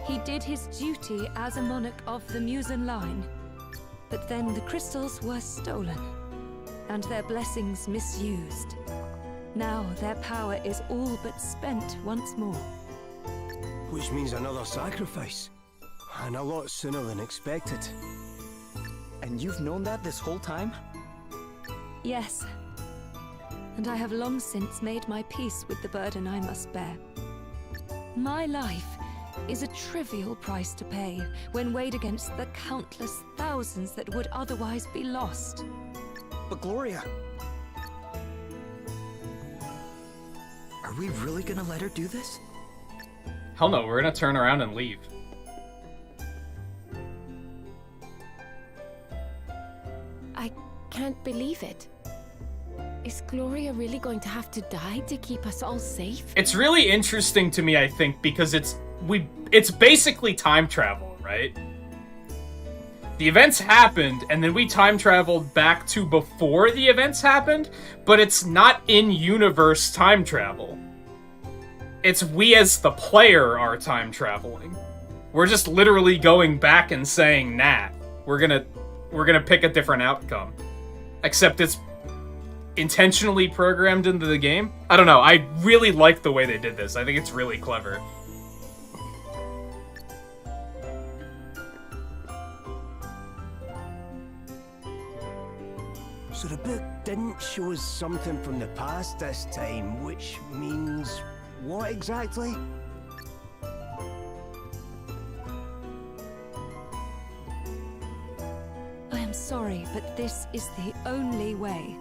He did his duty as a monarch of the Musen line, but then the crystals were stolen, and their blessings misused. Now their power is all but spent once more. Which means another sacrifice. And a lot sooner than expected. And you've known that this whole time? Yes. And I have long since made my peace with the burden I must bear. My life is a trivial price to pay when weighed against the countless thousands that would otherwise be lost. But Gloria... Are we really gonna let her do this? Hell no, we're gonna turn around and leave. I can't believe it. Is Gloria really going to have to die to keep us all safe? It's really interesting to me, I think, because it's basically time travel, right? The events happened, and then we time traveled back to before the events happened, but it's not in-universe time travel. It's we as the player are time traveling. We're just literally going back and saying, nah, we're gonna pick a different outcome. Except it's intentionally programmed into the game. I don't know, I really like the way they did this. I think it's really clever. So the book didn't show us something from the past this time, which means what exactly? I am sorry, but this is the only way.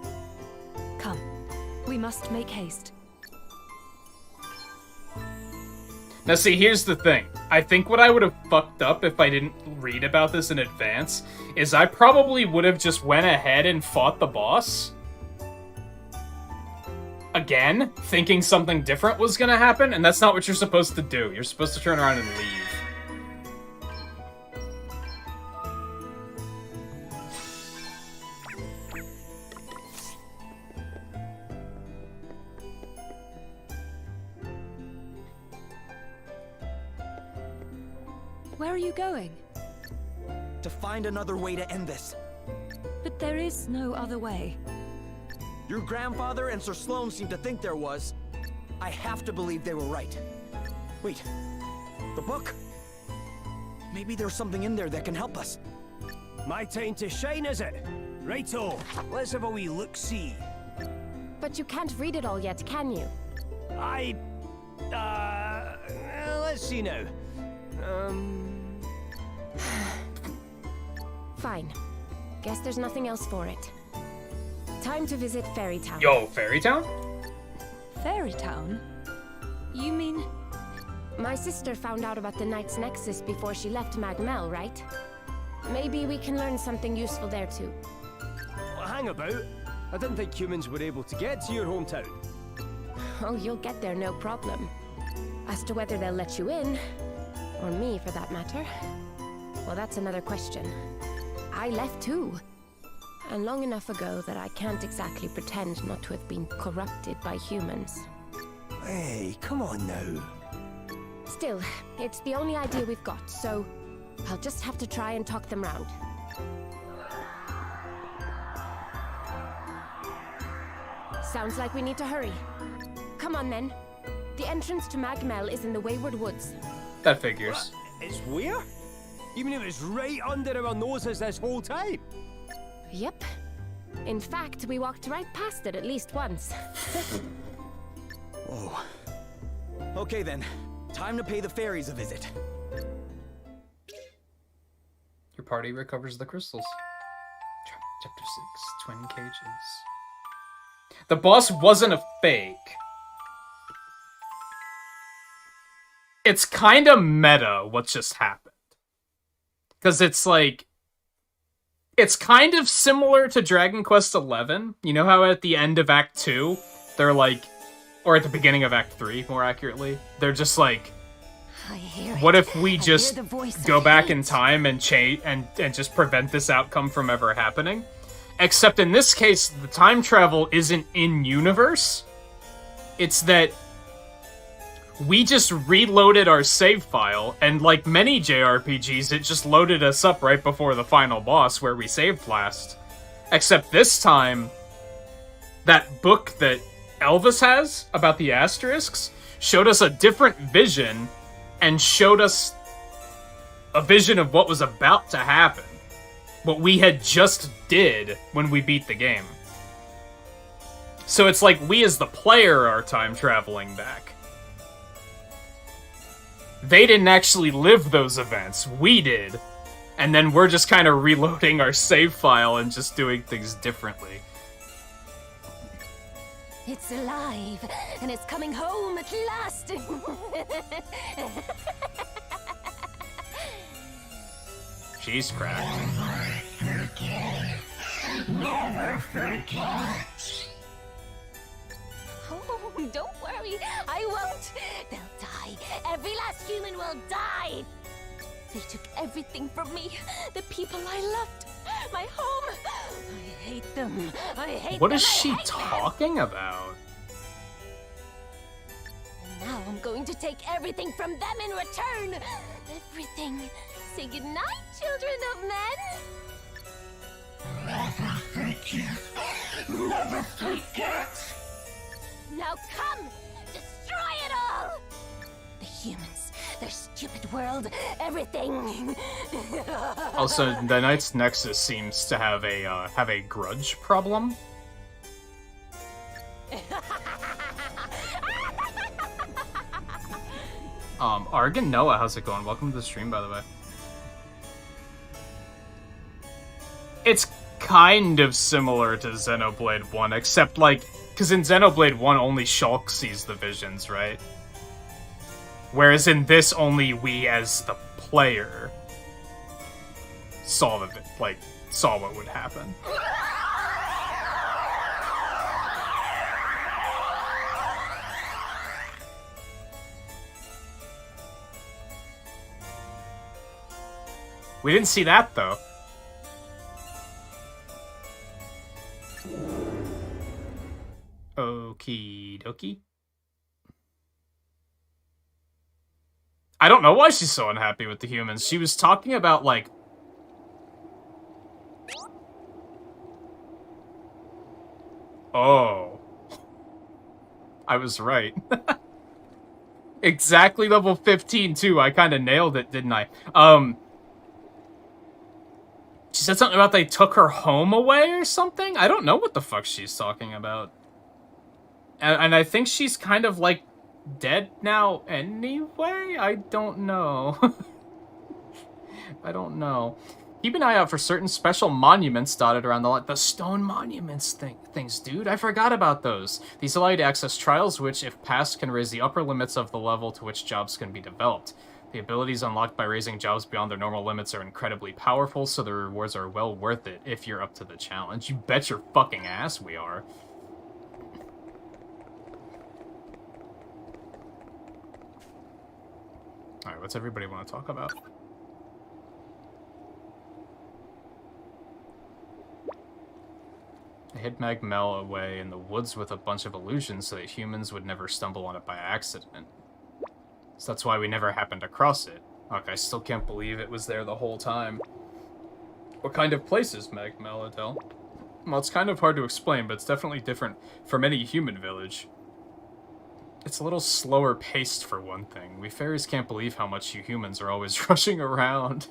Come, we must make haste. Now see, here's the thing. I think what I would have fucked up if I didn't read about this in advance is I probably would have just went ahead and fought the boss. Again, thinking something different was gonna happen, and that's not what you're supposed to do. You're supposed to turn around and leave. Where are you going? To find another way to end this. But there is no other way. Your grandfather and Sir Sloan seem to think there was. I have to believe they were right. Wait, the book? Maybe there's something in there that can help us. My time to shine, is it? Righto, let's have a wee look-see. But you can't read it all yet, can you? Let's see now. Fine. Guess there's nothing else for it. Time to visit Fairy Town. Yo, Fairy Town? Fairy Town? You mean... My sister found out about the Knight's Nexus before she left Magmel, right? Maybe we can learn something useful there too. Well, hang about. I didn't think humans were able to get to your hometown. Oh, you'll get there no problem. As to whether they'll let you in, or me for that matter, well, that's another question. I left too. And long enough ago that I can't exactly pretend not to have been corrupted by humans. Hey, come on now. Still, it's the only idea we've got, so I'll just have to try and talk them round. Sounds like we need to hurry. Come on then. The entrance to Magmel is in the Wayward Woods. That figures. What? It's where? You mean it was right under our noses this whole time? Yep. In fact, we walked right past it at least once. Whoa. Okay then. Time to pay the fairies a visit. Your party recovers the crystals. Chapter 6, Twin Cages. The boss wasn't a fake. It's kind of meta what just happened. Because it's like... It's kind of similar to Dragon Quest XI. You know how at the end of Act 2, they're like... Or at the beginning of Act 3, more accurately. They're just like... What if we just go back in time and change and just prevent this outcome from ever happening? Except in this case, the time travel isn't in-universe. It's that we just reloaded our save file, and like many JRPGs, it just loaded us up right before the final boss where we saved last. Except this time, that book that Elvis has about the asterisks showed us a different vision and showed us a vision of what was about to happen. What we had just did when we beat the game. So it's like we as the player are time traveling back. They didn't actually live those events, we did. And then we're just kind of reloading our save file and just doing things differently. It's alive, and it's coming home at last. She's cracked. Never forget. Oh, don't worry, I won't. They'll die. Every last human will die. They took everything from me. The people I loved. My home. I hate them. I hate them. What is she talking about? And now I'm going to take everything from them in return. Everything. Say goodnight, children of men. Never forget. Never forget. Now come! Destroy it all! The humans, their stupid world, everything. Also, the Knight's Nexus seems to have a grudge problem. Argan Noah, how's it going? Welcome to the stream, by the way. It's kind of similar to Xenoblade 1, except like, because in Xenoblade 1 only Shulk sees the visions, right? Whereas in this, only we as the player saw saw what would happen. We didn't see that, though. Okie dokie. I don't know why she's so unhappy with the humans. She was talking about, like... Oh. I was right. Exactly level 15, too. I kind of nailed it, didn't I? She said something about they took her home away or something? I don't know what the fuck she's talking about. And I think she's kind of, like, dead now anyway? I don't know. I don't know. Keep an eye out for certain special monuments dotted around the stone monuments things, dude. I forgot about those. These allow you to access trials which, if passed, can raise the upper limits of the level to which jobs can be developed. The abilities unlocked by raising jobs beyond their normal limits are incredibly powerful, so the rewards are well worth it if you're up to the challenge. You bet your fucking ass we are. Alright, what's everybody want to talk about? I hid Magmel away in the woods with a bunch of illusions so that humans would never stumble on it by accident. So that's why we never happened across it. Like, I still can't believe it was there the whole time. What kind of place is Magmel, Adele? Well, it's kind of hard to explain, but it's definitely different from any human village. It's a little slower paced for one thing. We fairies can't believe how much you humans are always rushing around.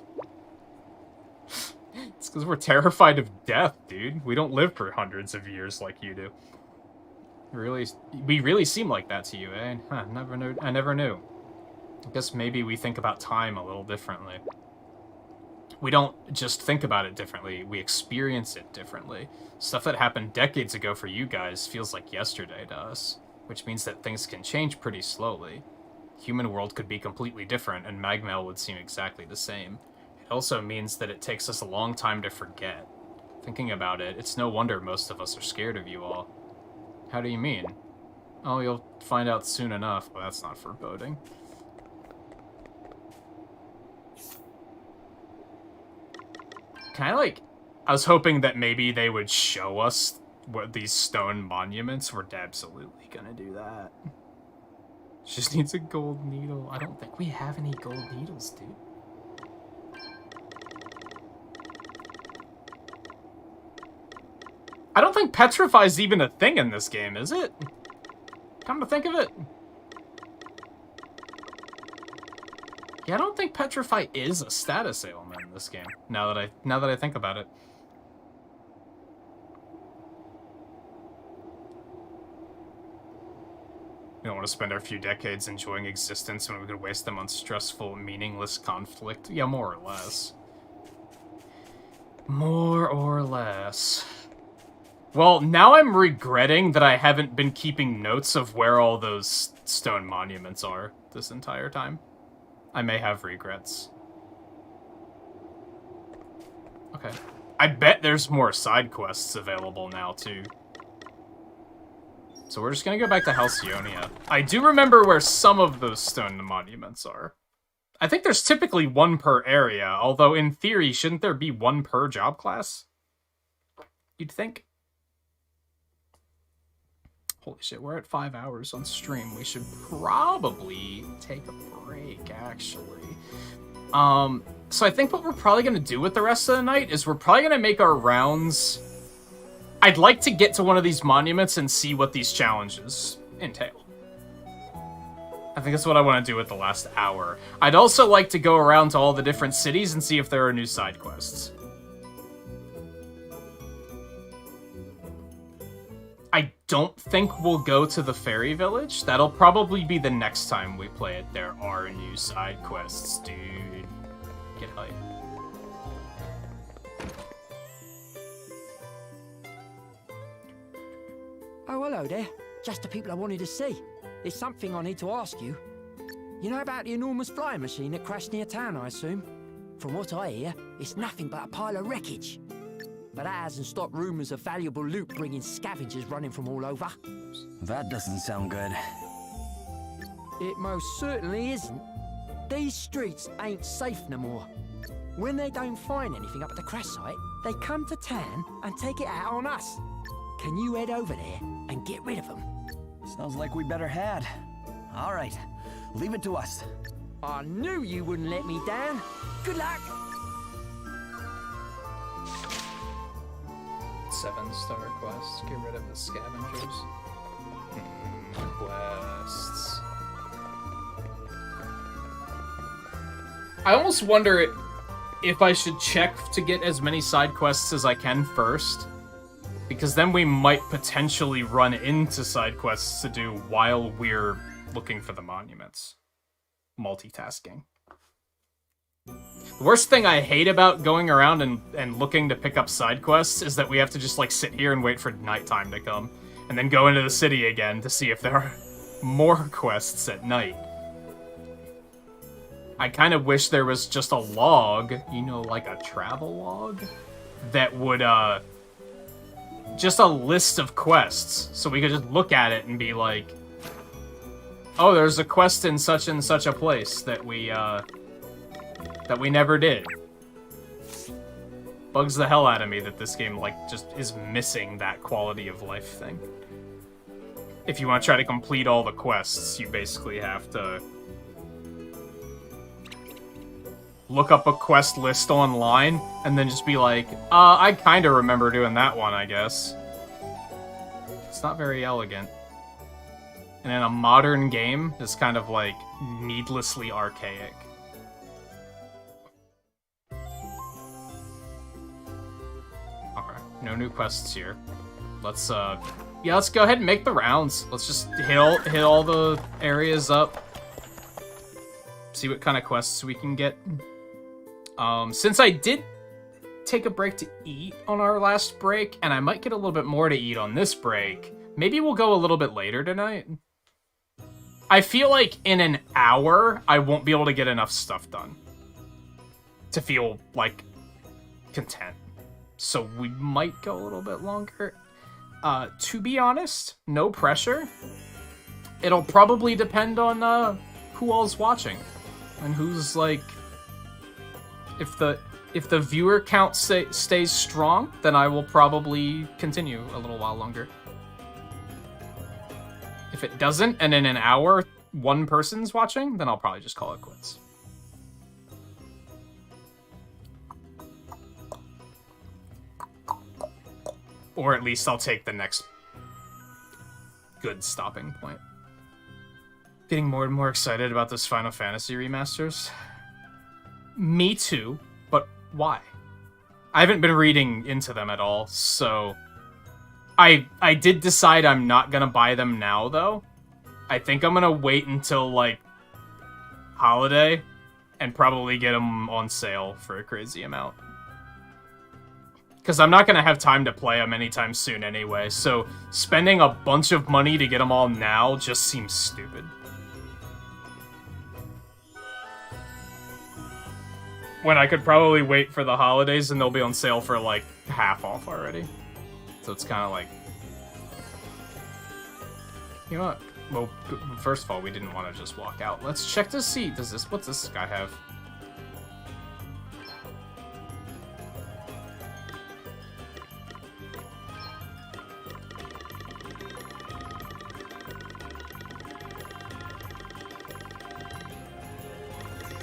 It's because we're terrified of death, dude. We don't live for hundreds of years like you do. We really seem like that to you, eh? Huh, I never knew. I guess maybe we think about time a little differently. We don't just think about it differently, we experience it differently. Stuff that happened decades ago for you guys feels like yesterday to us, which means that things can change pretty slowly. Human world could be completely different, and Magmel would seem exactly the same. It also means that it takes us a long time to forget. Thinking about it, it's no wonder most of us are scared of you all. How do you mean? Oh, you'll find out soon enough. Well, that's not foreboding. I was hoping that maybe they would show us what these stone monuments. We're absolutely gonna do that. She just needs a gold needle. I don't think we have any gold needles, dude. I don't think Petrify's even a thing in this game, is it? Come to think of it. Yeah, I don't think Petrify is a status ailment in this game. Now that I think about it. We don't want to spend our few decades enjoying existence when we could waste them on stressful, meaningless conflict. Yeah, more or less. More or less. Well, now I'm regretting that I haven't been keeping notes of where all those stone monuments are this entire time. I may have regrets. Okay. I bet there's more side quests available now, too. So we're just gonna go back to Halcyonia. I do remember where some of those stone monuments are. I think there's typically one per area, although in theory, shouldn't there be one per job class? You'd think. Holy shit, we're at 5 hours on stream. We should probably take a break, actually. So I think what we're probably going to do with the rest of the night is we're probably going to make our rounds. I'd like to get to one of these monuments and see what these challenges entail. I think that's what I want to do with the last hour. I'd also like to go around to all the different cities and see if there are new side quests. I don't think we'll go to the fairy village. That'll probably be the next time we play it. There are new side quests, dude. Get hype. Oh, hello there. Just the people I wanted to see. There's something I need to ask you. You know about the enormous flying machine that crashed near town, I assume? From what I hear, it's nothing but a pile of wreckage. But that hasn't stopped rumours of valuable loot bringing scavengers running from all over. That doesn't sound good. It most certainly isn't. These streets ain't safe no more. When they don't find anything up at the crash site, they come to town and take it out on us. Can you head over there and get rid of them? Sounds like we better head. All right, leave it to us. I knew you wouldn't let me down. Good luck. 7-star quests. Get rid of the scavengers. Quests. I almost wonder if I should check to get as many side quests as I can first. Because then we might potentially run into side quests to do while we're looking for the monuments. Multitasking. The worst thing I hate about going around and looking to pick up side quests is that we have to just, like, sit here and wait for nighttime to come. And then go into the city again to see if there are more quests at night. I kind of wish there was just a log, you know, like a travel log, that would, just a list of quests, so we could just look at it and be like, oh, there's a quest in such and such a place that we never did. Bugs the hell out of me that this game, like, just is missing that quality of life thing. If you want to try to complete all the quests, you basically have to look up a quest list online, and then just be like, I kinda remember doing that one, I guess. It's not very elegant. And in a modern game, it's kind of, like, needlessly archaic. Alright, no new quests here. Let's, yeah, let's go ahead and make the rounds. Let's just hit all the areas up. See what kind of quests we can get. Since I did take a break to eat on our last break, and I might get a little bit more to eat on this break, maybe we'll go a little bit later tonight. I feel like in an hour, I won't be able to get enough stuff done to feel, like, content. So we might go a little bit longer. To be honest, no pressure. It'll probably depend on who all's watching and who's, like... If the viewer count stays strong, then I will probably continue a little while longer. If it doesn't, and in an hour one person's watching, then I'll probably just call it quits. Or at least I'll take the next good stopping point. Getting more and more excited about this Final Fantasy remasters. Me too, but why? I haven't been reading into them at all, so... I did decide I'm not gonna buy them now, though. I think I'm gonna wait until, like, holiday, and probably get them on sale for a crazy amount. Because I'm not gonna have time to play them anytime soon anyway, so spending a bunch of money to get them all now just seems stupid. When I could probably wait for the holidays and they'll be on sale for, like, half off already. So it's kind of like... You know what? Well, first of all, we didn't want to just walk out. Let's check to see. What's this guy have?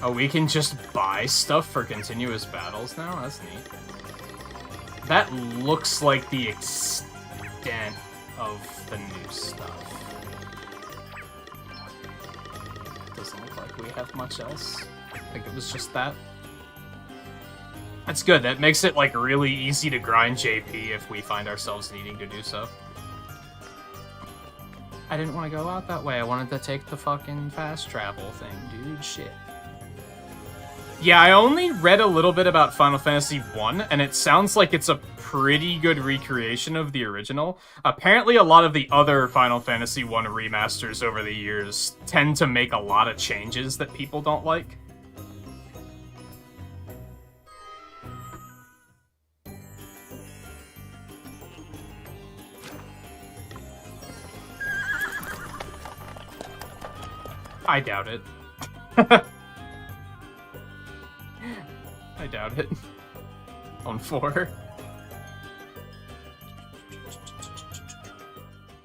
Oh, we can just buy stuff for continuous battles now? That's neat. That looks like the extent of the new stuff. Doesn't look like we have much else. I think it was just that. That's good. That makes it, like, really easy to grind JP if we find ourselves needing to do so. I didn't want to go out that way. I wanted to take the fucking fast travel thing, dude. Shit. Yeah, I only read a little bit about Final Fantasy 1, and it sounds like it's a pretty good recreation of the original. Apparently, a lot of the other Final Fantasy 1 remasters over the years tend to make a lot of changes that people don't like. I doubt it. I doubt it. On 4.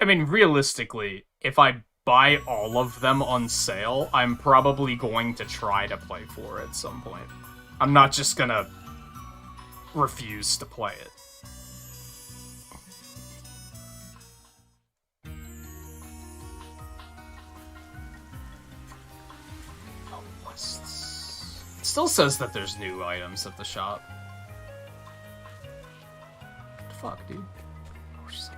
I mean, realistically, if I buy all of them on sale, I'm probably going to try to play 4 at some point. I'm not just gonna refuse to play it. Still says that there's new items at the shop. What the fuck, dude? Oh, she's up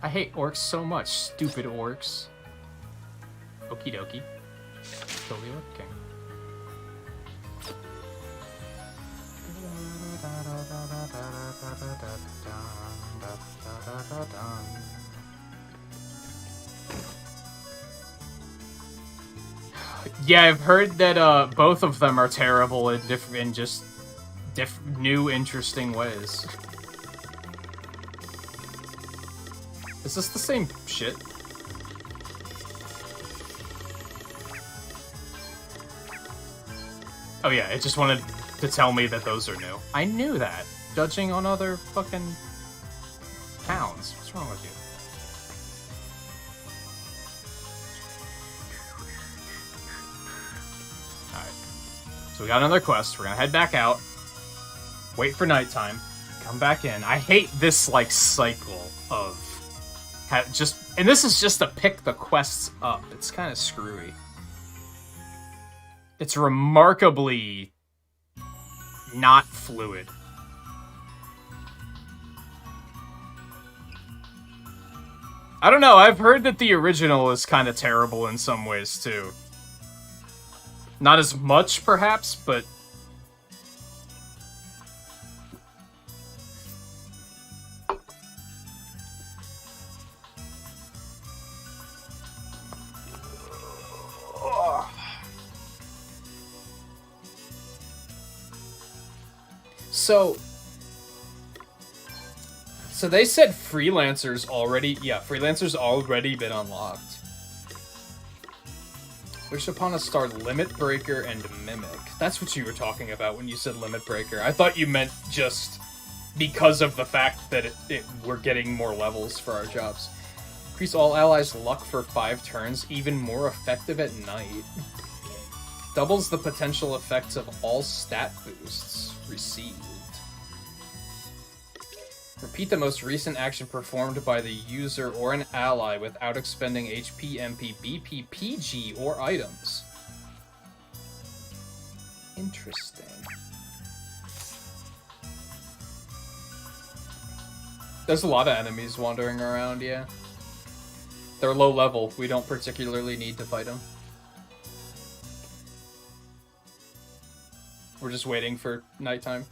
there. I hate orcs so much. Stupid orcs. Okie dokie. Kill the orc king. Yeah, I've heard that both of them are terrible in just new, interesting ways. Is this the same shit? Oh yeah, it just wanted to tell me that those are new. I knew that, judging on other fucking towns. What's wrong with you? Alright. So we got another quest. We're gonna head back out. Wait for nighttime. Come back in. I hate this, like, cycle of... and this is just to pick the quests up. It's kind of screwy. It's remarkably not fluid. I don't know, I've heard that the original is kind of terrible in some ways, too. Not as much, perhaps, but... So they said freelancers already... Yeah, freelancers already been unlocked. Wish upon a star Limit Breaker and Mimic. That's what you were talking about when you said Limit Breaker. I thought you meant just because of the fact that we're getting more levels for our jobs. Increase all allies' luck for 5 turns, even more effective at night. Doubles the potential effects of all stat boosts received. Repeat the most recent action performed by the user or an ally without expending HP, MP, BP, PG, or items. Interesting. There's a lot of enemies wandering around, yeah. They're low level. We don't particularly need to fight them. We're just waiting for nighttime.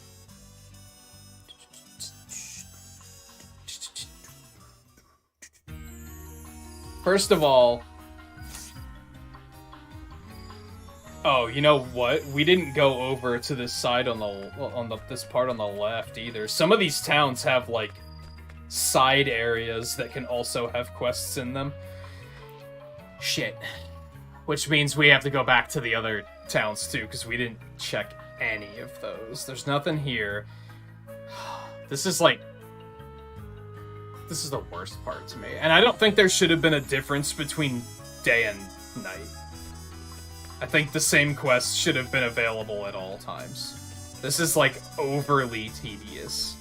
First of all... Oh, you know what? We didn't go over to this side this part on the left either. Some of these towns have, like, side areas that can also have quests in them. Shit. Which means we have to go back to the other towns too, because we didn't check any of those. There's nothing here. This is like... This is the worst part to me. And I don't think there should have been a difference between day and night. I think the same quest should have been available at all times. This is, like, overly tedious.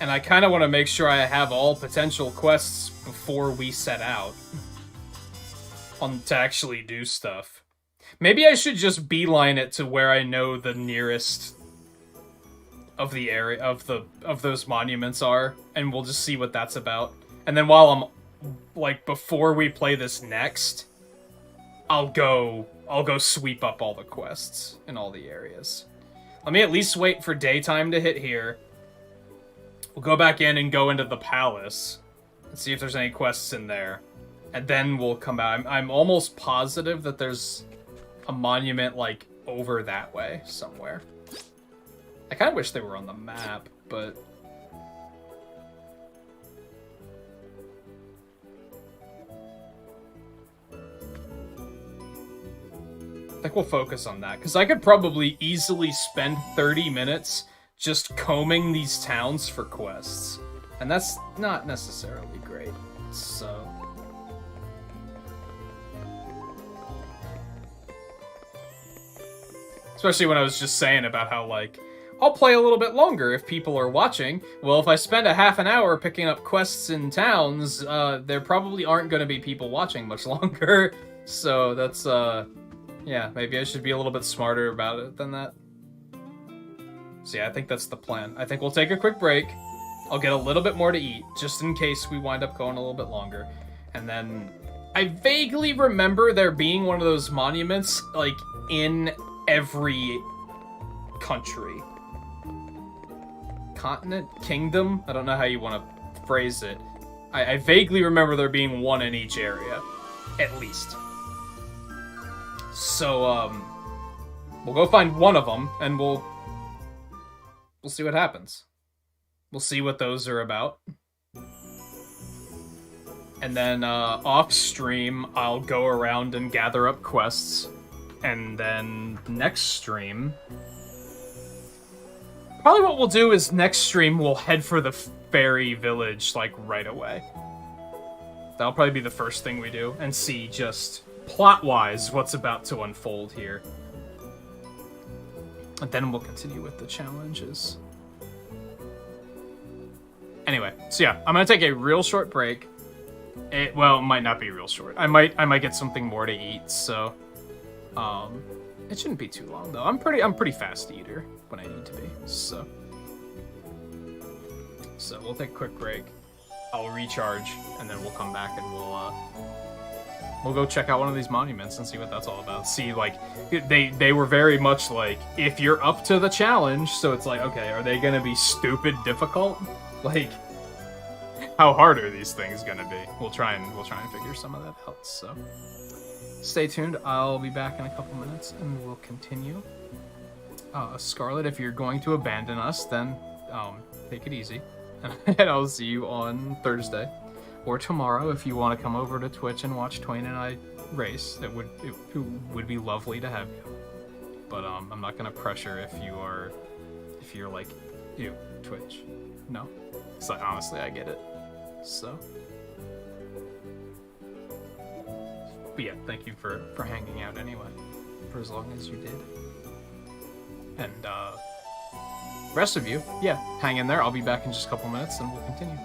And I kind of want to make sure I have all potential quests before we set out. To actually do stuff. Maybe I should just beeline it to where I know the nearest of the area of those monuments are, and we'll just see what that's about. And then while I'm like before we play this next, I'll go sweep up all the quests in all the areas. Let me at least wait for daytime to hit here. We'll go back in and go into the palace and see if there's any quests in there. And then we'll come out. I'm almost positive that there's a monument, like, over that way somewhere. I kind of wish they were on the map, but... I think we'll focus on that, because I could probably easily spend 30 minutes just combing these towns for quests. And that's not necessarily great, so... Especially when I was just saying about how, like, I'll play a little bit longer if people are watching. Well, if I spend a half an hour picking up quests in towns, there probably aren't going to be people watching much longer. So that's, yeah, maybe I should be a little bit smarter about it than that. So yeah, I think that's the plan. I think we'll take a quick break. I'll get a little bit more to eat, just in case we wind up going a little bit longer. And then I vaguely remember there being one of those monuments, like, in every country. Continent? Kingdom? I don't know how you want to phrase it. I vaguely remember there being one in each area. At least. So, we'll go find one of them, and we'll see what happens. We'll see what those are about. And then, off stream, I'll go around and gather up quests. And then, next stream... Probably what we'll do is, next stream, we'll head for the fairy village, like, right away. That'll probably be the first thing we do, and see just, plot-wise, what's about to unfold here. And then we'll continue with the challenges. Anyway, so yeah, I'm gonna take a real short break. It might not be real short. I might get something more to eat, so it shouldn't be too long though. I'm pretty fast eater when I need to be, so we'll take a quick break. I'll recharge, and then we'll come back and we'll go check out one of these monuments and see what that's all about. See, like, they were very much like, if you're up to the challenge, so it's like, okay, are they gonna be stupid difficult? Like, how hard are these things gonna be? We'll try and figure some of that out, so stay tuned. I'll be back in a couple minutes, and we'll continue. Scarlet, if you're going to abandon us, then take it easy. And I'll see you on Thursday. Or tomorrow, if you want to come over to Twitch and watch Twain and I race. It would be lovely to have you. But I'm not gonna pressure if you're like, ew, Twitch. No. So honestly, I get it. So. But yeah, thank you for hanging out anyway. For as long as you did. And rest of you, yeah, hang in there. I'll be back in just a couple minutes and we'll continue.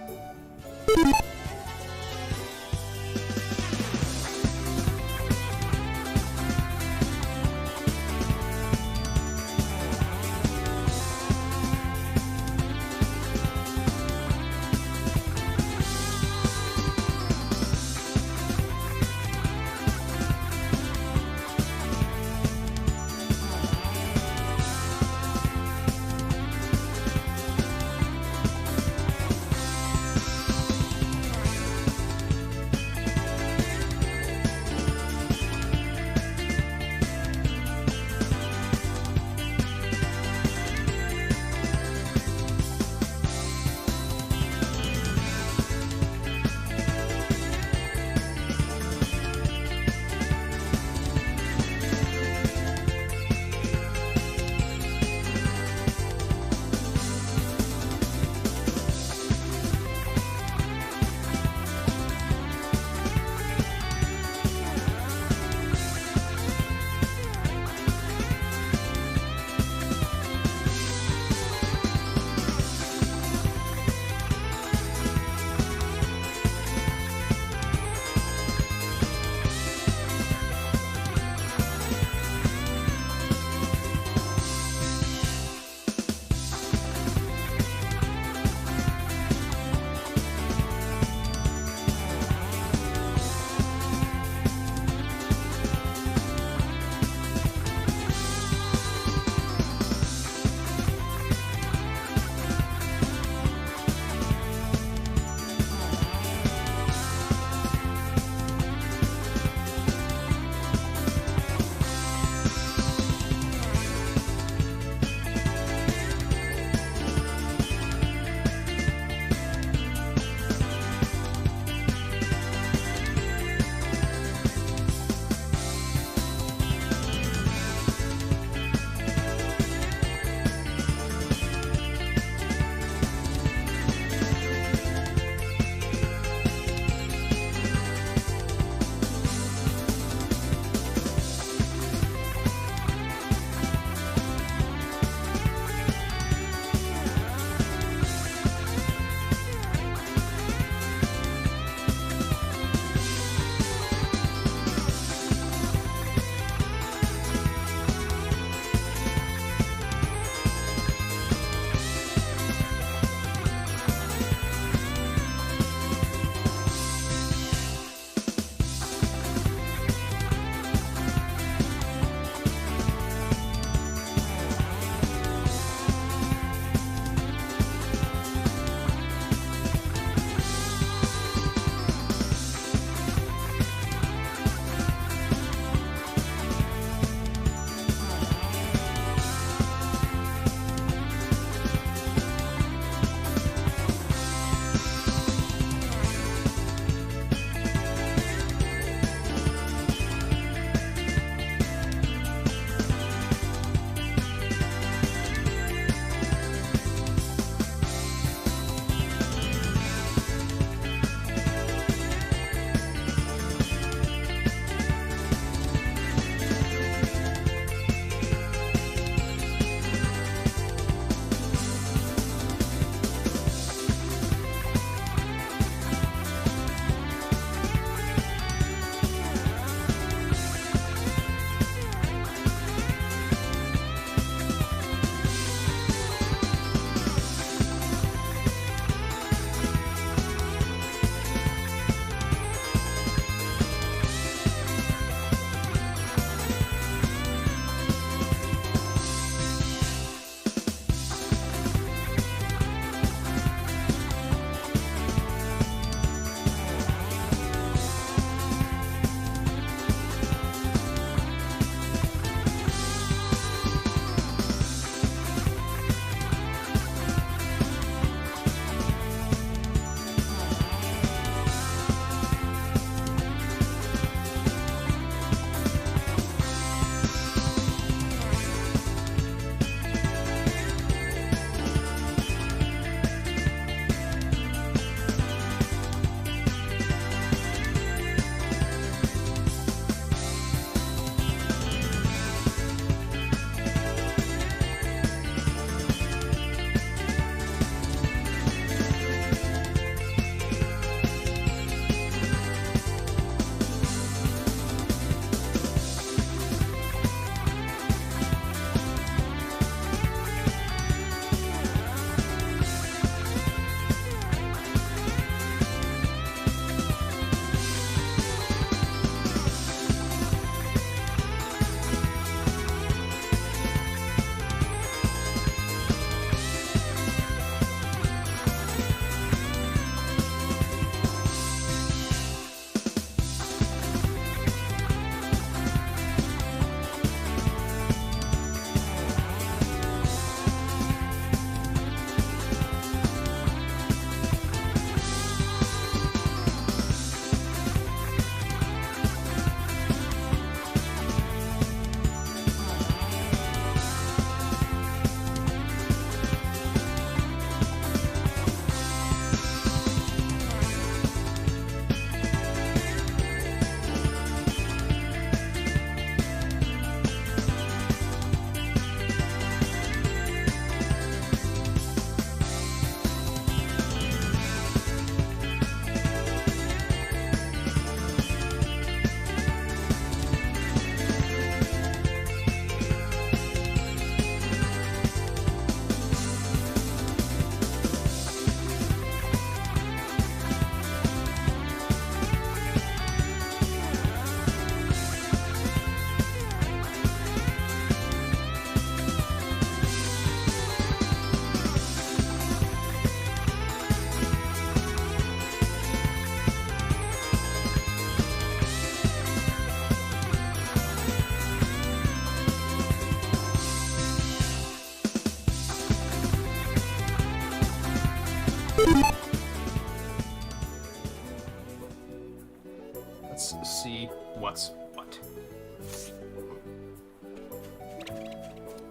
Let's see what's what.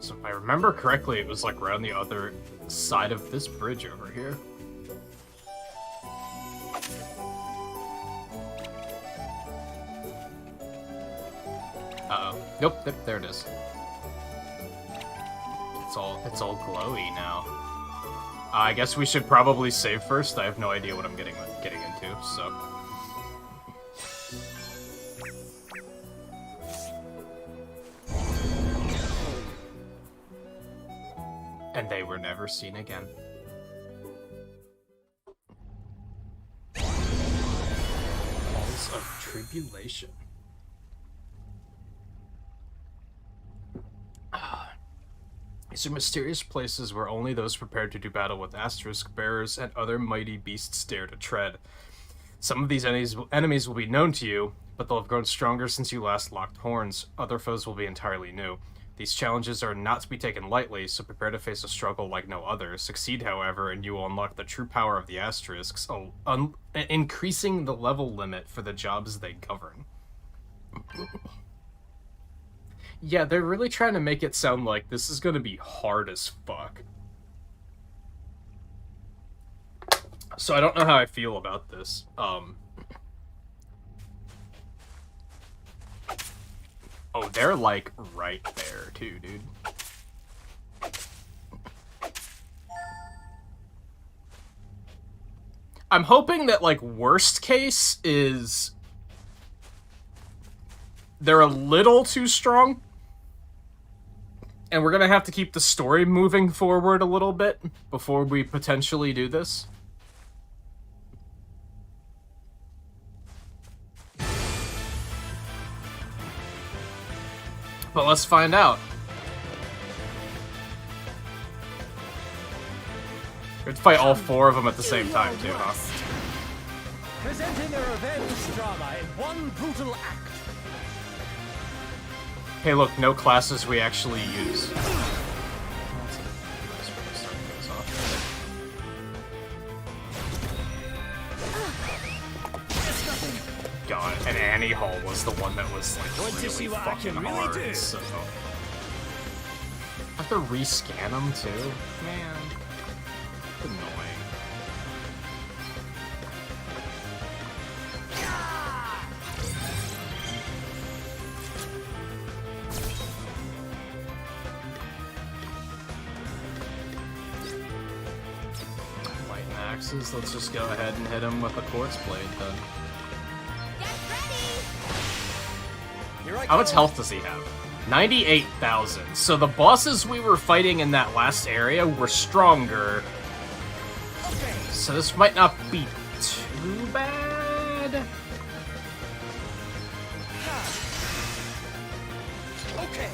So if I remember correctly, it was like around the other side of this bridge over here. Uh-oh. Nope, there it is. It's all glowy now. I guess we should probably save first. I have no idea what I'm getting into, so. And they were never seen again. Halls of Tribulation. These are mysterious places where only those prepared to do battle with asterisk bearers and other mighty beasts dare to tread. Some of these enemies will be known to you, but they'll have grown stronger since you last locked horns. Other foes will be entirely new. These challenges are not to be taken lightly, so prepare to face a struggle like no other. Succeed, however, and you will unlock the true power of the asterisks, increasing the level limit for the jobs they govern. Yeah, they're really trying to make it sound like this is gonna be hard as fuck. So I don't know how I feel about this. Oh, they're like right there too, dude. I'm hoping that like worst case is they're a little too strong. And we're gonna have to keep the story moving forward a little bit before we potentially do this. But let's find out. We have to fight all four of them at the same time, too, huh? Presenting a revenge drama in one brutal act. Hey, look, no classes we actually use. God, and Annie Hall was the one that was like really fucking hard, so... I have to rescan them too? Man. Annoying. Let's just go ahead and hit him with a quartz blade then. How much health does he have? 98,000. So the bosses we were fighting in that last area were stronger. So this might not be too bad. Okay.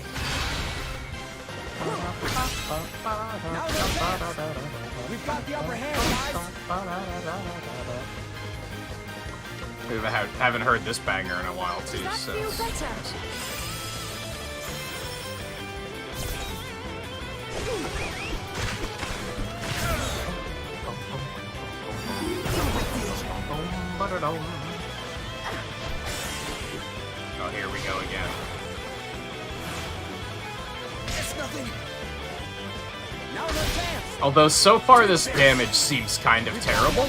Now we've got the upper hand, guys. We haven't heard this banger in a while, too, so... Oh, here we go again. It's nothing. Now no chance. Although so far this damage seems kind of terrible.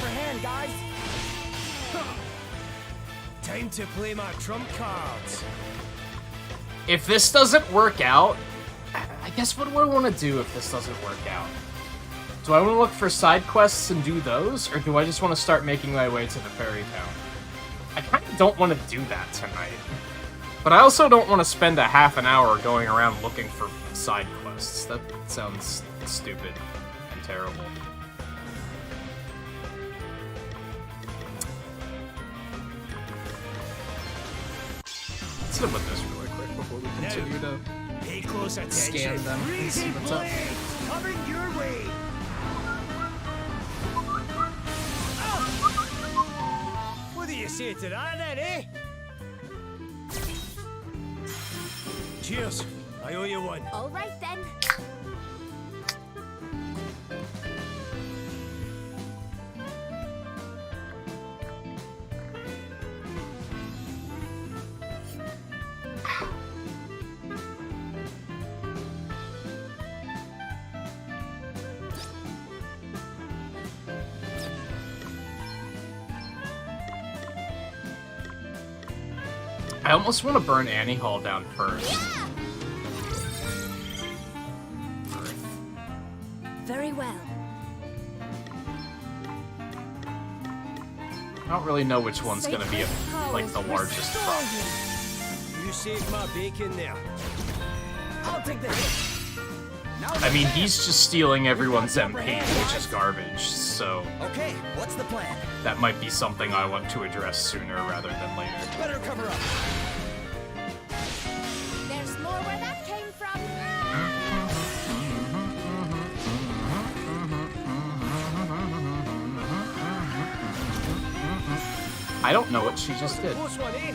Time to play my trump cards. If this doesn't work out, I guess what do I want to do if this doesn't work out? Do I want to look for side quests and do those, or do I just want to start making my way to the fairy town? I kind of don't want to do that tonight. But I also don't want to spend a half an hour going around looking for side quests. That sounds stupid and terrible. Let's look at this really quick before we continue to pay close attention. Scan them and see what's up. Coming your way. What do you say to that, then, eh? Cheers. I owe you one. All right, then. I almost want to burn Annie Hall down first. Very well. I don't really know which one's gonna be like the largest problem. You saved my bacon there. I'll take the hit. I mean, he's just stealing everyone's MP, which is garbage, so... Okay, what's the plan? That might be something I want to address sooner rather than later. Better cover up. There's more where that came from. I don't know what she just did. Close one, eh?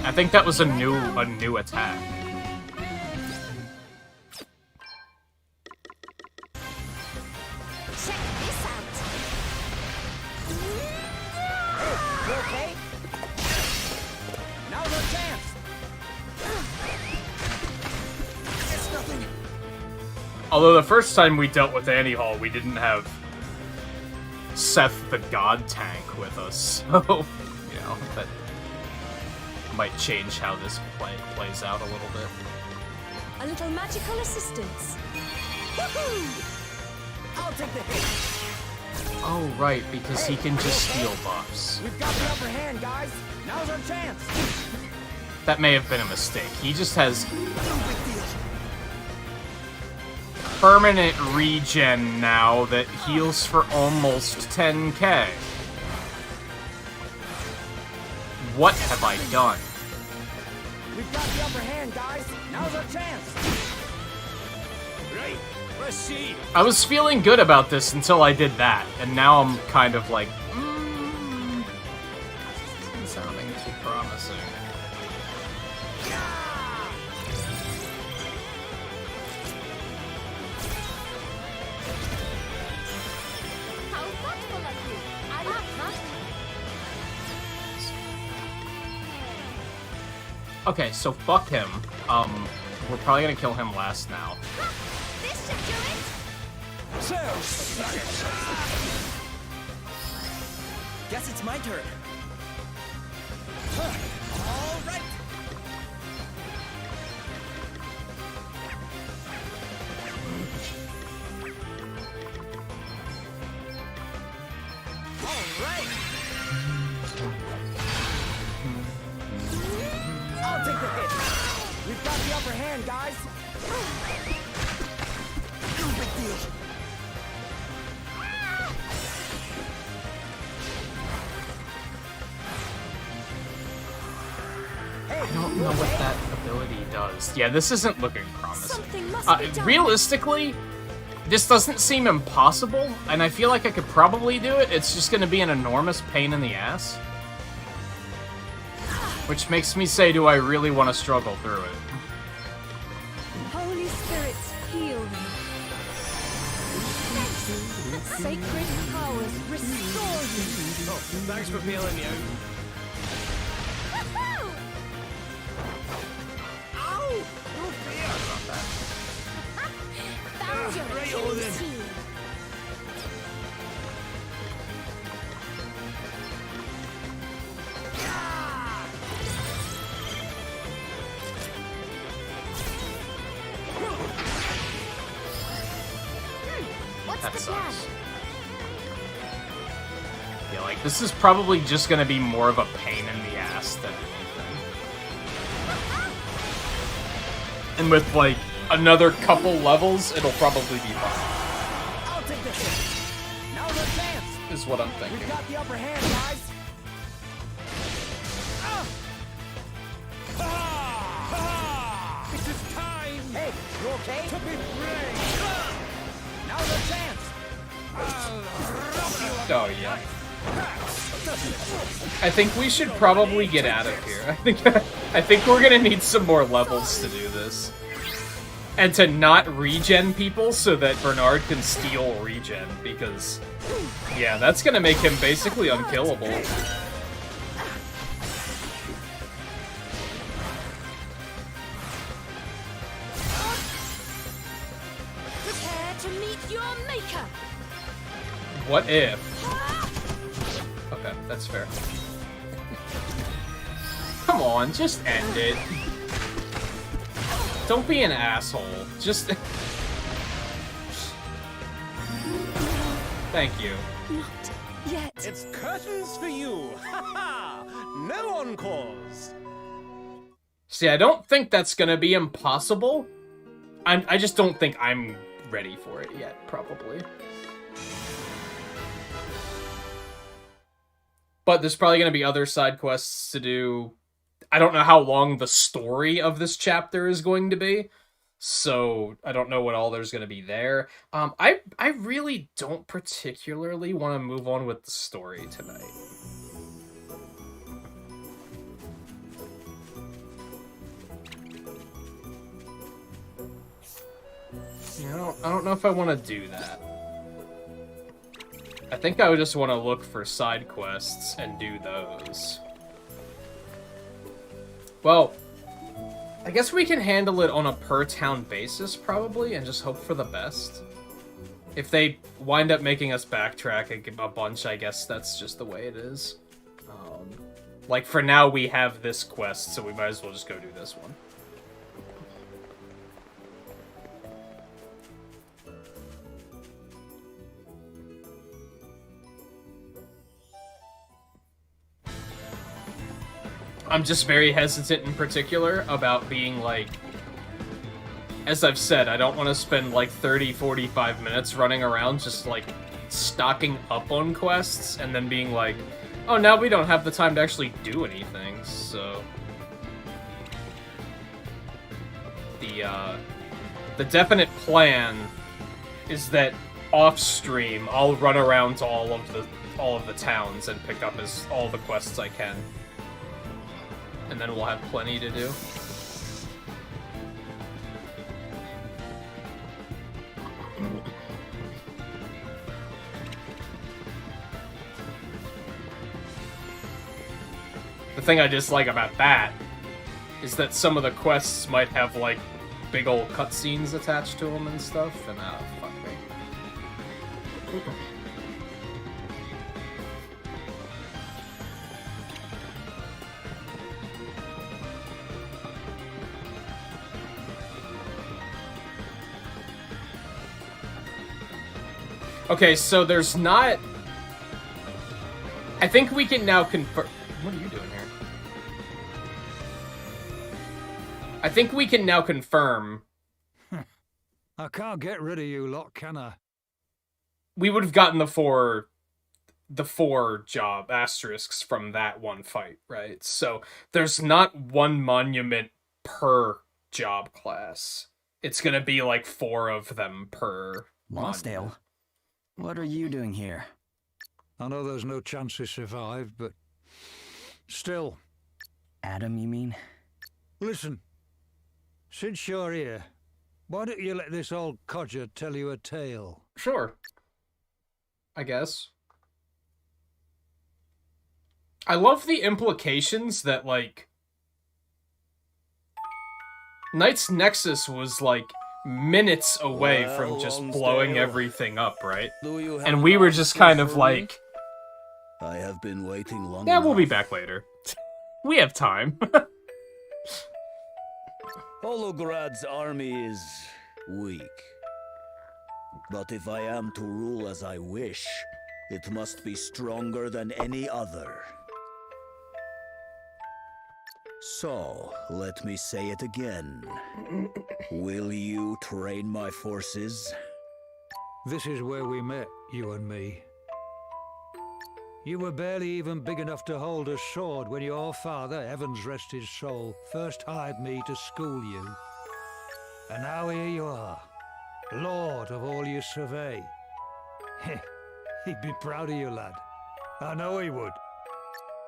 I think that was a new attack. Check this out. You okay? Now's our chance. It's nothing. Although the first time we dealt with Annie Hall, we didn't have Seth the God Tank with us, so, you know, that might change how this plays out a little bit. A little magical assistance. Woohoo! I'll take the hit. Oh, right, because he can just steal buffs. We've got the upper hand, guys. Now's our chance. That may have been a mistake. He just has permanent regen now that heals for almost 10k. What have I done? We've got the upper hand, guys. Now's our chance. Right, let's see. I was feeling good about this until I did that, and now I'm kind of like, this isn't sounding too promising. How thoughtful of you. I'm not hurt. Okay, so fuck him. We're probably gonna kill him last now. This should do it. Guess it's my turn. All right. All right. I'll take the hit. We've got the upper hand, guys. No big deal. I don't know what that ability does. Yeah, this isn't looking promising. Something must be done. Realistically, this doesn't seem impossible, and I feel like I could probably do it. It's just going to be an enormous pain in the ass. Which makes me say, do I really want to struggle through it? Holy spirits, heal me. Sacred powers, restore you. Oh, thanks for bailing me out. Woohoo! Ow! No fair. Found your Right, Achilles Odin. heel. What's That the plan? sucks. Yeah, like, this is probably just gonna be more of a pain in the ass than anything. And with, like, another couple levels, it'll probably be fine, I'll take the hit. Now's our chance. is what I'm We've thinking. got the upper hand, guys. It is time Hey, you okay? to be brave. Now's our chance. Oh, yeah. I think we should probably get out of here. I think we're gonna need some more levels to do this. And to not regen people so that Bernard can steal regen, because, yeah, that's gonna make him basically unkillable. Prepare to meet your maker. What if? Okay, that's fair. Come on, just end it. Don't be an asshole. Just... Thank you. Not yet. It's curtains for you! Ha ha! No encores! See, I don't think that's gonna be impossible. I just don't think I'm ready for it yet, probably. But there's probably gonna be other side quests to do. I don't know how long the story of this chapter is going to be, so I don't know what all there's going to be there. I really don't particularly want to move on with the story tonight. I don't know if I want to do that. I think I would just want to look for side quests and do those. Well, I guess we can handle it on a per-town basis, probably, and just hope for the best. If they wind up making us backtrack a bunch, I guess that's just the way it is. Like, for now, we have this quest, so we might as well just go do this one. I'm just very hesitant in particular about being like, as I've said, I don't want to spend like 30-45 minutes running around just like stocking up on quests and then being like, oh, now we don't have the time to actually do anything, so... The definite plan is that off-stream, I'll run around to all of the towns and pick up all the quests I can. And then we'll have plenty to do. The thing I dislike about that is that some of the quests might have, like, big old cutscenes attached to them and stuff, and fuck me. Okay, so there's not... I think we can now confirm... What are you doing here? I think we can now confirm... I can't get rid of you lot, can I? We would have gotten the four job asterisks from that one fight, right? So there's not one monument per job class. It's gonna be like 4 of them per Lostdale. monument. What are you doing here? I know there's no chance to survive, but still. Adam, you mean? Listen, since you're here, why don't you let this old codger tell you a tale? Sure. I guess. I love the implications that, like... Knight's Nexus was, like, minutes away from just blowing everything up, right? And we were just kind of like... I have been waiting long Yeah, we'll be back later. We have time. Holograd's army is weak. But if I am to rule as I wish, it must be stronger than any other. So, let me say it again. Will you train my forces? This is where we met, you and me. You were barely even big enough to hold a sword when your father, heavens rest his soul, first hired me to school you. And now here you are, lord of all you survey. He'd be proud of you, lad. I know he would.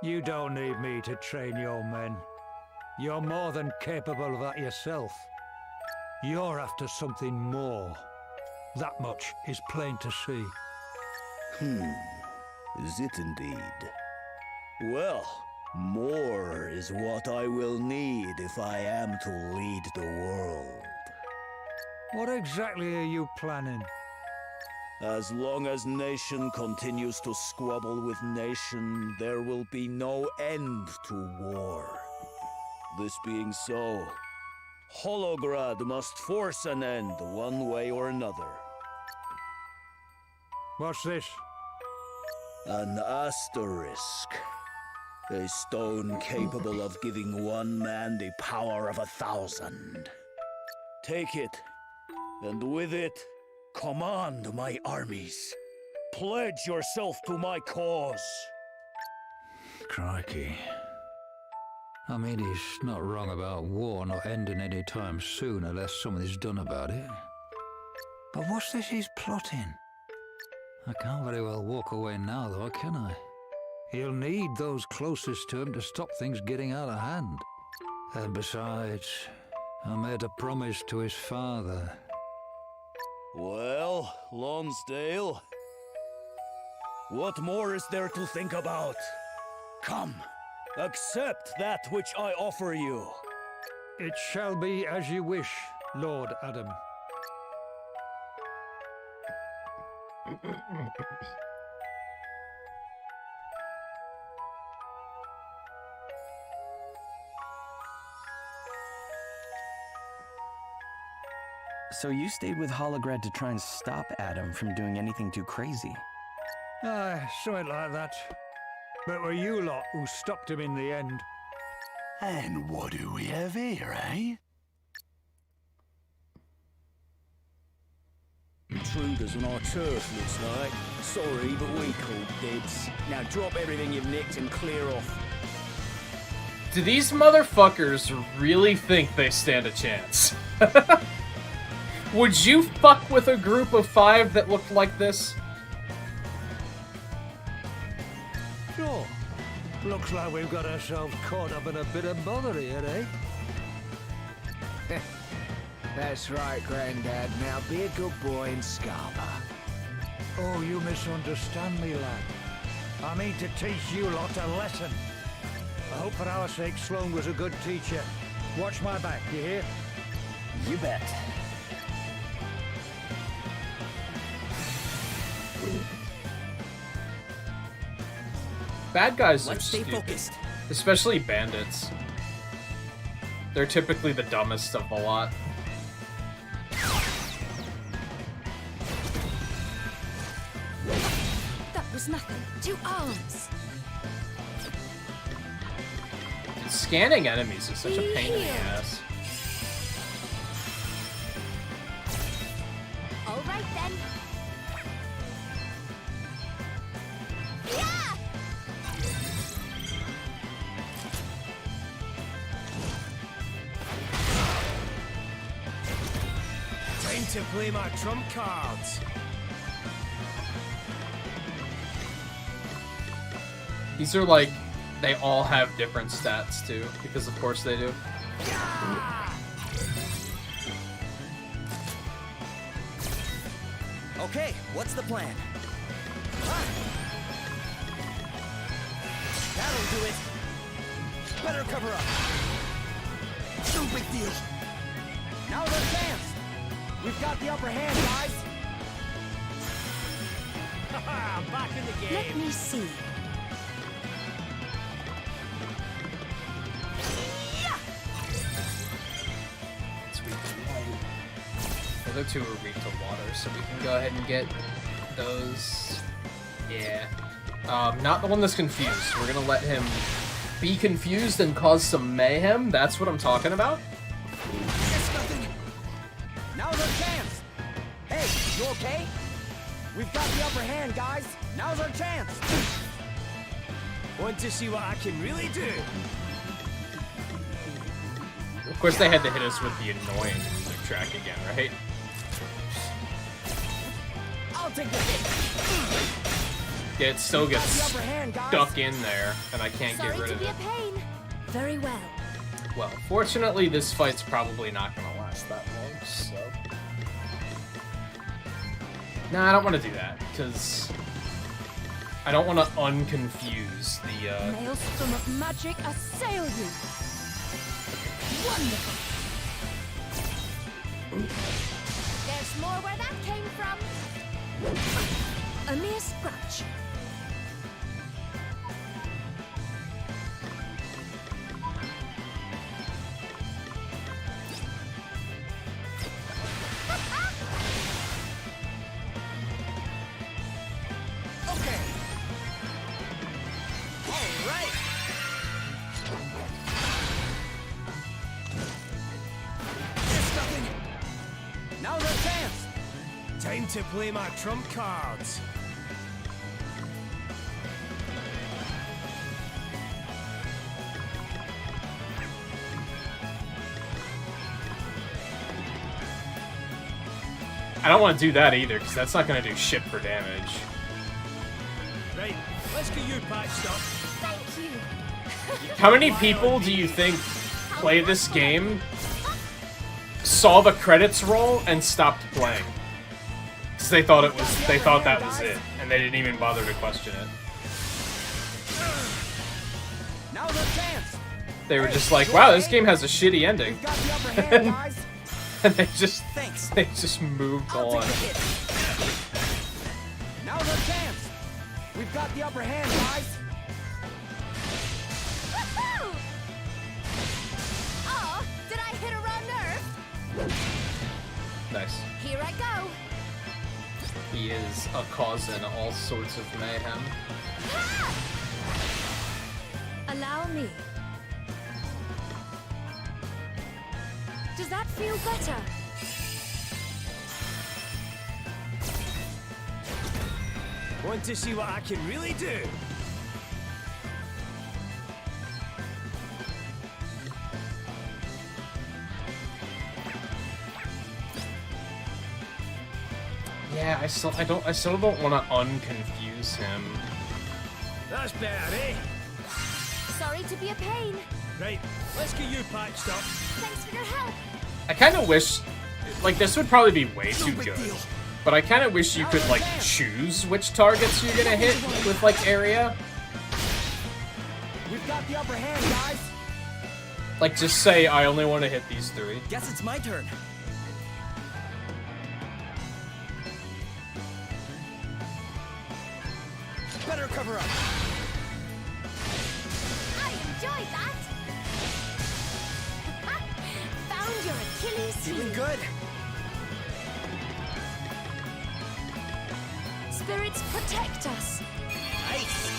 You don't need me to train your men. You're more than capable of that yourself. You're after something more. That much is plain to see. Is it indeed? Well, more is what I will need if I am to lead the world. What exactly are you planning? As long as nation continues to squabble with nation, there will be no end to war. this being so, Holograd must force an end one way or another. What's this? An asterisk. A stone capable of giving one man the power of 1,000. Take it, and with it, command my armies. Pledge yourself to my cause. Crikey. I mean, he's not wrong about war not ending any time soon unless something's done about it. But what's this he's plotting? I can't very well walk away now, though, can I? He'll need those closest to him to stop things getting out of hand. And besides, I made a promise to his father. Well, Lonsdale, what more is there to think about? Come, accept that which I offer you. It shall be as you wish, Lord Adam. So you stayed with Holograd to try and stop Adam from doing anything too crazy? Aye, something like that. But it were you lot who stopped him in the end. And what do we have here, eh? Intruders on our turf, looks like. Sorry, but we called dibs. Now drop everything you've nicked and clear off. Do these motherfuckers really think they stand a chance? Would you fuck with a group of 5 that looked like this? Sure. Looks like we've got ourselves caught up in a bit of bother here, eh? That's right, Grandad. Now be a good boy and scarper. Oh, you misunderstand me, lad. I mean to teach you lot a lesson. I hope for our sake Sloane was a good teacher. Watch my back, you hear? You bet. Bad guys are Let's stay stupid. focused. Especially bandits. They're typically the dumbest of the lot. That was nothing. 2 arms. Scanning enemies is such a pain in the ass. All right then. Time to play my trump cards. These are like, they all have different stats too, because of course they do. Okay, what's the plan? That'll do it. Better cover up. No big deal. Now's our chance. We've got the upper hand, guys. Back in the game. Let me see. It's weak to light. The other 2 are weak to water, so we can go ahead and get those. Yeah. Not the one that's confused. We're gonna let him be confused and cause some mayhem. That's what I'm talking about. It's nothing. Now's our chance. Hey, you okay? We've got the upper hand, guys. Now's our chance. Want to see what I can really do? Of course, they had to hit us with the annoying music track again, right? I'll take the hit. Yeah, it still gets The upper hand, guys. stuck in there, and I can't get rid of it. Pain. Very well. Well, fortunately, this fight's probably not gonna last that long, so... Nah, I don't want to do that, because... I don't want to unconfuse the, Maelstrom of magic assail you. Wonderful. There's more where that came from. A mere scratch. Right. There's nothing. Now's our chance. Time to play my trump cards. I don't want to do that either, because that's not going to do shit for damage. Right, let's get you patched up. Thank you. How many people do you think play this game, saw the credits roll, and stopped playing? Because they thought that was it, and they didn't even bother to question it. Now's our chance. They were just like, wow, this game has a shitty ending. We've got the upper hand, guys. And they just moved on. Now's our chance. We've got the upper hand, guys. Woohoo! Oh, did I hit a wrong nerve? Nice. Here I go. He is a cause in all sorts of mayhem. Allow me. Does that feel better? Want to see what I can really do? Yeah, I still don't want to unconfuse him. That's better, eh? Sorry to be a pain. Right, let's get you patched up. Thanks for your help. I kind of wish, like, this would probably be way too good. But I kind of wish you could, like, choose which targets you're gonna hit with, like, area. We've got the upper hand, guys. Like, just say, I only want to hit these 3. Guess it's my turn. Better cover up. I enjoyed that. Found your Achilles heel. Feeling good. Spirits protect us. Nice.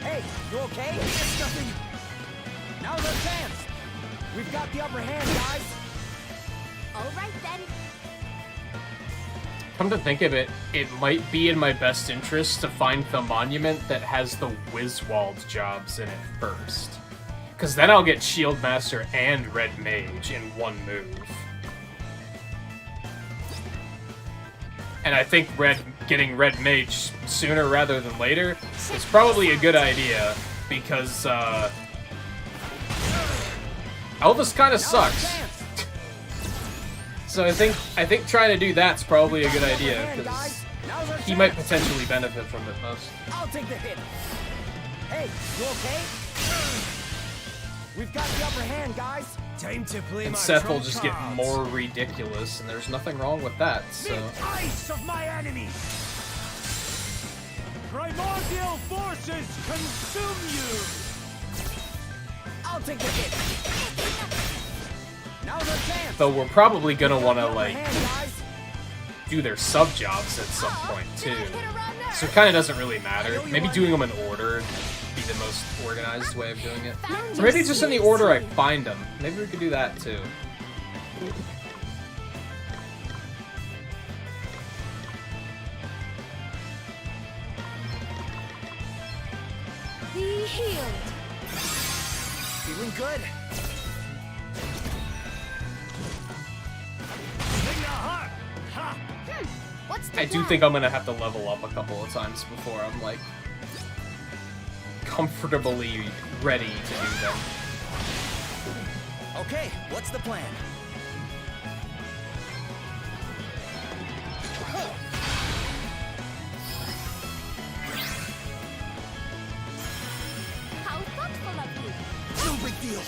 Hey, you okay? It's nothing. Now's our chance. We've got the upper hand, guys. All right then. Come to think of it, it might be in my best interest to find the monument that has the Wiswald jobs in it first. Because then I'll get Shield Master and Red Mage in one move. And I think getting Red Mage sooner rather than later is probably a good idea, because Elvis kind of sucks. So I think trying to do that's probably a good idea, because he might potentially benefit from it most. I'll take the hit. Hey, you okay? We've got the upper hand, guys. Time to play And my Seth will trump just get cards. more ridiculous, and there's nothing wrong with that, so... Make ice of my enemies! Primordial forces consume you! I'll take the hit. Now's our chance. Though we're probably gonna want to, like, Hand, guys. do their sub-jobs at some point, too. So it kind of doesn't really matter. Maybe doing them in order would be the most organized way of doing it. Or maybe just in the order I find them. Maybe we could do that, too. Be healed. Feeling good. What's the I do plan? think I'm gonna have to level up a couple of times before I'm, like, comfortably ready to do them. Okay, what's the plan? How thoughtful of you. No big deal.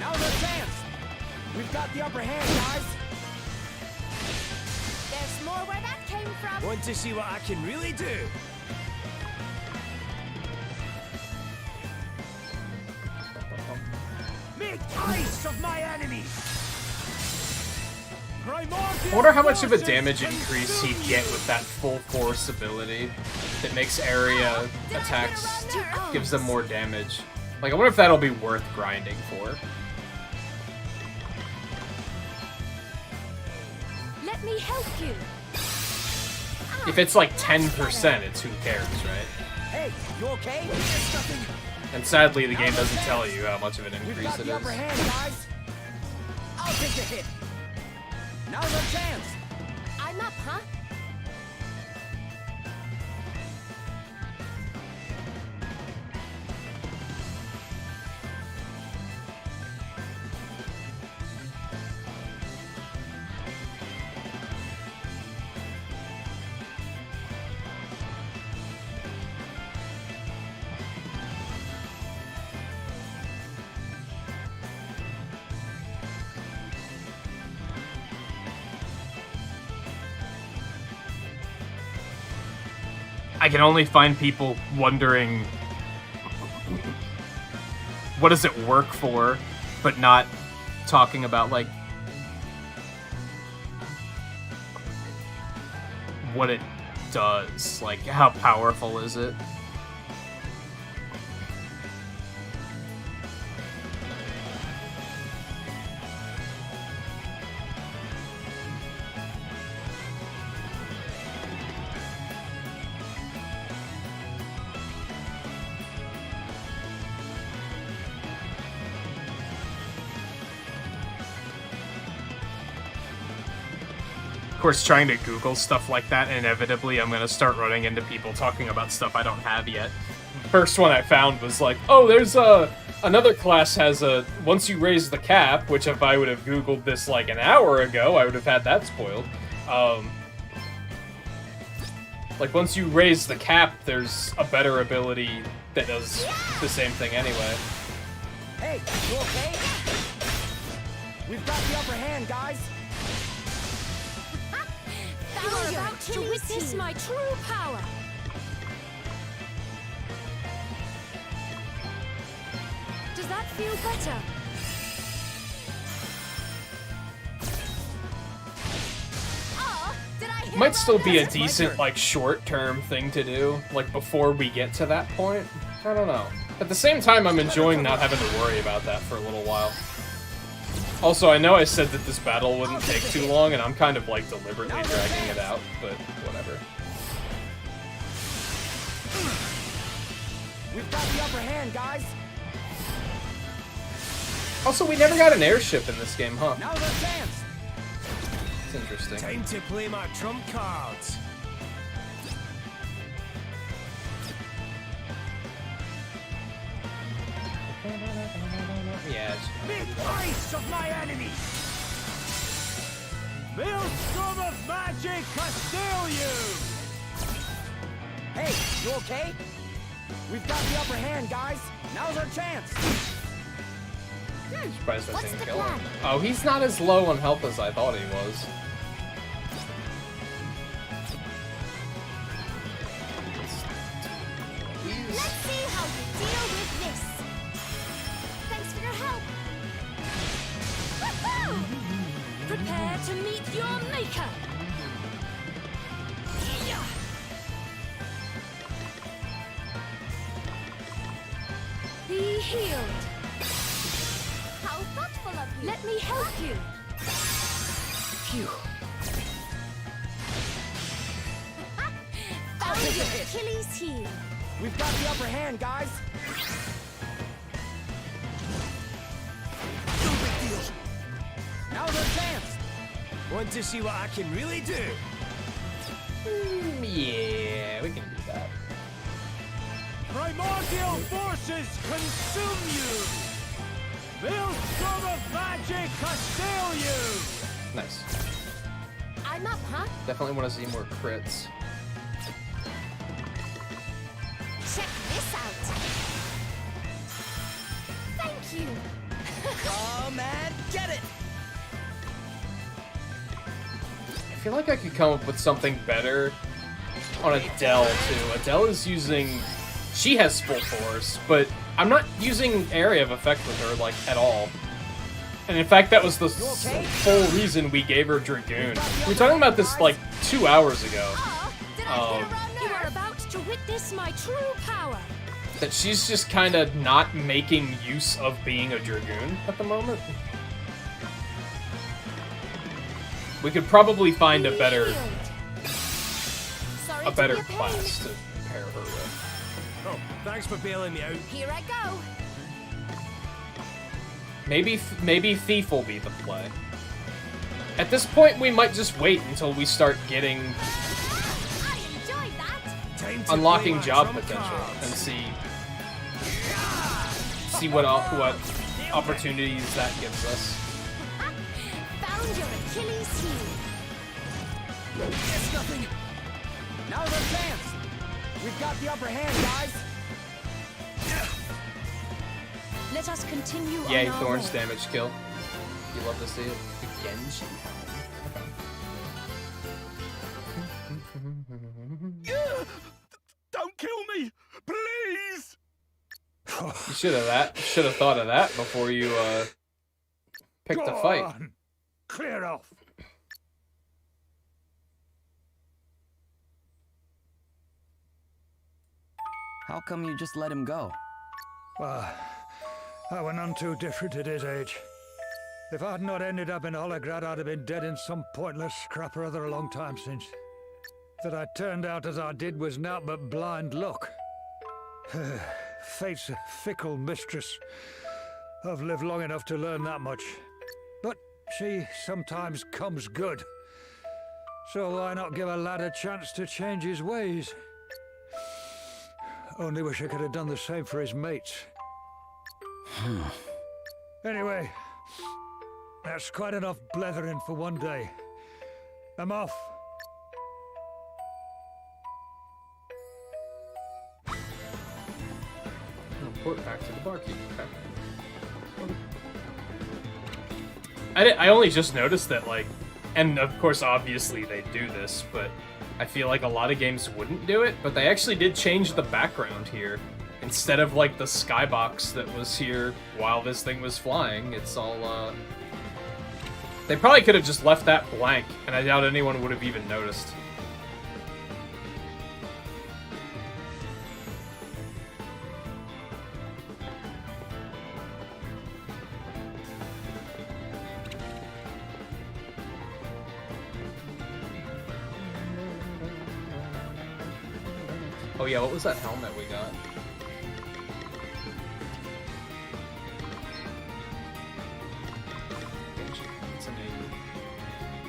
Now's our chance. We've got the upper hand, guys. There's more where that came from. Want to see what I can really do? Make ice of my enemies! I wonder how much of a damage increase he'd get with that full force ability that makes area attacks, gives them more damage. Like, I wonder if that'll be worth grinding for. Let me help you. If it's like 10%, it's who cares, right? Hey, you okay? And sadly, the game doesn't tell you how much of an increase it is. Guys. I'll take the hit. Now's our chance. I'm up, huh? I can only find people wondering what does it work for, but not talking about, like, what it does. Like, how powerful is it? Of course, trying to Google stuff like that, inevitably I'm going to start running into people talking about stuff I don't have yet. First one I found was like, oh, there's another class has a, once you raise the cap, which if I would have Googled this like an hour ago, I would have had that spoiled. Like, once you raise the cap, there's a better ability that does the same thing anyway. Hey, you okay? We've got the upper hand, guys. You're about to witness my true power. Does that feel better? Oh, did I hit Might still be a decent, like, short-term thing to do, like, before we get to that point. I don't know. At the same time, I'm enjoying not having to worry about that for a little while. Also, I know I said that this battle wouldn't take too long, and I'm kind of, like, deliberately dragging it out, but whatever. We've got the upper hand, guys. Also, we never got an airship in this game, huh? Now's our chance. It's interesting. Time to play my trump cards. Yeah, Make ice of my enemies. Maelstrom of magic assail you. Hey, you okay? We've got the upper hand, guys. Now's our chance. Surprised I didn't kill him. Oh, he's not as low on health as I thought he was. Let's see how you deal with this. Thanks for your help. Woohoo! Prepare to meet your maker. Be healed. How thoughtful of you. Let me help you. Phew. Found your Achilles heel. We've got the upper hand, guys. No big deal. Now's our chance. Want to see what I can really do? Yeah, we can do that. Primordial forces consume you. Maelstrom of magic assail you. Nice. I'm up, huh? Definitely want to see more crits. Check this out. Thank you. Come and get it. I feel like I could come up with something better on Adele, too. Adele is using... She has full force, but I'm not using area of effect with her, like, at all. And in fact, that was the whole reason we gave her Dragoon. We were talking about this like 2 hours ago. You are about to witness my true power. That she's just kind of not making use of being a Dragoon at the moment. We could probably find a better class to pair her with. Oh, thanks for bailing me out. Here I go. Maybe Thief will be the play. At this point, we might just wait until we start getting unlocking job potential and see what opportunities that gives us. Found your Achilles heel. It's nothing. Now's our chance. We've got the upper hand, guys. Let us continue Yay, on our Thorn's way. damage kill. You love to see it. Genji. Don't kill me, please. You should have thought of that before you picked a fight. On. Clear off. How come you just let him go? Well, I were none too different at his age. If I'd not ended up in Holograd, I'd have been dead in some pointless scrap or other a long time since. That I turned out as I did was naught but blind luck. Fate's a fickle mistress. I've lived long enough to learn that much. But she sometimes comes good. So why not give a lad a chance to change his ways? Only wish I could have done the same for his mates. Anyway, that's quite enough blethering for one day. I'm off. Report back to the barkeep. Okay. I only just noticed that, like, and of course, obviously they do this, but I feel like a lot of games wouldn't do it, but they actually did change the background here. Instead of, like, the skybox that was here while this thing was flying, it's all, They probably could have just left that blank, and I doubt anyone would have even noticed. Oh yeah, what was that helmet we got? It's a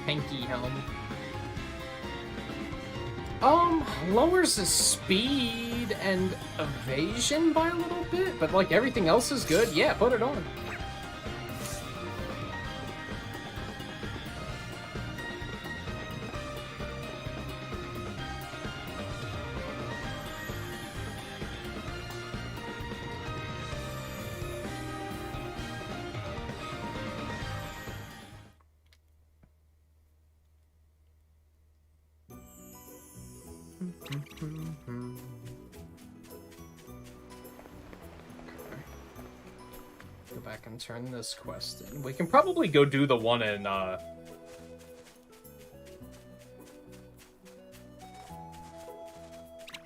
hanky helmet. Lowers his speed and evasion by a little bit, but like everything else is good. Yeah, put it on. Go back and turn this quest in. We can probably go do the one in, it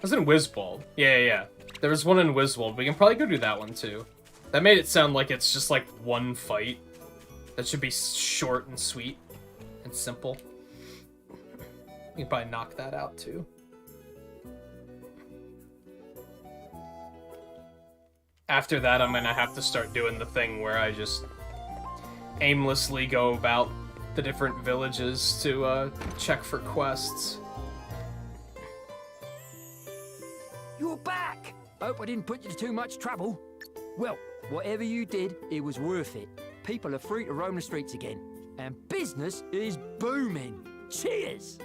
was in Wiswald. Yeah. There was one in Wiswald. We can probably go do that one, too. That made it sound like it's just, like, one fight. That should be short and sweet and simple. We can probably knock that out, too. After that, I'm gonna have to start doing the thing where I just aimlessly go about the different villages to check for quests. You're back! Hope I didn't put you to too much trouble. Well, whatever you did, it was worth it. People are free to roam the streets again. And business is booming. Cheers!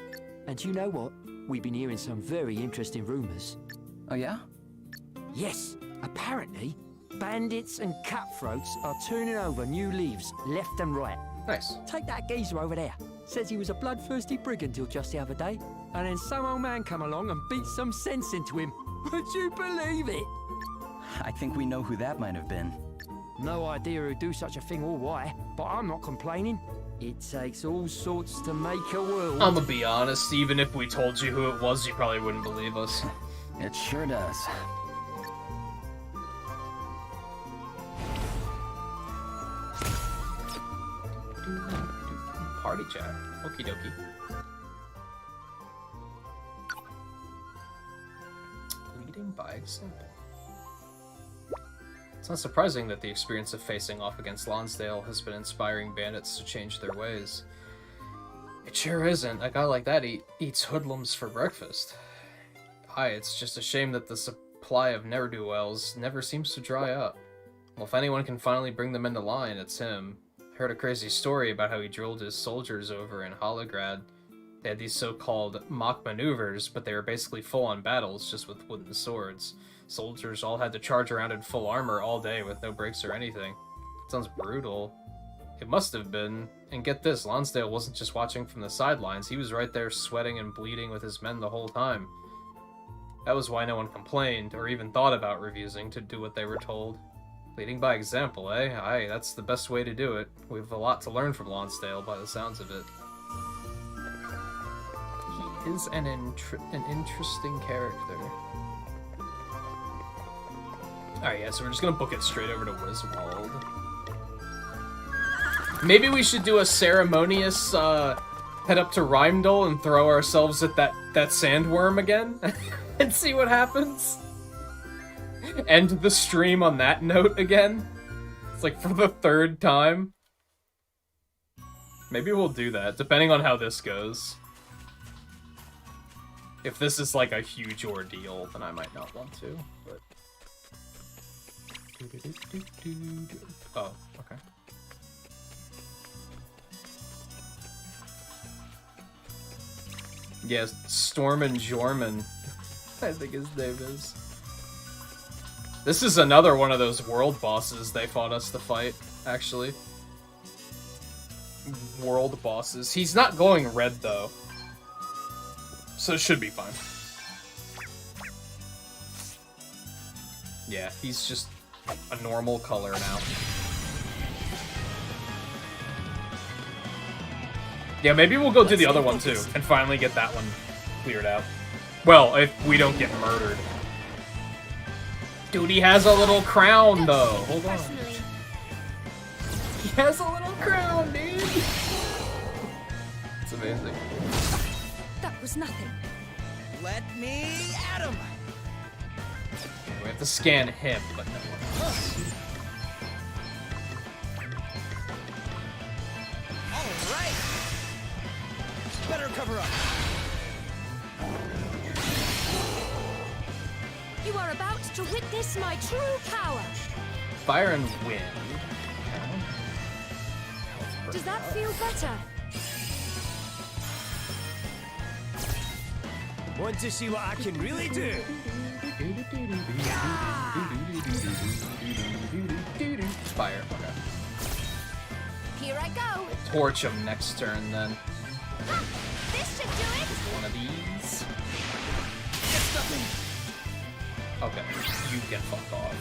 And you know what? We've been hearing some very interesting rumors. Oh yeah? Yes. Apparently, bandits and cutthroats are turning over new leaves left and right. Nice. Take that geezer over there. Says he was a bloodthirsty brigand till just the other day. And then some old man come along and beat some sense into him. Would you believe it? I think we know who that might have been. No idea who'd do such a thing or why, but I'm not complaining. It takes all sorts to make a world. I'm gonna be honest, even if we told you who it was, you probably wouldn't believe us. It sure does. Party chat. Okie dokie. Leading by example. It's not surprising that the experience of facing off against Lonsdale has been inspiring bandits to change their ways. It sure isn't. A guy like that eats hoodlums for breakfast. Aye, it's just a shame that the supply of ne'er-do-wells never seems to dry up. Well, if anyone can finally bring them into line, it's him. I heard a crazy story about how he drilled his soldiers over in Holograd. They had these so-called mock maneuvers, but they were basically full-on battles, just with wooden swords. Soldiers all had to charge around in full armor all day with no breaks or anything. Sounds brutal. It must have been. And get this, Lonsdale wasn't just watching from the sidelines, he was right there sweating and bleeding with his men the whole time. That was why no one complained, or even thought about refusing to do what they were told. Leading by example, eh? Aye, that's the best way to do it. We have a lot to learn from Lonsdale, by the sounds of it. He is an interesting character. Alright, yeah, so we're just gonna book it straight over to Wiswald. Maybe we should do a ceremonious, head up to Rheimdall and throw ourselves at that sandworm again? And see what happens? End the stream on that note again? It's like for the third time? Maybe we'll do that, depending on how this goes. If this is like a huge ordeal, then I might not want to, but... Oh, okay. Yes, Stormin Jorman, I think his name is. This is another one of those world bosses they fought us to fight, actually. World bosses. He's not going red, though. So it should be fine. Yeah, he's just a normal color now. Yeah, maybe we'll go do the other one too, and finally get that one cleared out. Well, if we don't get murdered. Dude, he has a little crown though. Hold on. He has a little crown, dude. It's amazing. That was nothing. Let me at him. We have to scan him, but no one else. All right. Better cover up. You are about to witness my true power. Fire and wind. Does that feel better? Want to see what I can really do? Fire, okay. Here I go. Torch him next turn then. Ha! This should do it. One of these. Okay, you can fuck off.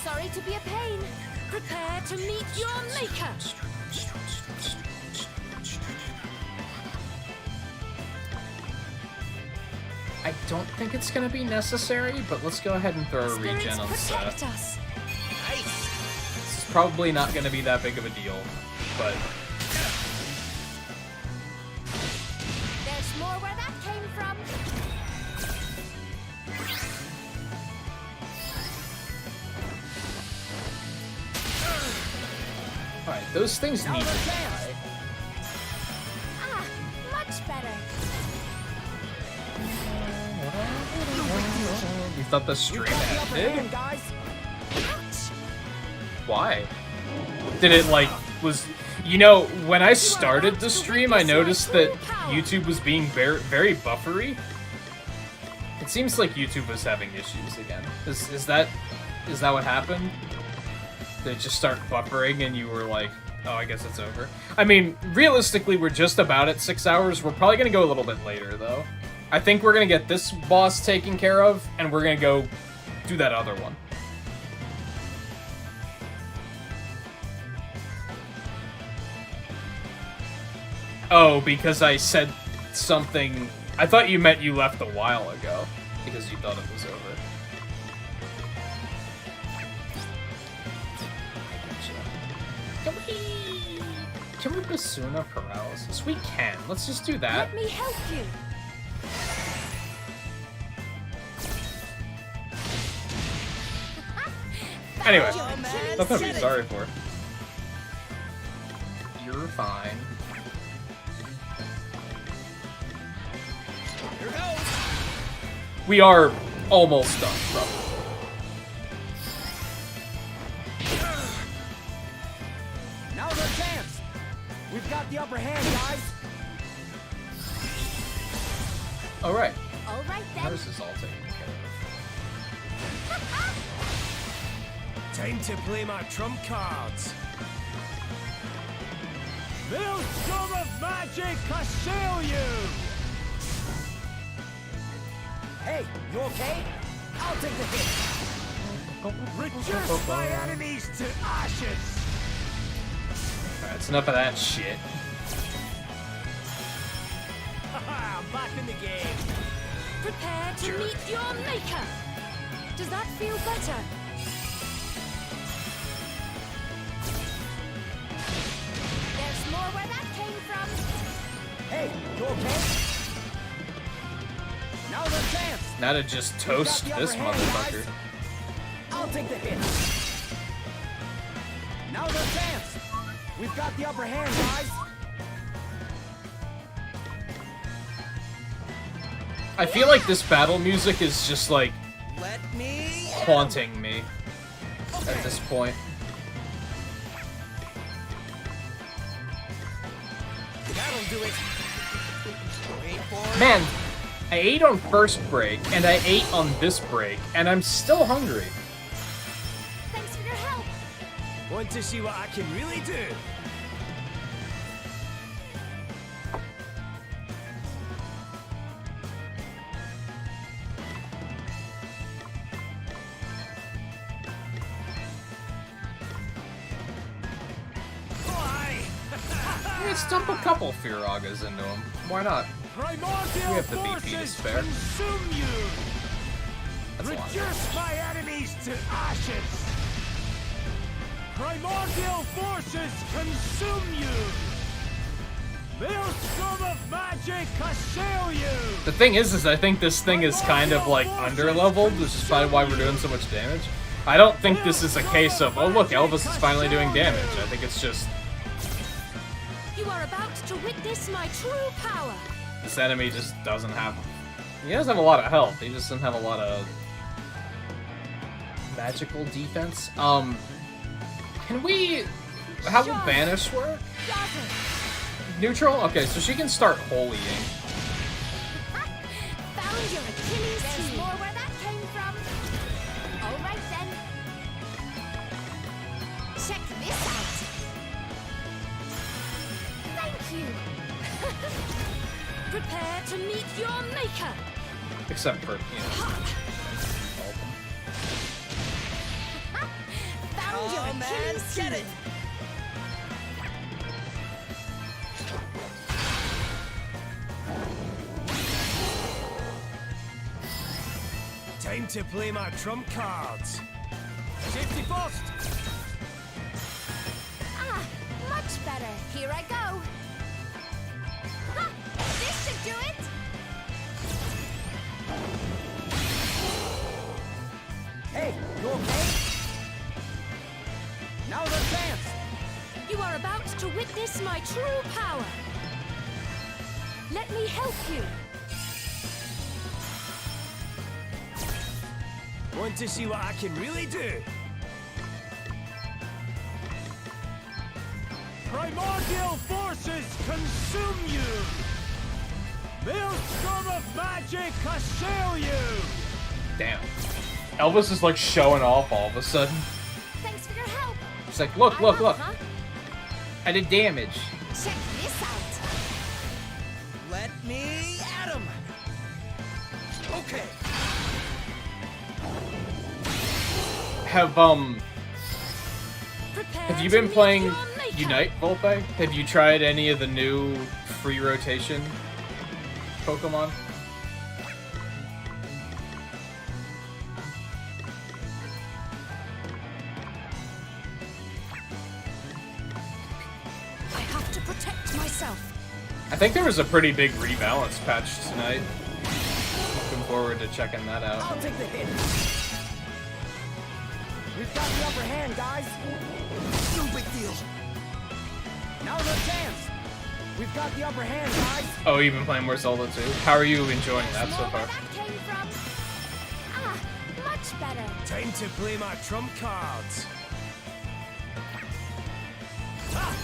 Sorry to be a pain. Prepare to meet your maker. I don't think it's gonna be necessary, but let's go ahead and throw a Spirits regen on protect Seth. us. This is probably not gonna be that big of a deal, but There's more where that came from. alright, those things need to die. Ah, much better. You thought the stream ended? Why? Did it like was you know, when I started the stream I noticed that YouTube was being very buffery. It seems like YouTube was having issues again. Is that what happened? Did it just start buffering and you were like, oh, I guess it's over? I mean, realistically, we're just about at 6 hours. We're probably going to go a little bit later, though. I think we're going to get this boss taken care of, and we're going to go do that other one. Oh, because I said something... I thought you meant you left a while ago, because you thought it was over. Can we Basuna paralysis? We can. Let's just do that. Let me help you. Anyway, nothing to be sorry for. You're fine. Here goes. We are almost done, bro. Now's our chance. We've got the upper hand, guys. Alright. All right then. Hers is all taken care of. Time to play my trump cards. Maelstrom of magic, assail you! Hey, you okay? I'll take the hit. Reduce my enemies to ashes. Alright, it's enough of that shit. Haha, I'm back in the game. Prepare to meet your maker. Does that feel better? There's more where that came from. Hey, you okay? Now's our chance. Now to just toast this motherfucker. I'll take the hit. Now's our chance. We've got the upper hand, guys. I feel like this battle music is just like Let me haunting me at this point. That'll do it. Wait for it. Man, I ate on first break, and I ate on this break, and I'm still hungry. Thanks for your help. Want to see what I can really do? Let's dump a couple Firagas into him. Why not? Primordial We have the BP to forces spare. consume you. That's a lot. Reduce my enemies to ashes. Primordial forces consume you. Maelstrom of magic assail you. The thing is I think this thing is kind of like under-leveled, which is probably why we're doing so much damage. I don't think this is a case of, oh look, Elvis is finally doing damage. I think it's just, You are about to witness my true power. this enemy just doesn't have... He does have a lot of health, he just doesn't have a lot of magical defense. Can we... How will Banish work? Neutral? Okay, so she can start holying. Found your Achilles heel. There's more where that came from. All right then. Check this out. Thank you. Prepare to meet your maker. Except for, you know... Found your Achilles heel. Time to play my trump cards. Safety first. Ah, much better. Here I go. Ha! This should do it. Hey, you okay? Now's our chance. You are about to witness my true power. Let me help you. Want to see what I can really do? Primordial forces consume you! Maelstrom of magic assail you! Damn. Elvis is like showing off all of a sudden. Thanks for your help. He's like, look, look, look. Huh? I did damage. Check this out. Let me at him. Okay. Have you been playing Unite, Volpe? Have you tried any of the new free rotation Pokemon. I have to protect myself. I think there was a pretty big rebalance patch tonight. Looking forward to checking that out. I'll take the hit. We've got the upper hand, guys. No big deal. Now's our chance. We've got the upper hand, guys. Oh, you've been playing more Zelda too? How are you enjoying that so far? Much better. Time to play my trump cards. Ha!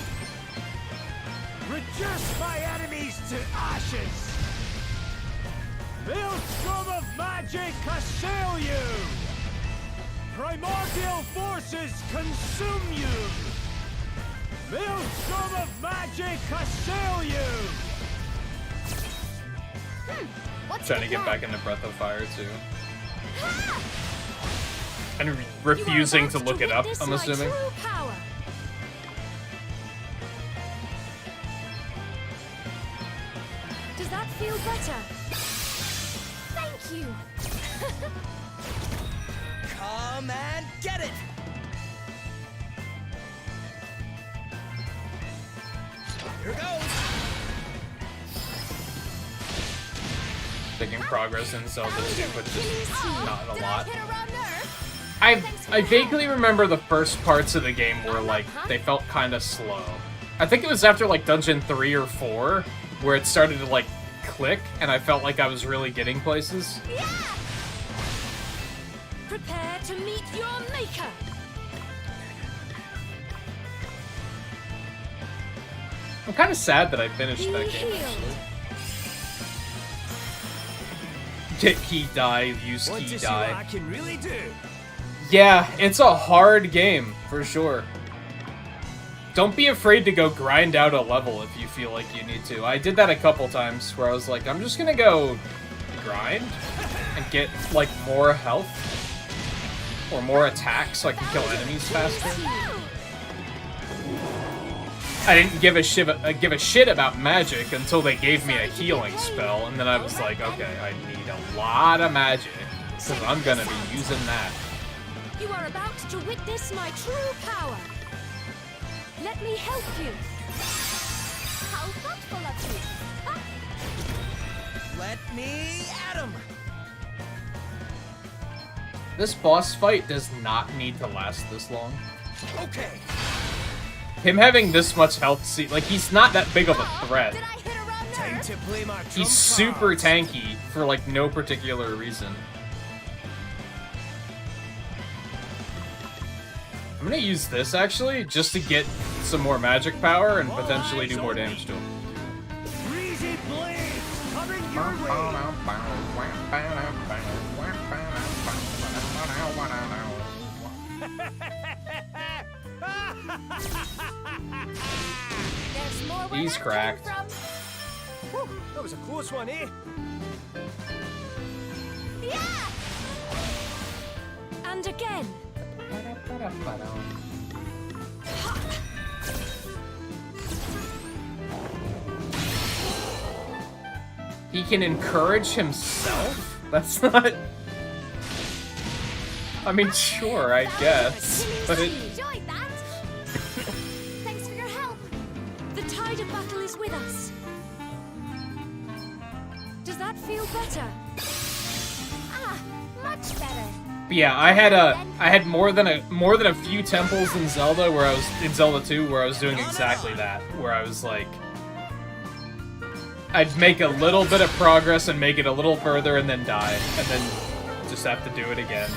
Reduce my enemies to ashes. Maelstrom of magic assail you. Primordial forces consume you. Maelstrom of magic assail you. Trying to get back into Breath of Fire too. And refusing to look it up, I'm assuming. Does that feel better? Thank you. Come and get it. Here goes. Making progress in Zelda 2, but just not a lot. I vaguely remember the first parts of the game where, like, they felt kind of slow. I think it was after, like, Dungeon 3 or 4, where it started to, like, click, and I felt like I was really getting places. Yeah! Prepare to meet your maker. I'm kind of sad that I finished that game, actually. Get key die, use key die. I can really do. Yeah, it's a hard game, for sure. Don't be afraid to go grind out a level if you feel like you need to. I did that a couple times where I was like, I'm just gonna go grind and get, like, more health or more attacks so I can kill enemies faster. I didn't give a shit about magic until they gave me a healing spell, and then I was like, okay, I need a lot of magic, because I'm gonna be using that. You are about to witness my true power. Let me help you. How thoughtful of you. Huh? Let me at him. This boss fight does not need to last this long. Okay. Him having this much health, like, he's not that big of a threat. Time to play my trump He's super cards. tanky for, like, no particular reason. I'm gonna use this, actually, just to get some more magic power and potentially do more damage to him. Breezy blades coming your way. There's more where He's that cracked. came from. Whew, that was a close one, eh? Yeah! And again. He can encourage himself? That's not... I mean, sure, I guess. But it... Enjoyed that. Thanks for your help. The tide of battle is with us. Does that feel better? Ah, much better. But yeah, I had more than a few temples in Zelda where I was in Zelda 2 where I was doing exactly that, where I was like, I'd make a little bit of progress and make it a little further and then die, and then just have to do it again.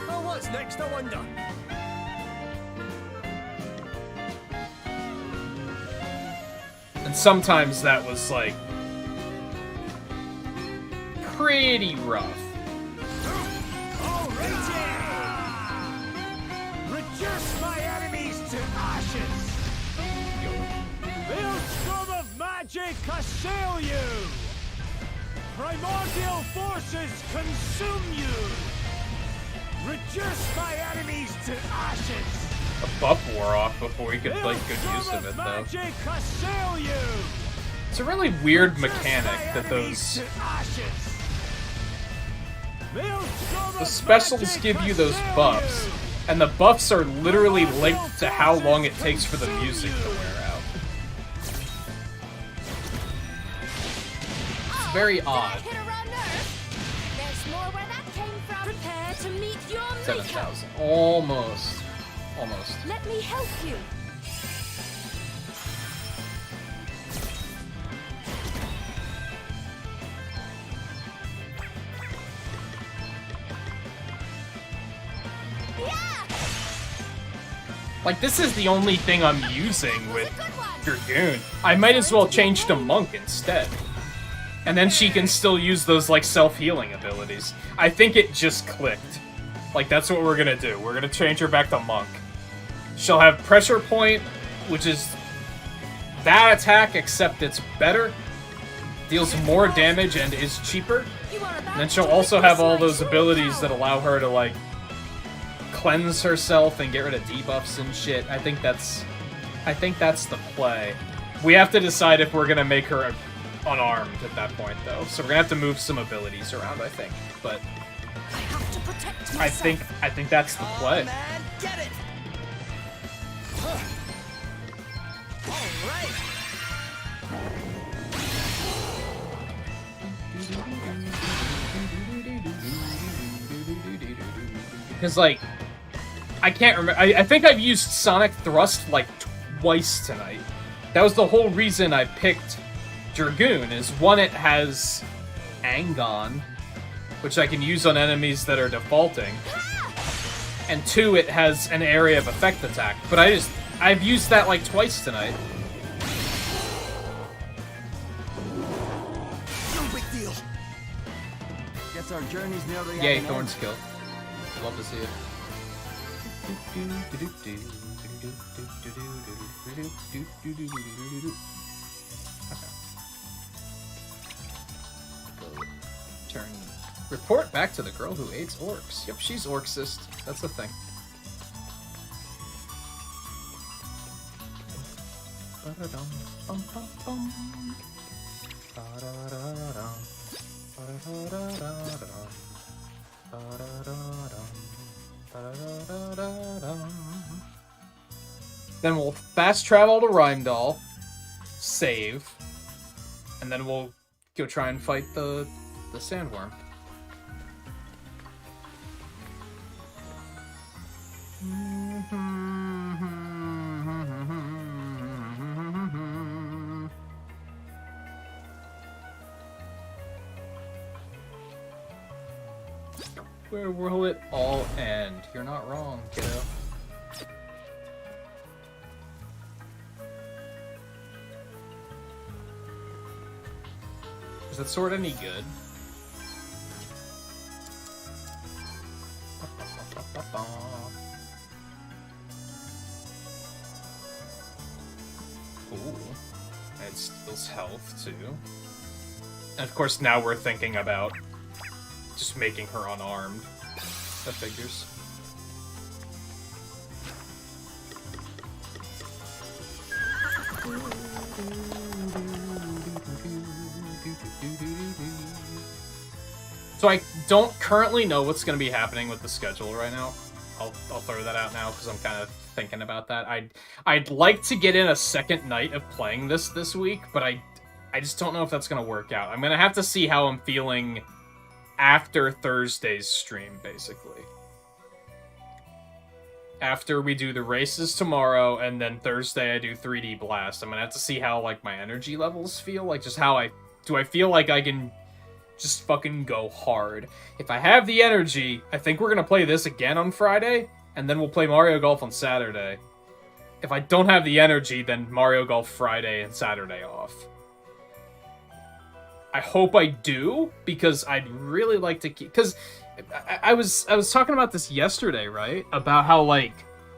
Oh, what's next? I wonder. And sometimes that was like pretty rough. Reduce my enemies to ashes! Maelstrom of magic assail you! Primordial forces consume you! Reduce my enemies to ashes! A buff wore off before he could make good use of it, though. Magic assail you! It's a really weird mechanic that those... The specials give you those buffs, and the buffs are literally linked to how long it takes for the music to wear out. It's very odd. 7,000. Almost. Almost. Let me help you. Like, this is the only thing I'm using with Dragoon. I might as well change to Monk instead. And then she can still use those, like, self-healing abilities. I think it just clicked. Like, that's what we're gonna do. We're gonna change her back to Monk. She'll have Pressure Point, which is that attack, except it's better. Deals more damage and is cheaper. And then she'll also have all those abilities that allow her to, like, cleanse herself and get rid of debuffs and shit. I think that's the play. We have to decide if we're gonna make her unarmed at that point, though. So we're gonna have to move some abilities around, I think. But I think that's the play. Man, get it. All right. Because, like, I can't remember. I think I've used Sonic Thrust, like, twice tonight. That was the whole reason I picked Dragoon, is one, it has Angon, which I can use on enemies that are defaulting. And two, it has an area of effect attack. But I've used that, like, twice tonight. No big deal. Guess our journey's nearly Yay, at an Thorn end. skill. Love to see it. Turn. Report back to the girl who aids orcs. Yep, she's orcsist. That's the thing. Then we'll fast travel to Rheimdall, save, and then we'll go try and fight the sandworm. Where will it all end? You're not wrong, kiddo. Is that sword any good? Ooh. It steals health, too. And of course, now we're thinking about just making her unarmed. That figures. So I don't currently know what's going to be happening with the schedule right now. I'll throw that out now because I'm kind of thinking about that. I'd like to get in a second night of playing this week, but I just don't know if that's going to work out. I'm going to have to see how I'm feeling after Thursday's stream, basically. After we do the races tomorrow, and then Thursday I do 3D Blast, I'm gonna have to see how, like, my energy levels feel. Like, just how do I feel like I can just fucking go hard. If I have the energy, I think we're gonna play this again on Friday, and then we'll play Mario Golf on Saturday. If I don't have the energy, then Mario Golf Friday and Saturday off. I hope I do, because I'd really like to keep... Because I was talking about this yesterday, right? About how, like,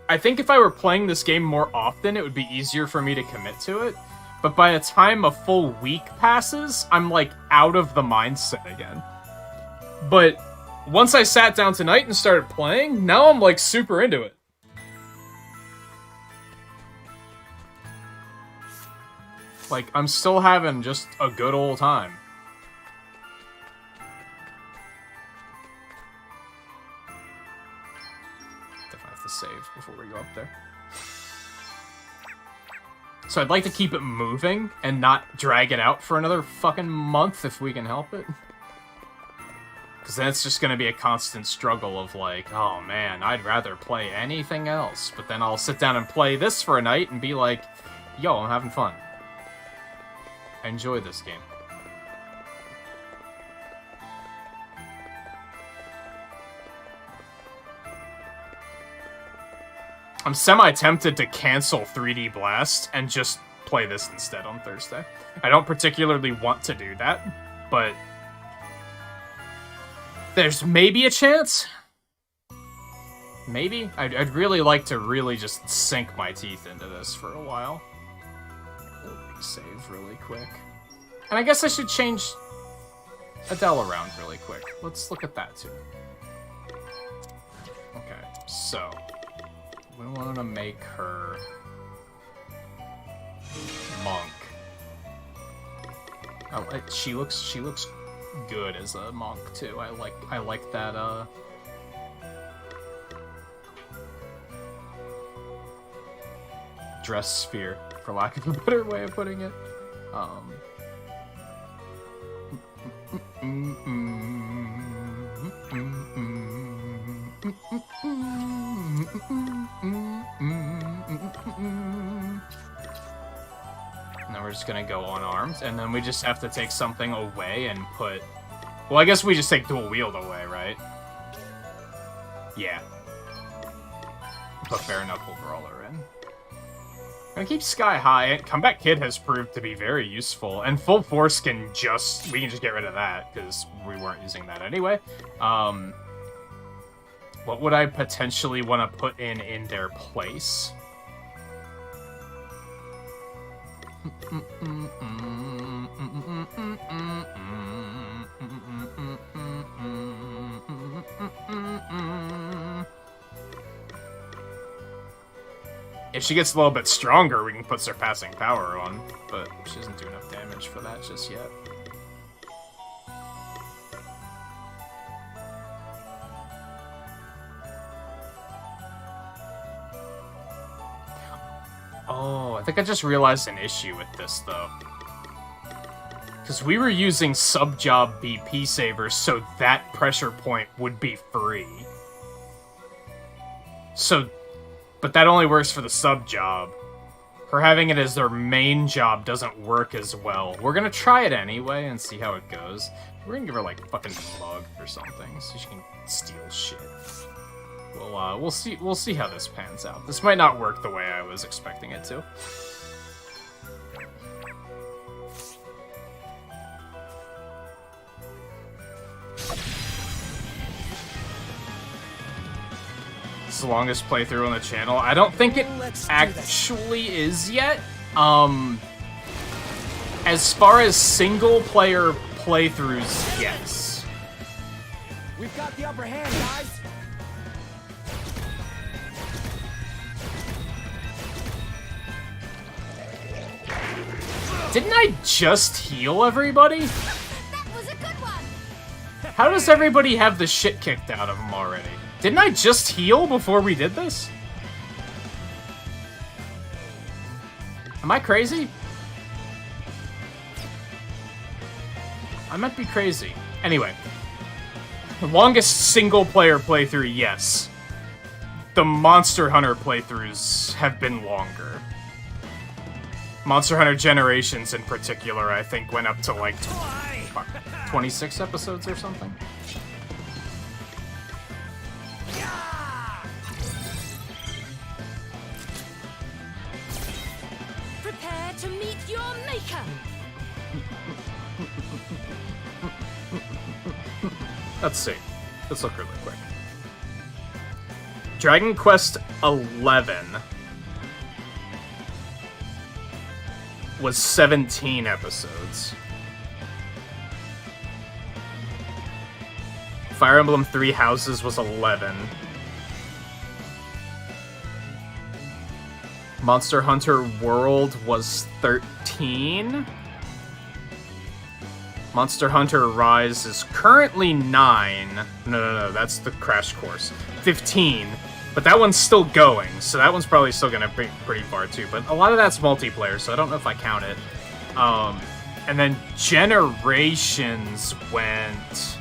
I think if I were playing this game more often, it would be easier for me to commit to it. But by the time a full week passes, I'm, like, out of the mindset again. But once I sat down tonight and started playing, now I'm, like, super into it. Like, I'm still having just a good old time. Definitely have to save before we go up there. So I'd like to keep it moving and not drag it out for another fucking month if we can help it. Because then it's just going to be a constant struggle of like, oh man, I'd rather play anything else. But then I'll sit down and play this for a night and be like, yo, I'm having fun. I enjoy this game. I'm semi-tempted to cancel 3D Blast and just play this instead on Thursday. I don't particularly want to do that, but there's maybe a chance. Maybe. I'd really like to really just sink my teeth into this for a while. Save really quick. And I guess I should change Adele around really quick. Let's look at that too. Okay, so we want to make her monk. Oh, she looks good as a monk too. I like that dress sphere, for lack of a better way of putting it. And then we're just gonna go unarmed, and then we just have to take something away and put... Well, I guess we just take dual wield away, right? Yeah. Put bare knuckle brawler in. Gonna keep Sky High. Comeback Kid has proved to be very useful, and Full Force we can just get rid of that because we weren't using that anyway. What would I potentially want to put in their place? If she gets a little bit stronger, we can put Surpassing Power on, but she doesn't do enough damage for that just yet. Oh, I think I just realized an issue with this, though. Because we were using sub-job BP savers, so that pressure point would be free. So... But that only works for the sub-job. Her having it as their main job doesn't work as well. We're gonna try it anyway and see how it goes. We're gonna give her, like, fucking bug or something, so she can steal shit. We'll see how this pans out. This might not work the way I was expecting it to. It's the longest playthrough on the channel. I don't think it actually is yet. As far as single-player playthroughs, yes. We've got the upper hand, guys. Didn't I just heal everybody? That was a good one. How does everybody have the shit kicked out of them already? Didn't I just heal before we did this? Am I crazy? I might be crazy. Anyway. The longest single-player playthrough, yes. The Monster Hunter playthroughs have been longer. Monster Hunter Generations, in particular, I think went up to, like, 26 episodes or something. Prepare to meet your maker. Let's see. Let's look really quick. Dragon Quest XI was 17 episodes. Fire Emblem Three Houses was 11. Monster Hunter World was 13. Monster Hunter Rise is currently 9. No, that's the Crash Course. 15. But that one's still going, so that one's probably still gonna be pretty far too. But a lot of that's multiplayer, so I don't know if I count it. And then Generations went...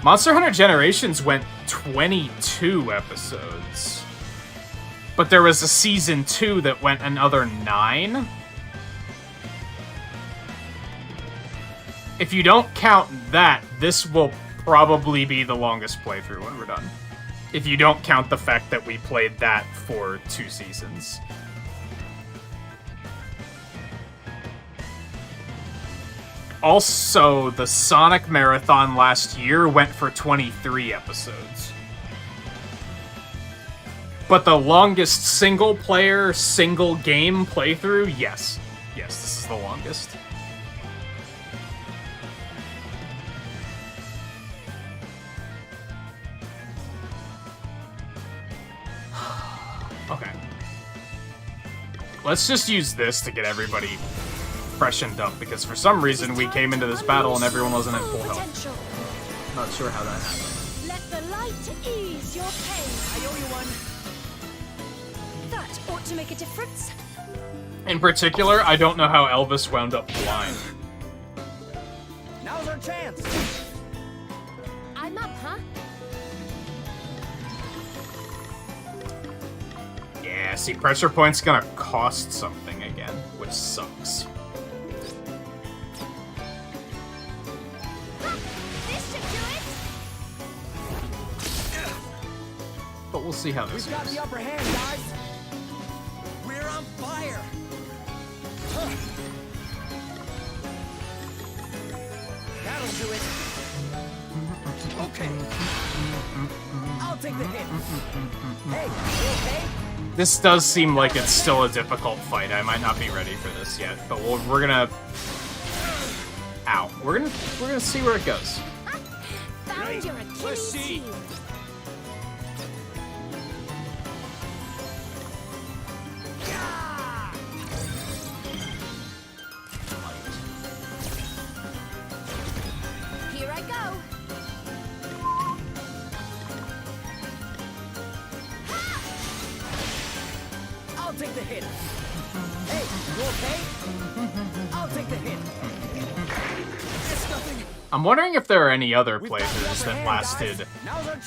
Monster Hunter Generations went 22 episodes. But there was a Season 2 that went another 9. If you don't count that, this will probably be the longest playthrough when we're done. If you don't count the fact that we played that for 2 seasons. Also, the Sonic Marathon last year went for 23 episodes. But the longest single-player, single-game playthrough, yes. Yes, this is the longest. Okay. Let's just use this to get everybody freshened up, because for some reason we came into this battle and everyone wasn't at full health. Not sure how that happened. Let the light ease your pain. I owe you one. That ought to make a difference. In particular, I don't know how Elvis wound up blind. Now's our chance. I'm up, huh? Yeah, see, pressure point's gonna cost something again, which sucks. This should do it. But we'll see how this We've got goes. the upper hand, guys. We're on fire. That'll do it. Okay. I'll take the hit. Hey, you okay? This does seem like it's still a difficult fight. I might not be ready for this yet, but we're gonna... Ow. We're gonna see where it goes. Found your Achilles heel. Here I go. I'll take the hit. Hey, you okay? I'll take the hit. It's nothing. I'm wondering if there are any other playthroughs that lasted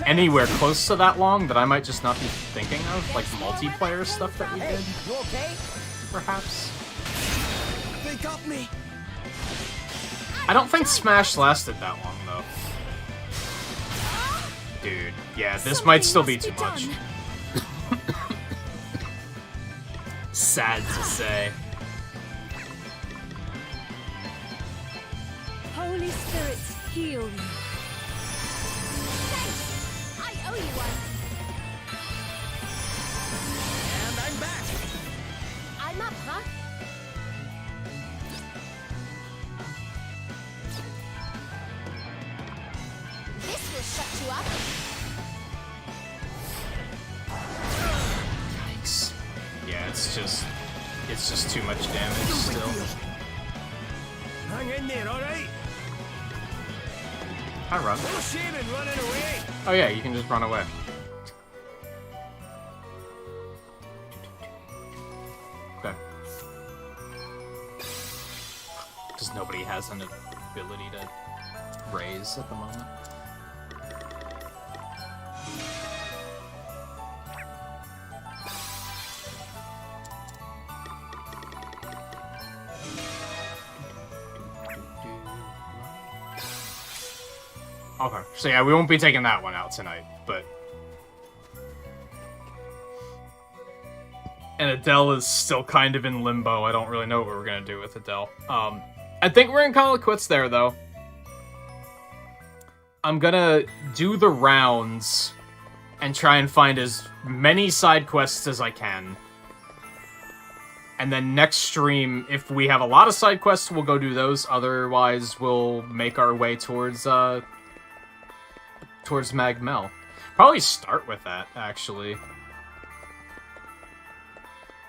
anywhere close to that long that I might just not be thinking of, like multiplayer stuff that we did, You okay? perhaps. They got me. I don't think Smash lasted that long, though. Dude, yeah, this might still be too much. Sad to say. Holy spirits, heal you. Thanks. I owe you one. And I'm back. I'm up, huh? This will shut you up. Yikes. Yeah, it's just too much damage still. Hang in there, all right? I run. No shame in running away. Oh yeah, you can just run away. Okay. Because nobody has an ability to raise at the moment. Okay, so yeah, we won't be taking that one out tonight, but... And Adele is still kind of in limbo. I don't really know what we're gonna do with Adele. I think we're gonna call it quits there, though. I'm gonna do the rounds and try and find as many side quests as I can. And then next stream, if we have a lot of side quests, we'll go do those. Otherwise, we'll make our way towards Mag Mel. Probably start with that, actually.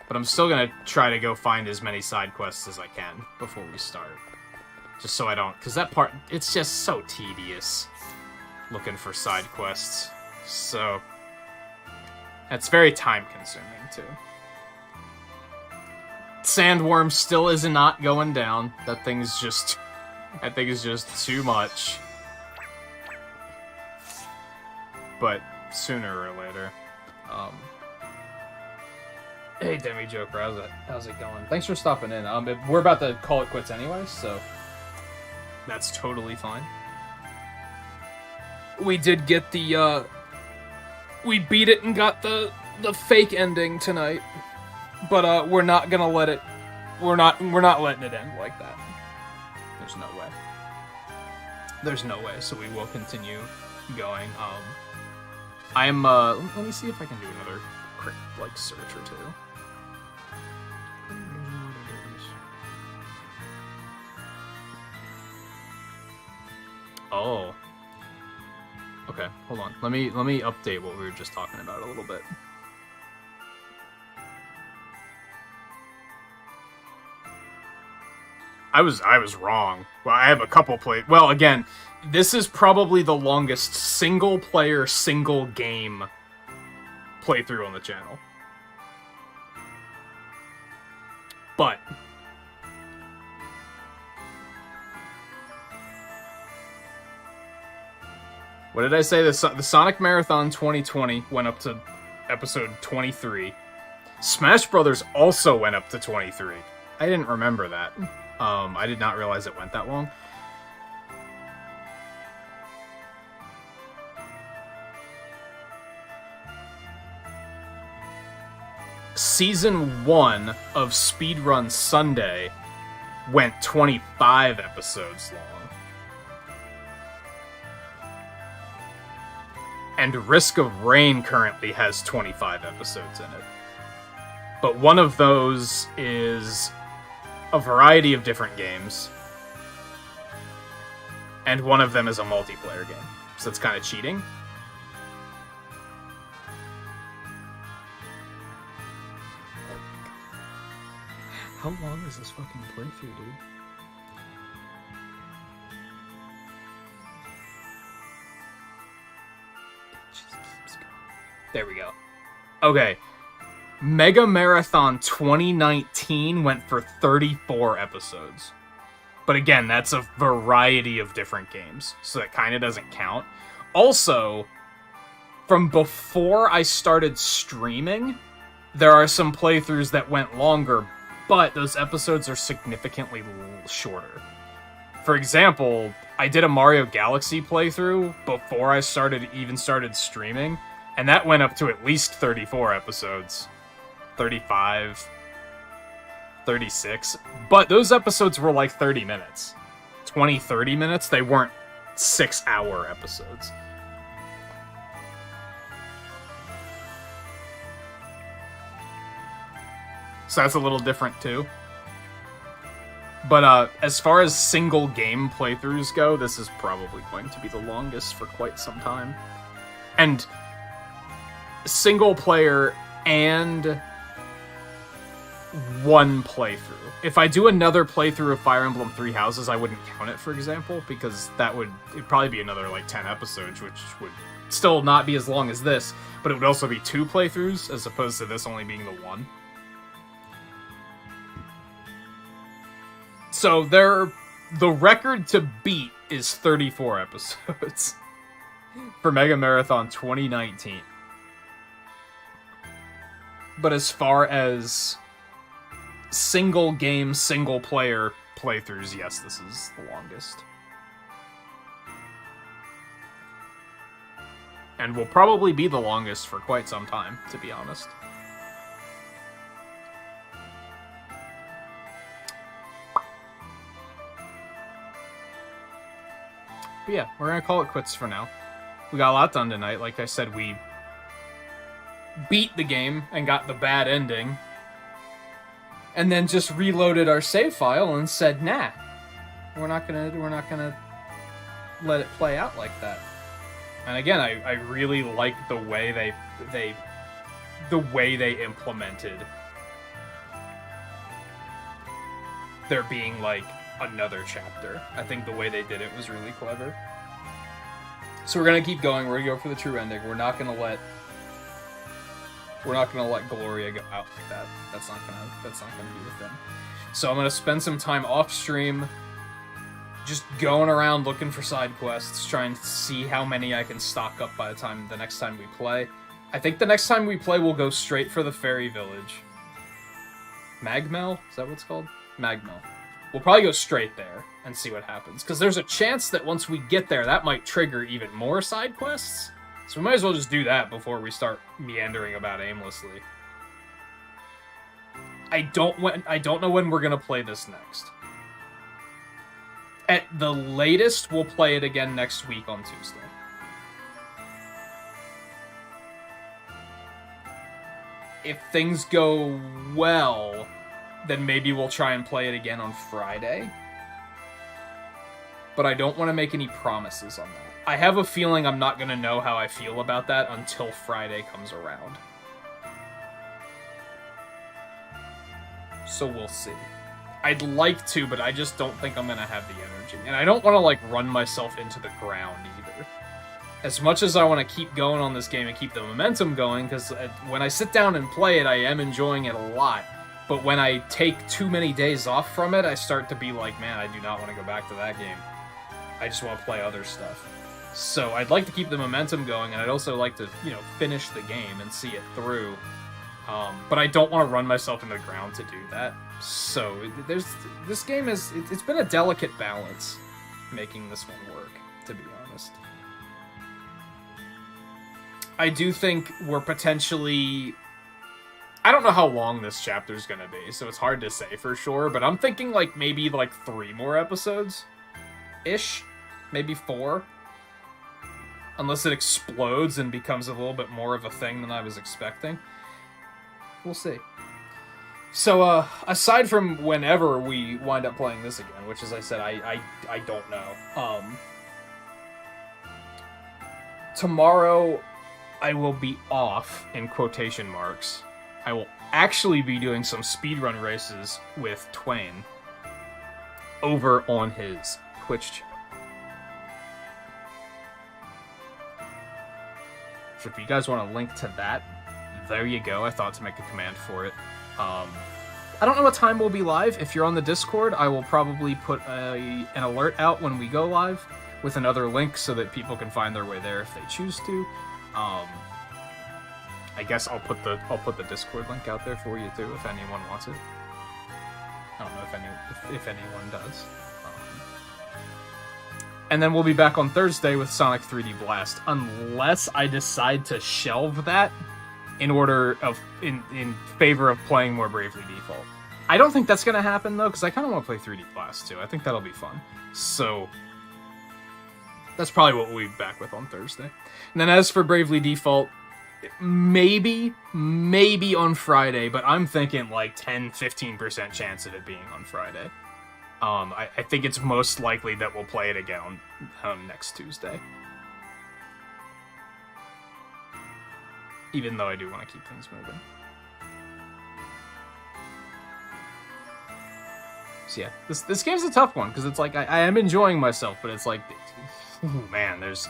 But I'm still gonna try to go find as many side quests as I can before we start. Just so I don't... Because that part, it's just so tedious looking for side quests. So... It's very time-consuming, too. Sandworm still is not going down. That thing is just too much. But sooner or later. Hey, Demi Joker, how's it going? Thanks for stopping in. We're about to call it quits anyway, so that's totally fine. We did get the we beat it and got the fake ending tonight, but we're not gonna let it. We're not letting it end like that. There's no way. There's no way. So we will continue going. I'm let me see if I can do another quick like search or two. Oh. Okay, hold on. Let me update what we were just talking about a little bit. I was wrong. Well, I have a couple well, again, this is probably the longest single player, single game playthrough on the channel. But what did I say? The Sonic Marathon 2020 went up to episode 23. Smash Brothers also went up to 23. I didn't remember that. I did not realize it went that long. Season 1 of Speedrun Sunday went 25 episodes long. And Risk of Rain currently has 25 episodes in it. But one of those is a variety of different games. And one of them is a multiplayer game. So it's kind of cheating. How long is this fucking playthrough, dude? There we go. Okay. Mega Marathon 2019 went for 34 episodes. But again, that's a variety of different games, so that kind of doesn't count. Also, from before I started streaming, there are some playthroughs that went longer, but those episodes are significantly shorter. For example, I did a Mario Galaxy playthrough before I even started streaming, and that went up to at least 34 episodes. 35, 36. But those episodes were like 30 minutes. 20, 30 minutes. They weren't 6-hour episodes. So that's a little different too. But as far as single game playthroughs go, this is probably going to be the longest for quite some time. And single player and one playthrough. If I do another playthrough of Fire Emblem Three Houses, I wouldn't count it, for example, because it'd probably be another like 10 episodes, which would still not be as long as this, but it would also be 2 playthroughs as opposed to this only being the 1. So the record to beat is 34 episodes for Mega Marathon 2019. But as far as single game, single player playthroughs, yes, this is the longest. And will probably be the longest for quite some time, to be honest. But yeah, we're gonna call it quits for now. We got a lot done tonight. Like I said, we beat the game and got the bad ending. And then just reloaded our save file and said, nah. We're not gonna let it play out like that. And again, I really like the way they implemented there being like another chapter. I think the way they did it was really clever. So we're gonna keep going. We're gonna go for the true ending. We're not gonna let Gloria go out like that. That's not gonna be the thing. So I'm gonna spend some time off stream, just going around looking for side quests, trying to see how many I can stock up by the next time we play. I think the next time we play, we'll go straight for the fairy village. Magmel? Is that what it's called? Magmel. We'll probably go straight there and see what happens. Because there's a chance that once we get there, that might trigger even more side quests. So we might as well just do that before we start meandering about aimlessly. I don't know when we're going to play this next. At the latest, we'll play it again next week on Tuesday. If things go well, then maybe we'll try and play it again on Friday. But I don't want to make any promises on that. I have a feeling I'm not going to know how I feel about that until Friday comes around. So we'll see. I'd like to, but I just don't think I'm going to have the energy. And I don't want to, like, run myself into the ground either. As much as I want to keep going on this game and keep the momentum going, because when I sit down and play it, I am enjoying it a lot. But when I take too many days off from it, I start to be like, man, I do not want to go back to that game. I just want to play other stuff. So I'd like to keep the momentum going, and I'd also like to, finish the game and see it through. But I don't want to run myself into the ground to do that. So this game it's been a delicate balance making this one work, to be honest. I do think we're potentially... I don't know how long this chapter's gonna be, so it's hard to say for sure, but I'm thinking maybe 3 more episodes-ish? Maybe 4? Unless it explodes and becomes a little bit more of a thing than I was expecting. We'll see. So, aside from whenever we wind up playing this again, which as I said, I don't know. Tomorrow, I will be off, in quotation marks. I will actually be doing some speedrun races with Twain over on his Twitch channel. So if you guys want a link to that, there you go. I thought to make a command for it. I don't know what time we'll be live. If you're on the Discord, I will probably put an alert out when we go live with another link so that people can find their way there if they choose to. I guess I'll put the Discord link out there for you too if anyone wants it. I don't know if anyone does. And then we'll be back on Thursday with Sonic 3D Blast, unless I decide to shelve that in favor of playing more Bravely Default. I don't think that's gonna happen though, because I kind of want to play 3D Blast too. I think that'll be fun. So that's probably what we'll be back with on Thursday. And then as for Bravely Default, maybe on Friday, but I'm thinking 10-15% chance of it being on Friday. I think it's most likely that we'll play it again on next Tuesday. Even though I do want to keep things moving. So yeah, this game's a tough one, because it's I am enjoying myself, but it's man, there's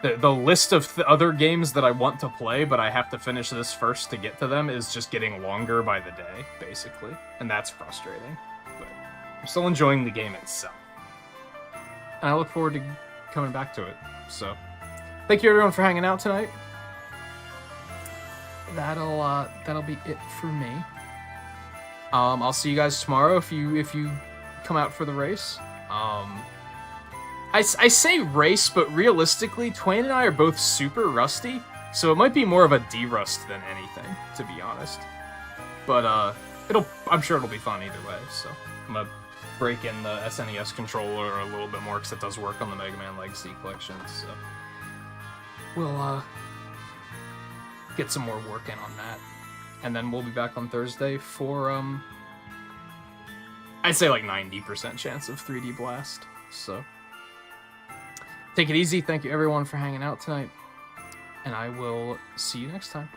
the list of other games that I want to play, but I have to finish this first to get to them, is just getting longer by the day, basically. And that's frustrating. But I'm still enjoying the game itself. And I look forward to coming back to it. So, thank you everyone for hanging out tonight. That'll be it for me. I'll see you guys tomorrow if you come out for the race. I say race, but realistically, Twain and I are both super rusty, so it might be more of a de-rust than anything, to be honest. But I'm sure it'll be fun either way. So I'm gonna break in the SNES controller a little bit more because it does work on the Mega Man Legacy Collection. So we'll get some more work in on that, and then we'll be back on Thursday for I'd say 90% chance of 3D Blast. So Take it easy. Thank you everyone for hanging out tonight. And I will see you next time.